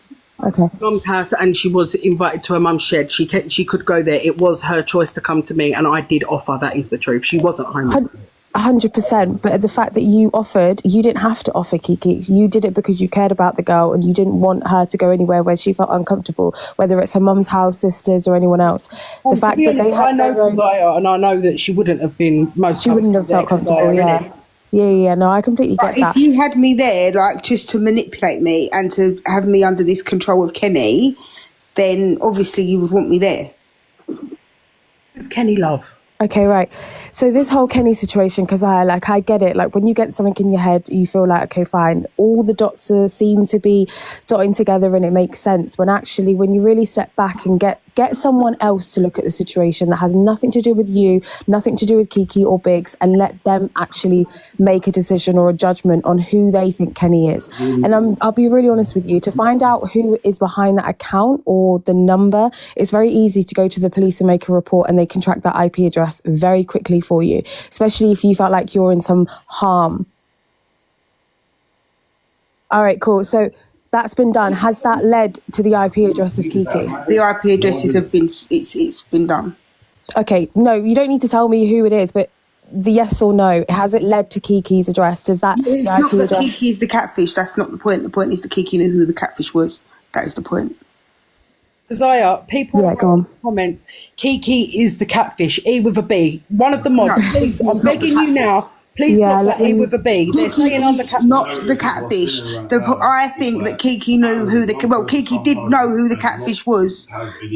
Okay. Mum's house, and she was invited to her mum's shed. She could go there. It was her choice to come to me, and I did offer. That is the truth. She wasn't homeless. 100%, but the fact that you didn't have to offer, Kiki. You did it because you cared about the girl and you didn't want her to go anywhere where she felt uncomfortable, whether it's her mum's house, sisters, or anyone else. The And fact that they had I know Kazaya, and I know that she wouldn't have been most. She wouldn't have felt comfortable. Yeah. No, I completely But get that. if you had me there, like, just to manipulate me and to have me under this control of Kenny, then obviously you would want me there. With Kenny Love. Okay, right. So this whole Kenny situation, because I get it. Like when you get something in your head, you feel like, okay, fine. All the dots seem to be dotting together and it makes sense. When actually, when you really step back and get someone else to look at the situation that has nothing to do with you, nothing to do with Kiki or Biggs, and let them actually make a decision or a judgment on who they think Kenny is. And I'll be really honest with you, to find out who is behind that account or the number, it's very easy to go to the police and make a report and they can track that IP address very quickly for you, especially if you felt like you're in some harm. All right, cool. So that's been done. Has that led to the IP address of Kiki? The IP addresses have been, it's been done. Okay, no, you don't need to tell me who it is, but the yes or no, has it led to Kiki's address? Does that... It's not that Kiki is the catfish. That's not the point. The point is that Kiki knew who the catfish was. That is the point. Zaya, people in the comments, Kiki is the catfish, E with a B. One of the mods, please, I'm begging you now, please put that E with a B. They're Kiki saying I'm the is catfish. not the catfish. I think that Kiki knew who the... Well, Kiki did know who the catfish was,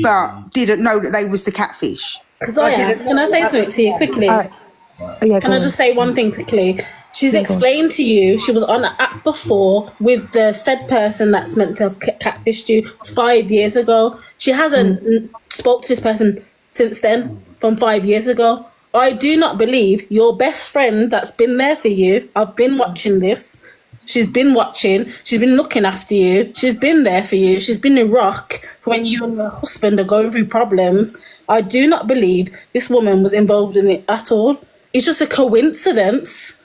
but didn't know that they was the catfish. Kazaya, can I say something to you quickly? Can I just say one thing quickly? She's explained to you she was on an app before with the said person that's meant to have catfished you 5 years ago. She hasn't spoke to this person since then, from 5 years ago. I do not believe your best friend that's been there for you. I've been watching this. She's been watching. She's been looking after you. She's been there for you. She's been a rock when you and your husband are going through problems. I do not believe this woman was involved in it at all. It's just a coincidence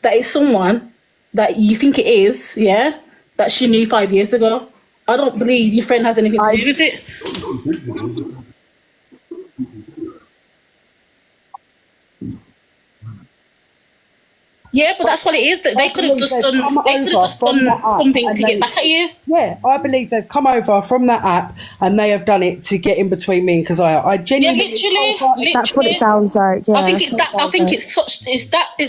that it's someone that you think it is, yeah, that she knew 5 years ago. I don't believe your friend has anything to do with it. Yeah, but that's what it is. That they could have just done. They could have just done something to get back at you. Yeah, I believe they've come over from that app and they have done it to get in between me and Kazaya. I genuinely, literally. That's what it sounds like. Yeah, I think it's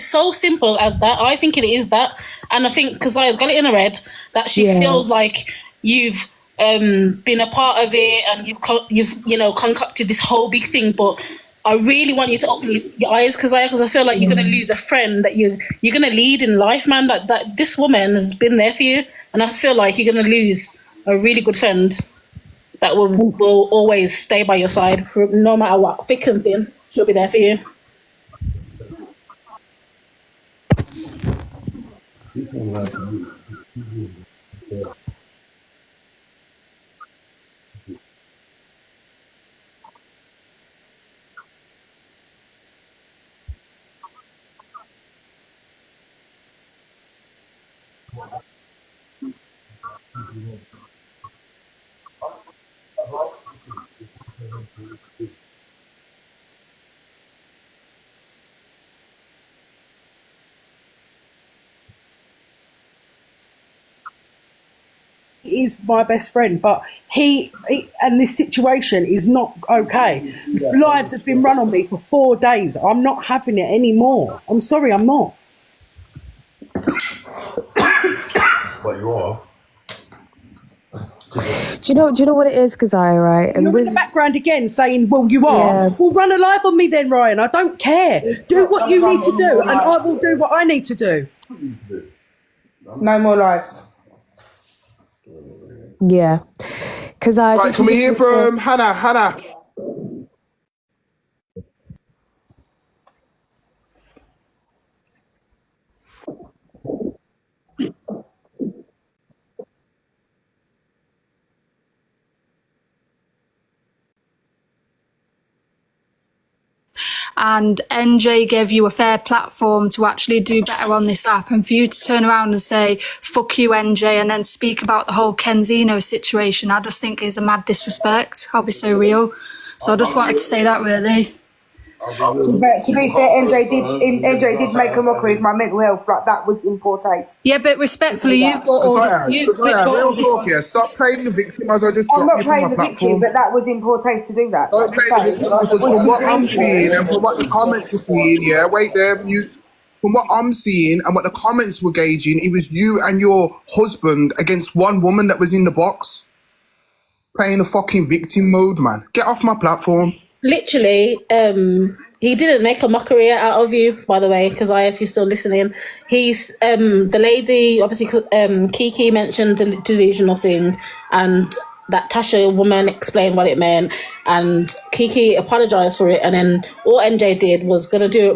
so simple as that. I think it is that, and I think Kazaya's got it in her head that she feels like you've been a part of it and you've concocted this whole big thing, but. I really want you to open your eyes, Kazaya, because I feel like you're going to lose a friend that you're going to lead in life, man. That this woman has been there for you, and I feel like you're going to lose a really good friend that will always stay by your side for no matter what, thick and thin. She'll be there for you. He is my best friend, but he and this situation is not okay. Lives have been run on me for 4 days. I'm not having it anymore. I'm sorry, I'm not. But you are. Do you know what it is, Kazaya, right? And you're in the background again saying, well, you are. Well, run a live on me then, Ryan. I don't care. Do what you need to do, and I will do what I need to do. No more lives. Yeah. Kazaya, right, can we hear from Hannah? Hannah. And NJ gave you a fair platform to actually do better on this app, and for you to turn around and say fuck you NJ and then speak about the whole Kenzino situation, I just think is a mad disrespect. I'll be so real. So I just wanted to say that, really. But to be fair, NJ did make a mockery of my mental health. Like, that was in poor taste. Yeah, but respectfully, you've got all Real talk here. Stop playing the victim as I just I'm dropped not you from playing my the victim, platform. but that was in poor taste to do that. Don't play the victim because from what I'm seeing and from what the comments are seeing, yeah, wait there, mute. From what I'm seeing and what the comments were gauging, it was you and your husband against one woman that was in the box. Playing the fucking victim mode, man. Get off my platform. Literally, he didn't make a mockery out of you, by the way, because if you're still listening, he's the lady, obviously, Kiki mentioned the delusional thing, and that Tasha woman explained what it meant, and Kiki apologized for it, and then all NJ did was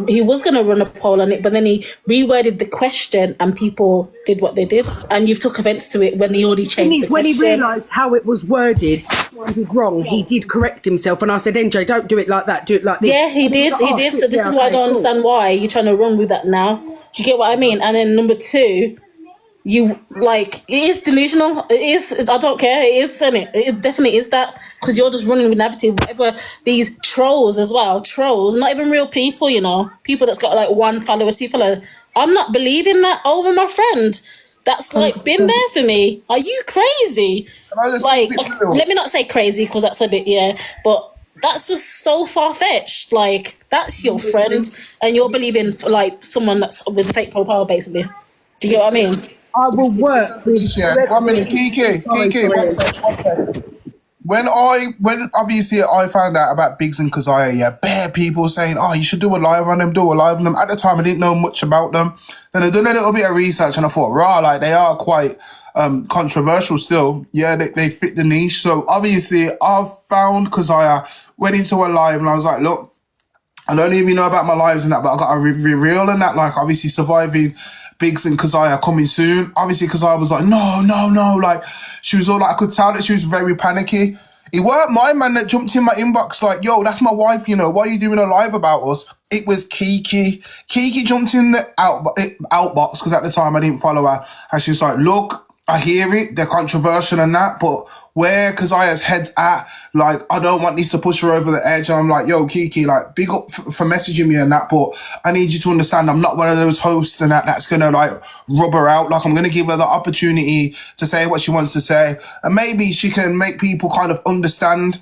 he was gonna run a poll on it, but then he reworded the question, and people did what they did, and you've took offense to it when he already changed the question. When he realised how it was worded wrong, he did correct himself, and I said, NJ, don't do it like that, do it like this. Yeah, he did. So this is why I don't understand why you're trying to run with that now. Do you get what I mean? And then number two, you it is delusional. It is. I don't care. It is, isn't it? It definitely is that, because you're just running with narrative. Whatever these trolls as well, trolls, not even real people. People that's got like 1 follower, 2 follower. I'm not believing that over my friend. That's been there for me. Are you crazy? Let me not say crazy because that's a bit but that's just so far-fetched. That's your friend and you're believing someone that's with fake profile, basically. Do you get what I mean? I will work with 1 minute, Kiki, 1 second. When obviously I found out about Biggs and Keziah, bare people saying, oh, you should do a live on them. At the time, I didn't know much about them. Then I done a little bit of research and I thought, they are quite controversial still. Yeah, they fit the niche. So obviously I found Keziah, went into a live and I was like, look, I don't even know about my lives and that, but I got a real and that, obviously surviving Biggs and Keziah coming soon. Obviously, Keziah was like, no. She was all I could tell that she was very panicky. It weren't my man that jumped in my inbox yo, that's my wife, why are you doing a live about us? It was Kiki. Kiki jumped in the outbox, because at the time I didn't follow her. And she was like, look, I hear it, they're controversial and that, but where Keziah's head's at, I don't want this to push her over the edge. And I'm like, yo, Kiki, big up for messaging me and that, but I need you to understand I'm not one of those hosts and that's gonna rub her out. I'm gonna give her the opportunity to say what she wants to say, and maybe she can make people kind of understand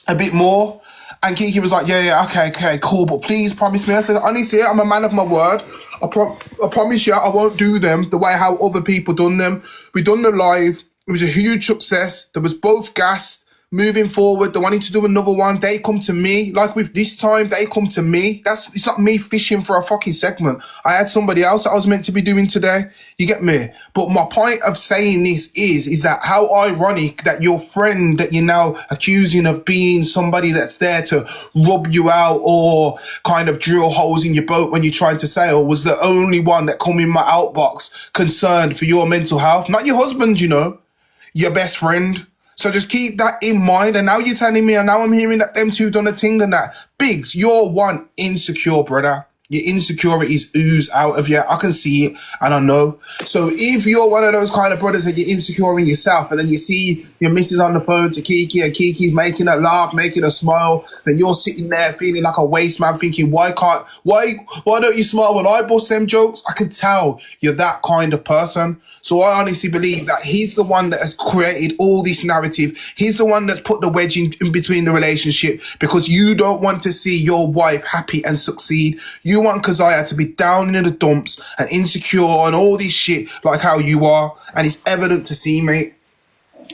a bit more. And Kiki was like, yeah, okay, cool, but please promise me. I said, honestly, I'm a man of my word. I promise you I won't do them the way how other people done them. We done the live. It was a huge success. There was both gassed. Moving forward, they wanted to do another one. They come to me. With this time, they come to me. It's not me fishing for a fucking segment. I had somebody else that I was meant to be doing today. You get me? But my point of saying this is that how ironic that your friend that you're now accusing of being somebody that's there to rub you out or kind of drill holes in your boat when you tried to sail was the only one that come in my outbox concerned for your mental health. Not your husband, your best friend. So just keep that in mind. And now you're telling me, and now I'm hearing that them two done a thing and that. Biggs, you're one insecure, brother. Your insecurities ooze out of you. I can see it and I know. So if you're one of those kind of brothers that you're insecure in yourself and then you see your missus on the phone to Kiki and Kiki's making her laugh, making her smile, then you're sitting there feeling like a waste man thinking, why don't you smile when I bust them jokes? I can tell you're that kind of person. So I honestly believe that he's the one that has created all this narrative. He's the one that's put the wedge in between the relationship because you don't want to see your wife happy and succeed. You want Keziah to be down in the dumps and insecure and all this shit like how you are. And it's evident to see, mate.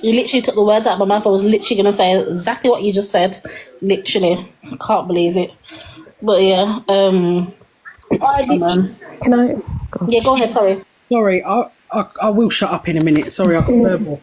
You literally took the words out of my mouth. I was literally going to say exactly what you just said. Literally. I can't believe it. But yeah. Can I? Gosh. Yeah, go ahead. Sorry. Sorry, I will shut up in a minute. Sorry, I got verbal.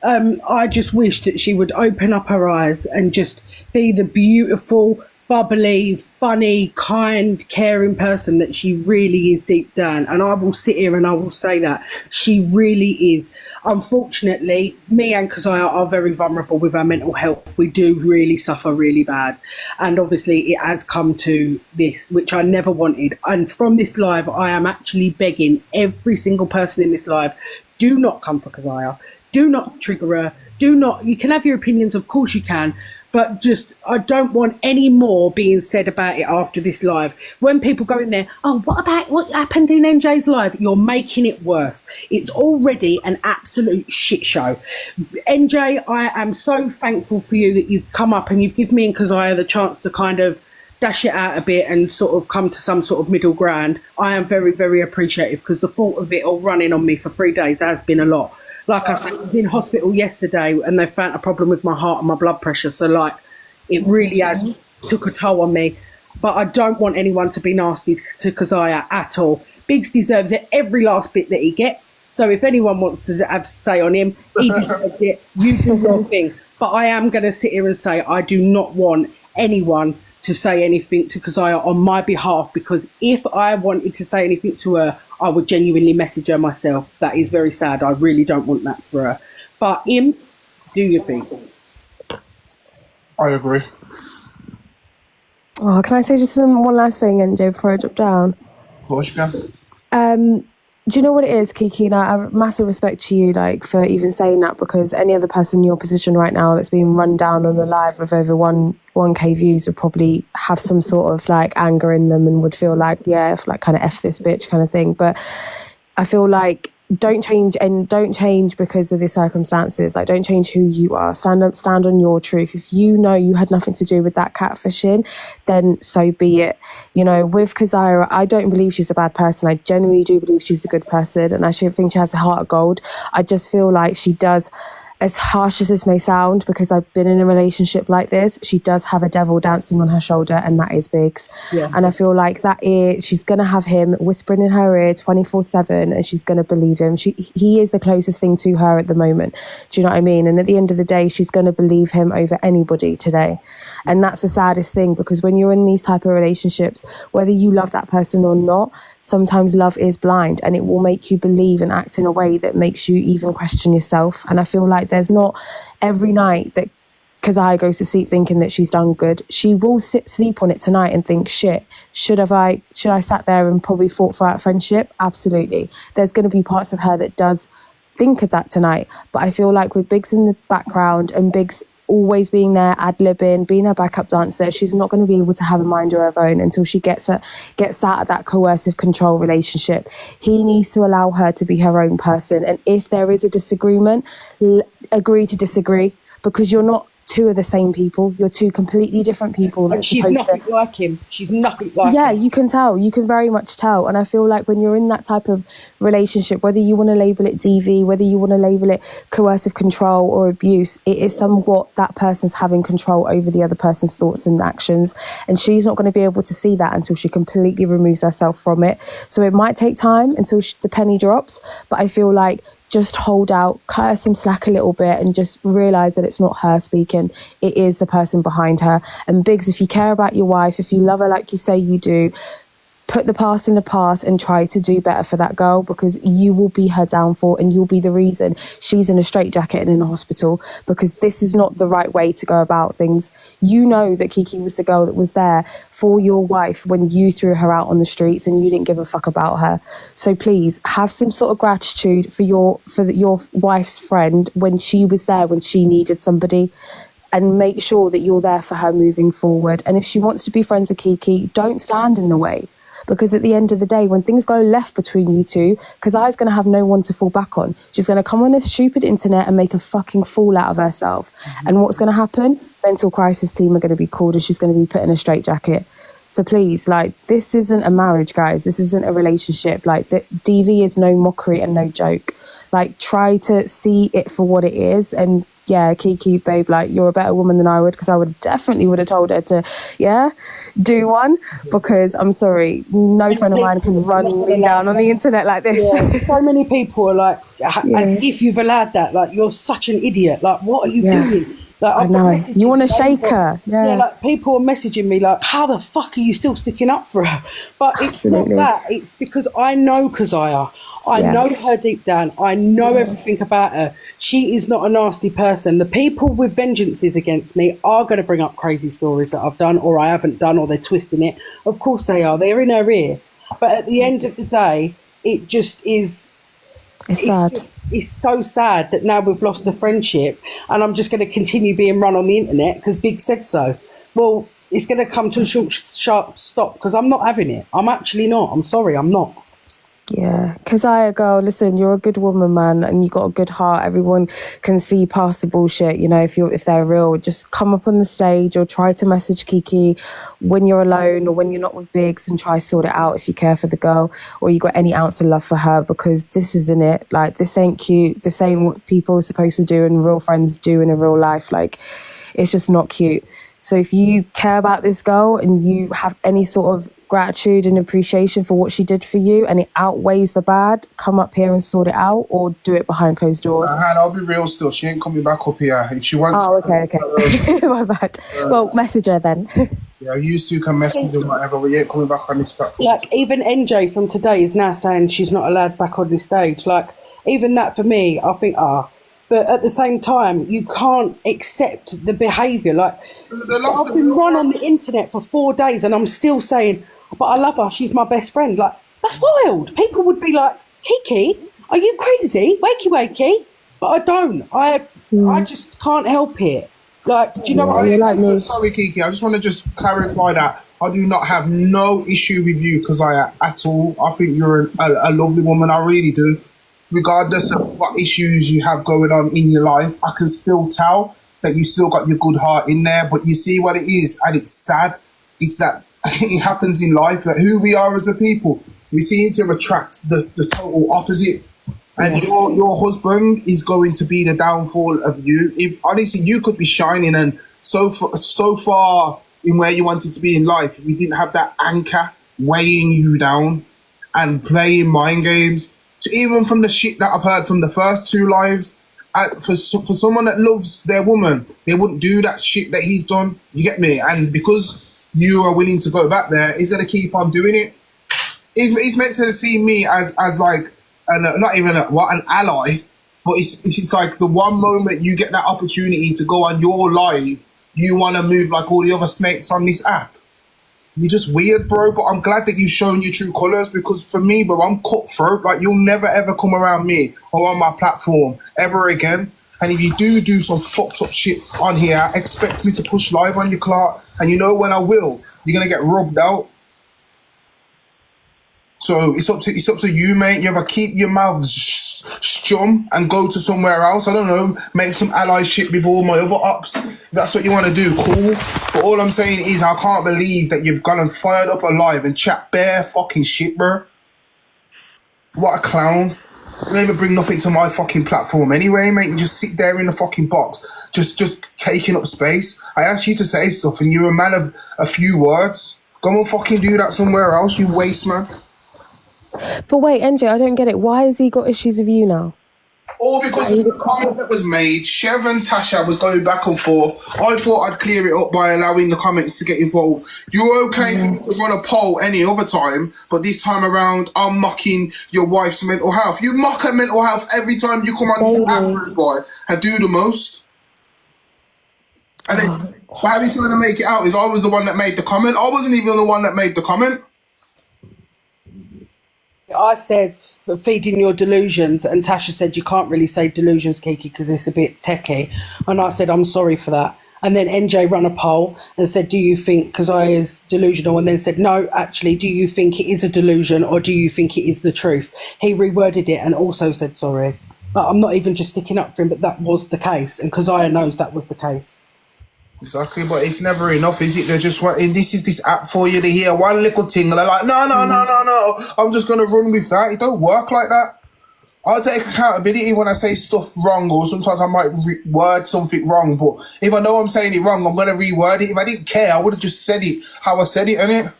I just wish that she would open up her eyes and just be the beautiful, bubbly, funny, kind, caring person that she really is deep down. And I will sit here and I will say that she really is. Unfortunately, me and Keziah are very vulnerable with our mental health. We do really suffer really bad. And obviously it has come to this, which I never wanted. And from this live, I am actually begging every single person in this live, do not come for Keziah. Do not trigger her. You can have your opinions, of course you can. But just, I don't want any more being said about it after this live. When people go in there, oh, what about what happened in NJ's live? You're making it worse. It's already an absolute shit show. NJ, I am so thankful for you that you've come up and you've given me and Keziah the chance to kind of dash it out a bit and sort of come to some sort of middle ground. I am very, very appreciative, because the thought of it all running on me for 3 days has been a lot. Like I said, I was in hospital yesterday and they found a problem with my heart and my blood pressure. So, like, it really has took a toll on me. But I don't want anyone to be nasty to Keziah at all. Biggs deserves it, every last bit that he gets. So if anyone wants to have say on him, he deserves it. You do your thing. But I am going to sit here and say I do not want anyone to say anything to Keziah on my behalf, because if I wanted to say anything to her, I would genuinely message her myself. That is very sad. I really don't want that for her. But him, do your thing. I agree. Oh, can I say just one last thing, NJ, before I drop down? Of course you can. Do you know what it is, Kiki? And I have massive respect to you, like, for even saying that, because any other person in your position right now that's being run down on the live with over 1K views would probably have some sort of like anger in them and would feel like, yeah, like kind of F this bitch kind of thing. But I feel like don't change because of the circumstances. Like, don't change who you are. Stand on your truth. If you know you had nothing to do with that catfishing, then so be it. You know, with Keziah, I don't believe she's a bad person. I genuinely do believe she's a good person, and I think she has a heart of gold. I just feel like she does, as harsh as this may sound, because I've been in a relationship like this, she does have a devil dancing on her shoulder, and that is Biggs. Yeah. And I feel like she's going to have him whispering in her ear 24/7, and she's going to believe him. He is the closest thing to her at the moment. Do you know what I mean? And at the end of the day, she's going to believe him over anybody today. And that's the saddest thing, because when you're in these type of relationships, whether you love that person or not, sometimes love is blind, and it will make you believe and act in a way that makes you even question yourself. And I feel like there's not every night that Keziah goes to sleep thinking that she's done good. She will sleep on it tonight and think, shit, should I sat there and probably fought for our friendship? Absolutely. There's going to be parts of her that does think of that tonight. But I feel like with Biggs in the background and Biggs always being there, ad-libbing, being a backup dancer, she's not going to be able to have a mind of her own until she gets out of that coercive control relationship. He needs to allow her to be her own person. And if there is a disagreement, agree to disagree, because you're not two of the same people. You're two completely different people. And she's nothing like him. She's nothing like him. Yeah, you can tell. You can very much tell. And I feel like when you're in that type of relationship, whether you want to label it DV, whether you want to label it coercive control or abuse, it is somewhat that person's having control over the other person's thoughts and actions. And she's not going to be able to see that until she completely removes herself from it. So it might take time until the penny drops. But I feel like just hold out, cut her some slack a little bit, and just realise that it's not her speaking. It is the person behind her. And Biggs, if you care about your wife, if you love her like you say you do, put the past in the past and try to do better for that girl, because you will be her downfall and you'll be the reason she's in a straitjacket and in a hospital, because this is not the right way to go about things. You know that Kiki was the girl that was there for your wife when you threw her out on the streets and you didn't give a fuck about her. So please have some sort of gratitude for your wife's friend when she was there, when she needed somebody. And make sure that you're there for her moving forward. And if she wants to be friends with Kiki, don't stand in the way. Because at the end of the day, when things go left between you two, Keziah's going to have no one to fall back on. She's going to come on this stupid internet and make a fucking fool out of herself. Mm-hmm. And what's going to happen? Mental crisis team are going to be called and she's going to be put in a straitjacket. So please, like, this isn't a marriage, guys. This isn't a relationship. Like, the DV is no mockery and no joke. Like, try to see it for what it is. And yeah, Kiki, babe, like, you're a better woman than I would, because I would have told her to, do one, because I'm sorry, no friend of mine can run me down on the internet like this. Yeah, so many people are like, as if you've allowed that, like, you're such an idiot. Like, what are you doing? Like, I know. You want to shake her. Yeah, like, people are messaging me like, how the fuck are you still sticking up for her? But Absolutely. It's not that. It's because I know Keziah. I know her deep down. I know everything about her. She is not a nasty person. The people with vengeances against me are going to bring up crazy stories that I've done or I haven't done, or they're twisting it. Of course they are. They're in her ear. But at the end of the day, it just is It's sad. It's so sad that now we've lost the friendship and I'm just going to continue being run on the internet because Big said so. Well, it's going to come to a short, sharp stop because I'm not having it. I'm actually not. I'm sorry, I'm not. Yeah, Keziah, girl, listen, you're a good woman, man, and you got a good heart. Everyone can see past the bullshit, you know, if they're real. Just come up on the stage or try to message Kiki when you're alone or when you're not with Biggs and try to sort it out if you care for the girl or you got any ounce of love for her, because this isn't it. Like, this ain't cute. This ain't what people are supposed to do and real friends do in a real life. Like, it's just not cute. So if you care about this girl and you have any sort of gratitude and appreciation for what she did for you and it outweighs the bad, come up here and sort it out or do it behind closed doors. Hannah, I'll be real still. She ain't coming back up here. If she wants... Oh, okay. My bad. Well, message her then. Yeah, you two can message and whatever, but you ain't coming back on this platform. Like, even NJ from today is now saying she's not allowed back on this stage. Like, even that for me, I think, but at the same time, you can't accept the behaviour. Like, I've been run on the internet for 4 days and I'm still saying, but I love her, she's my best friend. Like, that's wild. People would be like, Kiki, are you crazy? Wakey. But I don't. I just can't help it. Like, do you know what I mean? Sorry, Kiki, I just want to just clarify that I do not have no issue with you, Keziah, at all. I think you're a lovely woman, I really do. Regardless of what issues you have going on in your life, I can still tell that you still got your good heart in there. But you see what it is, and it's sad. It's that it happens in life, that who we are as a people, we seem to attract the total opposite. And your husband is going to be the downfall of you. If honestly, you could be shining and so far in where you wanted to be in life, if you didn't have that anchor weighing you down and playing mind games. So even from the shit that I've heard from the first two lives, for someone that loves their woman, they wouldn't do that shit that he's done. You get me? And because you are willing to go back there, he's going to keep on doing it. He's meant to see me as like, not even an ally, but it's like the one moment you get that opportunity to go on your live, you want to move like all the other snakes on this app. You're just weird, bro, but I'm glad that you've shown your true colours, because for me, bro, I'm cutthroat. Like, you'll never, ever come around me or on my platform ever again. And if you do some fucked up shit on here, expect me to push live on your Clark. And you know when I will, you're going to get rubbed out. So it's up to you, mate. You ever keep your mouth shum and go to somewhere else. I don't know, make some allyship with all my other ops. If that's what you want to do, cool. But all I'm saying is I can't believe that you've gone and fired up a live and chat bare fucking shit, bro. What a clown. You don't even bring nothing to my fucking platform anyway, mate. You just sit there in the fucking box, just taking up space. I asked you to say stuff and you're a man of a few words. Go and fucking do that somewhere else, you waste man. But wait, NJ, I don't get it. Why has he got issues with you now? All because of the comment that was made. Chev and Tasha was going back and forth. I thought I'd clear it up by allowing the comments to get involved. You're okay for me to run a poll any other time, but this time around, I'm mocking your wife's mental health. You mock her mental health every time you come on this app, boy, and do the most. And then, how are you trying to make it out? Is I was the one that made the comment? I wasn't even the one that made the comment. I said feeding your delusions, and Tasha said you can't really say delusions, Kiki, because it's a bit techie. And I said I'm sorry for that. And then NJ ran a poll and said, do you think Keziah is delusional? And then said, no, actually, do you think it is a delusion or do you think it is the truth? He reworded it and also said sorry. But I'm not even just sticking up for him, but that was the case. And Keziah knows that was the case. Exactly, but it's never enough, is it? They're just wanting, this is this app for you to hear one little thing, and they're like, no, I'm just going to run with that. It don't work like that. I'll take accountability when I say stuff wrong, or sometimes I might word something wrong, but if I know I'm saying it wrong, I'm going to reword it. If I didn't care, I would have just said it how I said it, innit?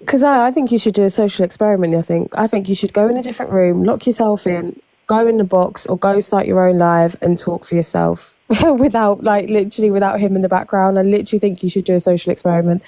Because I think you should do a social experiment, I think you should go in a different room, lock yourself in, go in the box or go start your own live and talk for yourself without him in the background. I literally think you should do a social experiment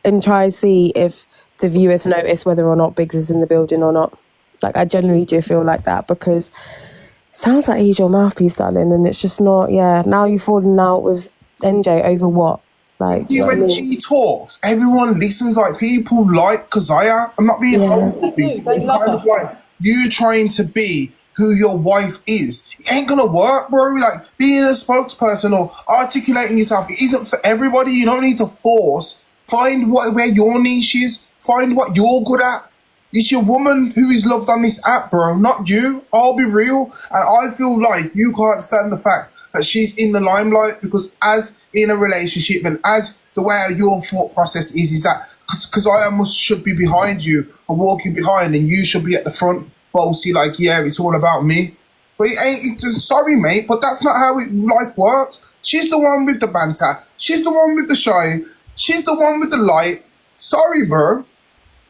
and try and see if the viewers notice whether or not Biggs is in the building or not. Like, I genuinely do feel like that, because it sounds like he's your mouthpiece, darling, and it's just not, now you've fallen out with NJ over what? Like, see, when she talks, everyone listens. Like, people like Keziah. I'm not being horrible. It's kind of like you trying to be who your wife is. It ain't gonna work, bro. Like, being a spokesperson or articulating yourself, it isn't for everybody. You don't need to force. Find where your niche is. Find what you're good at. It's your woman who is loved on this app, bro, not you. I'll be real. And I feel like you can't stand the fact that she's in the limelight, because as in a relationship and as the way your thought process is that because should be behind you and walking behind, and you should be at the front, bossy, like, yeah, it's all about me. But it ain't. Sorry, mate, but that's not how life works. She's the one with the banter. She's the one with the shine. She's the one with the light. Sorry, bro.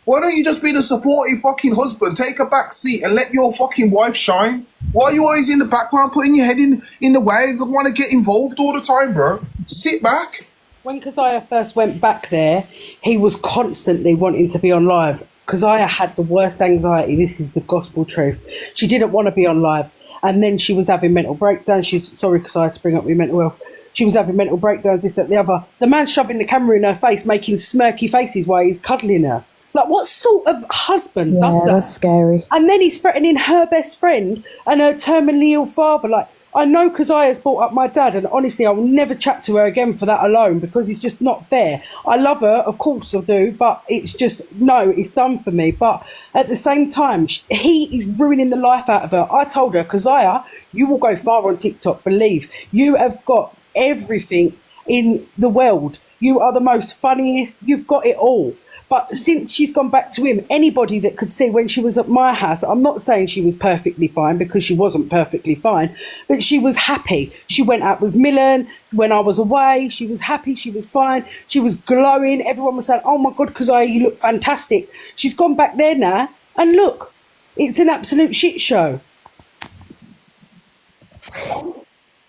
Why don't you just be the supportive fucking husband? Take a back seat and let your fucking wife shine. Why are you always in the background, putting your head in the way? You don't want to get involved all the time, bro. Sit back. When Keziah first went back there, he was constantly wanting to be on live. Keziah had the worst anxiety. This is the gospel truth. She didn't want to be on live. And then she was having mental breakdowns. Sorry, Keziah, to bring up your mental health. She was having mental breakdowns, this, that, the other. The man shoving the camera in her face, making smirky faces while he's cuddling her. Like, what sort of husband does that? That's scary. And then he's threatening her best friend and her terminally ill father. Like, I know Keziah's brought up my dad, and honestly, I will never chat to her again for that alone, because it's just not fair. I love her, of course I do, but it's just, no, it's done for me. But at the same time, he is ruining the life out of her. I told her, Keziah, you will go far on TikTok, believe. You have got everything in the world. You are the most funniest. You've got it all. But since she's gone back to him, anybody that could see when she was at my house, I'm not saying she was perfectly fine, because she wasn't perfectly fine, but she was happy. She went out with Millen when I was away. She was happy. She was fine. She was glowing. Everyone was saying, oh my God, Keziah, you look fantastic. She's gone back there now, and look, it's an absolute shit show.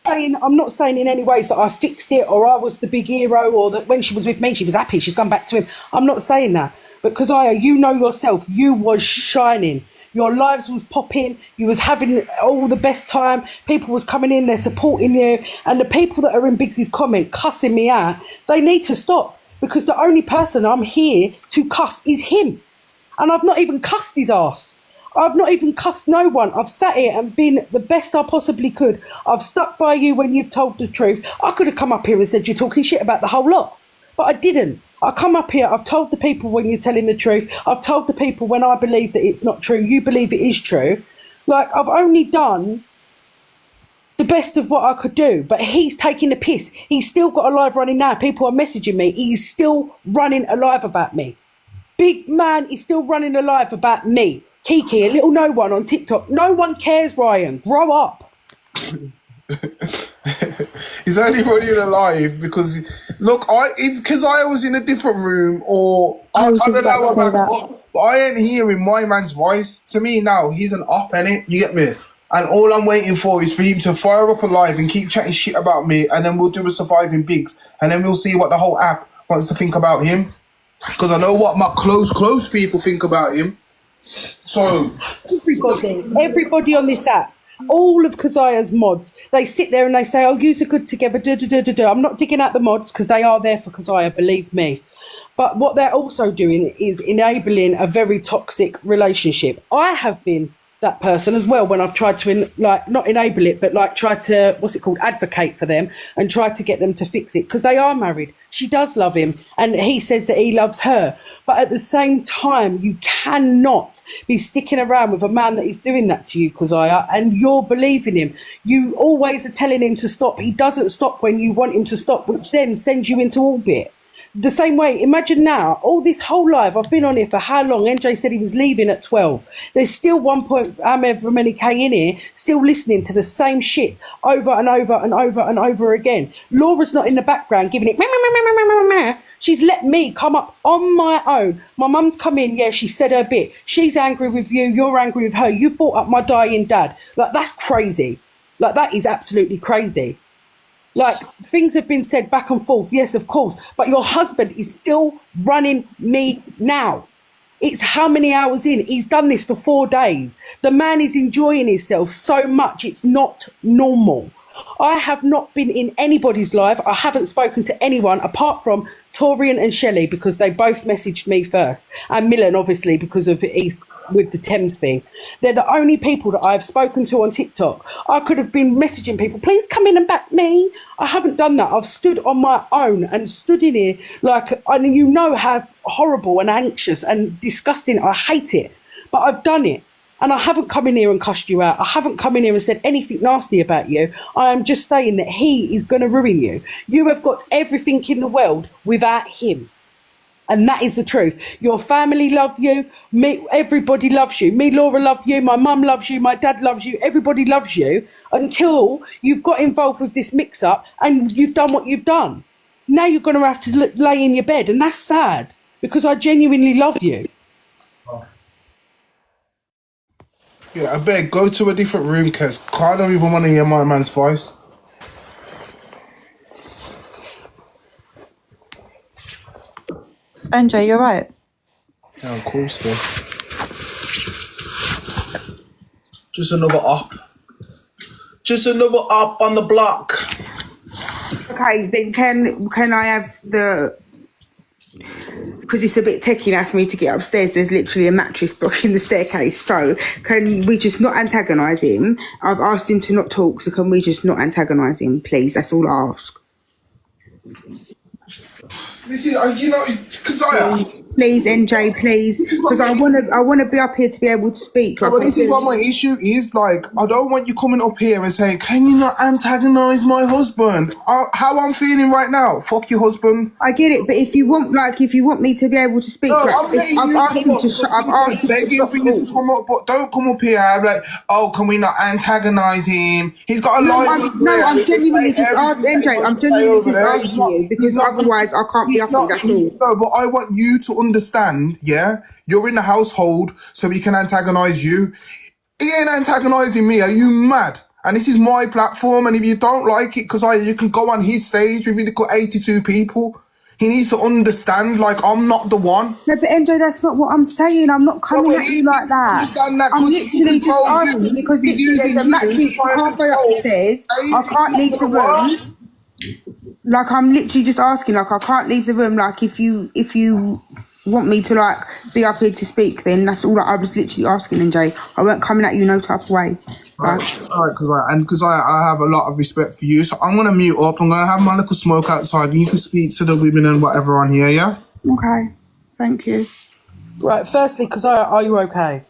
I'm not saying in any ways that I fixed it or I was the big hero, or that when she was with me she was happy, she's gone back to him. I'm not saying that. But Keziah, you know yourself, you was shining. Your lives was popping. You was having all the best time. People was coming in, they're supporting you. And the people that are in Biggs's comment cussing me out, they need to stop, because the only person I'm here to cuss is him. And I've not even cussed his ass. I've not even cussed no one. I've sat here and been the best I possibly could. I've stuck by you when you've told the truth. I could have come up here and said you're talking shit about the whole lot, but I didn't. I come up here, I've told the people when you're telling the truth. I've told the people when I believe that it's not true, you believe it is true. Like, I've only done the best of what I could do, but he's taking the piss. He's still got a live running now. People are messaging me. He's still running a live about me. Big man is still running a live about me. Kiki, a little no one on TikTok. No one cares, Ryan. Grow up. Is anybody in a live? Because look, because I was in a different room, or I don't know about, but I ain't hearing my man's voice. To me now, he's an op, innit? You get me? And all I'm waiting for is for him to fire up a live and keep chatting shit about me, and then we'll do a surviving Biggs, and then we'll see what the whole app wants to think about him. Because I know what my close people think about him. So everybody on this app, all of Keziah's mods, they sit there and they say, oh, yous are good together, I'm not digging out the mods, because they are there for Keziah, believe me. But what they're also doing is enabling a very toxic relationship. I have been that person as well when I've tried to not enable it, but like tried to, advocate for them and try to get them to fix it, because they are married. She does love him and he says that he loves her, but at the same time you cannot be sticking around with a man that is doing that to you, Keziah, and you're believing him. You always are telling him to stop. He doesn't stop when you want him to stop, which then sends you into orbit. The same way, imagine now, all this whole life, I've been on here for how long? NJ said he was leaving at 12. There's still 1.however many K in here, still listening to the same shit over and over and over and over again. Laura's not in the background giving it, meh, meh, meh, meh, meh, meh, meh. She's let me come up on my own. My mum's come in, yeah, she said her bit. She's angry with you, you're angry with her. You brought up my dying dad. Like, that's crazy. Like, that is absolutely crazy. Like, things have been said back and forth, yes, of course, but your husband is still running me now. It's how many hours in? He's done this for 4 days. The man is enjoying himself so much, it's not normal. I have not been in anybody's live. I haven't spoken to anyone apart from Torian and Shelley because they both messaged me first. And Millen, obviously, because of East with the Thames thing. They're the only people that I've spoken to on TikTok. I could have been messaging people, please come in and back me. I haven't done that. I've stood on my own and stood in here like, and you know how horrible and anxious and disgusting. I hate it. But I've done it. And I haven't come in here and cussed you out. I haven't come in here and said anything nasty about you. I am just saying that he is going to ruin you. You have got everything in the world without him. And that is the truth. Your family love you. Me, everybody loves you. Me, Laura, love you. My mum loves you. My dad loves you. Everybody loves you until you've got involved with this mix-up and you've done what you've done. Now you're going to have to lay in your bed. And that's sad because I genuinely love you. Yeah, I beg, go to a different room, Kez. I don't even want to hear my man's voice. NJ, you're right. Yeah, of course, then. Just another up. Just another up on the block. Okay, then can I have the... Because it's a bit techie now for me to get upstairs. There's literally a mattress blocking the staircase. So can we just not antagonise him? I've asked him to not talk, so can we just not antagonise him, please? That's all I ask. This is, you know, Keziah. Please, NJ, please, because I want to be up here to be able to speak. Like, but this is what my issue is. Like, I don't want you coming up here and saying, "Can you not antagonise my husband?" How I'm feeling right now. Fuck your husband. I get it, but if you want me to be able to speak, no, I've asked him to shut. I've asked him to come up, but don't come up here. I'm like, oh, can we not antagonise him? He's got a life. I'm genuinely just asking, NJ. I'm genuinely just asking you because otherwise I can't be up here. That's all. No, but I want you to understand, yeah? You're in the household, so he can antagonise you. He ain't antagonising me. Are you mad? And this is my platform, and if you don't like it, because you can go on his stage with 82 people. He needs to understand, like, I'm not the one. No, but NJ, that's not what I'm saying. I'm not coming at you like that. Understand that? I'm literally just asking because literally there's a mattress. I can't go upstairs. I can't leave the room. Like, I'm literally just asking, like, I can't leave the room. Like, if you want me to, like, be up here to speak, then that's all I was literally asking, NJ. I weren't coming at you no type of way. Right, because I have a lot of respect for you, so I'm going to mute up. I'm going to have my little smoke outside, and you can speak to the women and whatever on here, yeah? Okay, thank you. Right, firstly, because are you okay?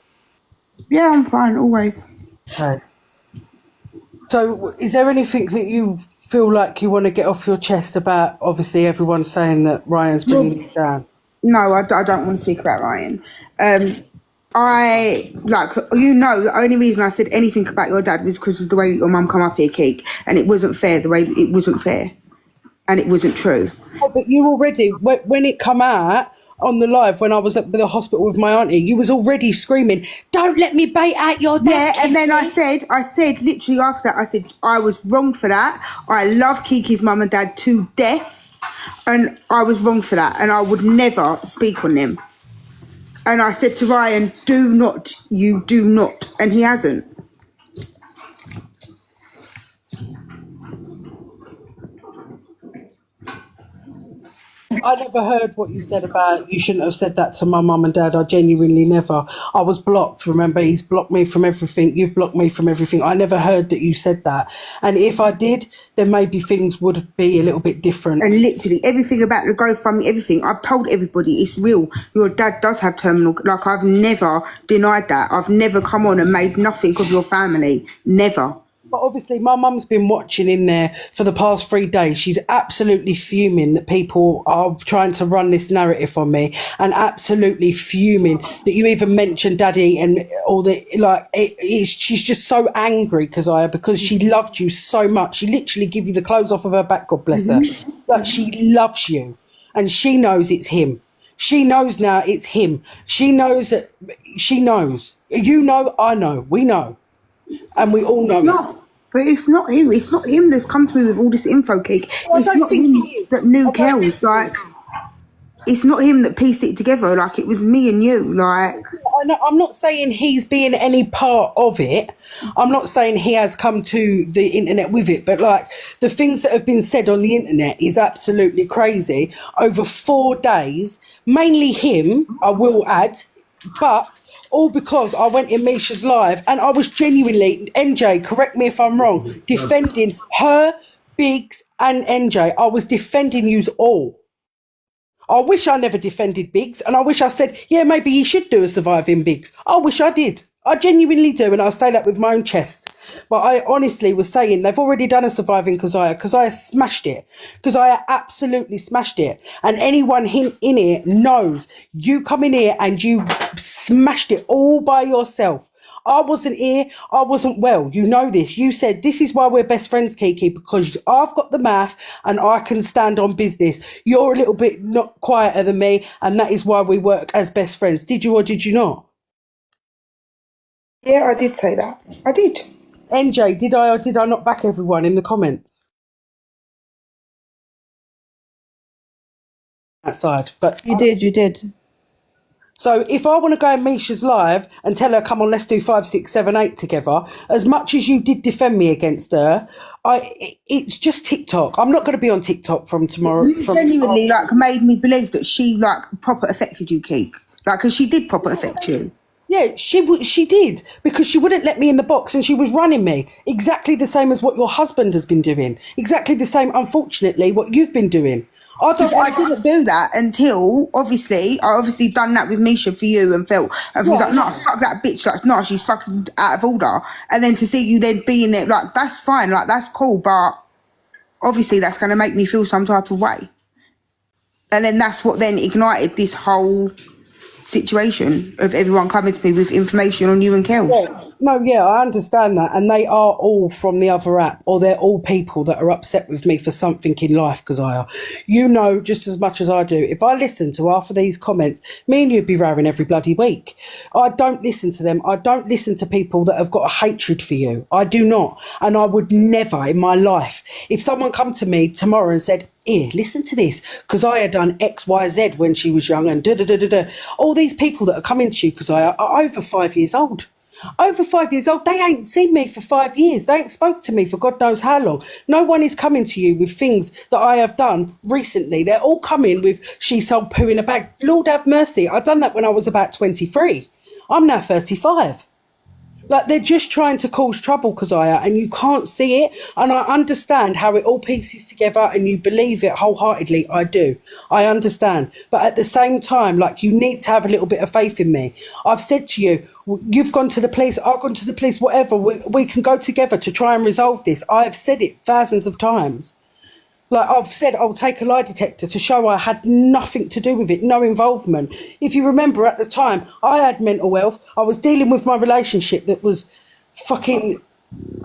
Yeah, I'm fine, always. Okay. So, is there anything that you feel like you want to get off your chest about, obviously, everyone saying that Ryan's bringing you down? No, I don't want to speak about Ryan. The only reason I said anything about your dad was because of the way your mum come up here, Kiki, and it wasn't fair. It wasn't fair, and it wasn't true. Oh, but you already, when it come out on the live, when I was at the hospital with my auntie, you was already screaming, "Don't let me bait out your dad." Yeah, and then I said literally after that, I said I was wrong for that. I love Kiki's mum and dad to death, and I was wrong for that, and I would never speak on them. And I said to Ryan, you do not. And he hasn't. I never heard what you said about you shouldn't have said that to my mum and dad. I genuinely never. I was blocked. Remember, he's blocked me from everything. You've blocked me from everything. I never heard that you said that. And if I did, then maybe things would be a little bit different. And literally everything about the GoFundMe, everything, I've told everybody it's real. Your dad does have terminal. Like, I've never denied that. I've never come on and made nothing of your family. Never. But obviously, my mum's been watching in there for the past 3 days. She's absolutely fuming that people are trying to run this narrative on me, and absolutely fuming that you even mentioned Daddy and all the she's just so angry, because she loved you so much. She literally gave you the clothes off of her back, God bless her. Like, she loves you, and she knows it's him. She knows now it's him. She knows that. She knows. You know. I know. We know. And we all know. No, but it's not him. It's not him that's come to me with all this info, Kiki. It's not him that knew Kells. Like, it's not him that pieced it together. Like, it was me and you. Like, I'm not saying he's being any part of it. I'm not saying he has come to the internet with it, but like the things that have been said on the internet is absolutely crazy. Over 4 days, mainly him, I will add, but all because I went in Misha's live and I was genuinely, NJ, correct me if I'm wrong, defending her, Biggs and NJ. I was defending yous all. I wish I never defended Biggs, and I wish I said, yeah, maybe he should do a surviving Biggs. I wish I did. I genuinely do, and I'll say that with my own chest. But I honestly was saying they've already done a surviving Keziah. Keziah smashed it. Keziah absolutely smashed it. And anyone in here knows you come in here and you smashed it all by yourself. I wasn't here. I wasn't well. You know this. You said this is why we're best friends, Kiki, because I've got the math and I can stand on business. You're a little bit not quieter than me, and that is why we work as best friends. Did you or did you not? Yeah, I did say that. I did. NJ, did I or did I not back everyone in the comments? That side. But You did. So if I want to go in Misha's live and tell her, come on, let's do 5, 6, 7, 8 together, as much as you did defend me against her, it's just TikTok. I'm not going to be on TikTok from tomorrow. You genuinely made me believe that she proper affected you, Keek. Because she did proper affect you. Yeah, she did, because she wouldn't let me in the box and she was running me. Exactly the same as what your husband has been doing. Exactly the same, unfortunately, what you've been doing. I didn't do that until I done that with Misha for you and felt was like, no, fuck that bitch, like, no, she's fucking out of order. And then to see you then being there, like, that's fine, like, that's cool, but obviously that's going to make me feel some type of way. And then that's what then ignited this whole situation of everyone coming to me with information on you and Kels. Yeah. No, yeah, I understand that. And they are all from the other app, or they're all people that are upset with me for something in life, Keziah. You know just as much as I do. If I listen to half of these comments, me and you'd be rowing every bloody week. I don't listen to them. I don't listen to people that have got a hatred for you. I do not. And I would never in my life. If someone come to me tomorrow and said, here, listen to this, because I had done X, Y, Z when she was young and da-da-da-da-da. All these people that are coming to you, Keziah, are over 5 years old. Over 5 years old, they ain't seen me for 5 years. They ain't spoke to me for God knows how long. No one is coming to you with things that I have done recently. They're all coming with, she sold poo in a bag. Lord have mercy. I done that when I was about 23. I'm now 35. Like, they're just trying to cause trouble, Keziah, and you can't see it. And I understand how it all pieces together and you believe it wholeheartedly. I do. I understand. But at the same time, like, you need to have a little bit of faith in me. I've said to you, you've gone to the police, I've gone to the police, whatever. We can go together to try and resolve this. I have said it thousands of times. Like, I've said, I'll take a lie detector to show I had nothing to do with it, no involvement. If you remember, at the time, I had mental health. I was dealing with my relationship that was fucking,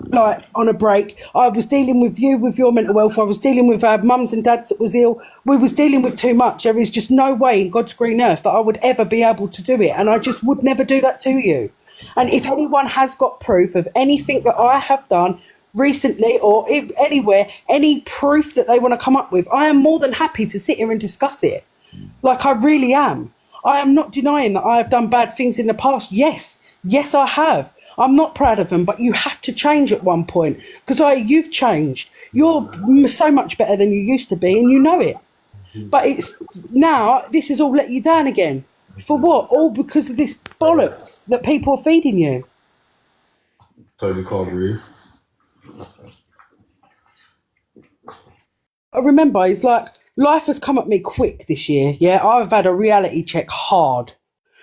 like, on a break. I was dealing with you with your mental health. I was dealing with our mums and dads that was ill. We was dealing with too much. There is just no way in God's green earth that I would ever be able to do it. And I just would never do that to you. And if anyone has got proof of anything that I have done recently or anywhere, any proof that they want to come up with, I am more than happy to sit here and discuss it. Like, I really am. I am not denying that I have done bad things in the past. Yes, I have. I'm not proud of them, but you have to change at one point, because you've changed. You're so much better than you used to be, and you know it. But it's now, this has all let you down again. For what? All because of this bollocks that people are feeding you. Totally can't agree. I remember, it's like, life has come at me quick this year. Yeah, I've had a reality check hard,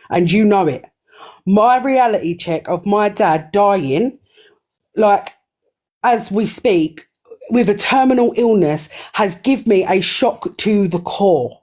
and you know it. My reality check of my dad dying, like, as we speak, with a terminal illness, has given me a shock to the core.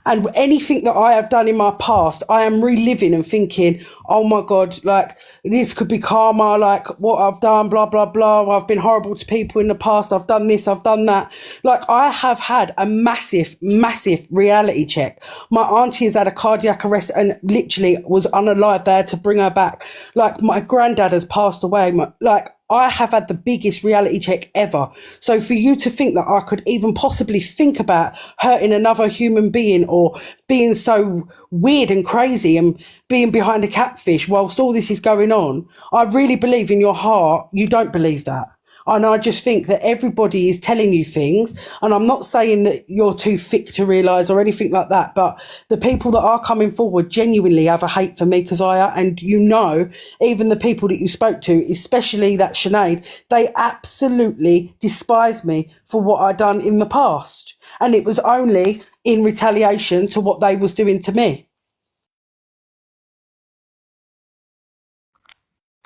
And anything that I have done in my past, I am reliving and thinking, oh my God, like, this could be karma, like, what I've done, blah, blah, blah. I've been horrible to people in the past. I've done this, I've done that. Like, I have had a massive, massive reality check. My auntie has had a cardiac arrest and literally was unalive there to bring her back. Like, my granddad has passed away. Like, I have had the biggest reality check ever. So for you to think that I could even possibly think about hurting another human being or being so weird and crazy and being behind a catfish whilst all this is going on, I really believe in your heart you don't believe that. And I just think that everybody is telling you things. And I'm not saying that you're too thick to realise or anything like that. But the people that are coming forward genuinely have a hate for me, Keziah. And you know, even the people that you spoke to, especially that Sinead, they absolutely despise me for what I done in the past. And it was only in retaliation to what they was doing to me.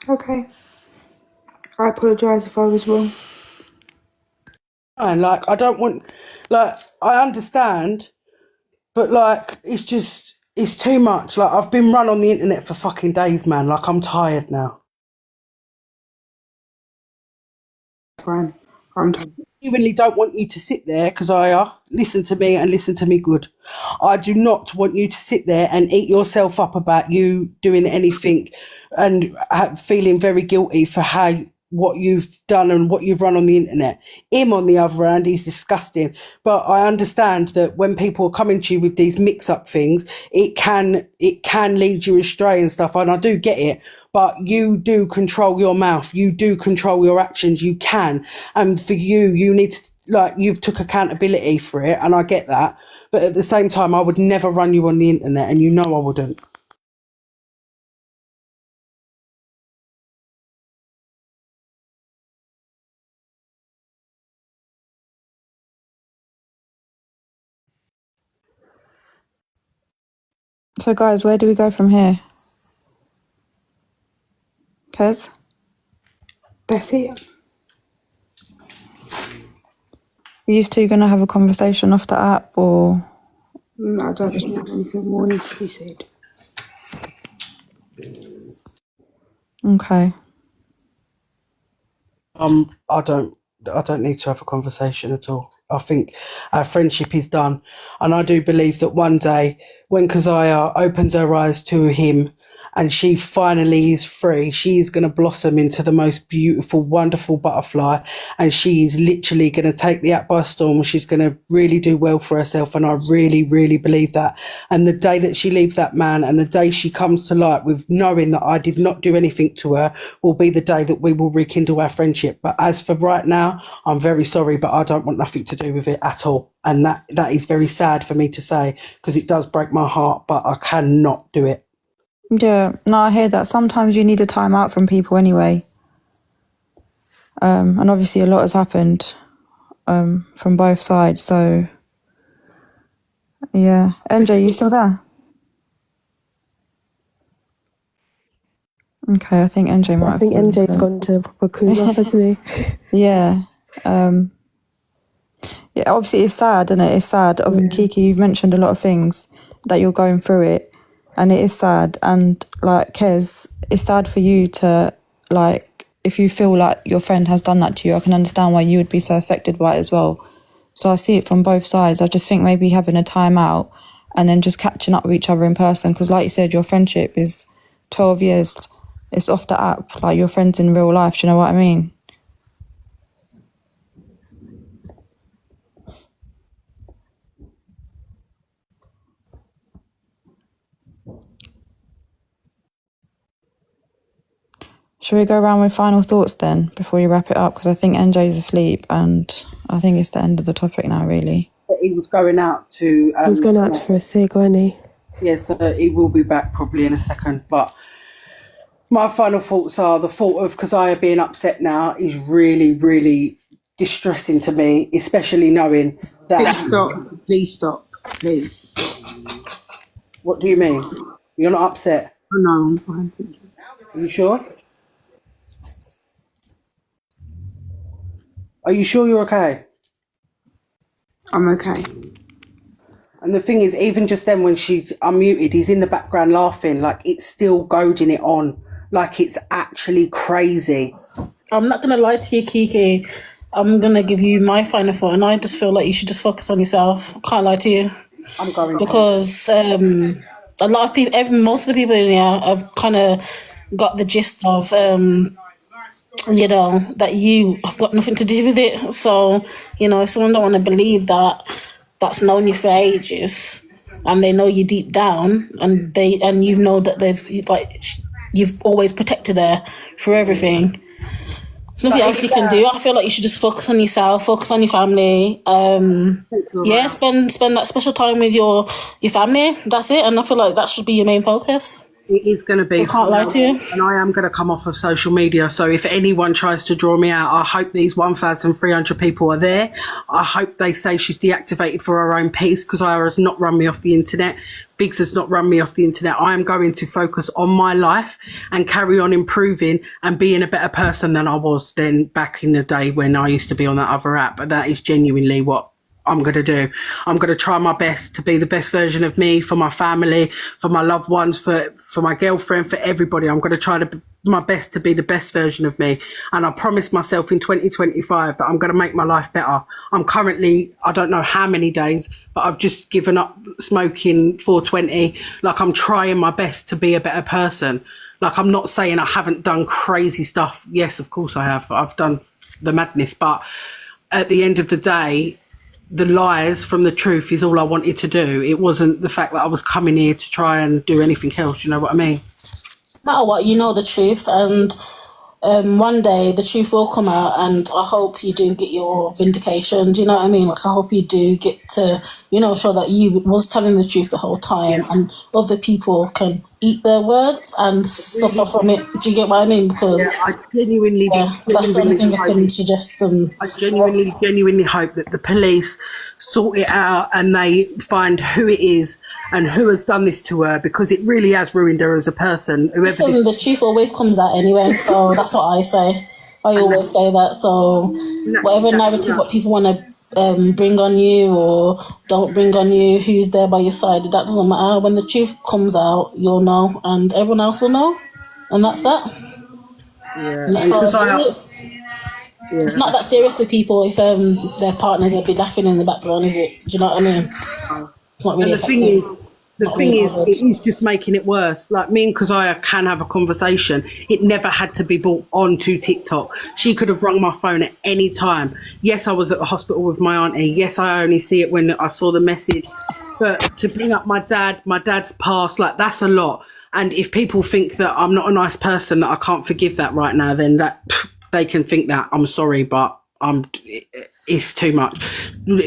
Okay. I apologise if I was wrong. And like, I don't want, like, I understand, but like, it's too much. Like, I've been run on the internet for fucking days, man. Like, I'm tired now. Fine. I genuinely don't want you to sit there, Keziah, listen to me and listen to me good. I do not want you to sit there and eat yourself up about you doing anything and feeling very guilty for what you've done and what you've run on the internet. Him, on the other hand, he's disgusting. But I understand that when people are coming to you with these mix-up things, it can lead you astray and stuff, and I do get it. But you do control your mouth. You do control your actions. You can. And for you need to, like, you've took accountability for it, and I get that. But at the same time, I would never run you on the internet, and you know I wouldn't. So, guys, where do we go from here? Kez? That's it. Are you two going to have a conversation off the app, or...? No, I don't think there's anything more needs to be said. Okay. I don't need to have a conversation at all. I think our friendship is done. And I do believe that one day when Keziah opens her eyes to him and she finally is free, she is going to blossom into the most beautiful, wonderful butterfly. And she is literally going to take the app by storm. She's going to really do well for herself. And I really, really believe that. And the day that she leaves that man and the day she comes to light with knowing that I did not do anything to her will be the day that we will rekindle our friendship. But as for right now, I'm very sorry, but I don't want nothing to do with it at all. And that is very sad for me to say, because it does break my heart, but I cannot do it. Yeah, no, I hear that. Sometimes you need a time out from people anyway. And obviously a lot has happened from both sides, so... Yeah. MJ, you still there? Okay, I think MJ might have... I think MJ's gone to proper cool off, hasn't he? Yeah. Yeah, obviously it's sad, isn't it? It's sad. Kiki, you've mentioned a lot of things that you're going through it, and it is sad. And like Kez, it's sad for you to, like, if you feel like your friend has done that to you, I can understand why you would be so affected by it as well. So I see it from both sides. I just think maybe having a time out and then just catching up with each other in person, because like you said, your friendship is 12 years. It's off the app, like your friends in real life. Do you know what I mean? Shall we go around with final thoughts then before you wrap it up? Because I think NJ's asleep and I think it's the end of the topic now, really. He was going out to... he was going out for a cig, wasn't he? Yes, he will be back probably in a second. But my final thoughts are the thought of Keziah being upset now is really, really distressing to me, especially knowing that... Please stop. Please. What do you mean? You're not upset? Oh, no, I'm fine. Are you sure? Are you sure you're okay? I'm okay. And the thing is, even just then when she's unmuted, he's in the background laughing, like it's still goading it on, like it's actually crazy. I'm not going to lie to you, Kiki. I'm going to give you my final thought, and I just feel like you should just focus on yourself. Can't lie to you. I'm going because a lot of people, most of the people in here have kind of got the gist of you know, that you have got nothing to do with it. So, you know, if someone don't want to believe that's known you for ages and they know you deep down and you know that you've always protected her through everything. There's nothing else you can do. I feel like you should just focus on yourself, focus on your family. Spend that special time with your family. That's it. And I feel like that should be your main focus. It is going to be. I can't lie to you. And I am going to come off of social media. So if anyone tries to draw me out, I hope these 1,300 people are there. I hope they say she's deactivated for her own peace, because Ira has not run me off the internet. Biggs has not run me off the internet. I am going to focus on my life and carry on improving and being a better person than I was then back in the day when I used to be on that other app. But that is genuinely what I'm going to do. I'm going to try my best to be the best version of me for my family, for my loved ones, for my girlfriend, for everybody. I'm going to try my best to be the best version of me. And I promised myself in 2025 that I'm going to make my life better. I'm currently, I don't know how many days, but I've just given up smoking 420. Like, I'm trying my best to be a better person. Like, I'm not saying I haven't done crazy stuff. Yes, of course I have. I've done the madness. But at the end of the day, the lies from the truth is all I wanted to do. It wasn't the fact that I was coming here to try and do anything else. You know what I mean? No matter what, you know the truth, and one day the truth will come out, and I hope you do get your vindication. Do you know what I mean? Like, I hope you do get to, you know, show that you was telling the truth the whole time, and other people can eat their words and suffer from it. Do you get what I mean? Because I genuinely, that's the only thing I can suggest. I genuinely hope that the police sort it out and they find who it is and who has done this to her, because it really has ruined her as a person. Listen, the truth always comes out anyway, so that's what I say. I always say that. So whatever narrative what people want to bring on you or don't bring on you, who's there by your side, that doesn't matter. When the truth comes out, you'll know, and everyone else will know, and that's that. Yeah, and that's how I see it. It's not that serious for people if their partners will be laughing in the background, is it? Do you know what I mean? It's not really effective. The thing is, it is just making it worse. Like, me and Keziah can have a conversation. It never had to be brought onto TikTok. She could have rung my phone at any time. Yes, I was at the hospital with my auntie. Yes, I only see it when I saw the message. But to bring up my dad's past, like, that's a lot. And if people think that I'm not a nice person, that I can't forgive that right now, then that they can think that. I'm sorry, but it's too much.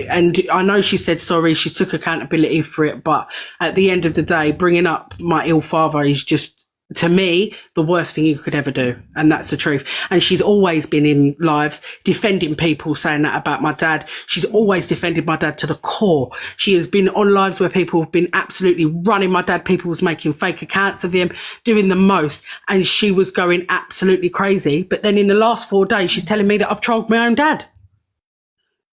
And I know she said sorry, she took accountability for it, but at the end of the day, bringing up my ill father is just, to me, the worst thing you could ever do. And that's the truth. And she's always been in lives defending people saying that about my dad. She's always defended my dad to the core. She has been on lives where people have been absolutely running my dad. People was making fake accounts of him, doing the most. And she was going absolutely crazy. But then in the last 4 days, she's telling me that I've trolled my own dad.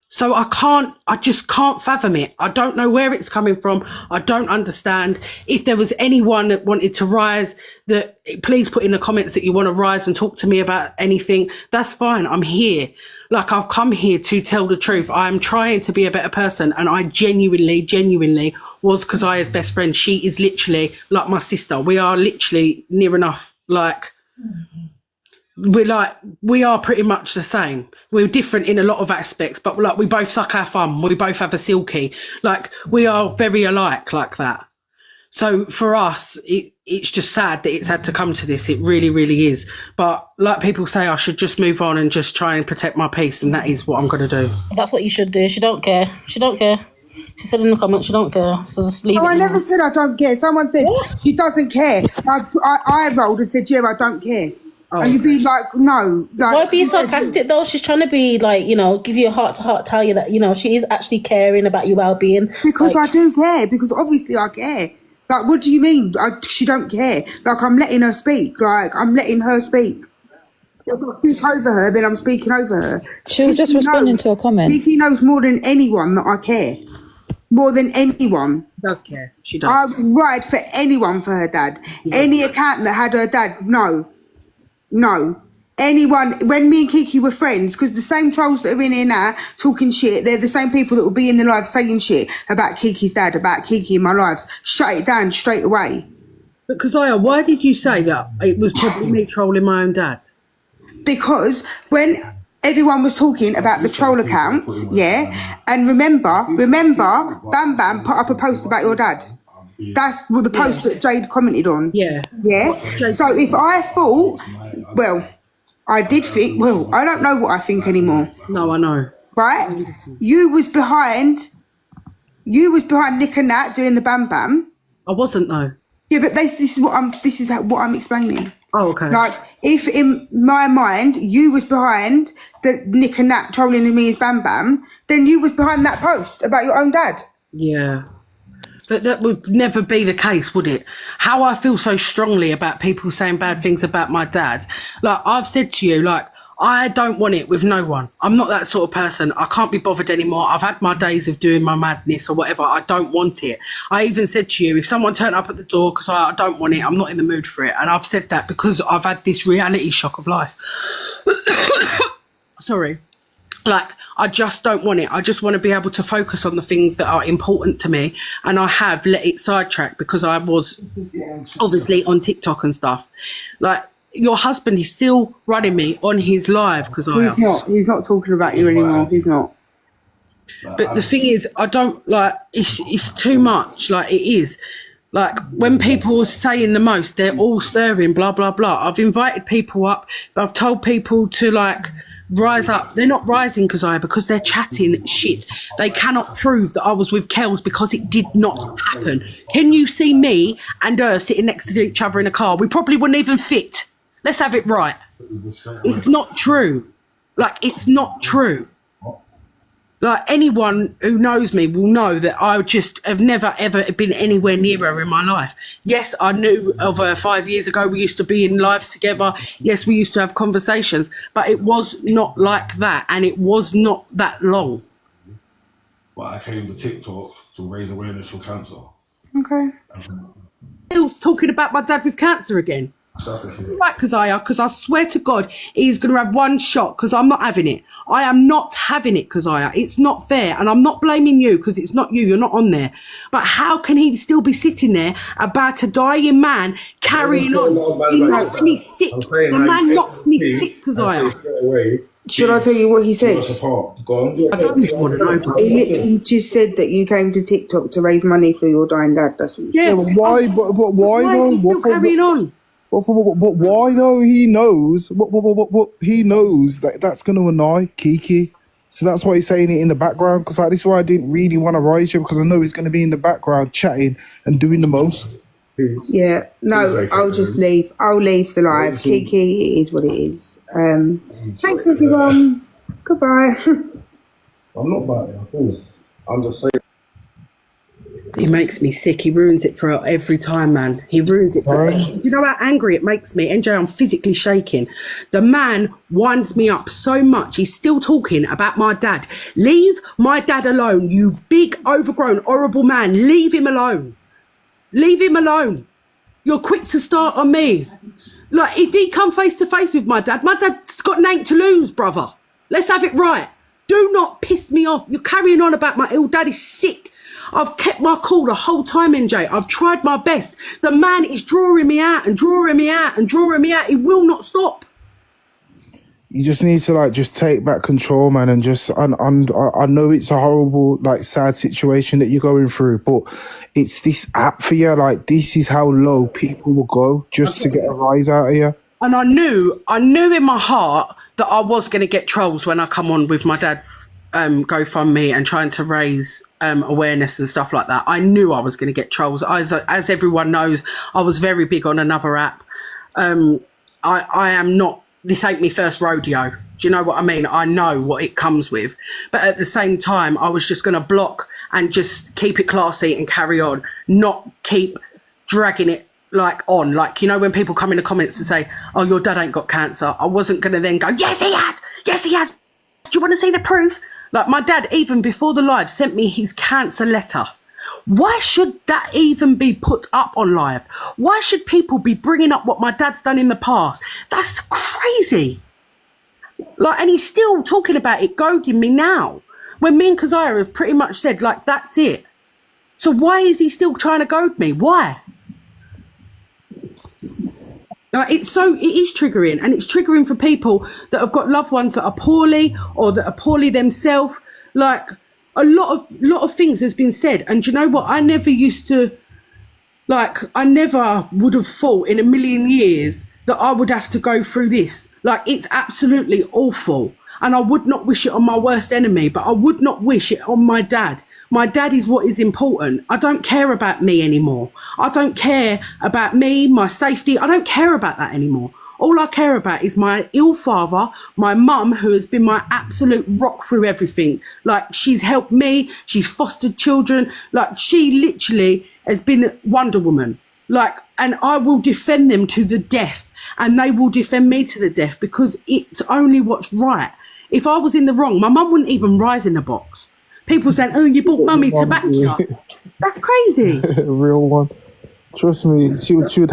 So I just can't fathom it. I don't know where it's coming from. I don't understand. If there was anyone that wanted to rise, that please put in the comments that you want to rise and talk to me about anything. That's fine. I'm here. Like, I've come here to tell the truth. I am trying to be a better person. And I genuinely was Keziah's best friend. She is literally like my sister. We are literally near enough. Like, we are pretty much the same. We're different in a lot of aspects, but like, we both suck our thumb. We both have a silky. Like, we are very alike like that. So for us, it's just sad that it's had to come to this. It really, really is. But like people say, I should just move on and just try and protect my peace. And that is what I'm going to do. That's what you should do. She don't care. She don't care. She said in the comments she don't care. So just leave it. I never said I don't care. Someone said she doesn't care. I rolled and said, yeah, I don't care. And you'd be like, no. Like, why be sarcastic though? She's trying to be like, you know, give you a heart to heart, tell you that, you know, she is actually caring about your well-being. Because I do care. Because obviously I care. Like, what do you mean? She don't care. Like, I'm letting her speak. Like, I'm letting her speak. If I speak over her, then I'm speaking over her. She was just responding to a comment. Kiki knows more than anyone that I care. More than anyone. She does care. She does. I would ride for anyone for her dad. Yeah. Any account that had her dad, no. Anyone, when me and Kiki were friends, because the same trolls that are in here now talking shit, they're the same people that will be in the live saying shit about Kiki's dad, about Kiki in my lives. Shut it down straight away. But Keziah, why did you say that it was probably me trolling my own dad? because when everyone was talking about the troll accounts, and remember, Bam Bam put up a post about your dad. That's the post that Jade commented on. Yeah. So if I thought, well, I did think, well, I don't know what I think anymore. No, I know. Right? You was behind Nick and Nat doing the Bam Bam. I wasn't though. Yeah, but this is what I'm explaining. Oh, okay. Like, if in my mind you was behind the Nick and Nat trolling me as Bam Bam, then you was behind that post about your own dad. Yeah. But that would never be the case, would it? How I feel so strongly about people saying bad things about my dad. Like, I've said to you, like, I don't want it with no one. I'm not that sort of person. I can't be bothered anymore. I've had my days of doing my madness or whatever. I don't want it. I even said to you, if someone turned up at the door because I don't want it, I'm not in the mood for it. And I've said that because I've had this reality shock of life. Sorry. Like, I just don't want it. I just want to be able to focus on the things that are important to me. And I have let it sidetrack because I was obviously on TikTok and stuff. Like, your husband is still running me on his live because He's not talking about you anymore. He's not. But the thing is, I don't like. It's too much. Like, it is. Like, when people are saying the most, they're all stirring. Blah blah blah. I've invited people up. But I've told people to like rise up. They're not rising because they're chatting shit. They cannot prove that I was with Kels because it did not happen. Can you see me and her sitting next to each other in a car? We probably wouldn't even fit. Let's have it right. It's not true. Like, it's not true. Like, anyone who knows me will know that I just have never, ever been anywhere near her in my life. Yes, I knew of her 5 years ago. We used to be in lives together. Yes, we used to have conversations. But it was not like that. And it was not that long. But I came to TikTok to raise awareness for cancer. Okay. Bill's talking about my dad with cancer again. Right, Keziah, because I swear to God, he's going to have one shot because I'm not having it. I am not having it, Keziah. It's not fair. And I'm not blaming you because it's not you. You're not on there. But how can he still be sitting there about a dying man carrying on? He knocks me sick. The man knocks me sick, Keziah. Should I tell you what he said? Go on. I don't even want to know. He just said that you came to TikTok to raise money for your dying dad. That's what he said. But why? But why though? Why is he still carrying on? But why though? He knows. What he knows that's going to annoy Kiki. So that's why he's saying it in the background. Because this is why I didn't really want to rise you, because I know he's going to be in the background chatting and doing the most. Yeah. No, I'll just leave. I'll leave the live. Kiki, it is what it is. Thanks everyone. Goodbye. I'm not bad at all. I'm just saying. He makes me sick. He ruins it for every time, man. He ruins it for Do you know how angry it makes me? NJ, I'm physically shaking. The man winds me up so much. He's still talking about my dad. Leave my dad alone, you big, overgrown, horrible man. Leave him alone. Leave him alone. You're quick to start on me. Like, if he come face to face with my dad's got nothing to lose, brother. Let's have it right. Do not piss me off. You're carrying on about my ill dad is sick. I've kept my cool the whole time, NJ. I've tried my best. The man is drawing me out and drawing me out and drawing me out. He will not stop. You just need to just take back control, man, and just I know it's a horrible, sad situation that you're going through, but it's this app for you. Like, this is how low people will go just to get a rise out of you. And I knew in my heart that I was going to get trolls when I come on with my dad's GoFundMe and trying to raise awareness and stuff like that. I knew I was going to get trolls. As everyone knows, I was very big on another app. I am not. This ain't my first rodeo. Do you know what I mean? I know what it comes with. But at the same time, I was just going to block and just keep it classy and carry on, not keep dragging it on. When people come in the comments and say, oh, your dad ain't got cancer, I wasn't going to then go, yes, he has. Yes, he has. Do you want to see the proof? My dad, even before the live, sent me his cancer letter. Why should that even be put up on live? Why should people be bringing up what my dad's done in the past? That's crazy. And he's still talking about it, goading me now. When me and Keziah have pretty much said, that's it. So why is he still trying to goad me? Why? Like, it is triggering, and it's triggering for people that have got loved ones that are poorly or that are poorly themselves. Like, a lot of things has been said, and do you know what? I never would have thought in a million years that I would have to go through this. Like, it's absolutely awful, and I would not wish it on my worst enemy, but I would not wish it on my dad. My dad is what is important. I don't care about me anymore. I don't care about me, my safety. I don't care about that anymore. All I care about is my ill father, my mum, who has been my absolute rock through everything. Like, she's helped me, she's fostered children. Like, she literally has been Wonder Woman. Like, and I will defend them to the death, and they will defend me to the death, because it's only what's right. If I was in the wrong, my mum wouldn't even rise in the box. People saying, "Oh, you bought mummy to back you up." That's crazy. Real one. Trust me, she would have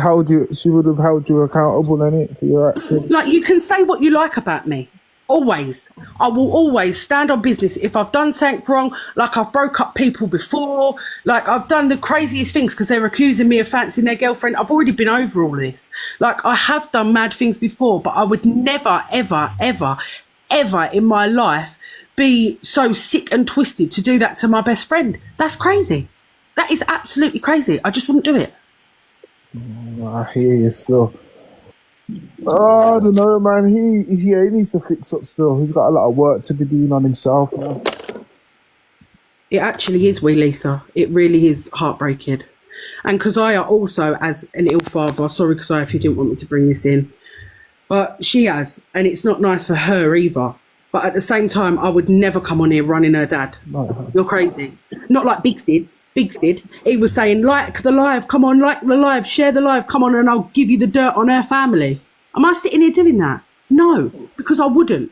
held you accountable in it for your actions. Like, you can say what you like about me. Always. I will always stand on business. If I've done something wrong, like I've broke up people before, like I've done the craziest things because they're accusing me of fancying their girlfriend. I've already been over all this. Like, I have done mad things before, but I would never, ever, ever, ever in my life be so sick and twisted to do that to my best friend. That's crazy. That is absolutely crazy. I just wouldn't do it. I hear you still. Oh, I don't know, man. He needs to fix up still. He's got a lot of work to be doing on himself. Man. It actually is, Lisa. It really is heartbreaking. And Keziah also, as an ill father, sorry, Keziah, if you didn't want me to bring this in, but she has, and it's not nice for her either. But at the same time, I would never come on here running her dad. No. You're crazy. Not like Biggs did. Biggs did. He was saying, like the live, come on, like the live, share the live, come on, and I'll give you the dirt on her family. Am I sitting here doing that? No, because I wouldn't.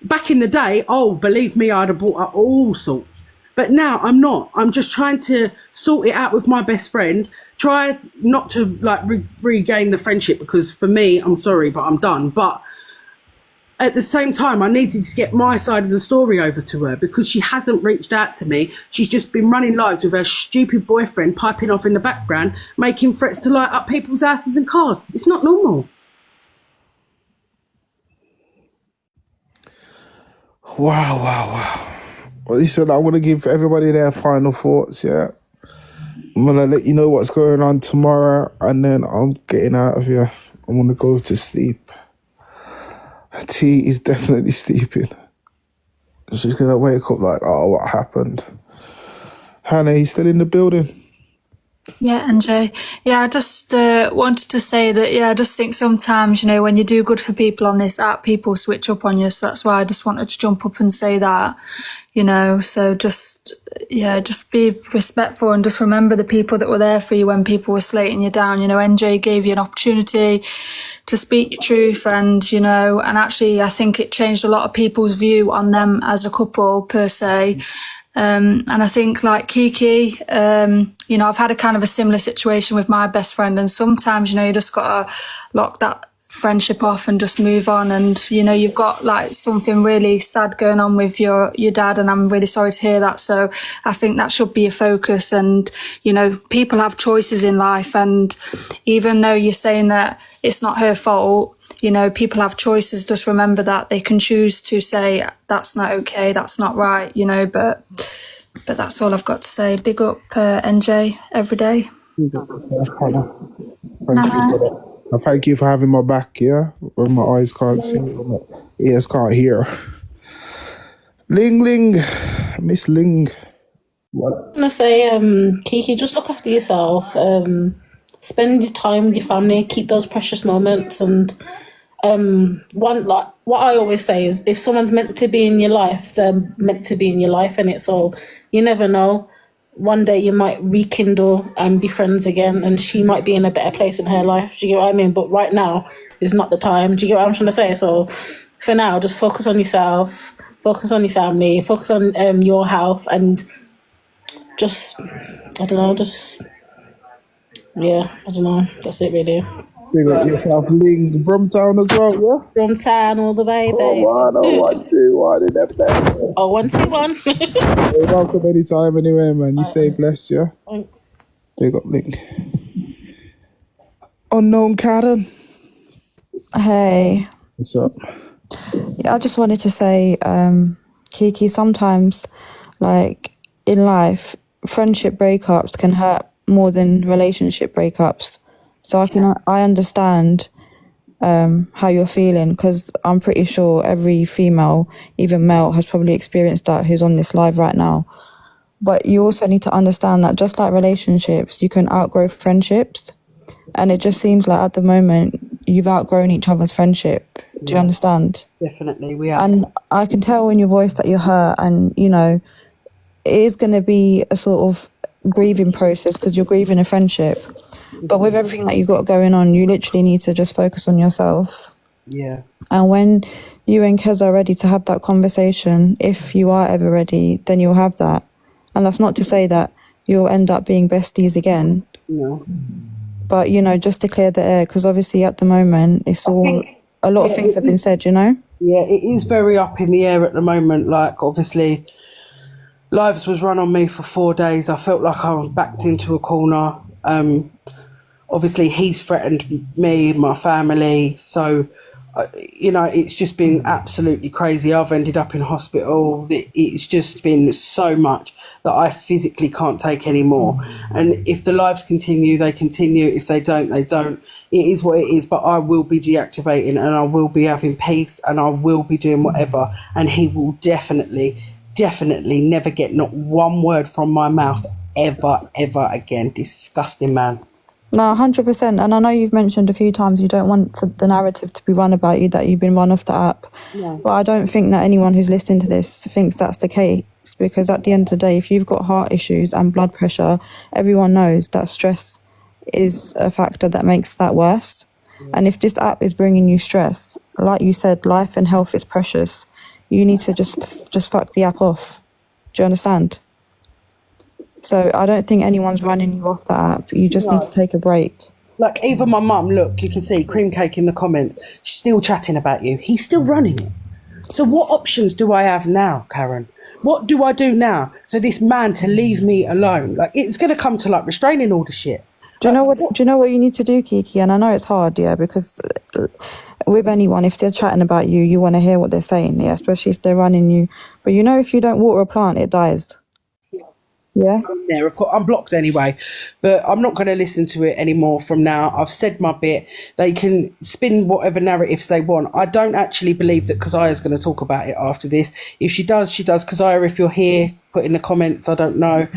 Back in the day, oh, believe me, I'd have brought up all sorts. But now I'm not. I'm just trying to sort it out with my best friend. Try not to like regain the friendship, because for me, I'm sorry, but I'm done. But at the same time, I needed to get my side of the story over to her, because she hasn't reached out to me. She's just been running lives with her stupid boyfriend piping off in the background, making threats to light up people's houses and cars. It's not normal. Wow. Well, listen, I'm going to give everybody their final thoughts, yeah? I'm going to let you know what's going on tomorrow, and then I'm getting out of here. I'm going to go to sleep. T is definitely sleeping. She's going to wake up like, oh, what happened? Hannah, he's still in the building. Yeah, NJ. Yeah, I just wanted to say that, yeah, I just think sometimes, when you do good for people on this app, people switch up on you. So that's why I just wanted to jump up and say that, so just be respectful and just remember the people that were there for you when people were slating you down. NJ gave you an opportunity to speak your truth, and actually I think it changed a lot of people's view on them as a couple per se. And I think like Kiki, I've had a kind of a similar situation with my best friend, and sometimes, you just gotta lock that friendship off and just move on. And, you've got like something really sad going on with your dad, and I'm really sorry to hear that. So I think that should be a focus. And, people have choices in life, and even though you're saying that it's not her fault, people have choices. Just remember that they can choose to say that's not okay, that's not right, but that's all I've got to say. Big up NJ every day. Thank you for having my back, yeah? When my eyes can't see, when my ears can't hear. Ling, Miss Ling. What? I'm gonna say, Kiki, just look after yourself. Spend your time with your family. Keep those precious moments. And what I always say is, if someone's meant to be in your life, they're meant to be in your life, and so you never know. One day you might rekindle and be friends again, and she might be in a better place in her life. Do you get what I mean? But right now is not the time. Do you get what I'm trying to say? So for now, just focus on yourself, focus on your family, focus on your health, and just, I don't know, that's it really. Big up yourself, Ling. Brumtown as well, yeah? Brumtown all the way, babe. Come on, 1, 2, 1 in that bed. 1, 2, 1. You're welcome anytime, anyway, man. You stay blessed, yeah? Thanks. Big up, Ling. Unknown Karen. Hey. What's up? Yeah, I just wanted to say, Kiki, sometimes, like, in life, friendship breakups can hurt more than relationship breakups. So I understand how you're feeling, because I'm pretty sure every female, even male, has probably experienced that who's on this live right now. But you also need to understand that just like relationships, you can outgrow friendships. And it just seems like at the moment, you've outgrown each other's friendship. Do you understand? Definitely, we are. And I can tell in your voice that you're hurt, and, you know, it is going to be a sort of grieving process because you're grieving a friendship. But with everything that you've got going on, you literally need to just focus on yourself. Yeah. And when you and Kez are ready to have that conversation, if you are ever ready, then you'll have that. And that's not to say that you'll end up being besties again. No. But, you know, just to clear the air, because obviously at the moment, it's all, a lot of things have been said, you know? Yeah, it is very up in the air at the moment. Like, obviously, Lives was run on me for 4 days. I felt like I was backed into a corner. Obviously, he's threatened me, my family. So, you know, it's just been absolutely crazy. I've ended up in hospital. It's just been so much that I physically can't take anymore. And if the lives continue, they continue. If they don't, they don't. It is what it is. But I will be deactivating, and I will be having peace, and I will be doing whatever. And he will definitely never get not one word from my mouth ever again. Disgusting man. No, 100%. And I know you've mentioned a few times you don't want the narrative to be run about you, that you've been run off the app. No. But I don't think that anyone who's listening to this thinks that's the case, because at the end of the day, if you've got heart issues and blood pressure, everyone knows that stress is a factor that makes that worse. And if this app is bringing you stress, like you said, life and health is precious. You need to just fuck the app off. Do you understand? So I don't think anyone's running you off the app. You just need to take a break. Like, even my mum, look, you can see Cream Cake in the comments. She's still chatting about you. He's still running it. So what options do I have now, Karen? What do I do now for this man to leave me alone? Like, it's going to come to, like, restraining order shit. Do you know what you need to do, Kiki? And I know it's hard, yeah, because with anyone, if they're chatting about you, you want to hear what they're saying, yeah, especially if they're running you. But you know, if you don't water a plant, it dies. Yeah. There, I'm blocked anyway, but I'm not going to listen to it anymore from now. I've said my bit. They can spin whatever narratives they want. I don't actually believe that Keziah's going to talk about it after this. If she does, she does. Keziah, if you're here, put in the comments. I don't know.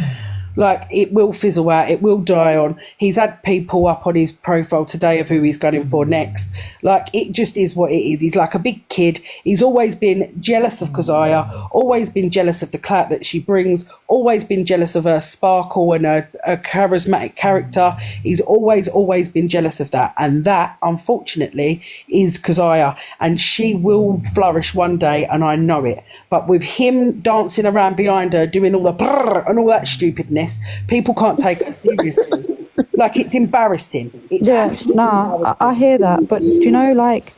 Like, it will fizzle out. It will die on. He's had people up on his profile today of who he's going for next. Like, it just is what it is. He's like a big kid. He's always been jealous of Keziah, always been jealous of the clout that she brings, always been jealous of her sparkle and her charismatic character. He's always been jealous of that. And that, unfortunately, is Keziah. And she will flourish one day, and I know it. But with him dancing around behind her, doing all the brrr and all that stupidness, people can't take her seriously. Like, it's embarrassing. I hear that. But, do you know, like,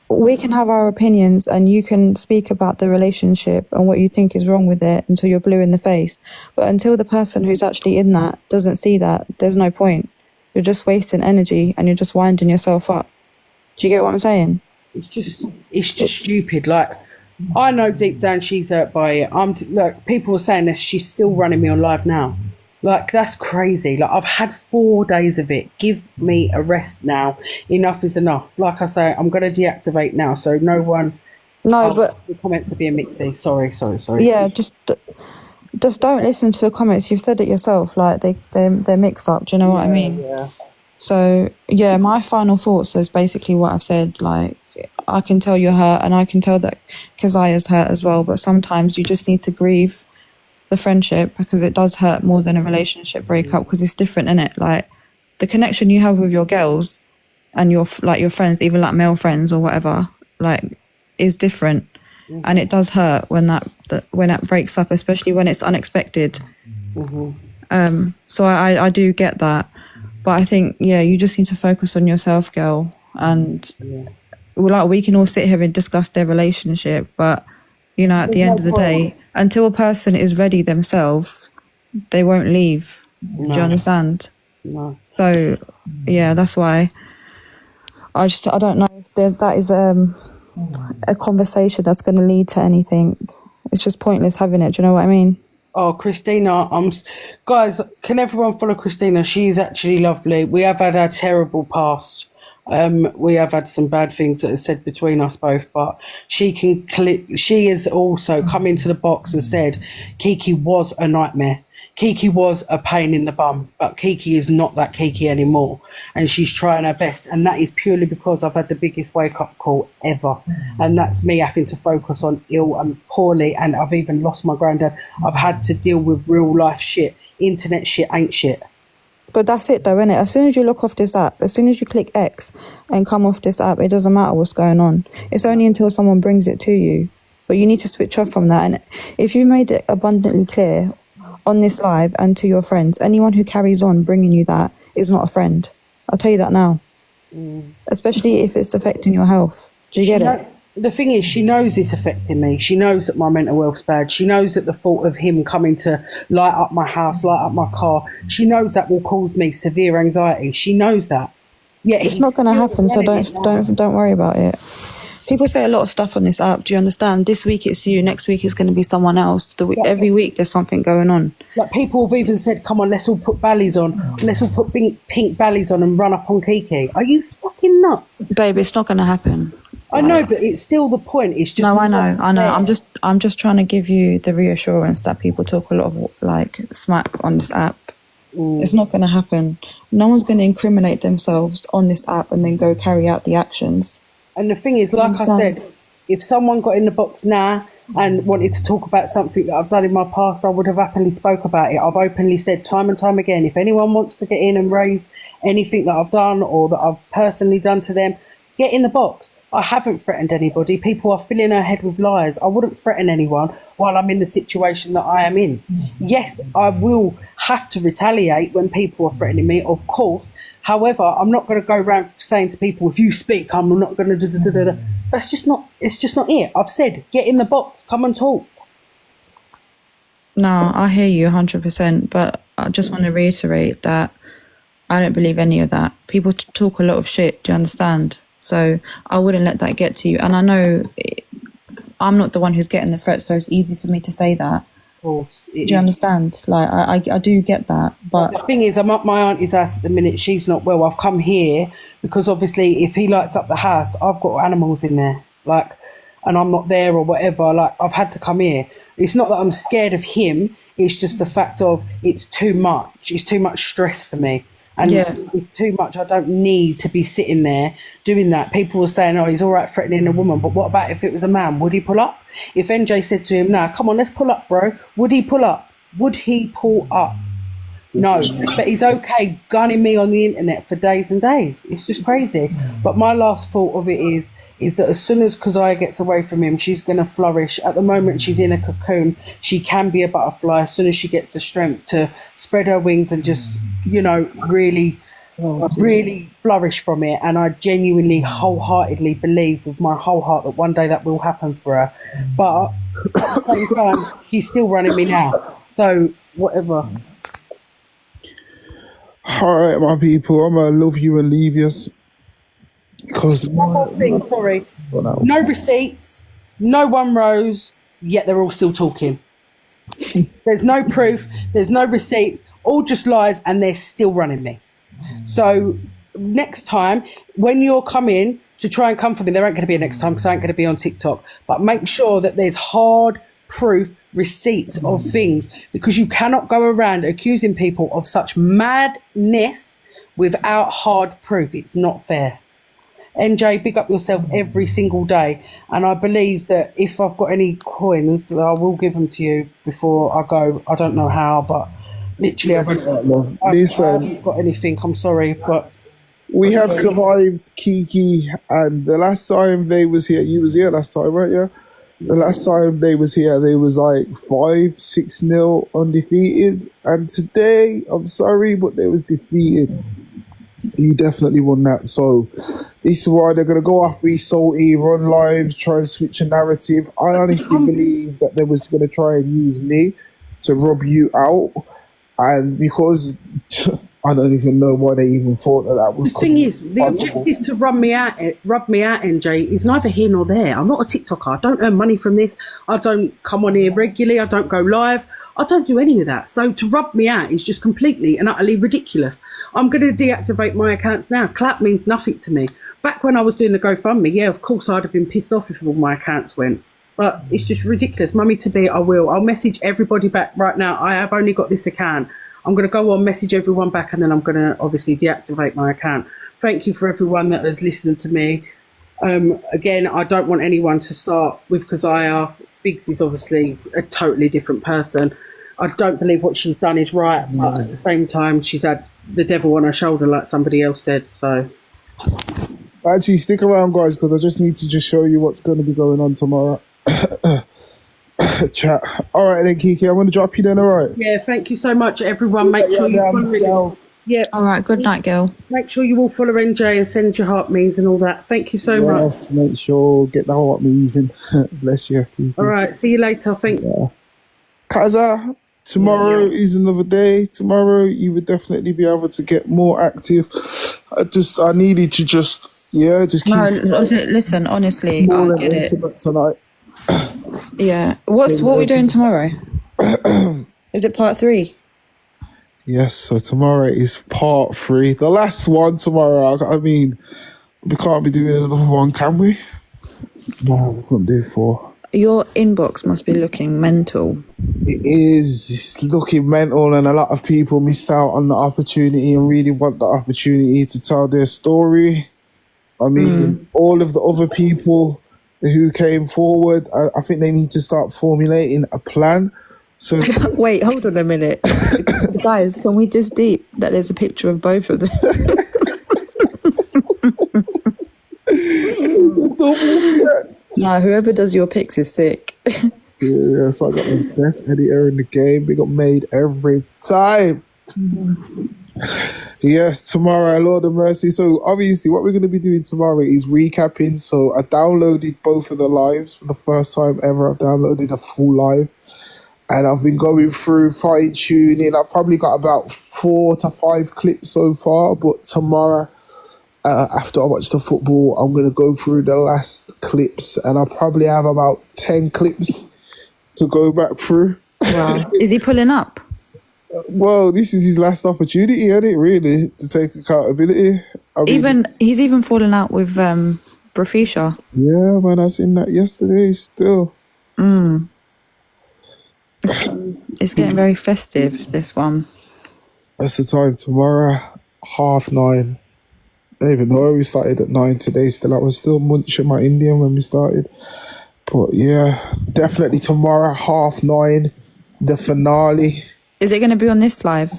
we can have our opinions and you can speak about the relationship and what you think is wrong with it until you're blue in the face. But until the person who's actually in that doesn't see that, there's no point. You're just wasting energy and you're just winding yourself up. Do you get what I'm saying? It's just stupid. Like, I know deep down she's hurt by it. Look, people are saying this, she's still running me on live now. Like, that's crazy. Like, I've had 4 days of it. Give me a rest now. Enough is enough. Like I say, I'm going to deactivate now, so no one... No, but... The comments are being mixy. Sorry. Yeah, just don't listen to the comments. You've said it yourself. Like, they're mixed up. Do you know what I mean? Yeah. So, yeah, my final thoughts is basically what I've said. Like, I can tell you're hurt, and I can tell that Keziah's hurt as well, but sometimes you just need to grieve the friendship, because it does hurt more than a relationship breakup, because it's different, innit? Like, the connection you have with your girls and your friends, even like male friends or whatever, like, is different. And it does hurt when that breaks up, especially when it's unexpected. So I do get that, but I think, yeah, you just need to focus on yourself, girl. And like, we can all sit here and discuss their relationship, but, you know, at the end of the day, until a person is ready themselves, they won't leave. Do you understand? No. So, yeah, that's why I don't know. that is a conversation that's going to lead to anything. It's just pointless having it. Do you know what I mean? Oh, Christina, guys, can everyone follow Christina? She's actually lovely. We have had a terrible past. We have had some bad things that are said between us both, but she has also come into the box and said Kiki was a nightmare. Kiki was a pain in the bum, but Kiki is not that Kiki anymore, and she's trying her best, and that is purely because I've had the biggest wake-up call ever, and that's me having to focus on ill and poorly, and I've even lost my granddad. I've had to deal with real life shit. Internet shit ain't shit. But that's it though, innit? As soon as you look off this app, as soon as you click X and come off this app, it doesn't matter what's going on. It's only until someone brings it to you. But you need to switch off from that. And if you've made it abundantly clear on this live and to your friends, anyone who carries on bringing you that is not a friend. I'll tell you that now. Especially if it's affecting your health. Do you get it? The thing is, she knows it's affecting me. She knows that my mental health's bad. She knows that the thought of him coming to light up my house, light up my car, she knows that will cause me severe anxiety. She knows that. Yeah, it's not going to happen, so don't worry about it. People say a lot of stuff on this app. Do you understand? This week it's you, next week it's going to be someone else. Every week there's something going on. Like people have even said, come on, let's all put ballies on. Let's all put pink ballies on and run up on Kiki. Are you fucking nuts? Babe, it's not going to happen. I know, but it's still the point. It's just no, I know. I'm just trying to give you the reassurance that people talk a lot of like smack on this app. It's not going to happen. No one's going to incriminate themselves on this app and then go carry out the actions. And the thing is, like I said, if someone got in the box now and wanted to talk about something that I've done in my past, I would have happily spoke about it. I've openly said time and time again, if anyone wants to get in and raise anything that I've done or that I've personally done to them, get in the box. I haven't threatened anybody. People are filling her head with lies. I wouldn't threaten anyone while I'm in the situation that I am in. Yes, I will have to retaliate when people are threatening me, of course. However, I'm not going to go around saying to people, if you speak, I'm not going to do. That's just not, it's just not it. I've said, get in the box, come and talk. No, I hear you 100%, but I just want to reiterate that I don't believe any of that. People talk a lot of shit, do you understand? So I wouldn't let that get to you. And I know I'm not the one who's getting the threat, so it's easy for me to say that. Of course. Do you understand? Like, I do get that. But the thing is, I'm at my auntie's house at the minute. She's not well. I've come here because obviously if he lights up the house, I've got animals in there. Like, and I'm not there or whatever. Like, I've had to come here. It's not that I'm scared of him. It's just the fact of it's too much. It's too much stress for me. And it's too much. I don't need to be sitting there doing that. People were saying, oh, he's all right threatening a woman. But what about if it was a man? Would he pull up? If NJ said to him, nah, come on, let's pull up, bro. Would he pull up? Would he pull up? No. But he's okay gunning me on the internet for days and days. It's just crazy. But my last thought of it is that as soon as Keziah gets away from him, she's going to flourish. At the moment, she's in a cocoon. She can be a butterfly as soon as she gets the strength to spread her wings and just, you know, really flourish from it. And I genuinely, wholeheartedly believe with my whole heart that one day that will happen for her. But at the same time, she's still running me now. So, whatever. All right, my people, I'm going to love you and leave you. Because one more thing, sorry. No receipts, no one rose, yet they're all still talking. There's no proof, there's no receipts, all just lies, and they're still running me. So next time, when you're coming to try and come for me, there ain't going to be a next time because I ain't going to be on TikTok, but make sure that there's hard proof receipts of things, because you cannot go around accusing people of such madness without hard proof. It's not fair. NJ, big up yourself every single day, and I believe that if I've got any coins, I will give them to you before I go. I don't know how, but literally I haven't got anything. I'm sorry, but we have survived Kiki, and the last time they was here, you was here last time, right? Yeah. The last time they was here, they was like 5-6-0 undefeated, and today, I'm sorry, but they was defeated. You definitely won that. So this is why they're going to go after Salty, run live, try and switch a narrative. I honestly believe that they was going to try and use me to rub you out. And because I don't even know why they even thought that The was thing is, the possible. objective to rub me out, NJ, is neither here nor there. I'm not a TikToker. I don't earn money from this. I don't come on here regularly. I don't go live. I don't do any of that. So to rub me out is just completely and utterly ridiculous. I'm going to deactivate my accounts now. Clap means nothing to me. Back when I was doing the GoFundMe, yeah, of course I'd have been pissed off if all my accounts went. But it's just ridiculous. Mummy to be, I will. I'll message everybody back right now. I have only got this account. I'm going to go on, message everyone back, and then I'm going to obviously deactivate my account. Thank you for everyone that has listened to me. Again, I don't want anyone to start with Keziah. Biggs is obviously a totally different person. I don't believe what she's done is right, but at the same time, she's had the devil on her shoulder, like somebody else said. So, Actually, stick around, guys, because I just need to just show you what's going to be going on tomorrow. Chat. All right, then, Kiki, I'm going to drop you then, all right? yeah, thank you so much, everyone. Make sure you follow it. Yeah. All right, good night, girl. Make sure you all follow NJ and send your heart means and all that. Thank you so much. Yes, make sure, get the heart means in. Bless you, Kiki. All right, see you later. Thank you. Kaza, tomorrow is another day. Tomorrow, you would definitely be able to get more active. I needed to just keep... No, listen, honestly, I get it. Tonight. Yeah. What are we doing tomorrow? Is it part 3? Yes, so tomorrow is part 3. The last one tomorrow. I mean, we can't be doing another one, can we? No, we can't do 4. Your inbox must be looking mental. It is. It's looking mental, and a lot of people missed out on the opportunity and really want the opportunity to tell their story. I mean, all of the other people who came forward, I think they need to start formulating a plan. So wait, hold on a minute. Guys, can we just deep that there's a picture of both of them? No, whoever does your pics is sick. Yes, I got the best editor in the game. We got made every time. Yes, tomorrow, Lord of Mercy. So obviously what we're going to be doing tomorrow is recapping. So I downloaded both of the lives for the first time ever. I've downloaded a full live. And I've been going through, fine-tuning. I've probably got about 4 to 5 clips so far. But tomorrow, after I watch the football, I'm going to go through the last clips. And I'll probably have about 10 clips to go back through. Wow. Is he pulling up? Well, this is his last opportunity, isn't it, really, to take accountability. I mean, he's even fallen out with Brafisha. Yeah, man, I seen that yesterday still. It's getting very festive, this one. That's the time. Tomorrow, 9:30. I don't even know we started at 9 today. Still, I was still munching my Indian when we started. But yeah, definitely tomorrow, 9:30, the finale. Is it going to be on this live?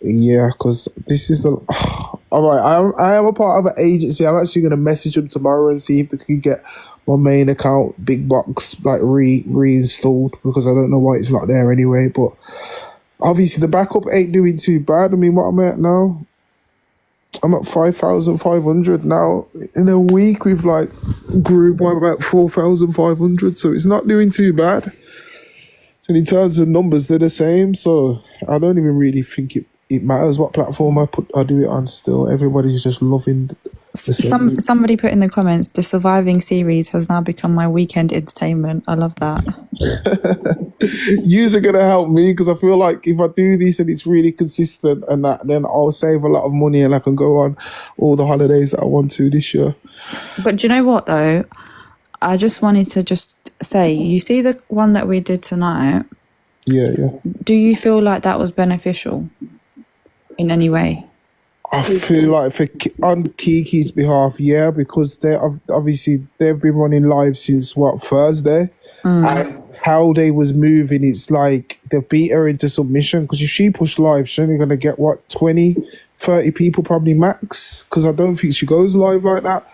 Yeah, because this is the... All right, I am a part of an agency. I'm actually going to message them tomorrow and see if they can get my main account, Big Box, like reinstalled, because I don't know why it's not there anyway. But obviously the backup ain't doing too bad. I mean, what am I at now? I'm at 5,500 now. In a week, we've like grew by about 4,500, so it's not doing too bad. And in terms of numbers, they're the same, so I don't even really think it matters what platform I do it on still. Everybody's just loving the same. Somebody put in the comments, the Surviving series has now become my weekend entertainment. I love that. Yous are going to help me, because I feel like if I do this and it's really consistent and that, then I'll save a lot of money and I can go on all the holidays that I want to this year. But do you know what, though? I just wanted to just say, you see the one that we did tonight? Yeah. Do you feel like that was beneficial in any way? I feel like on Kiki's behalf, yeah, because they've been running live since Thursday, and how they was moving, it's like they beat her into submission, because if she pushed live, she's only going to get 20, 30 people probably max, because I don't think she goes live like that.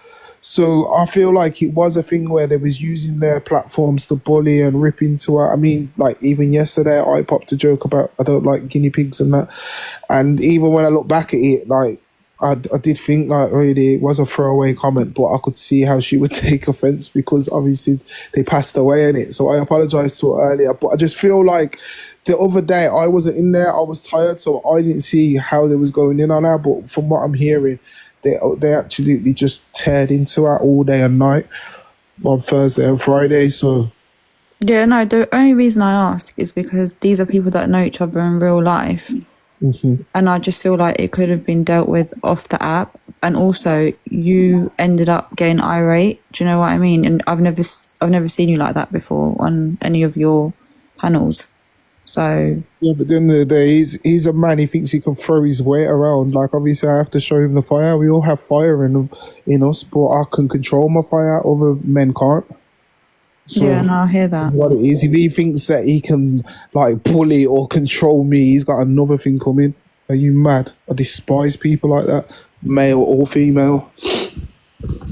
So I feel like it was a thing where they was using their platforms to bully and rip into her. I mean, like even yesterday, I popped a joke about I don't like guinea pigs and that. And even when I look back at it, like I did think like really it was a throwaway comment, but I could see how she would take offense, because obviously they passed away in it. So I apologized to her earlier, but I just feel like the other day I wasn't in there. I was tired, so I didn't see how they was going in on her. But from what I'm hearing, they absolutely just teared into her all day and night on Thursday and Friday. So Yeah, no, the only reason I ask is because these are people that know each other in real life. And I just feel like it could have been dealt with off the app. And also, you ended up getting irate. Do you know what I mean? And I've never seen you like that before on any of your panels. So yeah, but then he's a man. He thinks he can throw his weight around. Like, obviously, I have to show him the fire. We all have fire in us, but I can control my fire. Other men can't. So yeah, no, I hear that. what it is, if he thinks that he can like bully or control me, he's got another thing coming. Are you mad? I despise people like that, male or female.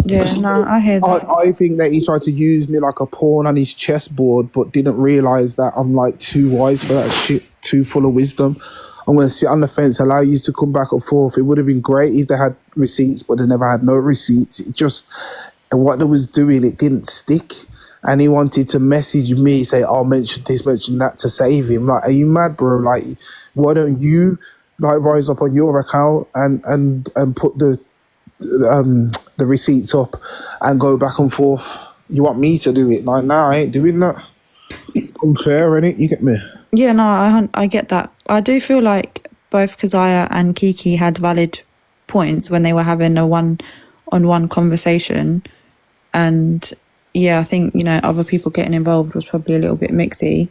Yeah, no, I hear that. I think that he tried to use me like a pawn on his chessboard, but didn't realise that I'm like too wise for that shit, too full of wisdom. I'm going to sit on the fence, allow you to come back and forth. It would have been great if they had receipts, but they never had no receipts. It just, what they was doing, it didn't stick. And he wanted to message me, say, "I'll mention this, mention that," to save him. Like, are you mad, bro? Like, why don't you like rise up on your account and put the receipts up and go back and forth? You want me to do it? Like, nah, I ain't doing that. It's unfair, innit? You get me? Yeah, no, I get that. I do feel like both Keziah and Kiki had valid points when they were having a one-on-one conversation. And yeah, I think, you know, other people getting involved was probably a little bit mixy.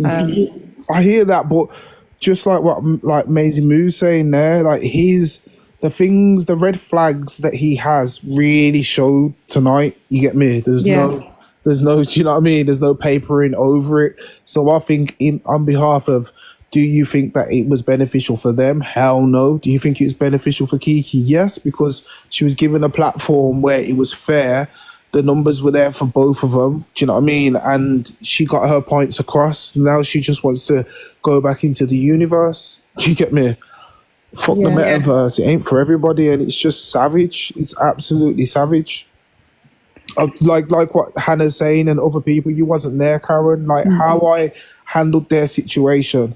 I hear that, but just like what like Maisie Moo's saying there, like the red flags that he has really showed tonight. You get me? There's no, do you know what I mean? There's no papering over it. So I think on behalf of, do you think that it was beneficial for them? Hell no. Do you think it was beneficial for Kiki? Yes, because she was given a platform where it was fair. The numbers were there for both of them. Do you know what I mean? And she got her points across. Now she just wants to go back into the universe. Do you get me? Fuck the metaverse. It ain't for everybody, and it's just savage. It's absolutely savage. Like what Hannah's saying and other people, you wasn't there, Karen. Like how I handled their situation,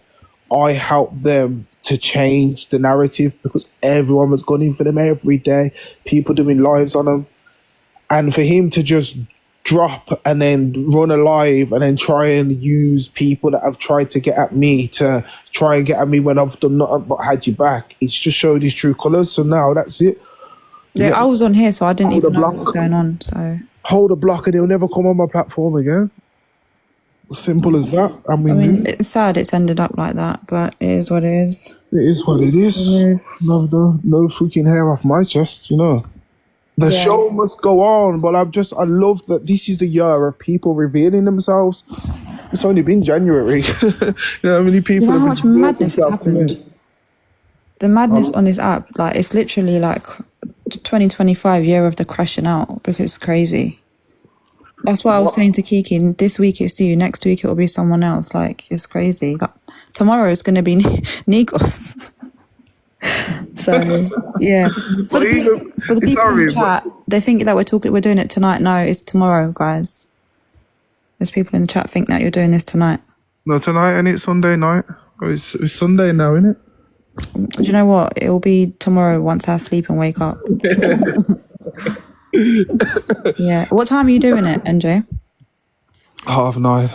I helped them to change the narrative because everyone was going in for them every day. People doing lives on them. And for him to just drop and then run alive and then try and use people that have tried to get at me to try and get at me when I've done nothing but had you back, it's just showed his true colours. So now that's it. Yeah, I was on here, so I didn't even know what was going on. So hold a block and he'll never come on my platform again. Simple as that. I mean, it's sad it's ended up like that, but it is what it is. It is what it is. No freaking hair off my chest, you know. The show must go on, but I love that this is the year of people revealing themselves. It's only been January. You know how many people how much madness has happened? The madness on this app, like, it's literally like 2025 year of the crashing out because it's crazy. That's what I was saying to Kiki. This week it's you, next week it'll be someone else. Like, it's crazy. Like, tomorrow it's going to be Nikos. So yeah, for the people in the chat, they think that we're doing it tonight. No, it's tomorrow, guys. There's people in the chat think that you're doing this tonight. No, tonight, and it's Sunday night. It's Sunday now, isn't it? Do you know what? It will be tomorrow once I sleep and wake up. Yeah. What time are you doing it, NJ? 9:30.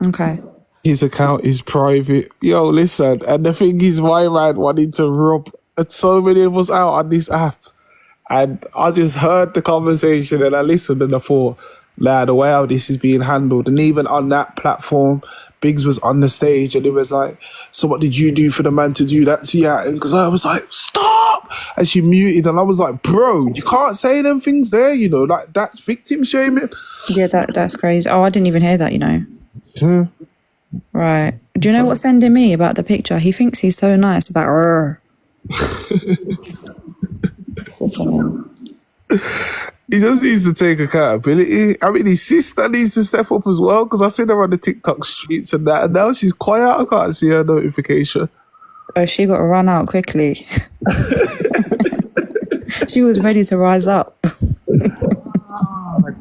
Okay. His account is private. Yo, listen, and the thing is, my man wanted to rub so many of us out on this app. And I just heard the conversation and I listened and I thought, nah, the way how this is being handled. And even on that platform, Biggs was on the stage and it was like, so what did you do for the man to do that to you? And because I was like, stop! And she muted and I was like, bro, you can't say them things there, you know, like that's victim shaming. Yeah, that's crazy. Oh, I didn't even hear that, you know. Right. Do you know what's sending me about the picture? He thinks he's so nice about sickening. He just needs to take accountability. I mean, his sister needs to step up as well because I seen her on the TikTok streets and that, and now she's quiet. I can't see her notification. Oh, she got to run out quickly. She was ready to rise up. When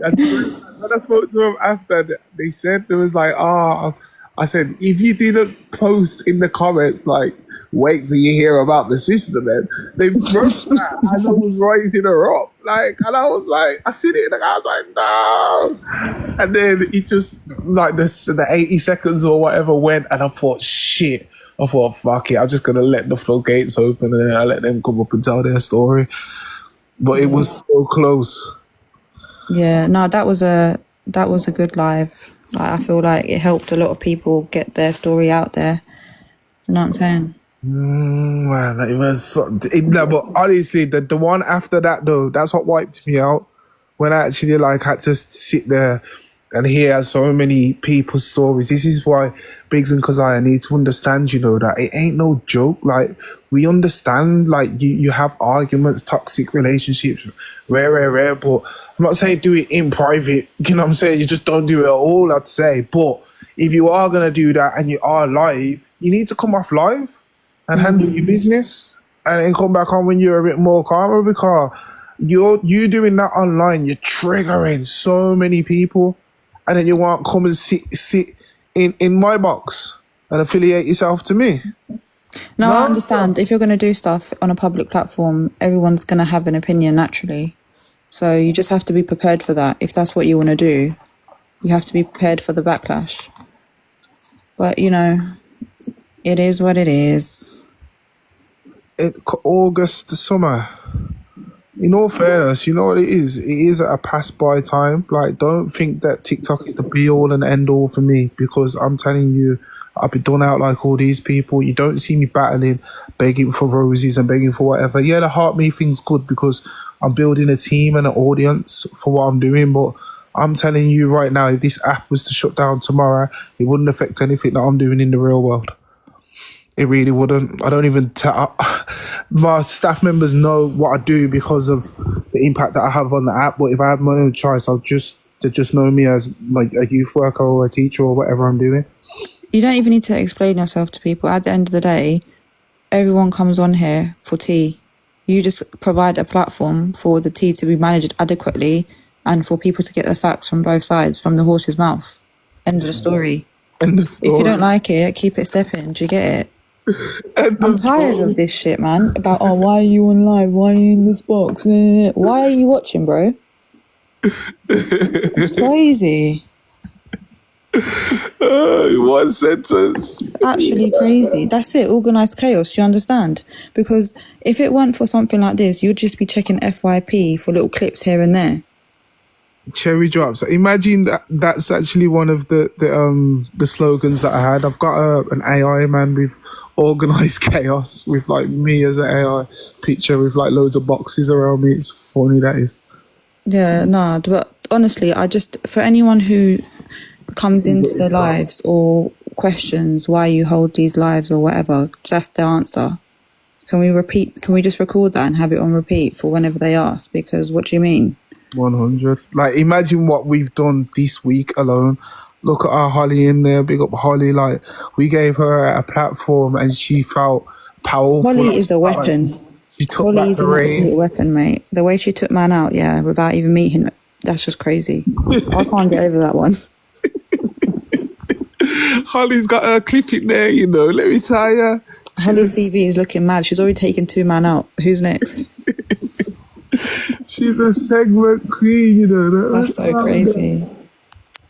I spoke to them after, they said, there was like, I I said, if you didn't post in the comments, like, wait till you hear about the sister, then they broke that as I was raising her up. Like, and I was like, I seen it and I was like, no. And then it just, like, the 80 seconds or whatever went, and I thought, shit. I thought, fuck it, I'm just going to let the floodgates open and then I let them come up and tell their story. But it was so close. Yeah, no, that was a good live. Like, I feel like it helped a lot of people get their story out there. You know what I'm saying? Man, it was no, but honestly, the one after that though, that's what wiped me out. When I actually like had to sit there and hear so many people's stories. This is why Biggs and Keziah need to understand, you know, that it ain't no joke. Like, we understand, like, you have arguments, toxic relationships, rare, but I'm not saying do it in private, you know what I'm saying? You just don't do it at all, I'd say. But if you are going to do that and you are live, you need to come off live and handle your business and then come back on when you're a bit more calmer, because you doing that online, you're triggering so many people, and then you want to come and sit in my box and affiliate yourself to me. No, I understand. If you're going to do stuff on a public platform, everyone's going to have an opinion naturally. So you just have to be prepared for that. If that's what you want to do, you have to be prepared for the backlash. But, you know, it is what it is. August, the summer. In all fairness, you know what it is? It is a pass-by time. Like, don't think that TikTok is the be-all and end-all for me, because I'm telling you, I've been done out like all these people. You don't see me battling, begging for roses and begging for whatever. Yeah, the Heart Me thing's good because I'm building a team and an audience for what I'm doing, but I'm telling you right now, if this app was to shut down tomorrow, it wouldn't affect anything that I'm doing in the real world. It really wouldn't. I don't even my staff members know what I do because of the impact that I have on the app. But if I have my own choice, they just know me as like a youth worker or a teacher or whatever I'm doing. You don't even need to explain yourself to people. At the end of the day, everyone comes on here for tea. You just provide a platform for the tea to be managed adequately and for people to get the facts from both sides, from the horse's mouth. End of the story. End of story. If you don't like it, keep it stepping. Do you get it? I'm tired of this shit, man. About, oh, why are you on live? Why are you in this box? Why are you watching, bro? It's crazy. One sentence. Actually crazy. That's it. Organised chaos. You understand? Because if it weren't for something like this, you'd just be checking FYP for little clips here and there. Cherry drops. Imagine that's actually one of the slogans that I had. I've got an AI man with organised chaos, with like me as an AI picture with like loads of boxes around me. It's funny, that is. Yeah, no, but honestly, for anyone who comes into the lives or questions why you hold these lives or whatever, that's the answer. Can we just record that and have it on repeat for whenever they ask? Because what do you mean? 100. Like, imagine what we've done this week alone. Look at our Holly in there. Big up Holly. Like, we gave her a platform and she felt powerful. Holly is a weapon. She took Holly back is the an reign. absolute weapon, mate. The way she took man out, yeah, without even meeting, that's just crazy. I can't get over that one. Holly's got her clip in there, you know. Let me tell you. Holly's CV is looking mad. She's already taken 2 man out. Who's next? She's a segment queen, you know. That's so crazy.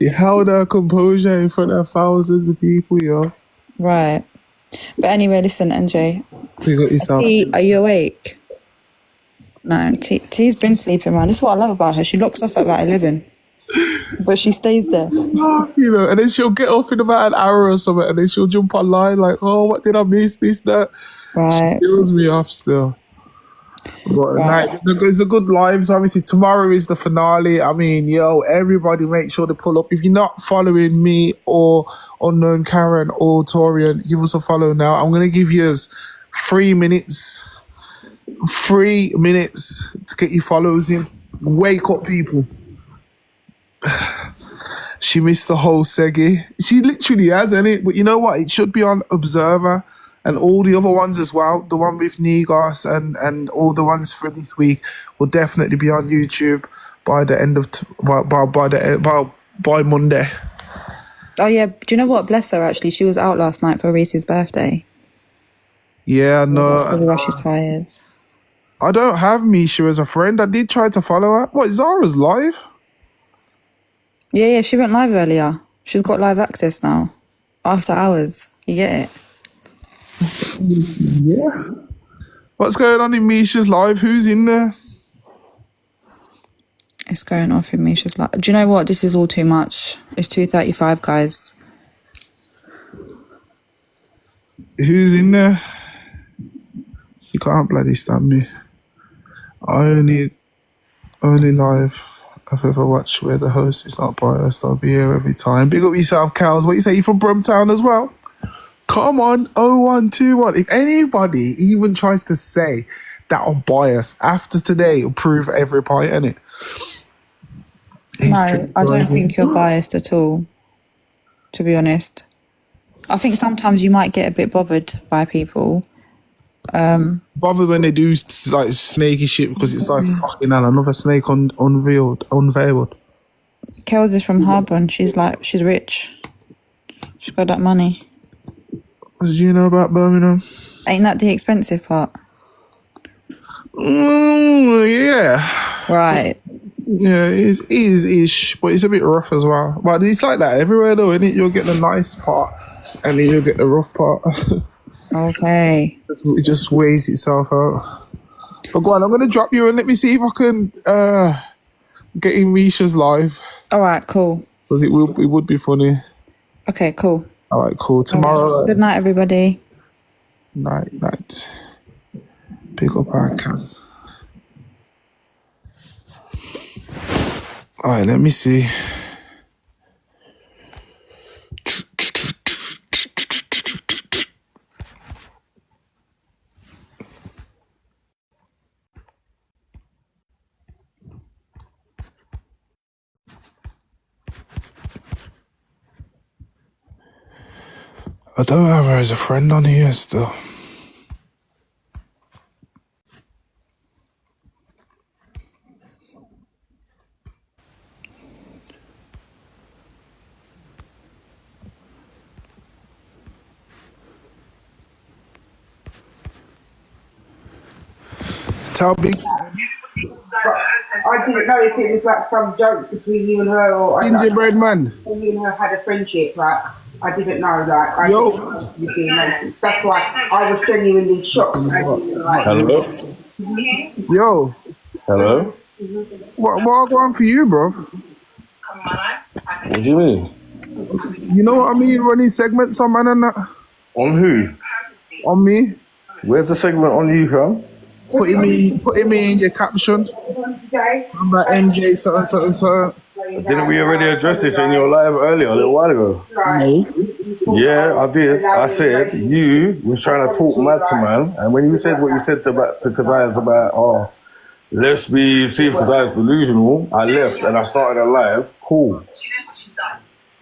She held her composure in front of thousands of people, yo. Right. But anyway, listen, NJ. You got yourself. T, are you awake? No, T's been sleeping, man. This is what I love about her. She locks off at about 11. But she stays there. You know, and then she'll get off in about an hour or something, and then she'll jump online like, oh, what did I miss? This, that. Right. She kills me off still. But Right. it's a good live. So obviously tomorrow is the finale. I mean, yo, everybody make sure to pull up. If you're not following me or Unknown Karen or Torian, give us a follow now. I'm going to give you 3 minutes. 3 minutes to get your follows in. Wake up, people. She missed the whole Segi. She literally has, innit? But you know what? It should be on Observer and all the other ones as well. The one with Nigos and all the ones for this week will definitely be on YouTube by the end of by Monday. Oh yeah, do you know what? Bless her. Actually, she was out last night for Reese's birthday. Yeah, That's no. probably why she's tired. I don't have Misha as a friend. I did try to follow her. What, Zara's live? Yeah, she went live earlier. She's got live access now. After hours. You get it? Yeah. What's going on in Misha's live? Who's in there? It's going off in Misha's live. Do you know what? This is all too much. It's 2:35, guys. Who's in there? She can't bloody stand me. Only live I've ever watched where the host is not biased. I'll be here every time. Big up yourself, Cows. What you say? You from Brumtown as well? Come on, 0121. If anybody even tries to say that I'm biased after today, it'll prove every point, innit? No, I don't think you're biased at all, to be honest. I think sometimes you might get a bit bothered by people. Bothered when they do like snaky shit because it's like fucking hell, another snake unveiled. Kels is from Harbour. She's rich. She's got that money. What did you know about Birmingham? Ain't that the expensive part? Yeah. Right. Yeah, it is ish, but it's a bit rough as well. But it's like that everywhere though, innit? You'll get the nice part and then you'll get the rough part. Okay. It just weighs itself out. But go on, I'm going to drop you and let me see if I can get in Misha's live. All right, cool. Because it would be funny. Okay, cool. All right, cool. Tomorrow. Good night, everybody. Night. Pick up our cans. All right, let me see. I don't have her as a friend on here still. Tell Big. I didn't know if it was like some joke between you and her or Gingerbread man. You and her had a friendship, like I didn't know, like I didn't know you being racist. That's why I was genuinely shocked. Hello. Yo. Hello. What going for you, bro? What do you mean? You know what I mean? Running segments on man and that. On who? On me. Where's the segment on you, fam? Putting me in your caption. I'm like MJ something. Didn't we already address this in your live earlier, a little while ago? Yeah, I did. I said you was trying to talk mad to man, and when you said what you said to Kazia's about, let's see if Kazia's delusional, I left and I started a live. Cool.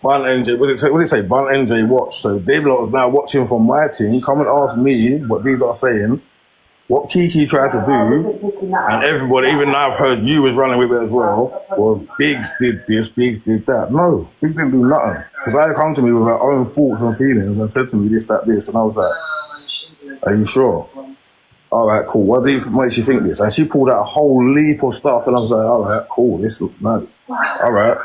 Bun NJ, what did it say? Bun NJ watch. So they lot is now watching from my team. Come and ask me what these are saying. What Kiki tried to do, and everybody, even now I've heard you was running with it as well, was Biggs did this, Biggs did that. No, Biggs didn't do nothing. Because I come to me with her own thoughts and feelings and said to me this, that, this, and I was like, are you sure? All right, cool. What makes you think this? And she pulled out a whole leap of stuff, and I was like, all right, cool, this looks mad. All right.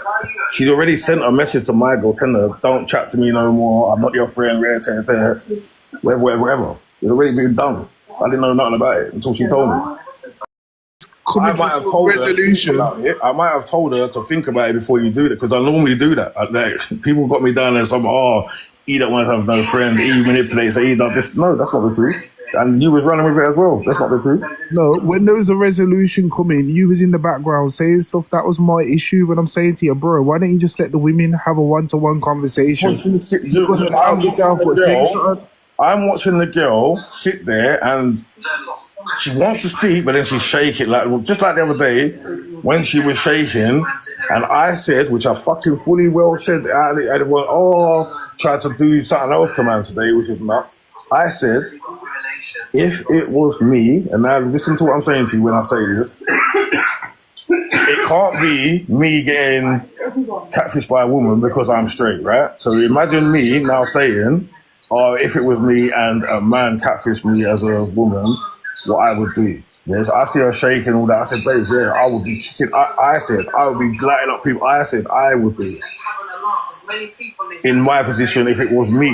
She's already sent a message to my girl, telling her, don't chat to me no more, I'm not your friend, whatever. It's already been done. I didn't know nothing about it until she told me. I might have told her to think about it. I might have told her to think about it before you do that, because I normally do that. Like, people got me down there, some he don't want to have no friend, he manipulates, he does this. No, that's not the truth. And you was running with it as well. That's not the truth. No, when there was a resolution coming, you was in the background saying stuff. That was my issue. When I'm saying to you, bro, why don't you just let the women have a one-to-one conversation? I'm watching the girl sit there and she wants to speak, but then she's shaking. Like, just like the other day when she was shaking, and I said, which I fucking fully well said, tried to do something else to man today, which is nuts. I said, if it was me, and now listen to what I'm saying to you when I say this, it can't be me getting catfished by a woman because I'm straight, right? So imagine me now saying, if it was me and a man catfished me as a woman, what I would do. Yes, I see her shaking all that. I said, babes, yeah, I would be kicking. I said, I would be lighting up people. I said, I would be in my position if it was me.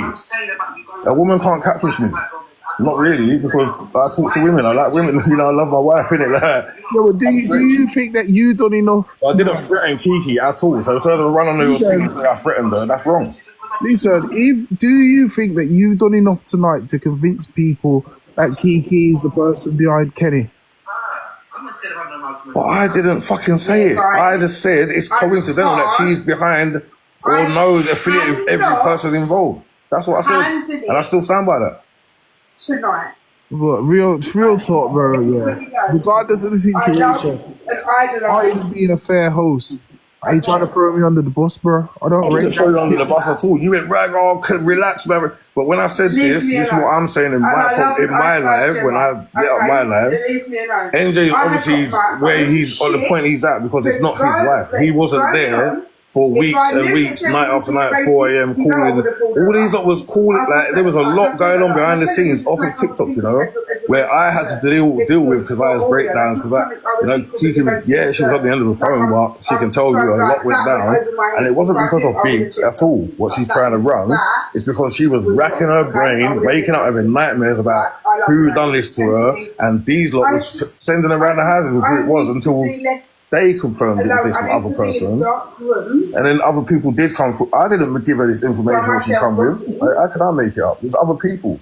A woman can't catfish me. Not really, because I talk to women. I like women. You know, I love my wife, innit? Like, yeah, but do you think that you done enough? I didn't threaten Kiki at all. So to her to run on your thing and say I threatened her, that's wrong. Listen, do you think that you've done enough tonight to convince people that Kiki is the person behind Kenny? But I didn't fucking say it. I just said it's coincidental that she's behind or knows affiliated with every person involved. That's what I said. And I still stand by that. Tonight. But real talk, bro, yeah. Regardless of the situation, I was being a fair host. Are you trying to throw me under the bus, bro? I didn't throw you under the bus at all. You went right on, relax, man. But when I said this is what I'm saying in my life, when I lit up my life, NJ obviously where he's on the point he's at because it's not his wife. He wasn't there for weeks and weeks, night after night, 4 a.m. calling. All these lot was calling, like, there was a lot going on behind the scenes off of TikTok, you know, where I had to deal with because I was breakdowns, because Kiki, she was at the end of the phone, but she can tell you a lot went down. And it wasn't because of Biggs at all, what she's trying to run. It's because she was racking her brain, waking up having nightmares about who done this to her, and these lot was sending around the houses with who it was until they confirmed it was this other person, and then other people did come through. I didn't give her this information what she come with. Like, how can I make it up? There's other people.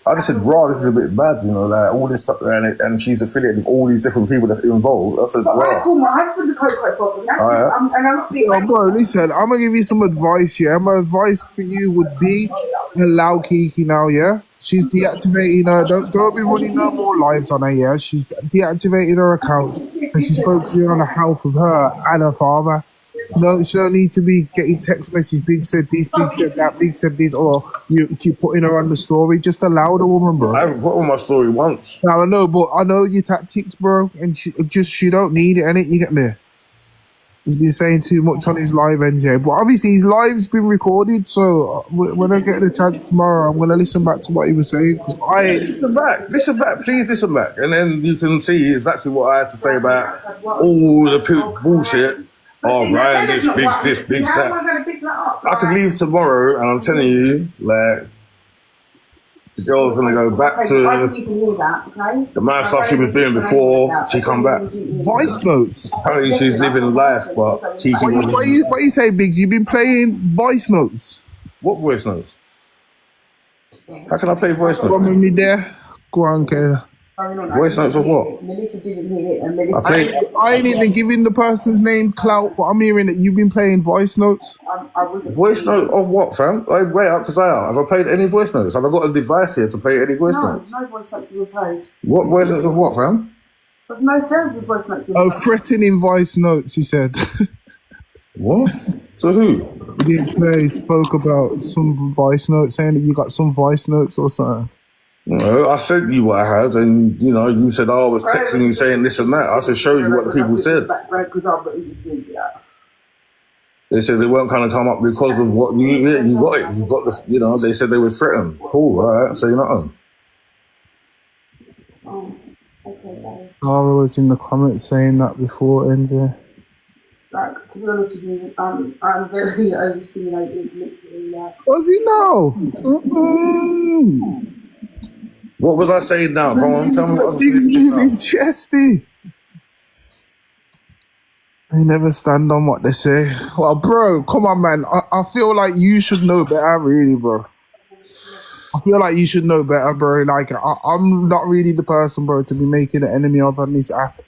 I just said, "Raw, this is a bit bad," you know, like all this stuff, and she's affiliated with all these different people that's involved. I said, "Raw." I call my husband the cocoa problem. That's and I'm not being. Bro, listen, I'm gonna give you some advice. Yeah, my advice for you would be allow Kiki now. Yeah. She's deactivating her. Don't be running no more lives on her. Yeah, she's deactivating her account and she's focusing on the health of her and her father. No, she don't need to be getting text messages. Big said this, Big said that, Big said this, or you putting her on the story. Just allow the woman, bro. I haven't put on my story once. Now I know, but I know your tactics, bro, and she don't need it, innit? You get me? He's been saying too much on his live, NJ. But obviously his live's been recorded, so when I get the chance tomorrow, I'm going to listen back to what he was saying. Listen back, please listen back. And then you can see exactly what I had to say about all the bullshit. Oh, Ryan, this, that. I could leave tomorrow, and I'm telling you, like, the girl's going to go back to the mad stuff she was doing before she come back. Voice notes? Apparently she's living life, but Kiki wasn't. What you say, Biggs? You've been playing voice notes? What voice notes? How can I play voice notes? Come with me there. Go on, Kayla. Voice notes of what? I ain't even giving the person's name clout, but I'm hearing that you've been playing voice notes. Voice notes of what, fam? Wait up, because have I played any voice notes? Have I got a device here to play any voice notes? No voice notes have been played. What voice notes of what, fam? There's no therapy voice notes. Oh, threatening voice notes, he said. What? To who? He didn't play, he spoke about some voice notes, saying that you got some voice notes or something. No, I sent you what I had, and you said, I was texting you saying this and that. I just showed you what the people said. They said they weren't going to come up because of what you got it. You got the, they said they were threatened. Cool, all right, say nothing. Laura was in the comments saying that before, NJ. Like, to be honest with you, I'm very overstimulated, literally. Was he now? What was I saying now? Go on, tell me what I was saying. Chesty. They never stand on what they say. Well, bro, come on, man. I feel like you should know better, really, bro. I feel like you should know better, bro. Like, I'm not really the person, bro, to be making an enemy of on this app.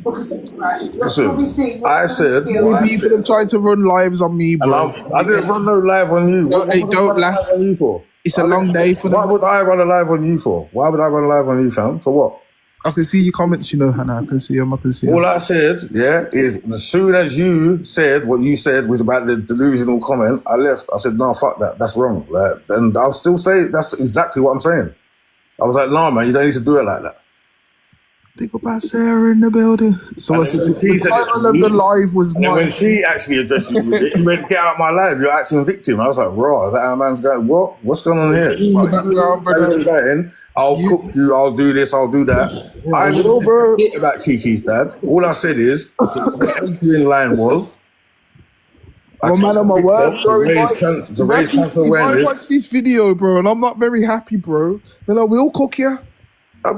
Listen, I said people have tried to run lives on me, bro. I didn't run no live on you. Don't last. It's a long day for them. What would I run a live on you for? Why would I run a live on you, fam? For what? I can see your comments, Hannah. I can see them. All I said, is as soon as you said what you said was about the delusional comment, I left. I said, no, fuck that. That's wrong. And I'll still say that's exactly what I'm saying. I was like, nah, man, you don't need to do it like that. Big up our Sarah in the building. So I said, the title of the live was and then mine. when she actually addressed you with it, you went, get out of my life, you're acting a victim. I was like, raw, is that how man's going? What? What's going on here? I'll cook you, I'll do this, I'll do that. I didn't say shit about Kiki's dad. All I said is, the entry in line was, I'm a man on my word, bro. to raise cancer If I awareness. watch this video, bro, and I'm not very happy, bro, then I will cook you.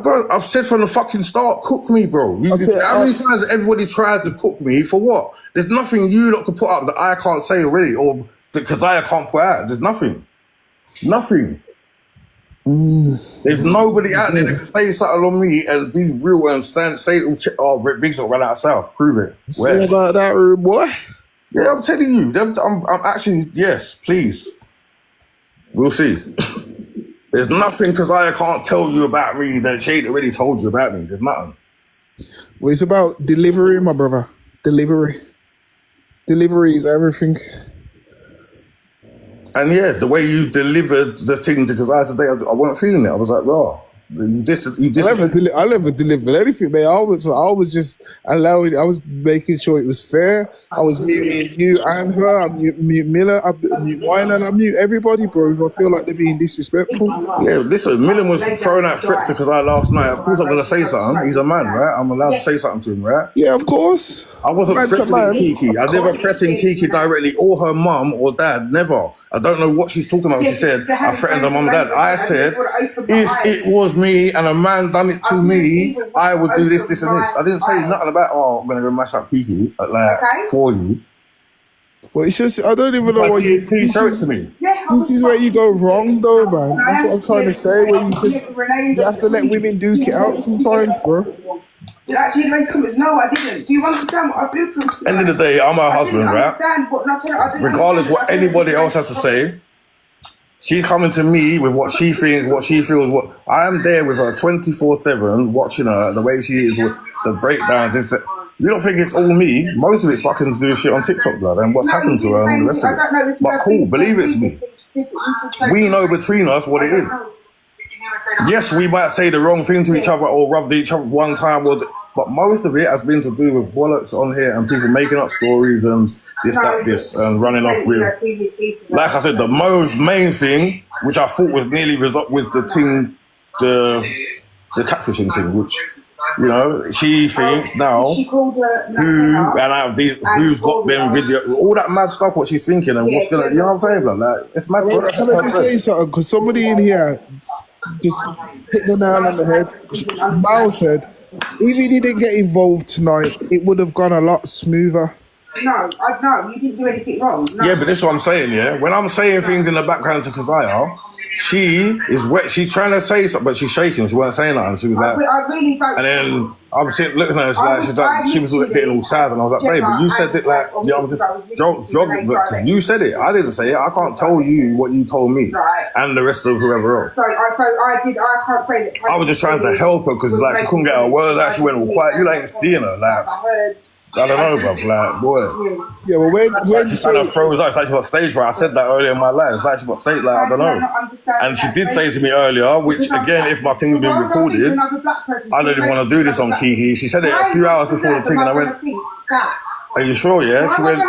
Bro, I've said from the fucking start, cook me, bro. How many times has everybody tried to cook me for what? There's nothing you lot could put up that I can't say already, or that Keziah can't put out. There's nothing. Nothing. There's nobody out there that can say something on me and be real and say, oh, Big's not run out south. Prove it. Say about that, rude boy. Yeah, I'm telling you. I'm actually, yes, please. We'll see. There's nothing Keziah can't tell you about me that she ain't already told you about me. There's nothing. Well, it's about delivery, my brother. Delivery. Delivery is everything. And yeah, the way you delivered the thing to Keziah today, I wasn't feeling it. I was like, raw. I never delivered anything, man. I was just allowing. I was making sure it was fair. I was muting you and her. I mute Miller. I mute Wyland. I mute everybody, bro. If I feel like they're being disrespectful. Yeah, listen. Millen was throwing out threats to Keziah last night. Of course, I'm gonna say something. He's a man, right? I'm allowed to say something to him, right? Yeah, of course. I wasn't threatening Kiki. I never threatened Kiki directly, or her mum or dad. Never. I don't know what she's talking about. She said, I threatened her mum and dad. I said, if it was me and a man done it to me, I would do this, this, and this. I didn't say nothing about, oh, I'm going to go mash up Kiki, for you. Well, it's just, I don't even know what you... Please show it to me. This is where you go wrong, though, man. That's what I'm trying to say, where you have to let women duke it out sometimes, bro. Actually, make comments. No, I didn't. Do you understand what I've been through? End of the day, I'm her husband, right? Regardless what anybody else has to say, she's coming to me with what she thinks, what she feels. What I am there with her 24/7, watching her the way she is, with the breakdowns. You don't think it's all me? Most of it's fucking to do shit on TikTok, blood, and what's happened to her and the rest of it. But cool, believe it's me. We know between us what it is. Yes, we might say the wrong thing to each other or rub each other one time, but most of it has been to do with bollocks on here and people making up stories and this, and running off with. Like I said, the main thing, which I thought was nearly resolved, was the thing, the catfishing thing, which, you know, she thinks now who's got them video, all that mad stuff, what she's thinking and what's gonna, you know what I'm saying, bro? Like, it's mad. Can I just say something? Because somebody in here just hit the nail on the head. Mal said, if he didn't get involved tonight, it would have gone a lot smoother. No, you didn't do anything wrong. No. Yeah, but this is what I'm saying, yeah? When I'm saying things in the background to Keziah, she is wet. She's trying to say something, but she's shaking. She wasn't saying nothing. She was like, I really don't. And then I'm sitting looking at her, she was getting all sad, and I was like, babe, but you said it like, yeah, I'm just jogging, but you said it. I didn't say it. I can't tell you what you told me, and the rest of whoever else. So I can't say that. I was just trying to help her because like she couldn't get her words out. She went all quiet. You ain't seeing her, like. I don't know, bruv, like, boy. Yeah, well, when she kind of froze out, it's like she got stage fright. I said that earlier in my life. It's like she got stage, like, I don't know. And she did say to me earlier, which, again, if my thing had been recorded, I don't even want to do this on Kiki. She said it a few hours before the thing, and I went, are you sure, yeah? She went,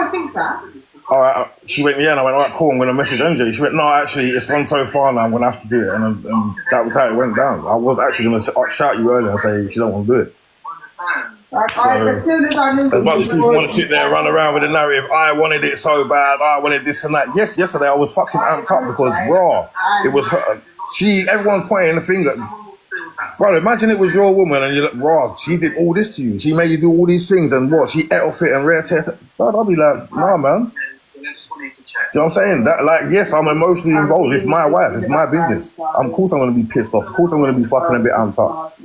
all right. She went, yeah, and I went, all right, cool, I'm going to message MJ. She went, no, actually, it's gone so far now, I'm going to have to do it. And that was how it went down. I was actually going to shout you earlier and say, she don't want to do it. As soon as I knew, as much as people want to sit there and run around with the narrative, I wanted it so bad, I wanted this and that. Yes, yesterday I was fucking amped up because raw. It was her. Everyone's pointing the finger. Bro, imagine it was your woman and you're like, raw, she did all this to you. She made you do all these things and what? She ate off it and rare tear. Bro, I'll be like, nah, man. Do you know what I'm saying? That, like, yes, I'm emotionally involved. It's my wife. It's my business. Of course I'm going to be pissed off. Of course I'm going to be fucking a bit amped up.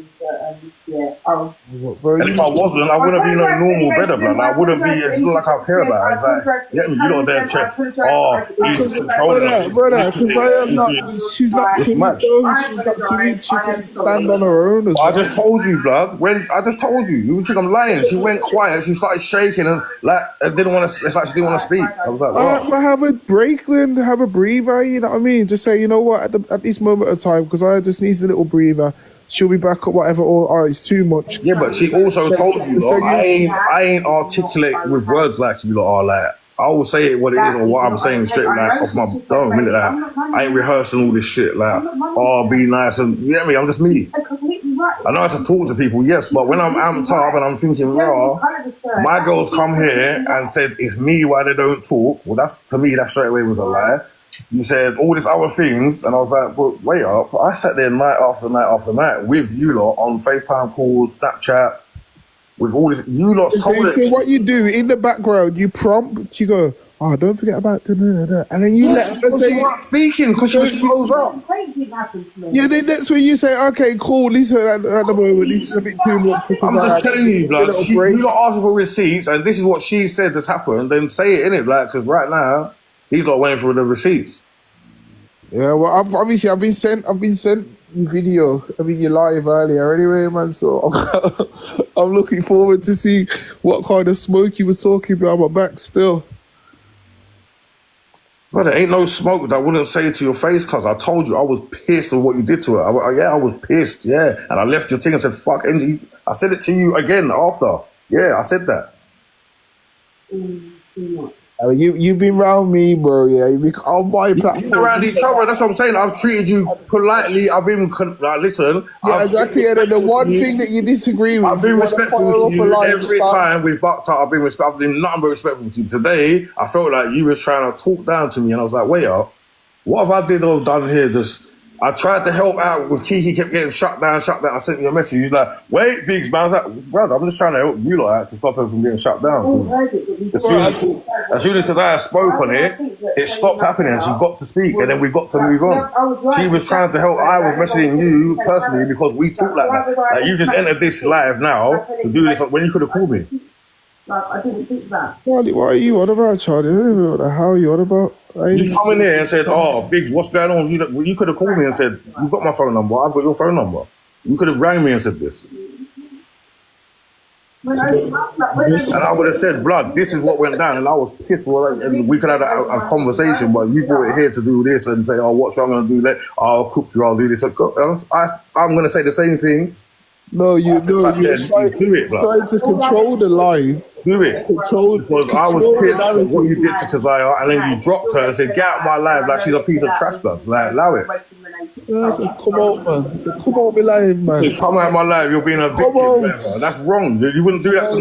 And if I wasn't, I wouldn't be no normal better, man. I wouldn't be, it's not like I care about it. It's like, yeah, you don't dare check. Oh, he's brother, Keziah's not, she's not timid though. She's not timid. She can stand on her own as well. I just told you, blood. I just told you. You think I'm lying? She went quiet. She started shaking and like, didn't want to, it's like she didn't want to speak. I was like, wow. Well, have a break then, have a breather, you know what I mean? Just say, you know what, at this moment of time, Keziah just needs a little breather. she'll be back or whatever, or it's too much. Yeah, but she also told you, So though, I ain't articulate with words like you lot are. Like, I will say it what it is or what I'm saying straight like off my dome, innit? Like, I ain't rehearsing all this shit. Like, oh, be nice and you get me. I'm just me. I know how to talk to people, yes, but when I'm amped up and I'm thinking, raw, my girls come here and said it's me why they don't talk. Well, that's to me that straight away was a lie. You said all these other things, and I was like, but wait up. I sat there night after night after night with you lot on FaceTime calls, Snapchats, with all this. You lot told it. So what you do in the background, you prompt, you go, oh, don't forget about the and then you let her say it. Speaking, because she was close up. Yeah, then that's when you say, okay, cool, listen, at the moment, this is a bit too much. I'm just telling you, blood. You lot asked for receipts, and this is what she said has happened, then say it, innit, like, because right now, he's not waiting for the receipts. Yeah, well, I've been sent video. I mean, you're live earlier anyway, man. So I'm looking forward to see what kind of smoke you was talking about. My back still. But there ain't no smoke that I wouldn't say to your face, cause I told you I was pissed with what you did to her. I was pissed, yeah. And I left your thing and said, fuck, and I said it to you again after. Yeah, I said that. You've been around me, bro. Yeah, you've been on my platform. You've been around each other. That's what I'm saying. I've treated you politely. I've been like, listen. Yeah, exactly. And then the one thing that you disagree with, I've been respectful to you every time we've bucked up. I've been respectful. I've been nothing but respectful to you. Today, I felt like you was trying to talk down to me, and I was like, wait up. What have I did or done here? I tried to help out with Kiki, kept getting shut down. I sent you a message. He's like, wait, Biggs, man. I was like, brother, I'm just trying to help you lot out to stop her from getting shut down. As soon as I spoke on it, it stopped happening. She got to speak, and then we got to move on. She was trying to help. I was messaging you personally because we talk like that. Like, you just entered this live now to do this when you could have called me. Like, I didn't think that. What are you on about, Charlie? I don't even know what the hell you on about. You come in here and said, oh, Biggs, what's going on? You could have called me and said, you've got my phone number, I've got your phone number. You could have rang me and said this. And I would have said, blood, this is what went down. And I was pissed. And we could have a conversation, but you brought it here to do this and say, oh, what's I'm going to do that? I'll cook you, I'll do this. I'm going to say the same thing. No, you're trying to control the live. Do it. Because I was pissed at what you did to Kazaya, and then you dropped her and said, get out of my life like she's a piece of trash, blood. Like, allow it. Yeah, I said, come on, man. I said, come on, my life, man. So come out of my life, you're being a victim. That's wrong. You wouldn't do that to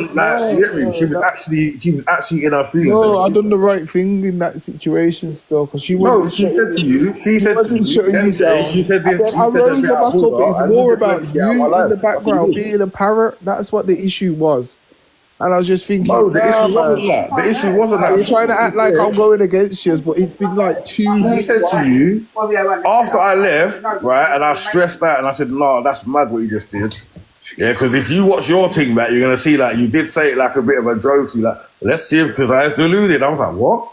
you get me? She was actually in her feelings. No, I done the right thing in that situation still. Cause she said to you, MJ, you said this, I rose her back up. It's more about you in the background being a parrot. That's what the issue was. And I was just thinking, the issue wasn't that. The issue wasn't that. You're trying to act like I'm going against you, but it's been like 2 He said to you, after I left, right, and I stressed out, and I said, no, that's mad what you just did. Yeah, because if you watch your thing back, you're going to see, like, you did say it like a bit of a jokey, like, let's see if Keziah's deluded. I was like, what?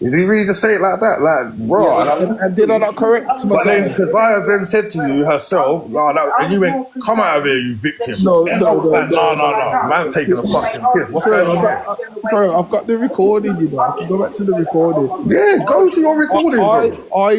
Is he really to say it like that? Like, raw. Yeah, and did I not correct myself? But then Keziah then said to you herself, and you went, come out of here, you victim. No. Man's taking a fucking piss. What's going on here? Bro, I've got the recording, you know. I can go back to the recording. Yeah, go to your recording, I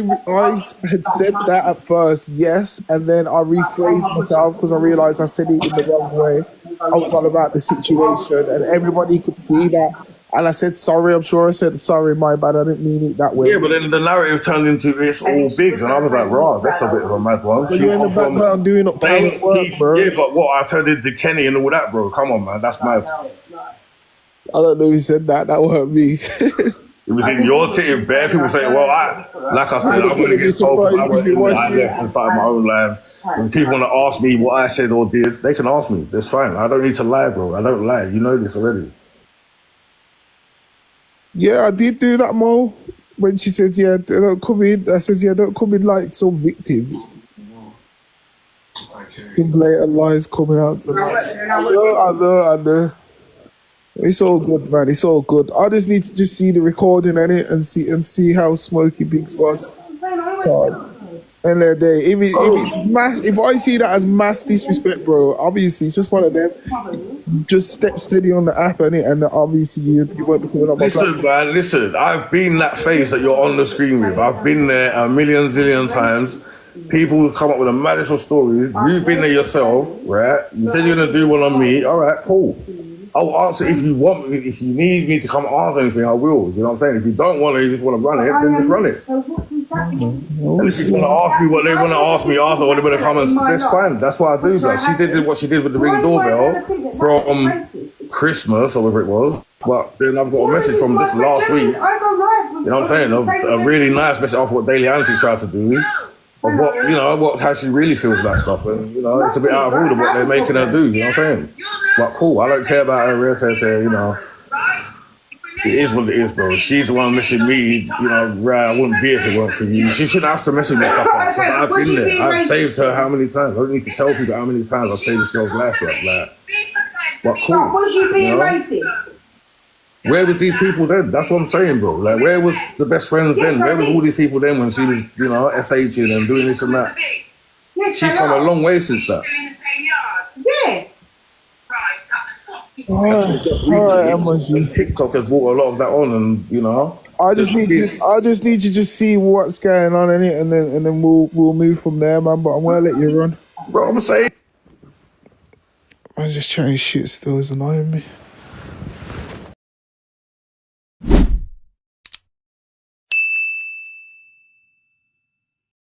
had said that at first, yes, and then I rephrased myself because I realised I said it in the wrong way. I was on about the situation, and everybody could see that. And I said sorry. I'm sure I said sorry, my bad. I didn't mean it that way. Yeah, but then the narrative turned into it's all Biggs, and I was like, right, that's a bit of a mad one. So you're in the background doing up work, bro. Yeah, but what I turned into Kenny and all that, bro. Come on, man, that's mad. I don't know who said that. That weren't me. It was in your team. Bare people say, well, like I said, I'm gonna get told. I left and started my own live. If people want to ask me what I said or did, they can ask me. That's fine. I don't need to lie, bro. I don't lie. You know this already. Yeah, I did do that, Mo. When she said, yeah, don't come in. I said, yeah, don't come in like some victims. Some blatant lies coming out tonight. I know. It's all good, man. It's all good. I just need to just see the recording in it and see how Smokey Biggs was. And if I see that as mass disrespect, bro, obviously it's just one of them. Just step steady on the app, innit? And obviously you won't be coming up. Listen, I've been that face that you're on the screen with. I've been there a million zillion times. People will come up with the maddest of stories. You've been there yourself, right? You said you're gonna do one on me. All right, cool. I'll answer if you want me. If you need me to come answer anything, I will. You know what I'm saying? If you don't want to, you just want to run it, then just run it. And if you want to ask me what they want to ask me after, or they want to come and that's fine. That's what I do, bro. She did what she did with the Ring doorbell from Christmas or whatever it was. But then I've got a message from just last week. You know what I'm saying? A really nice message off what Daily Antics tried to do. Of what, you know, how she really feels about stuff. And, you know, it's a bit out of order what they're making her do, you know what I'm saying? But cool, I don't care about her, you know. It is what it is, bro. She's the one messaging me, you know, right, I wouldn't be if it weren't for you. She shouldn't have to message me stuff like that. I've been there. I've saved her how many times? I don't need to tell people how many times I've saved this girl's life, like. But cool. But was you being racist? Where was these people then? That's what I'm saying, bro. Like, where was the best friends then? Where was all these people then when she was, you know, SHing and doing this and that? Yes, She's come a long way since that. Yeah. And TikTok has brought a lot of that on, and you know. I just need to just see what's going on in it, and then we'll move from there, man. But I'm gonna let you run. Bro, I'm saying. I'm just chatting shit still, is annoying me.